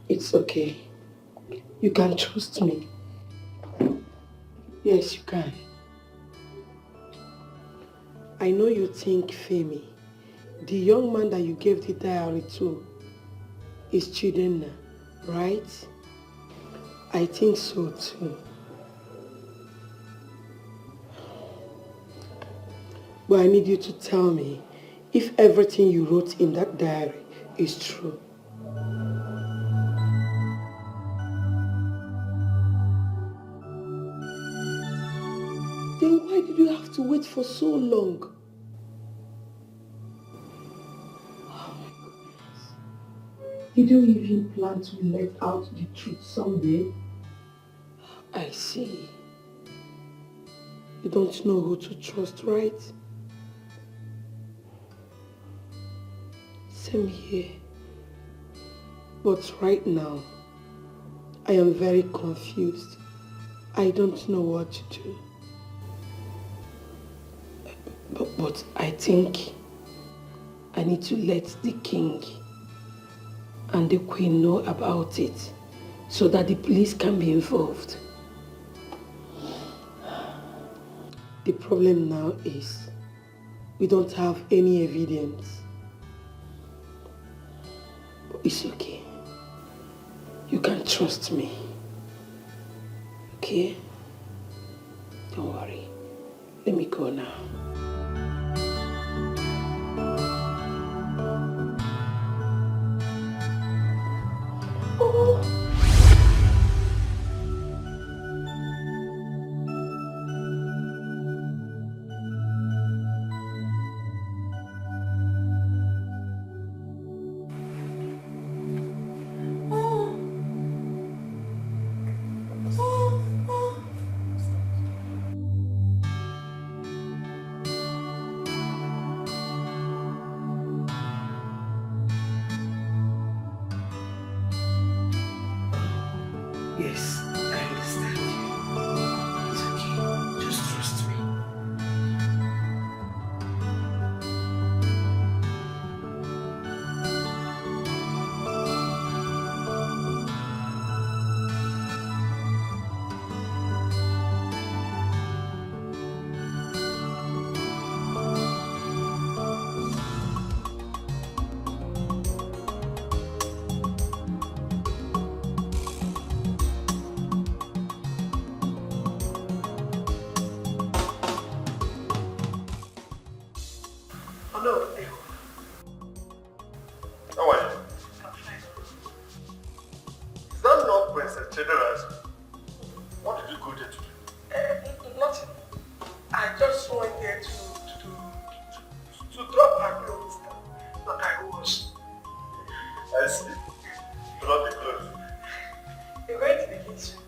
Speaker 19: It's okay. You can trust me. Yes, you can. I know you think Femi, the young man that you gave the diary to, is Chidenna, right? I think so too. But I need you to tell me if everything you wrote in that diary is true. Then why did you have to wait for so long? Oh my goodness. Did you even plan to let out the truth someday? I see. You don't know who to trust, right? Same here. But right now, I am very confused. I don't know what to do. But I think I need to let the king and the queen know about it so that the police can be involved. The problem now is we don't have any evidence. But it's okay. You can trust me. Okay? Don't worry. Let me go now. Yes, I understand you. It's okay. Just trust me. Hello.
Speaker 5: How are you? Is that not Princess Chedera's? What did you go there to do?
Speaker 19: Nothing. I just went there to drop her clothes that I washed.
Speaker 5: I see. Drop the clothes.
Speaker 19: You're going to the kitchen.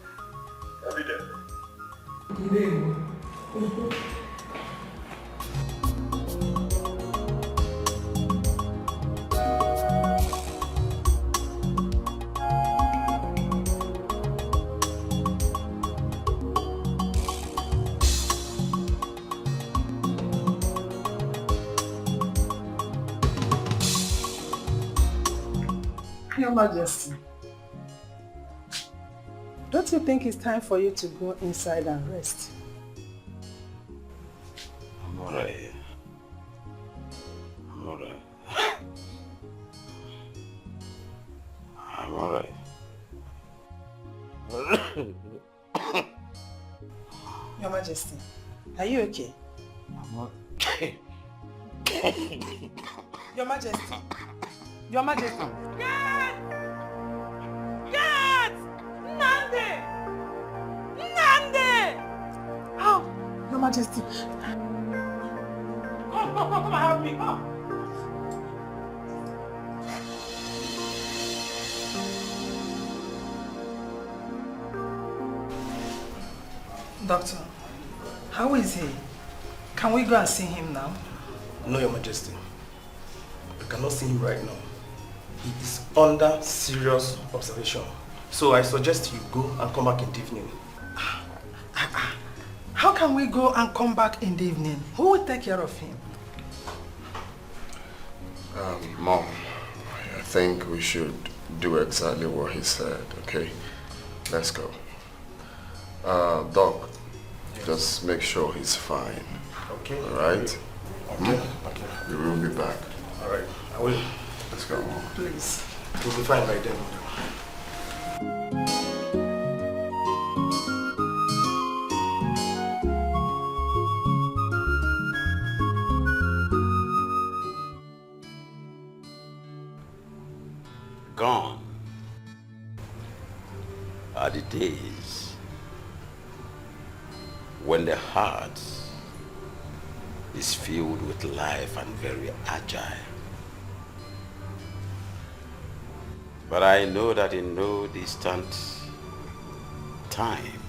Speaker 5: Every day.
Speaker 3: Your Majesty, don't you think it's time for you to go inside and rest?
Speaker 4: I'm alright. I'm alright. I'm alright.
Speaker 3: Your Majesty, are you okay?
Speaker 4: I'm okay.
Speaker 3: Your Majesty. Your Majesty.
Speaker 10: Get! Nande!
Speaker 3: Majesty. Come and help me. Come. Doctor, how is he? Can we go and see him now?
Speaker 2: No, Your Majesty. I cannot see him right now. He is under serious observation. So I suggest you go and come back in the evening.
Speaker 3: How can we go and come back in the evening? Who will take care of him?
Speaker 16: Mom, I think we should do exactly what he said, okay? Let's go. Doc, just make sure he's fine.
Speaker 2: Okay.
Speaker 16: Alright?
Speaker 2: Okay.
Speaker 16: We will be back.
Speaker 2: Alright, I will.
Speaker 16: Let's go.
Speaker 3: Please.
Speaker 2: We'll be fine by then.
Speaker 4: Gone are the days when the heart is filled with life and very agile. But I know that in no distant time,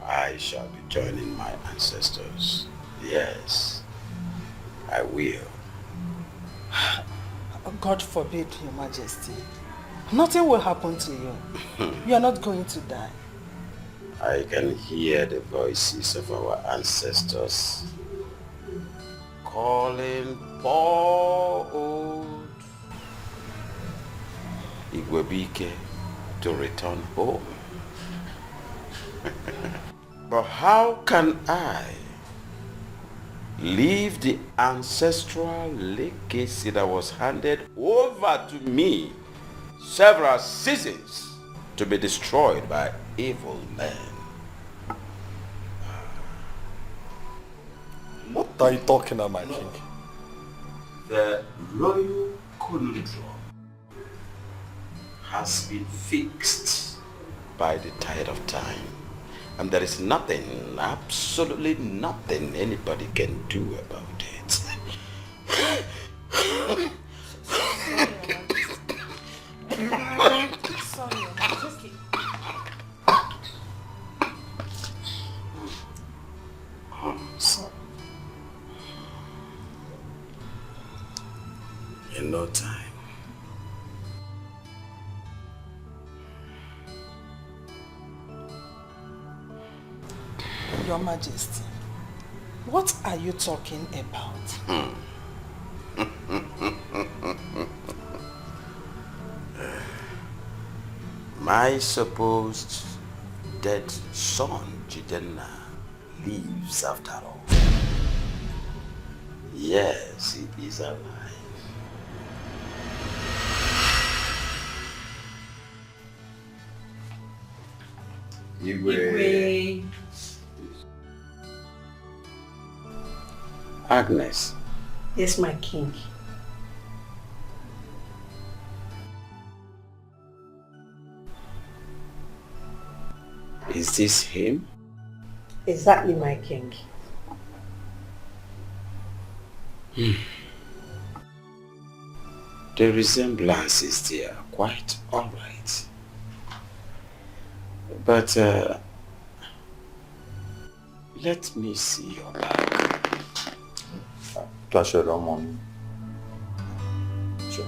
Speaker 4: I shall be joining my ancestors. Yes, I will.
Speaker 3: God forbid, Your Majesty. Nothing will happen to you. You are not going to die.
Speaker 4: I can hear the voices of our ancestors calling poor old Igwebike to return home. But how can I leave the ancestral legacy that was handed over to me several seasons to be destroyed by evil men?
Speaker 5: What are you talking about, my king?
Speaker 4: The royal conundrum has been fixed by the tide of time, and there is nothing, absolutely nothing anybody can do about it.
Speaker 3: Sorry, Your Majesty.
Speaker 4: So, in no time,
Speaker 3: Your Majesty, what are you talking about?
Speaker 4: my supposed dead son, Jidenna, lives after all. Yes, he is alive.
Speaker 17: Igwe.
Speaker 4: Agnes.
Speaker 17: Yes, my king.
Speaker 4: Is this him?
Speaker 17: Exactly, my king.
Speaker 4: The resemblance is there, quite alright. But let me see your back.
Speaker 18: Pleasure, Ramon. Sure.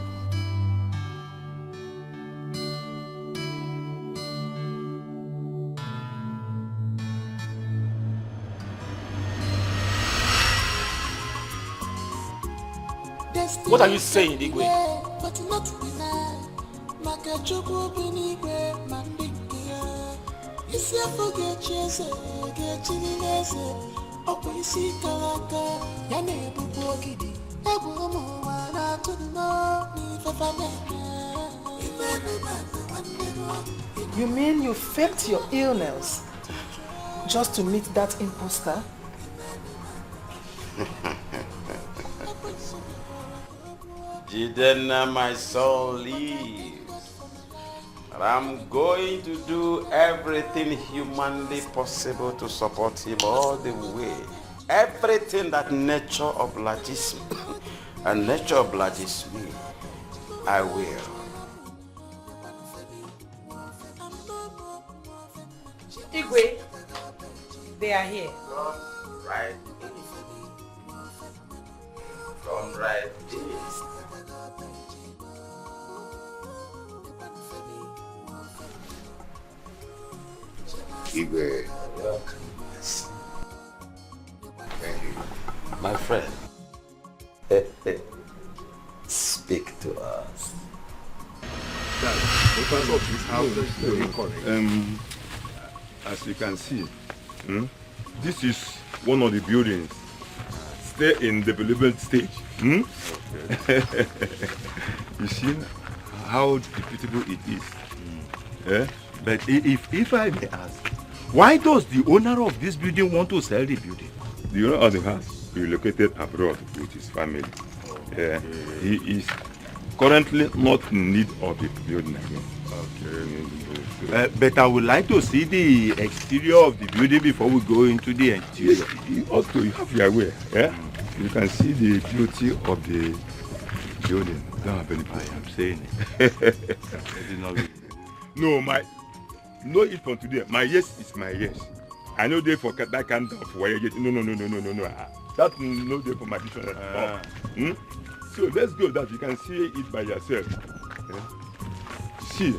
Speaker 2: What are you saying, Igwe?
Speaker 3: You mean you faked your illness just to meet that imposter?
Speaker 4: Jidenna, my son, lives. But I'm going to do everything humanly possible to support him all the way. Everything that nature obliges me, and nature obliges me, I will.
Speaker 19: Igwe, they are here.
Speaker 4: Come right in. Come right in.
Speaker 14: Igwe.
Speaker 4: Yes.
Speaker 14: Thank you.
Speaker 4: My friend, speak to us.
Speaker 5: As you can see, this is one of the buildings still in development stage. Okay. You see how beautiful it is. But if I may ask, why does the owner of this building want to sell the building? The owner of the house relocated abroad with his family. Okay. He is currently not in need of the building again. Okay. But I would like to see the exterior of the building before we go into the interior. Also, you have your way. Yeah? You can see the beauty of the building. Don't have any problem. I am saying it. No, no it from today. My yes is my yes. I know they for that kind of way. No. That's no day for my dictionary. So let's go that you can see it by yourself. Yeah? See,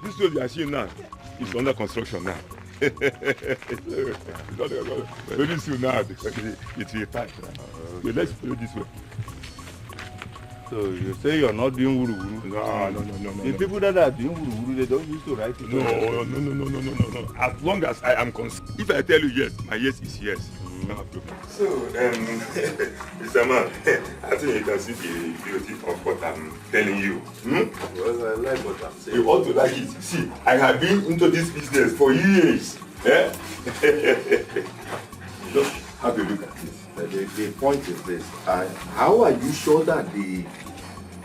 Speaker 5: this road you are seeing now is under construction now. Very soon now it will start. So let's go this way. So you say you're not doing wuru-wuru? No. The people that are doing wuru-wuru, they don't used to write it. No. As long as I am concerned. If I tell you yes, my yes is yes. So, Mr. Man, I think you can see the beauty of what I'm telling you. Well, I like what I'm saying. You ought to like it. See, I have been into this business for years. Just have a look at this.
Speaker 15: The point is this. How are you sure that the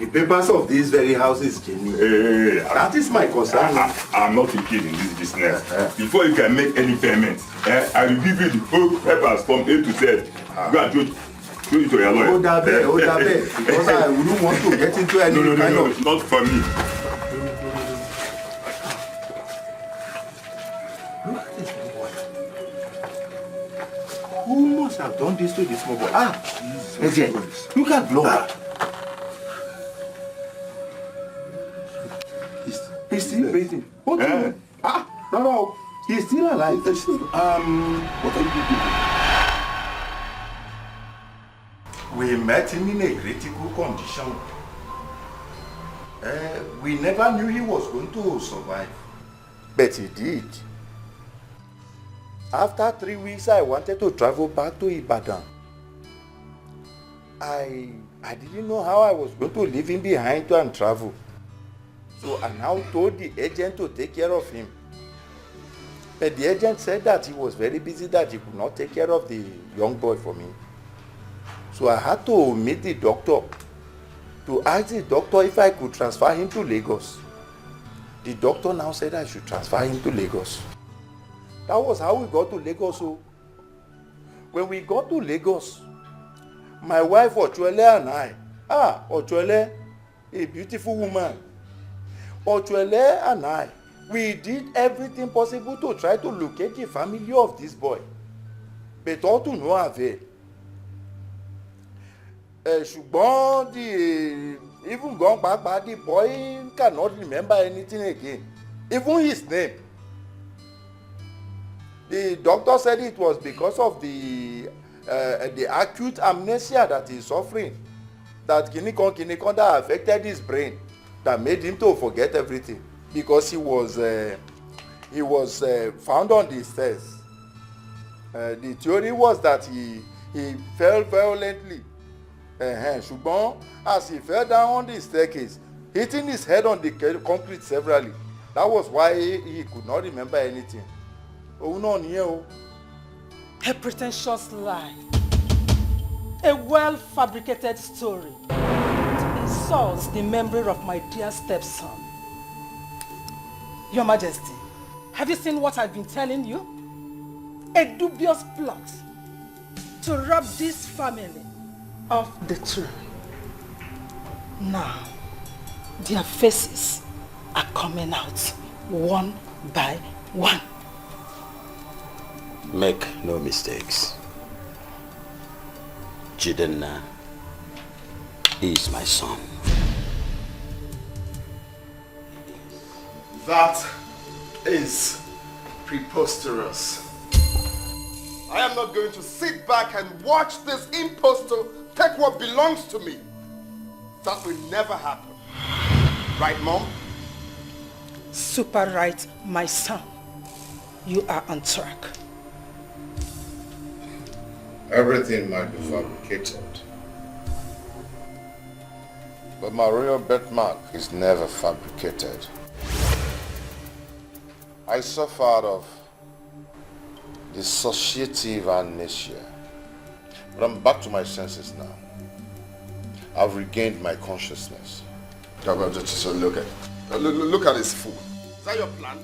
Speaker 15: papers of these very houses genuine? That is my concern.
Speaker 5: I'm not a kid in this business. Before you can make any payments, I will give you the whole papers from A to Z. Go and show it to your lawyer.
Speaker 15: Hold that bed. Because I wouldn't want to get into any kind of...
Speaker 5: No, not for me.
Speaker 15: Look at this boy. Who must have done this to this small boy? Look at blood. He's still breathing. What do you mean? No. He's still alive. What are you doing? We met him in a critical condition. We never knew he was going to survive. But he did. After 3 weeks, I wanted to travel back to Ibadan. I didn't know how I was going to leave him behind and travel. So I now told the agent to take care of him. But the agent said that he was very busy, that he could not take care of the young boy for me. So I had to meet the doctor to ask the doctor if I could transfer him to Lagos. The doctor now said I should transfer him to Lagos. That was how we got to Lagos. So when we got to Lagos, my wife Ochuele and I, Ochuele, a beautiful woman, Ochuele and I, we did everything possible to try to locate the family of this boy. But all to no avail. Ṣùgbọ́n even gone back, the boy cannot remember anything again. Even his name. The doctor said it was because of the acute amnesia that he's suffering. That kinikon that affected his brain. That made him to forget everything. Because he was found on the stairs. The theory was that he fell violently. Ṣùgbọ́n as he fell down on the staircase, hitting his head on the concrete severally. That was why he could not remember anything.
Speaker 3: A pretentious lie. A well-fabricated story. It insults the memory of my dear stepson. Your Majesty, have you seen what I've been telling you? A dubious plot to rob this family of the throne. Now, their faces are coming out one by one.
Speaker 4: Make no mistakes. Jidenna is my son.
Speaker 16: That is preposterous. I am not going to sit back and watch this impostor take what belongs to me. That will never happen. Right, Mom?
Speaker 3: Super right, my son. You are on track.
Speaker 13: Everything might be fabricated, but my royal birthmark is never fabricated. I suffered of dissociative amnesia, but I'm back to my senses now. I've regained my consciousness.
Speaker 16: Just look at this fool. Is that your plan?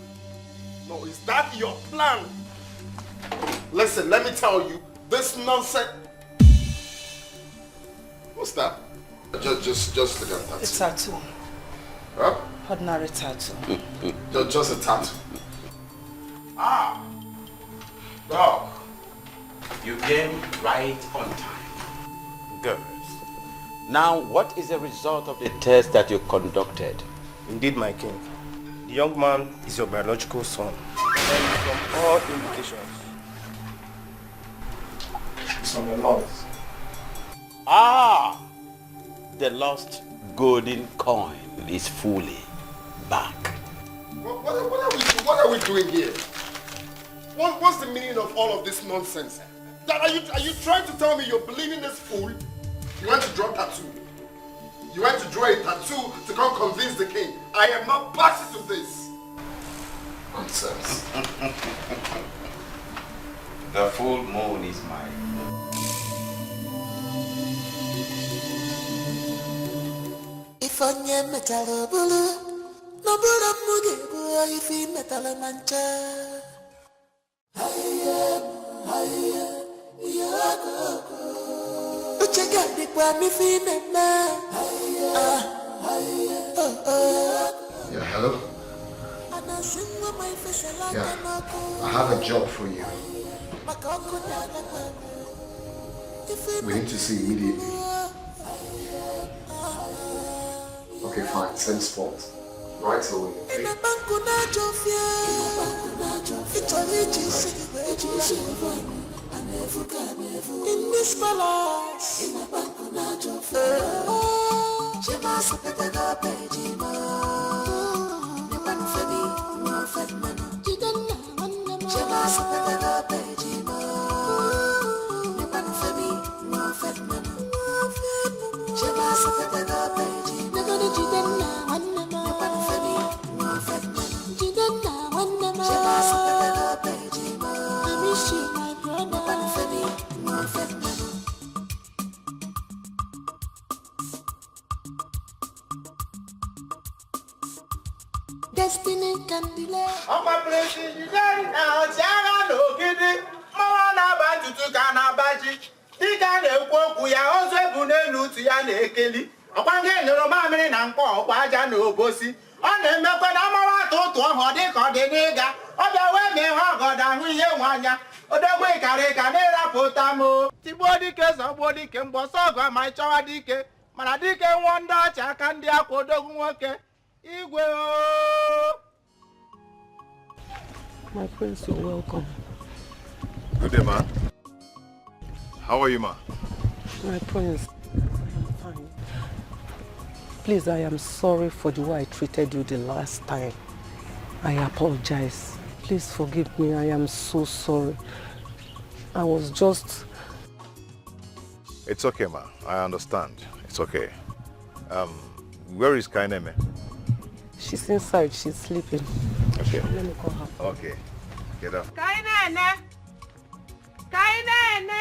Speaker 16: No, is that your plan? Listen, let me tell you, this nonsense. What's that? Just look at that.
Speaker 3: It's a tattoo.
Speaker 16: Huh?
Speaker 3: Ordinary tattoo.
Speaker 16: Just a tattoo. Ah! Dog.
Speaker 4: You came right on time. Girls. Now, what is the result of the test that you conducted?
Speaker 2: Indeed, my king. The young man is your biological son. And from all indications, it's on the loss.
Speaker 4: Ah! The lost golden coin is fully back.
Speaker 16: What are we doing here? What's the meaning of all of this nonsense? Are you trying to tell me you're believing this fool? You went to draw a tattoo. You went to draw a tattoo to come convince the king. I am not party to this. Nonsense.
Speaker 4: The full moon is mine.
Speaker 12: If onye metala bulu, no bulu mugi bu ifi metala mancha. Uchega dikwa mi fi mema.
Speaker 7: Yeah, hello? Yeah, I have a job for you. We need to see immediately. Okay, fine, send spot. Right away, okay?
Speaker 12: In this palace, destiny can delay.
Speaker 22: Ọkwa president na ọchịagha n'ogidi mmanwa na-aba ntutu ka na-abaji dịka na-ekwu okwu ya ozu ebu n'elu utu ya na-ekeli ọkwa nke nụrụ mamịrị na mkpọ ọkwa aja na obosi ọ na-emekwa na mmanwa atụ ụtụ ọhụ dịka ọ dị n'ịga ọ bịa wee mee ha ọgọdọ ahụ ihe nwe anya odogwu ịkarị ka na-erapụta m tigbuo dike zọgbuo dike mgbọsọ ọgụ ma ịchọwa dike mana dike nwụọ ndị ọcha aka ndị akwa odogwu nwoke igwe o.
Speaker 17: My prince, you're welcome.
Speaker 13: Good day, ma. How are you, ma?
Speaker 17: My prince, I'm fine. Please, I am sorry for the way I treated you the last time. I apologize. Please forgive me. I am so sorry. I was just...
Speaker 13: It's okay, ma. I understand. It's okay. Where is Kaineme?
Speaker 17: She's inside. She's sleeping.
Speaker 13: Okay.
Speaker 17: Let me call her.
Speaker 13: Okay. Get up.
Speaker 10: Kainene! Kainene!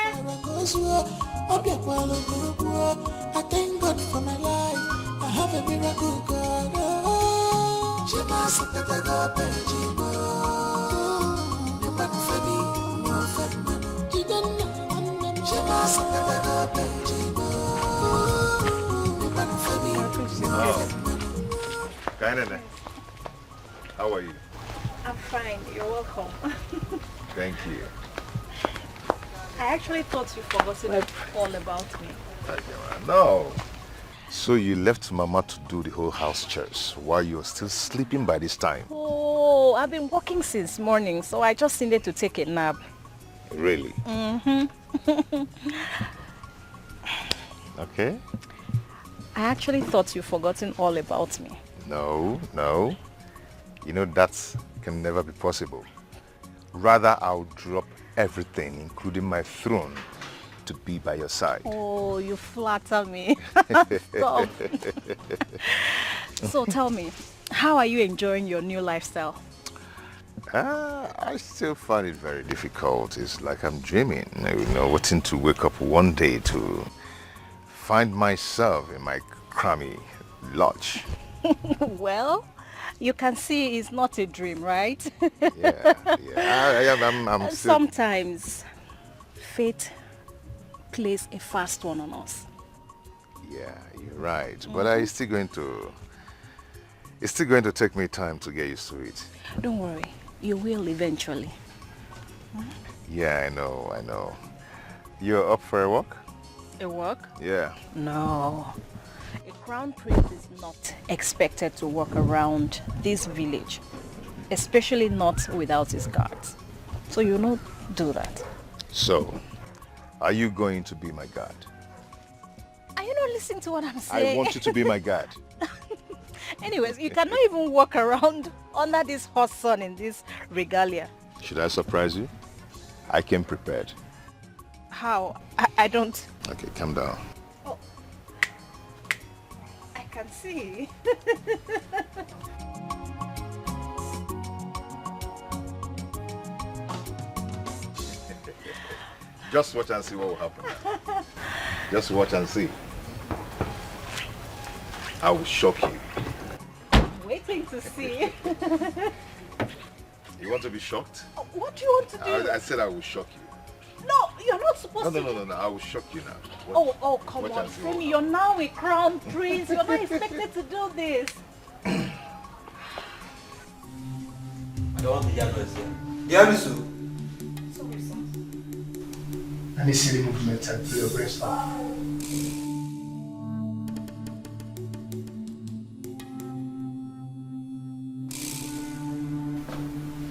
Speaker 12: I thank God for my life. I have a miracle God.
Speaker 13: Kainene, how are you?
Speaker 9: I'm fine. You're welcome.
Speaker 13: Thank you.
Speaker 9: I actually thought you forgotten all about me.
Speaker 13: No. So you left Mama to do the whole house chores while you're still sleeping by this time?
Speaker 9: Oh, I've been working since morning, so I just needed to take a nap.
Speaker 13: Really?
Speaker 9: Mm-hmm.
Speaker 13: Okay.
Speaker 9: I actually thought you forgotten all about me.
Speaker 13: No. You know that can never be possible. Rather, I'll drop everything, including my throne, to be by your side.
Speaker 9: Oh, you flatter me. Stop. So tell me, how are you enjoying your new lifestyle?
Speaker 13: I still find it very difficult. It's like I'm dreaming, waiting to wake up one day to find myself in my crummy lodge.
Speaker 9: Well, you can see it's not a dream, right?
Speaker 13: I'm still...
Speaker 9: Sometimes fate plays a fast one on us.
Speaker 13: Yeah, you're right. But it's still going to take me time to get used to it.
Speaker 9: Don't worry, you will eventually.
Speaker 13: Yeah, I know. You're up for a walk?
Speaker 9: A walk?
Speaker 13: Yeah.
Speaker 9: No. A crown prince is not expected to walk around this village, especially not without his guards. So you don't do that.
Speaker 13: So, are you going to be my guard?
Speaker 9: Are you not listening to what I'm saying?
Speaker 13: I want you to be my guard.
Speaker 9: Anyways, you cannot even walk around under this hot sun in this regalia.
Speaker 13: Should I surprise you? I came prepared.
Speaker 9: How? I don't...
Speaker 13: Okay, calm down.
Speaker 9: Oh. I can see.
Speaker 13: Just watch and see what will happen. Just watch and see. I will shock you.
Speaker 9: Waiting to see.
Speaker 13: You want to be shocked?
Speaker 9: What do you want to do?
Speaker 13: I said I will shock you.
Speaker 9: No, you're not supposed to.
Speaker 13: No. I will shock you now.
Speaker 9: Oh, come on, Femi. You're now a crown prince. You're not expected to do this.
Speaker 1: I don't want the youngers here. Diabisu.
Speaker 9: Sorry, sir.
Speaker 1: Any silly movements and your breast.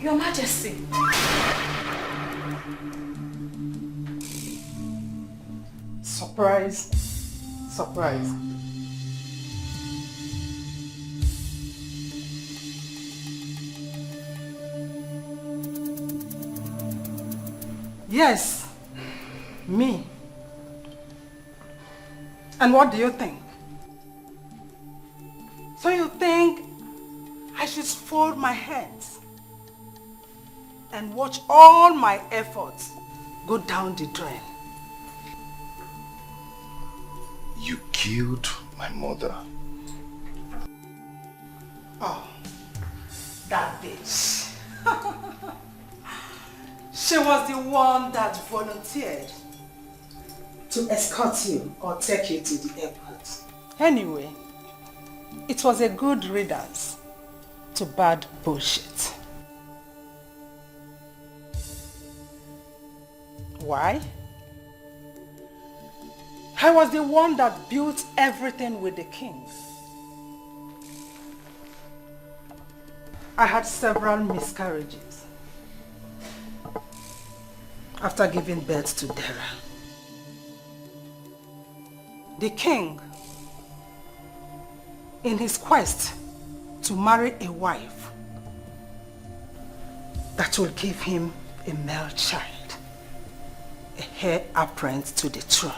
Speaker 9: Your Majesty.
Speaker 3: Surprise. Yes, me. And what do you think? So you think I should fold my hands and watch all my efforts go down the drain?
Speaker 13: You killed my mother.
Speaker 3: Oh, that bitch. She was the one that volunteered to escort you or take you to the airport. Anyway, it was a good riddance to bad bullshit. Why? I was the one that built everything with the king. I had several miscarriages after giving birth to Dara. The king, in his quest to marry a wife that will give him a male child, a heir apparent to the throne,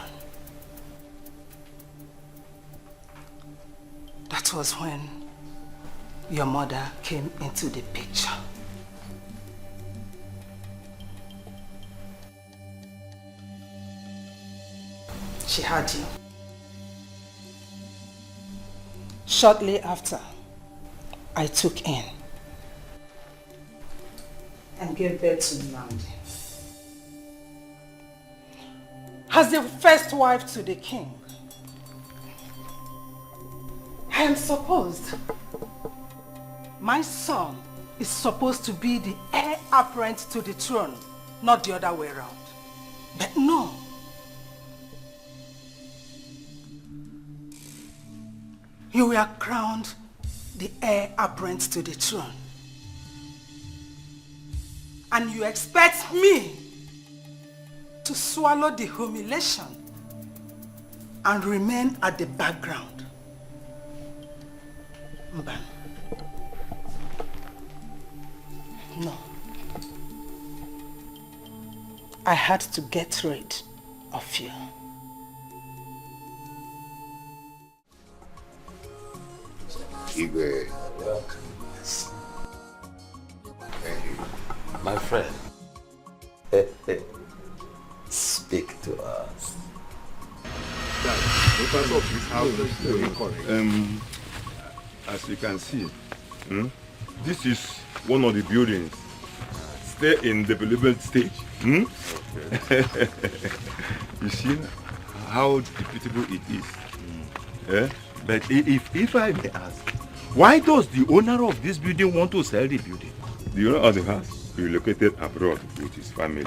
Speaker 3: that was when your mother came into the picture. She had you. Shortly after, I took in and gave birth to Nnamdi. As the first wife to the king, I am supposed, my son is supposed to be the heir apparent to the throne, not the other way around. But no. You were crowned the heir apparent to the throne. And you expect me to swallow the humiliation and remain at the background. Mban. No. I had to get rid of you.
Speaker 14: Igwe. Thank you. My friend. Speak to us.
Speaker 5: As you can see, this is one of the buildings still in development stage. Okay. You see how beautiful it is. But if I may ask, why does the owner of this building want to sell the building? The owner of the house relocated abroad with his family.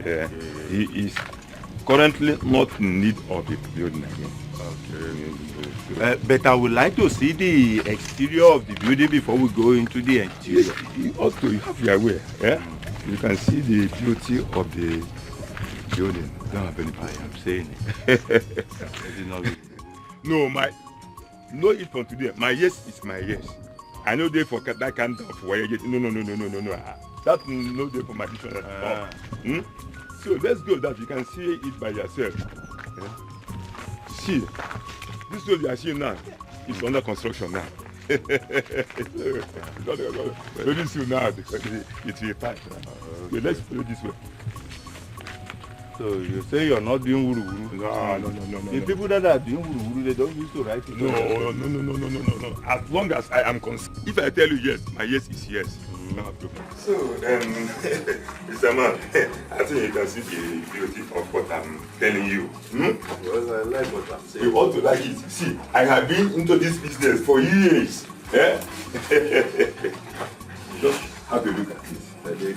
Speaker 5: Okay. He is currently not in need of the building again. Okay. But I would like to see the exterior of the building before we go into the interior. Also, you have your way. You can see the beauty of the building. Don't have any problem. I am saying it. No, no, it from today. My yes is my yes. I know they forget that kind of way. No. That's no day for my dictionary. So let's go that you can see it by yourself. See, this road you are seeing now is under construction now. Very soon now it will pass. So let's go this way. So you say you're not doing wuru-wuru? No. The people that are doing wuru-wuru, they don't used to write it. No. As long as I am concerned. If I tell you yes, my yes is yes. So, Mr. Man, I think you can see the beauty of what I'm telling you.
Speaker 14: Well, I like what I'm saying.
Speaker 5: You ought to like it. See, I have been into this business for years. Just have a look at it.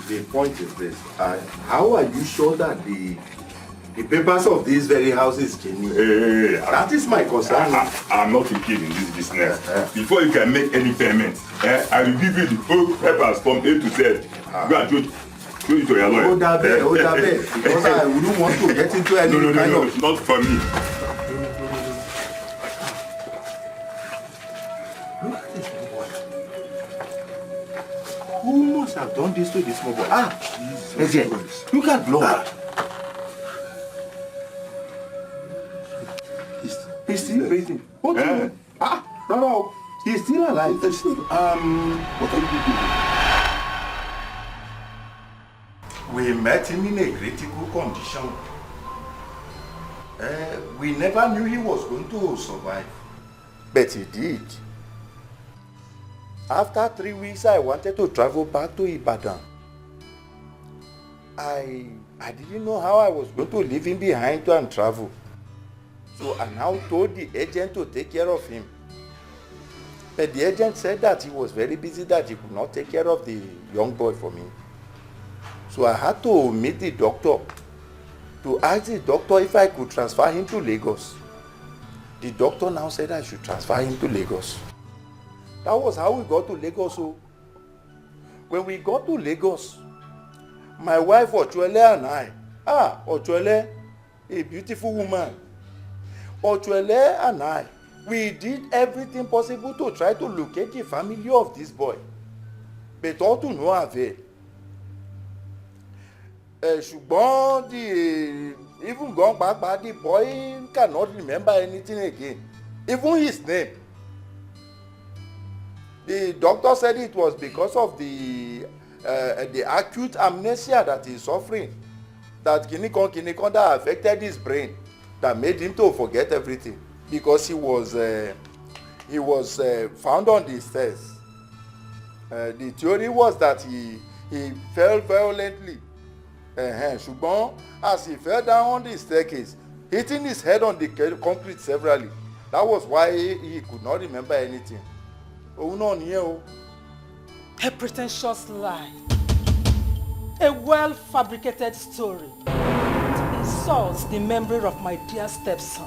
Speaker 14: The point is this. How are you sure that the papers of these very houses genuine? That is my concern.
Speaker 5: I'm not a kid in this business. Before you can make any payments, I will give you the whole papers from A to Z. Go and show it to your lawyer.
Speaker 14: Hold that bed. Because I wouldn't want to get into any kind of...
Speaker 5: No, not for me.
Speaker 14: Who must have done this to this small boy? Look at blood. He's still breathing. What do you mean? No. He's still alive. What are you doing? We met him in a critical condition. We never knew he was going to survive. But he did. After 3 weeks, I wanted to travel back to Ibadan. I didn't know how I was going to leave him behind and travel. So I now told the agent to take care of him. But the agent said that he was very busy, that he could not take care of the young boy for me. So I had to meet the doctor to ask the doctor if I could transfer him to Lagos. The doctor now said I should transfer him to Lagos. That was how we got to Lagos. So when we got to Lagos, my wife Ochuele and I, Ochuele, a beautiful woman, Ochuele and I, we did everything possible to try to locate the family of this boy, but all to no avail. Ṣùgbọ́n even gone back, the boy cannot remember anything again, even his name. The doctor said it was because of the acute amnesia that he's suffering, that kinikon that affected his brain, that made him to forget everything, because he was found on the stairs
Speaker 15: The theory was that he fell violently. Ṣùgbọ́n as he fell down on the staircase, hitting his head on the concrete severally, that was why he could not remember anything. Òun náà nìyẹn o.
Speaker 3: A pretentious lie. A well-fabricated story. It insults the memory of my dear stepson.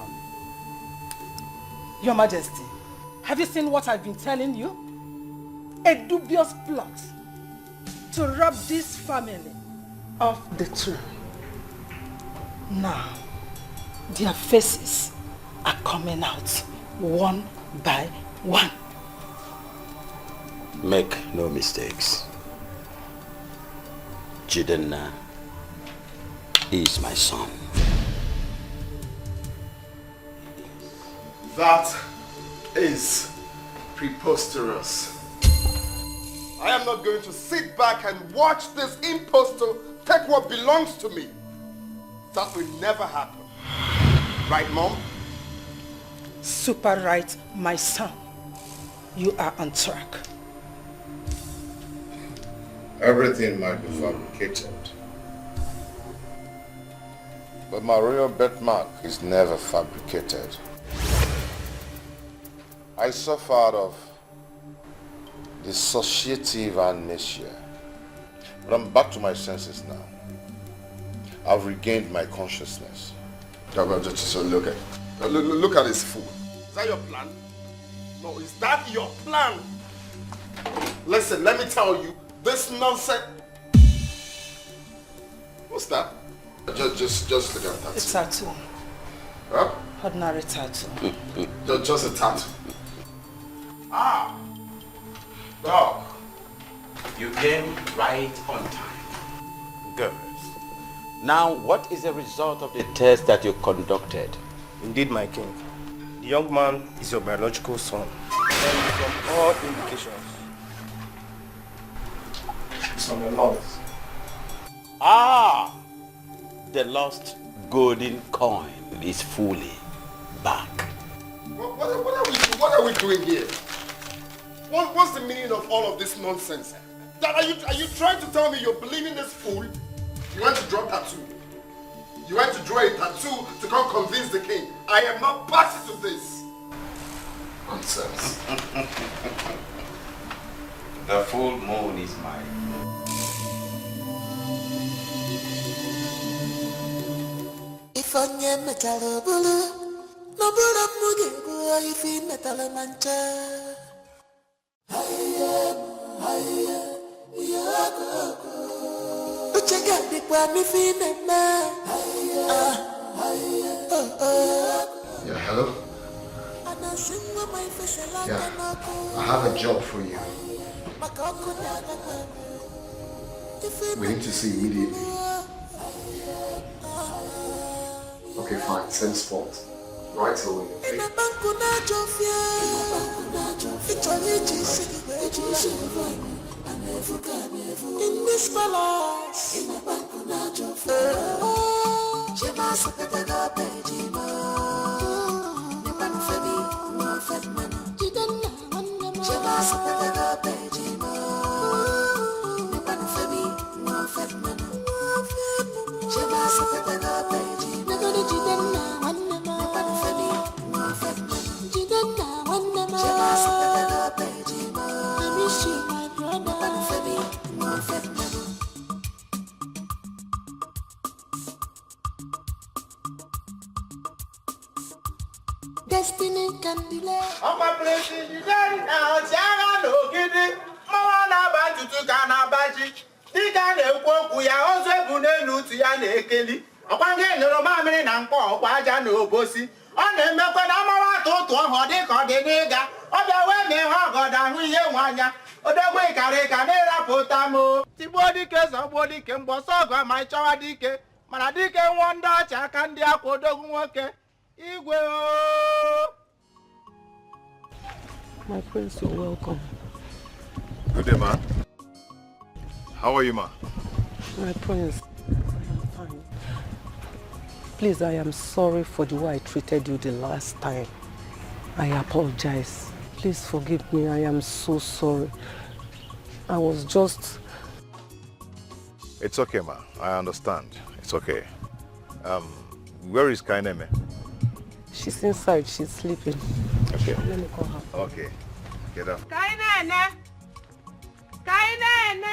Speaker 3: Your Majesty, have you seen what I've been telling you? A dubious plot to rob this family of the throne. Now, their faces are coming out one by one.
Speaker 4: Make no mistakes. Jidenna is my son.
Speaker 16: That is preposterous. I am not going to sit back and watch this impostor take what belongs to me. That will never happen. Right, Mom?
Speaker 3: Super right, my son. You are on track.
Speaker 13: Everything might be fabricated, but my royal birthmark is never fabricated. I suffered of dissociative amnesia, but I'm back to my senses now. I've regained my consciousness.
Speaker 16: Just look at this fool. Is that your plan? No, is that your plan? Listen, let me tell you, this nonsense. What's that? Just look at that.
Speaker 3: It's a tattoo.
Speaker 16: Huh?
Speaker 3: Ordinary tattoo.
Speaker 16: Just a tattoo. Ah! Dog.
Speaker 4: You came right on time. Good. Now, what is the result of the test that you conducted?
Speaker 2: Indeed, my king. The young man is your biological son. And from all indications, it's on the loss.
Speaker 4: Ah! The lost golden coin is fully back.
Speaker 16: What are we doing here? What's the meaning of all of this nonsense? Are you trying to tell me you're believing this fool? You want to draw a tattoo? You want to draw a tattoo to come convince the king? I am not party to this. Nonsense.
Speaker 4: The full moon is mine.
Speaker 12: If I am metal bulu, no bulu mugi go if in metal mancha. Uchega di kwa mi fi
Speaker 7: Yeah, hello? Yeah, I have a job for you. We need to see immediately. Okay, fine, send spot. Right away, okay?
Speaker 12: In this palace, destiny can delay.
Speaker 22: On my place in the day now, Tiaga no giddy. Mama Bantu Kana Baji. Tika Kuya also Bunelu Tiana Kelly. Upon getting the Romani and Paul, Waja no Bossy. On the Mekana to Hodic or the nigger. Other way, God and we hear one ya. Other way, Carecanera Potamo. The body case of body can Bosoga, my Chawadike. Manadike wonder, Chakandia Kodogunwake.
Speaker 3: My prince, you're welcome.
Speaker 13: Good day, man. How are you, ma?
Speaker 3: My prince, I am fine. Please, I am sorry for the way I treated you the last time. I apologize. Please forgive me, I am so sorry.
Speaker 17: I was just...
Speaker 13: It's okay, ma. I understand. It's okay. Where is Kaineme?
Speaker 17: She's inside. She's sleeping.
Speaker 13: Okay.
Speaker 17: Let me call her.
Speaker 13: Okay. Get up.
Speaker 10: Kainene! Kainene!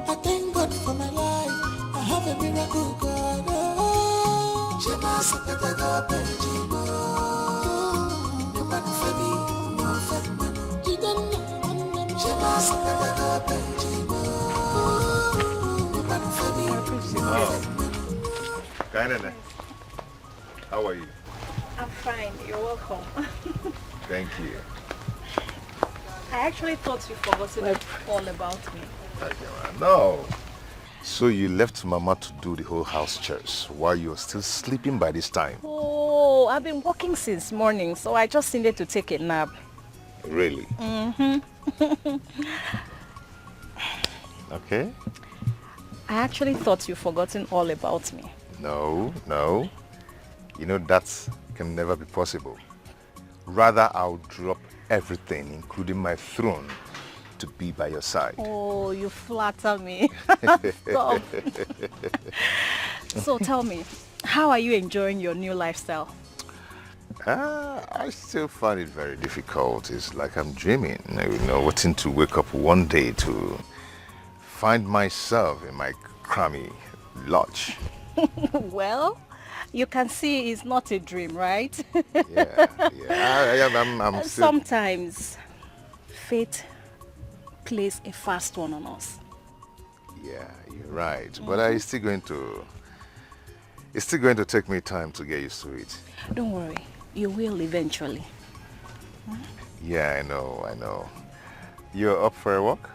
Speaker 12: I thank God for my life. I have a miracle God. Shema Sakataga Benjimo. Nobody for me, no fat man. Shema Sakataga Benjimo. Nobody for me, no fat man.
Speaker 13: Kainene, how are you?
Speaker 9: I'm fine. You're welcome.
Speaker 13: Thank you.
Speaker 9: I actually thought you forgotten all about me.
Speaker 13: No. So you left Mama to do the whole house chores while you're still sleeping by this time?
Speaker 9: Oh, I've been working since morning, so I just needed to take a nap.
Speaker 13: Really?
Speaker 9: Mm-hmm.
Speaker 13: Okay.
Speaker 9: I actually thought you forgotten all about me.
Speaker 13: No. You know that can never be possible. Rather, I'll drop everything, including my throne, to be by your side.
Speaker 9: Oh, you flatter me. Stop. So tell me, how are you enjoying your new lifestyle?
Speaker 13: I still find it very difficult. It's like I'm dreaming, waiting to wake up one day to find myself in my crummy lodge.
Speaker 9: Well, you can see it's not a dream, right?
Speaker 13: I'm still...
Speaker 9: Sometimes fate plays a fast one on us.
Speaker 13: Yeah, you're right. But it's still going to take me time to get used to it.
Speaker 9: Don't worry, you will eventually.
Speaker 13: Yeah, I know. You're up for a walk?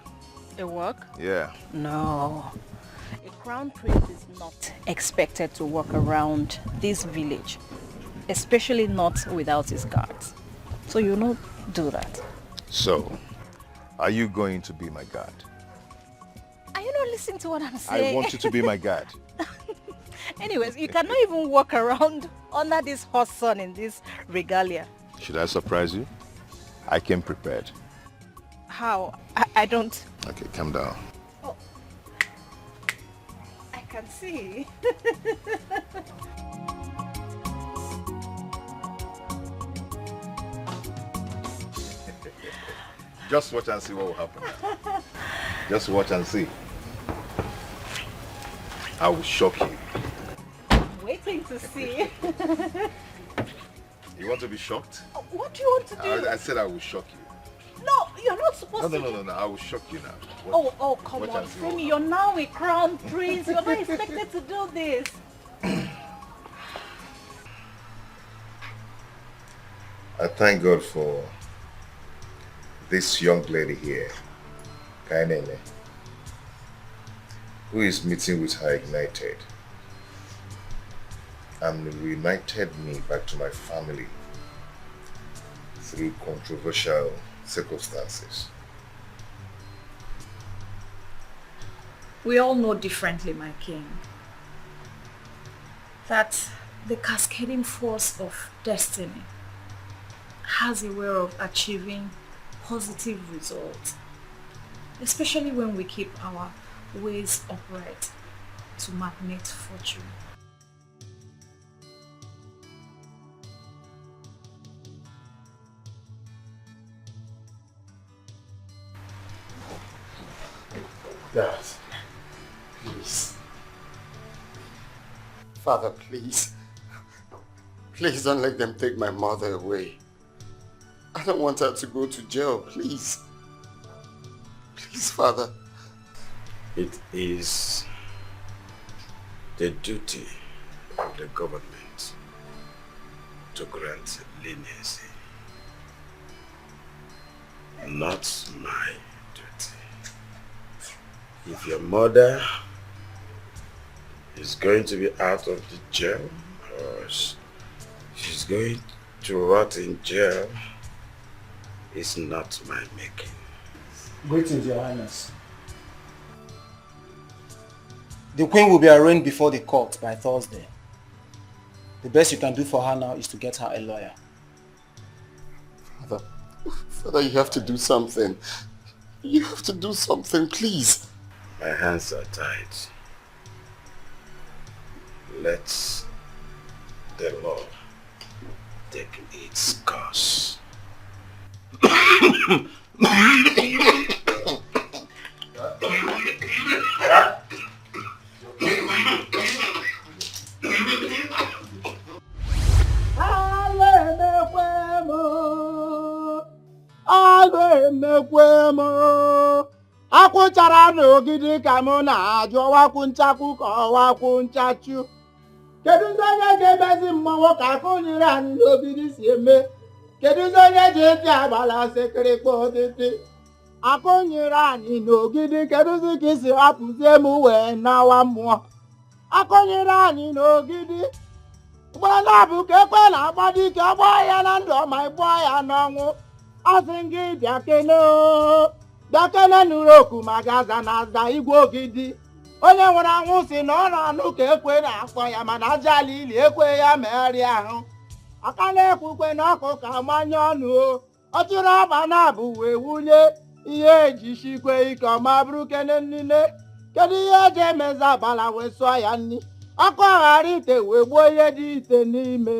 Speaker 9: A walk?
Speaker 13: Yeah.
Speaker 9: No. A crown prince is not expected to walk around this village, especially not without his guards. So you don't do that.
Speaker 13: So, are you going to be my guard?
Speaker 9: Are you not listening to what I'm saying?
Speaker 13: I want you to be my guard.
Speaker 9: Anyways, you cannot even walk around under this hot sun in this regalia.
Speaker 13: Should I surprise you? I came prepared.
Speaker 9: How? I don't...
Speaker 13: Okay, calm down.
Speaker 9: Oh. I can see.
Speaker 13: Just watch and see what will happen. Just watch and see. I will shock you.
Speaker 9: Waiting to see.
Speaker 13: You want to be shocked?
Speaker 9: What do you want to do?
Speaker 13: I said I will shock you.
Speaker 9: No, you're not supposed to.
Speaker 13: No. I will shock you now.
Speaker 9: Oh, come on, Femi. You're now a crown prince. You're not expected to do this.
Speaker 13: I thank God for this young lady here, Kainene, who is meeting with her ignited and reunited me back to my family through controversial circumstances.
Speaker 9: We all know differently, my king, that the cascading force of destiny has a way of achieving positive results, especially when we keep our ways upright to magnate fortune.
Speaker 18: Dad, please. Father, please. Please don't let them take my mother away. I don't want her to go to jail, please. Please, Father.
Speaker 4: It is the duty of the government to grant leniency, not my duty. If your mother is going to be out of the jail, or she's going to rot in jail, it's not my making.
Speaker 6: Greetings, Your Highness. The Queen will be arraigned before the court by Thursday. The best you can do for her now is to get her a lawyer.
Speaker 18: Father, you have to do something. You have to do something, please.
Speaker 14: My hands are tied. Let the law take its course.
Speaker 22: Akwụchara n'ogidi ka mụ na-ajụ ọwakwụ nchakwu ka ọwakwụ nchachu. Kedụzi onye ga-ebezi mmọnwụ ka akụnyere anyị n'ogidi si eme? Kedụzi onye ji eti agbala sekịrịkpa otiti? Akụnyere anyị n'ogidi, kedụzi ka isi hapụzie m wee nawa mmụọ? Akụnyere anyị n'ogidi, gbana bụ ka ekwe na-agba dike, ọgbọ ya na ndụ ọma ịgbọ ya n'ọnwụ. Asị gị bịa kene bịa kene nụrụ oku ma ga-aza na aza igwe ogidi. Onye nwere anwụ si na ọ na-anụ ka ekwe na-akpọ ya, mana aja ala ili ekwe ya megharịa ahụ. Aka na-ekwukwe na ọkụ ka manye ọnụ o. Ọ chịrị ọba na-abụ wee wulie ihe ejichikwe ike ọma bụrụ kene nile. Kedu ihe eji emezi abala wee sụọ ya nni? Ọkụ aghara ite wee gbuo ihe dị ite n'ime.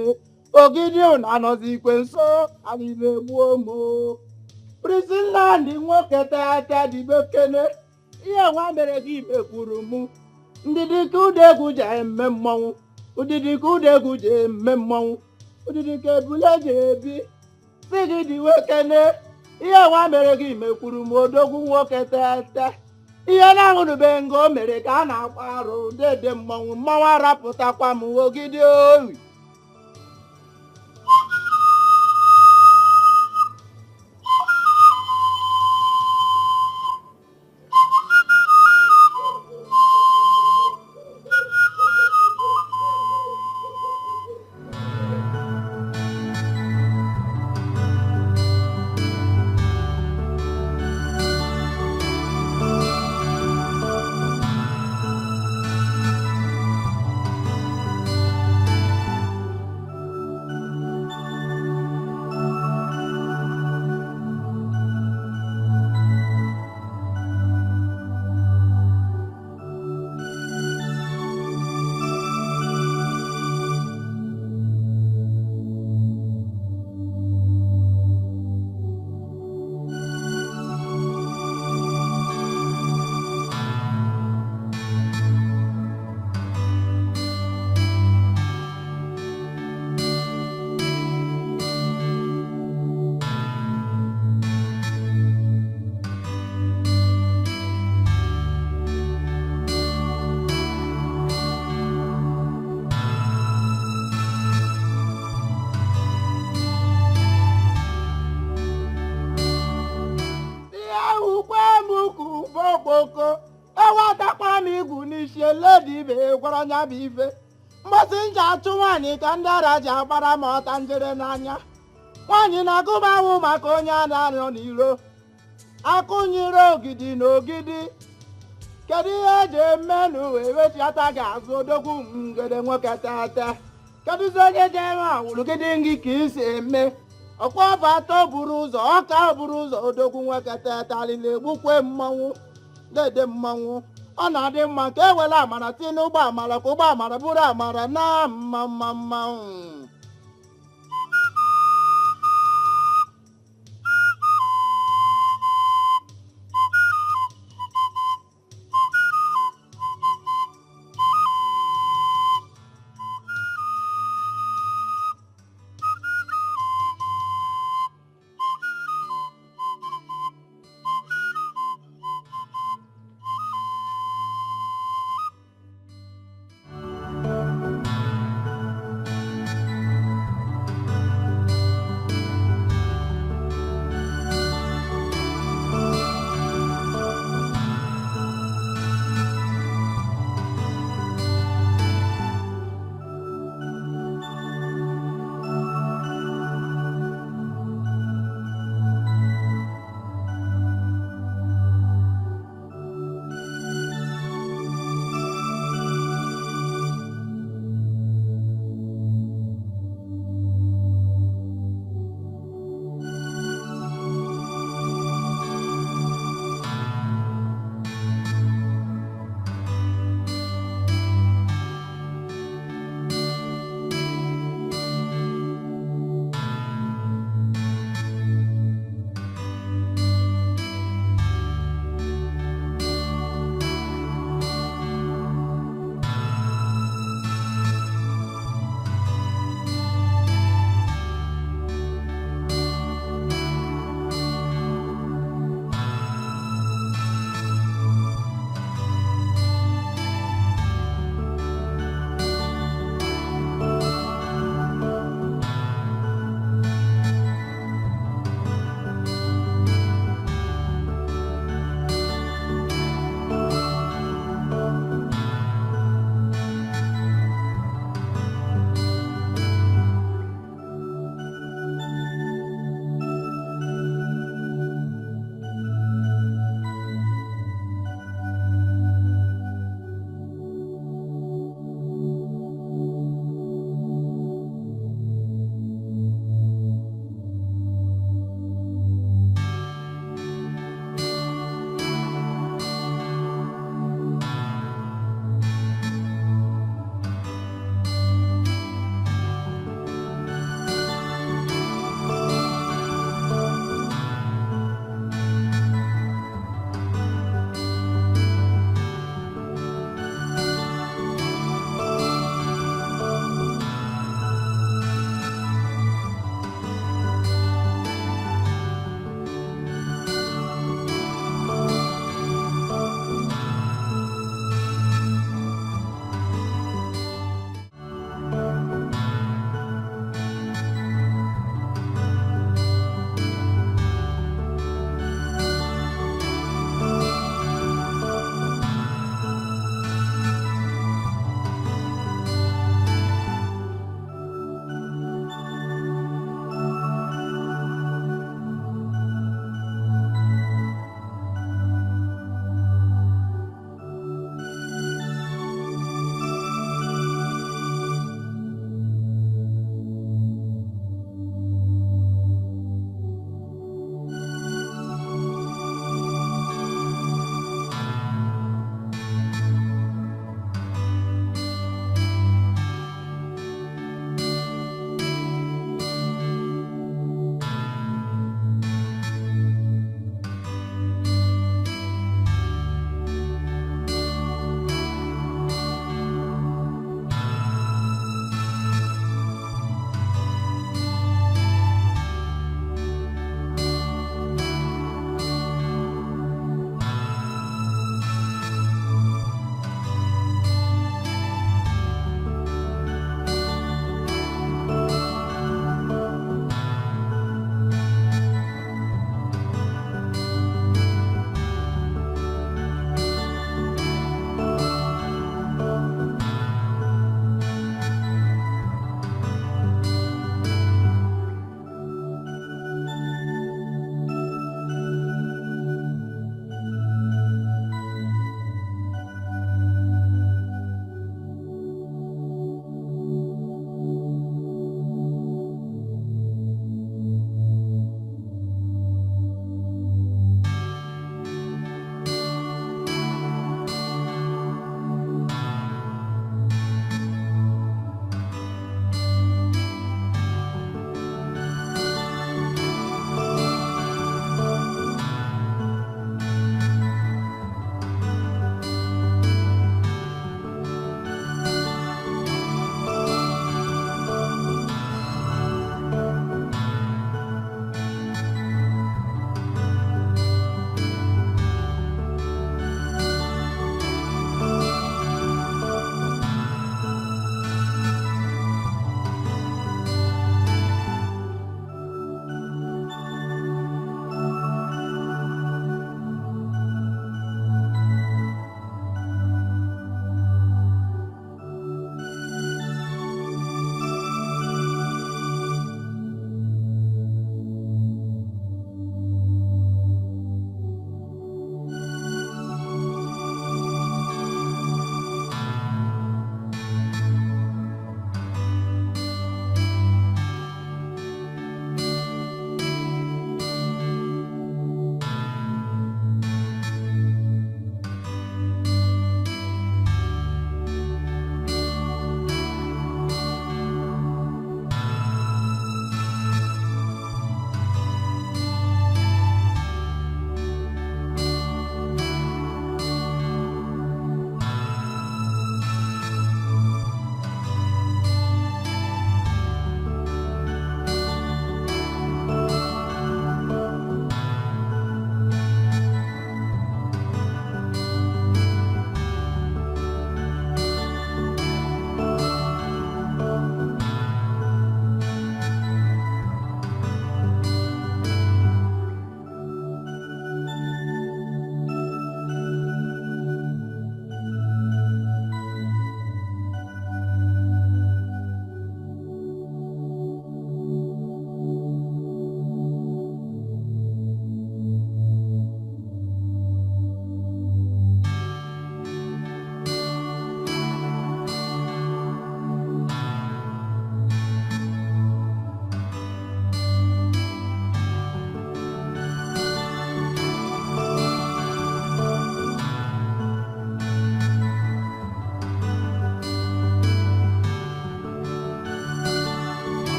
Speaker 22: Ogidi ụna anọzikwe nso anyị na-egbuo mo. Priscilland nwoke tete dịbe kene. Ihe nwa mere gị mekwuru mụ. Ndidi ka ụdegwu ji eme mmọnwụ. Ụdịdị ka ụdegwu ji eme mmọnwụ. Ụdịdị ka ebule ji ebi. Si gị dịwe kene. Ihe nwa mere gị mekwuru m odogwu nwoke tete. Ihe na-ahụrụbe nga o mere ka a na-akpa arụ dede mmọnwụ. Mmọnwụ arapụtakwa m ogidi oyi. Gwara nya bụ ife mgbasị nji achụ nwaanyị ka ndị ara ji agbara ma ọta njere n'anya. Nwaanyị na-agụba ahụ maka onye a na-arịọ n'iro. Akụnyere ogidi na ogidi. Kedu ihe eji eme n'uwe ewechiata ga-azụ odogwu ngede nwoke tete? Kedụzi onye ji eme awụrụgide ngị ka isi eme? Ọkwa ọba atọ buru ụzọ, ọka buru ụzọ odogwu nwoke tete alịla egbukwe mmọnwụ dede mmọnwụ. Ọ na-adị mma ka e were amara tinye n'ụgbọ amara ka ụgbọ amara bụrụ amara na mma.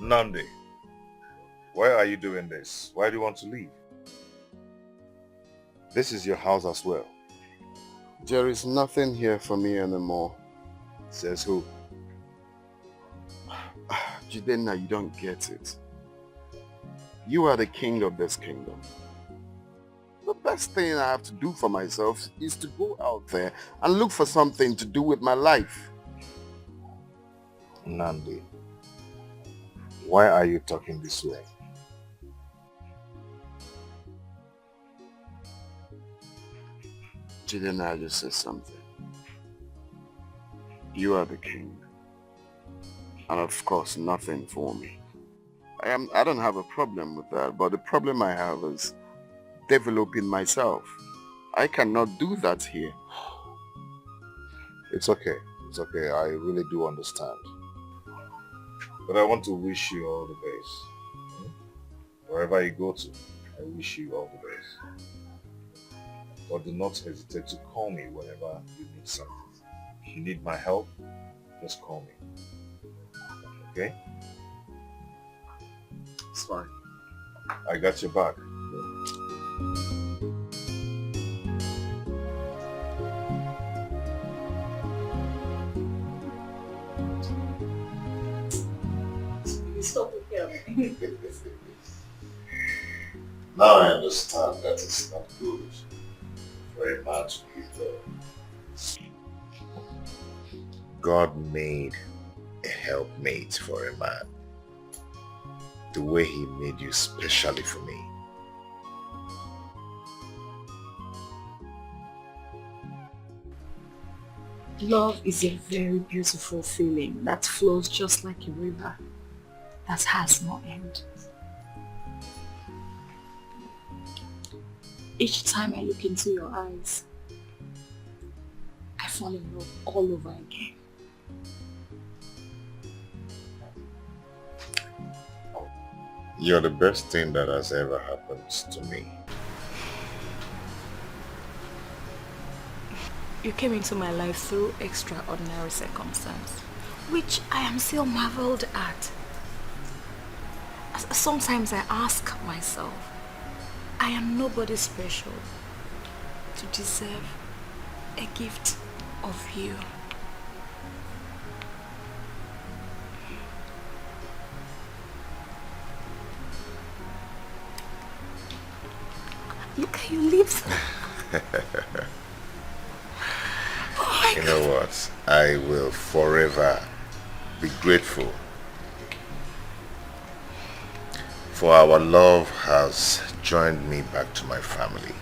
Speaker 13: Nandi, why are you doing this? Why do you want to leave? This is your house as well.
Speaker 16: There is nothing here for me anymore.
Speaker 13: Says who?
Speaker 16: Jidenna, you don't get it. You are the king of this kingdom. The best thing I have to do for myself is to go out there and look for something to do with my life.
Speaker 13: Nandi, why are you talking this way?
Speaker 16: Jidenna, I just said something. You are the king. And of course, nothing for me. I don't have a problem with that, but the problem I have is developing myself. I cannot do that here.
Speaker 13: It's okay. It's okay. I really do understand. But I want to wish you all the best. Wherever you go to, I wish you all the best. But do not hesitate to call me whenever you need something. If you need my help, just call me. Okay?
Speaker 16: It's fine.
Speaker 13: I got your back.
Speaker 9: Stop with me.
Speaker 13: Now I understand that it's not good for a man to be alone. God made a helpmate for a man. The way he made you specially for me.
Speaker 9: Love is a very beautiful feeling that flows just like a river that has no end. Each time I look into your eyes, I fall in love all over again.
Speaker 13: You're the best thing that has ever happened to me.
Speaker 9: You came into my life through extraordinary circumstance, which I am still marveled at. Sometimes I ask myself, I am nobody special to deserve a gift of you. Look at your lips.
Speaker 13: You know what? I will forever be grateful. For our love has joined me back to my family.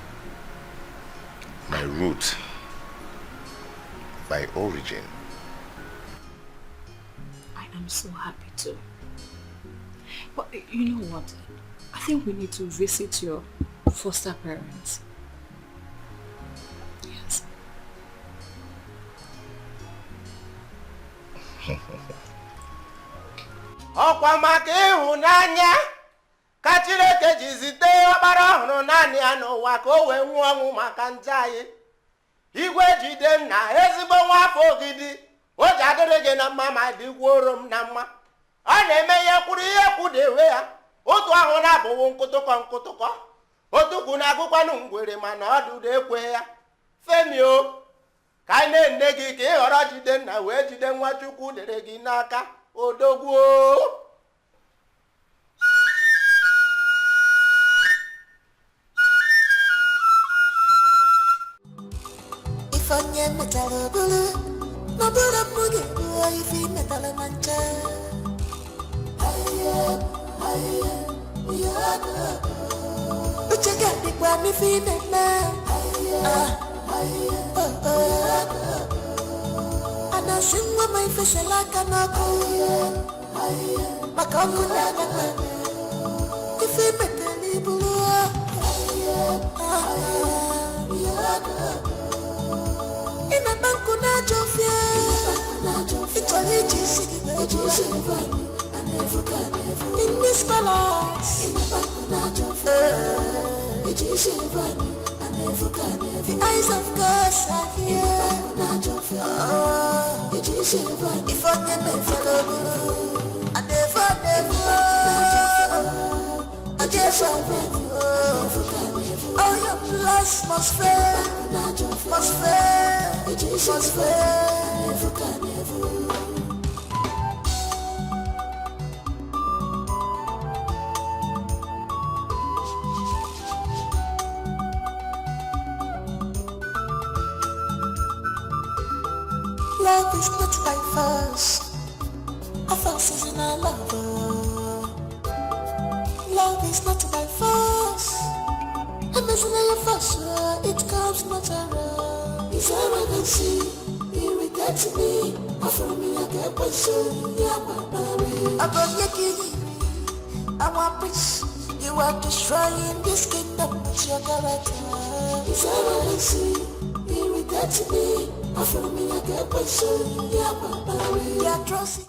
Speaker 13: My root. My origin.
Speaker 9: I am so happy too. But you know what? I think we need to visit your foster parents. Yes.
Speaker 22: Ọkwa maka ịhụnanya ka Chineke ji zite ọkpara ọhụrụ naanị ya n'ụwa ka o wee nwụọ ọnwụ maka njọ anyị. Igwe Jidenna ezigbo nwa afọ ogidi o ji adịrị gị na mma ma dịkwuoro m na mma. Ọ na-eme ihe kwuru ihe kwudewe ya otu ahụ na-abụwo nkụtụkọ nkụtụkọ otukwu na-agụkwanụ ngwere mana ọdụdụ ekwe ya. Femi o ka anyị na-ene gị ka ị ghọrọ Jidenna wee jide nwa Chukwu dere gị n'aka. Odogwu
Speaker 12: Ifanye metalo bulu no bulu muge boy ifi metalo mancha aye ya uchega dikwa mi fi mena ana singwa mai fesela kanako makamu na na ifi metali bulu Ina banku na jofie Itali jisi In this palace Ina banku na jofie The eyes of God are here If I can never follow I never All your plans must fail, must fail, must fail. Love is not by force. A force is in our lover. Love is not by force. A mercenary force, it comes natural. It's all I can see. Irritates me. Offer me a good person. Yeah, baby. I got your key. I want peace. You are destroying this kingdom with your character. It's all I can see. Irritates me. Offer me a good person. Yeah, baby. Yeah, trust.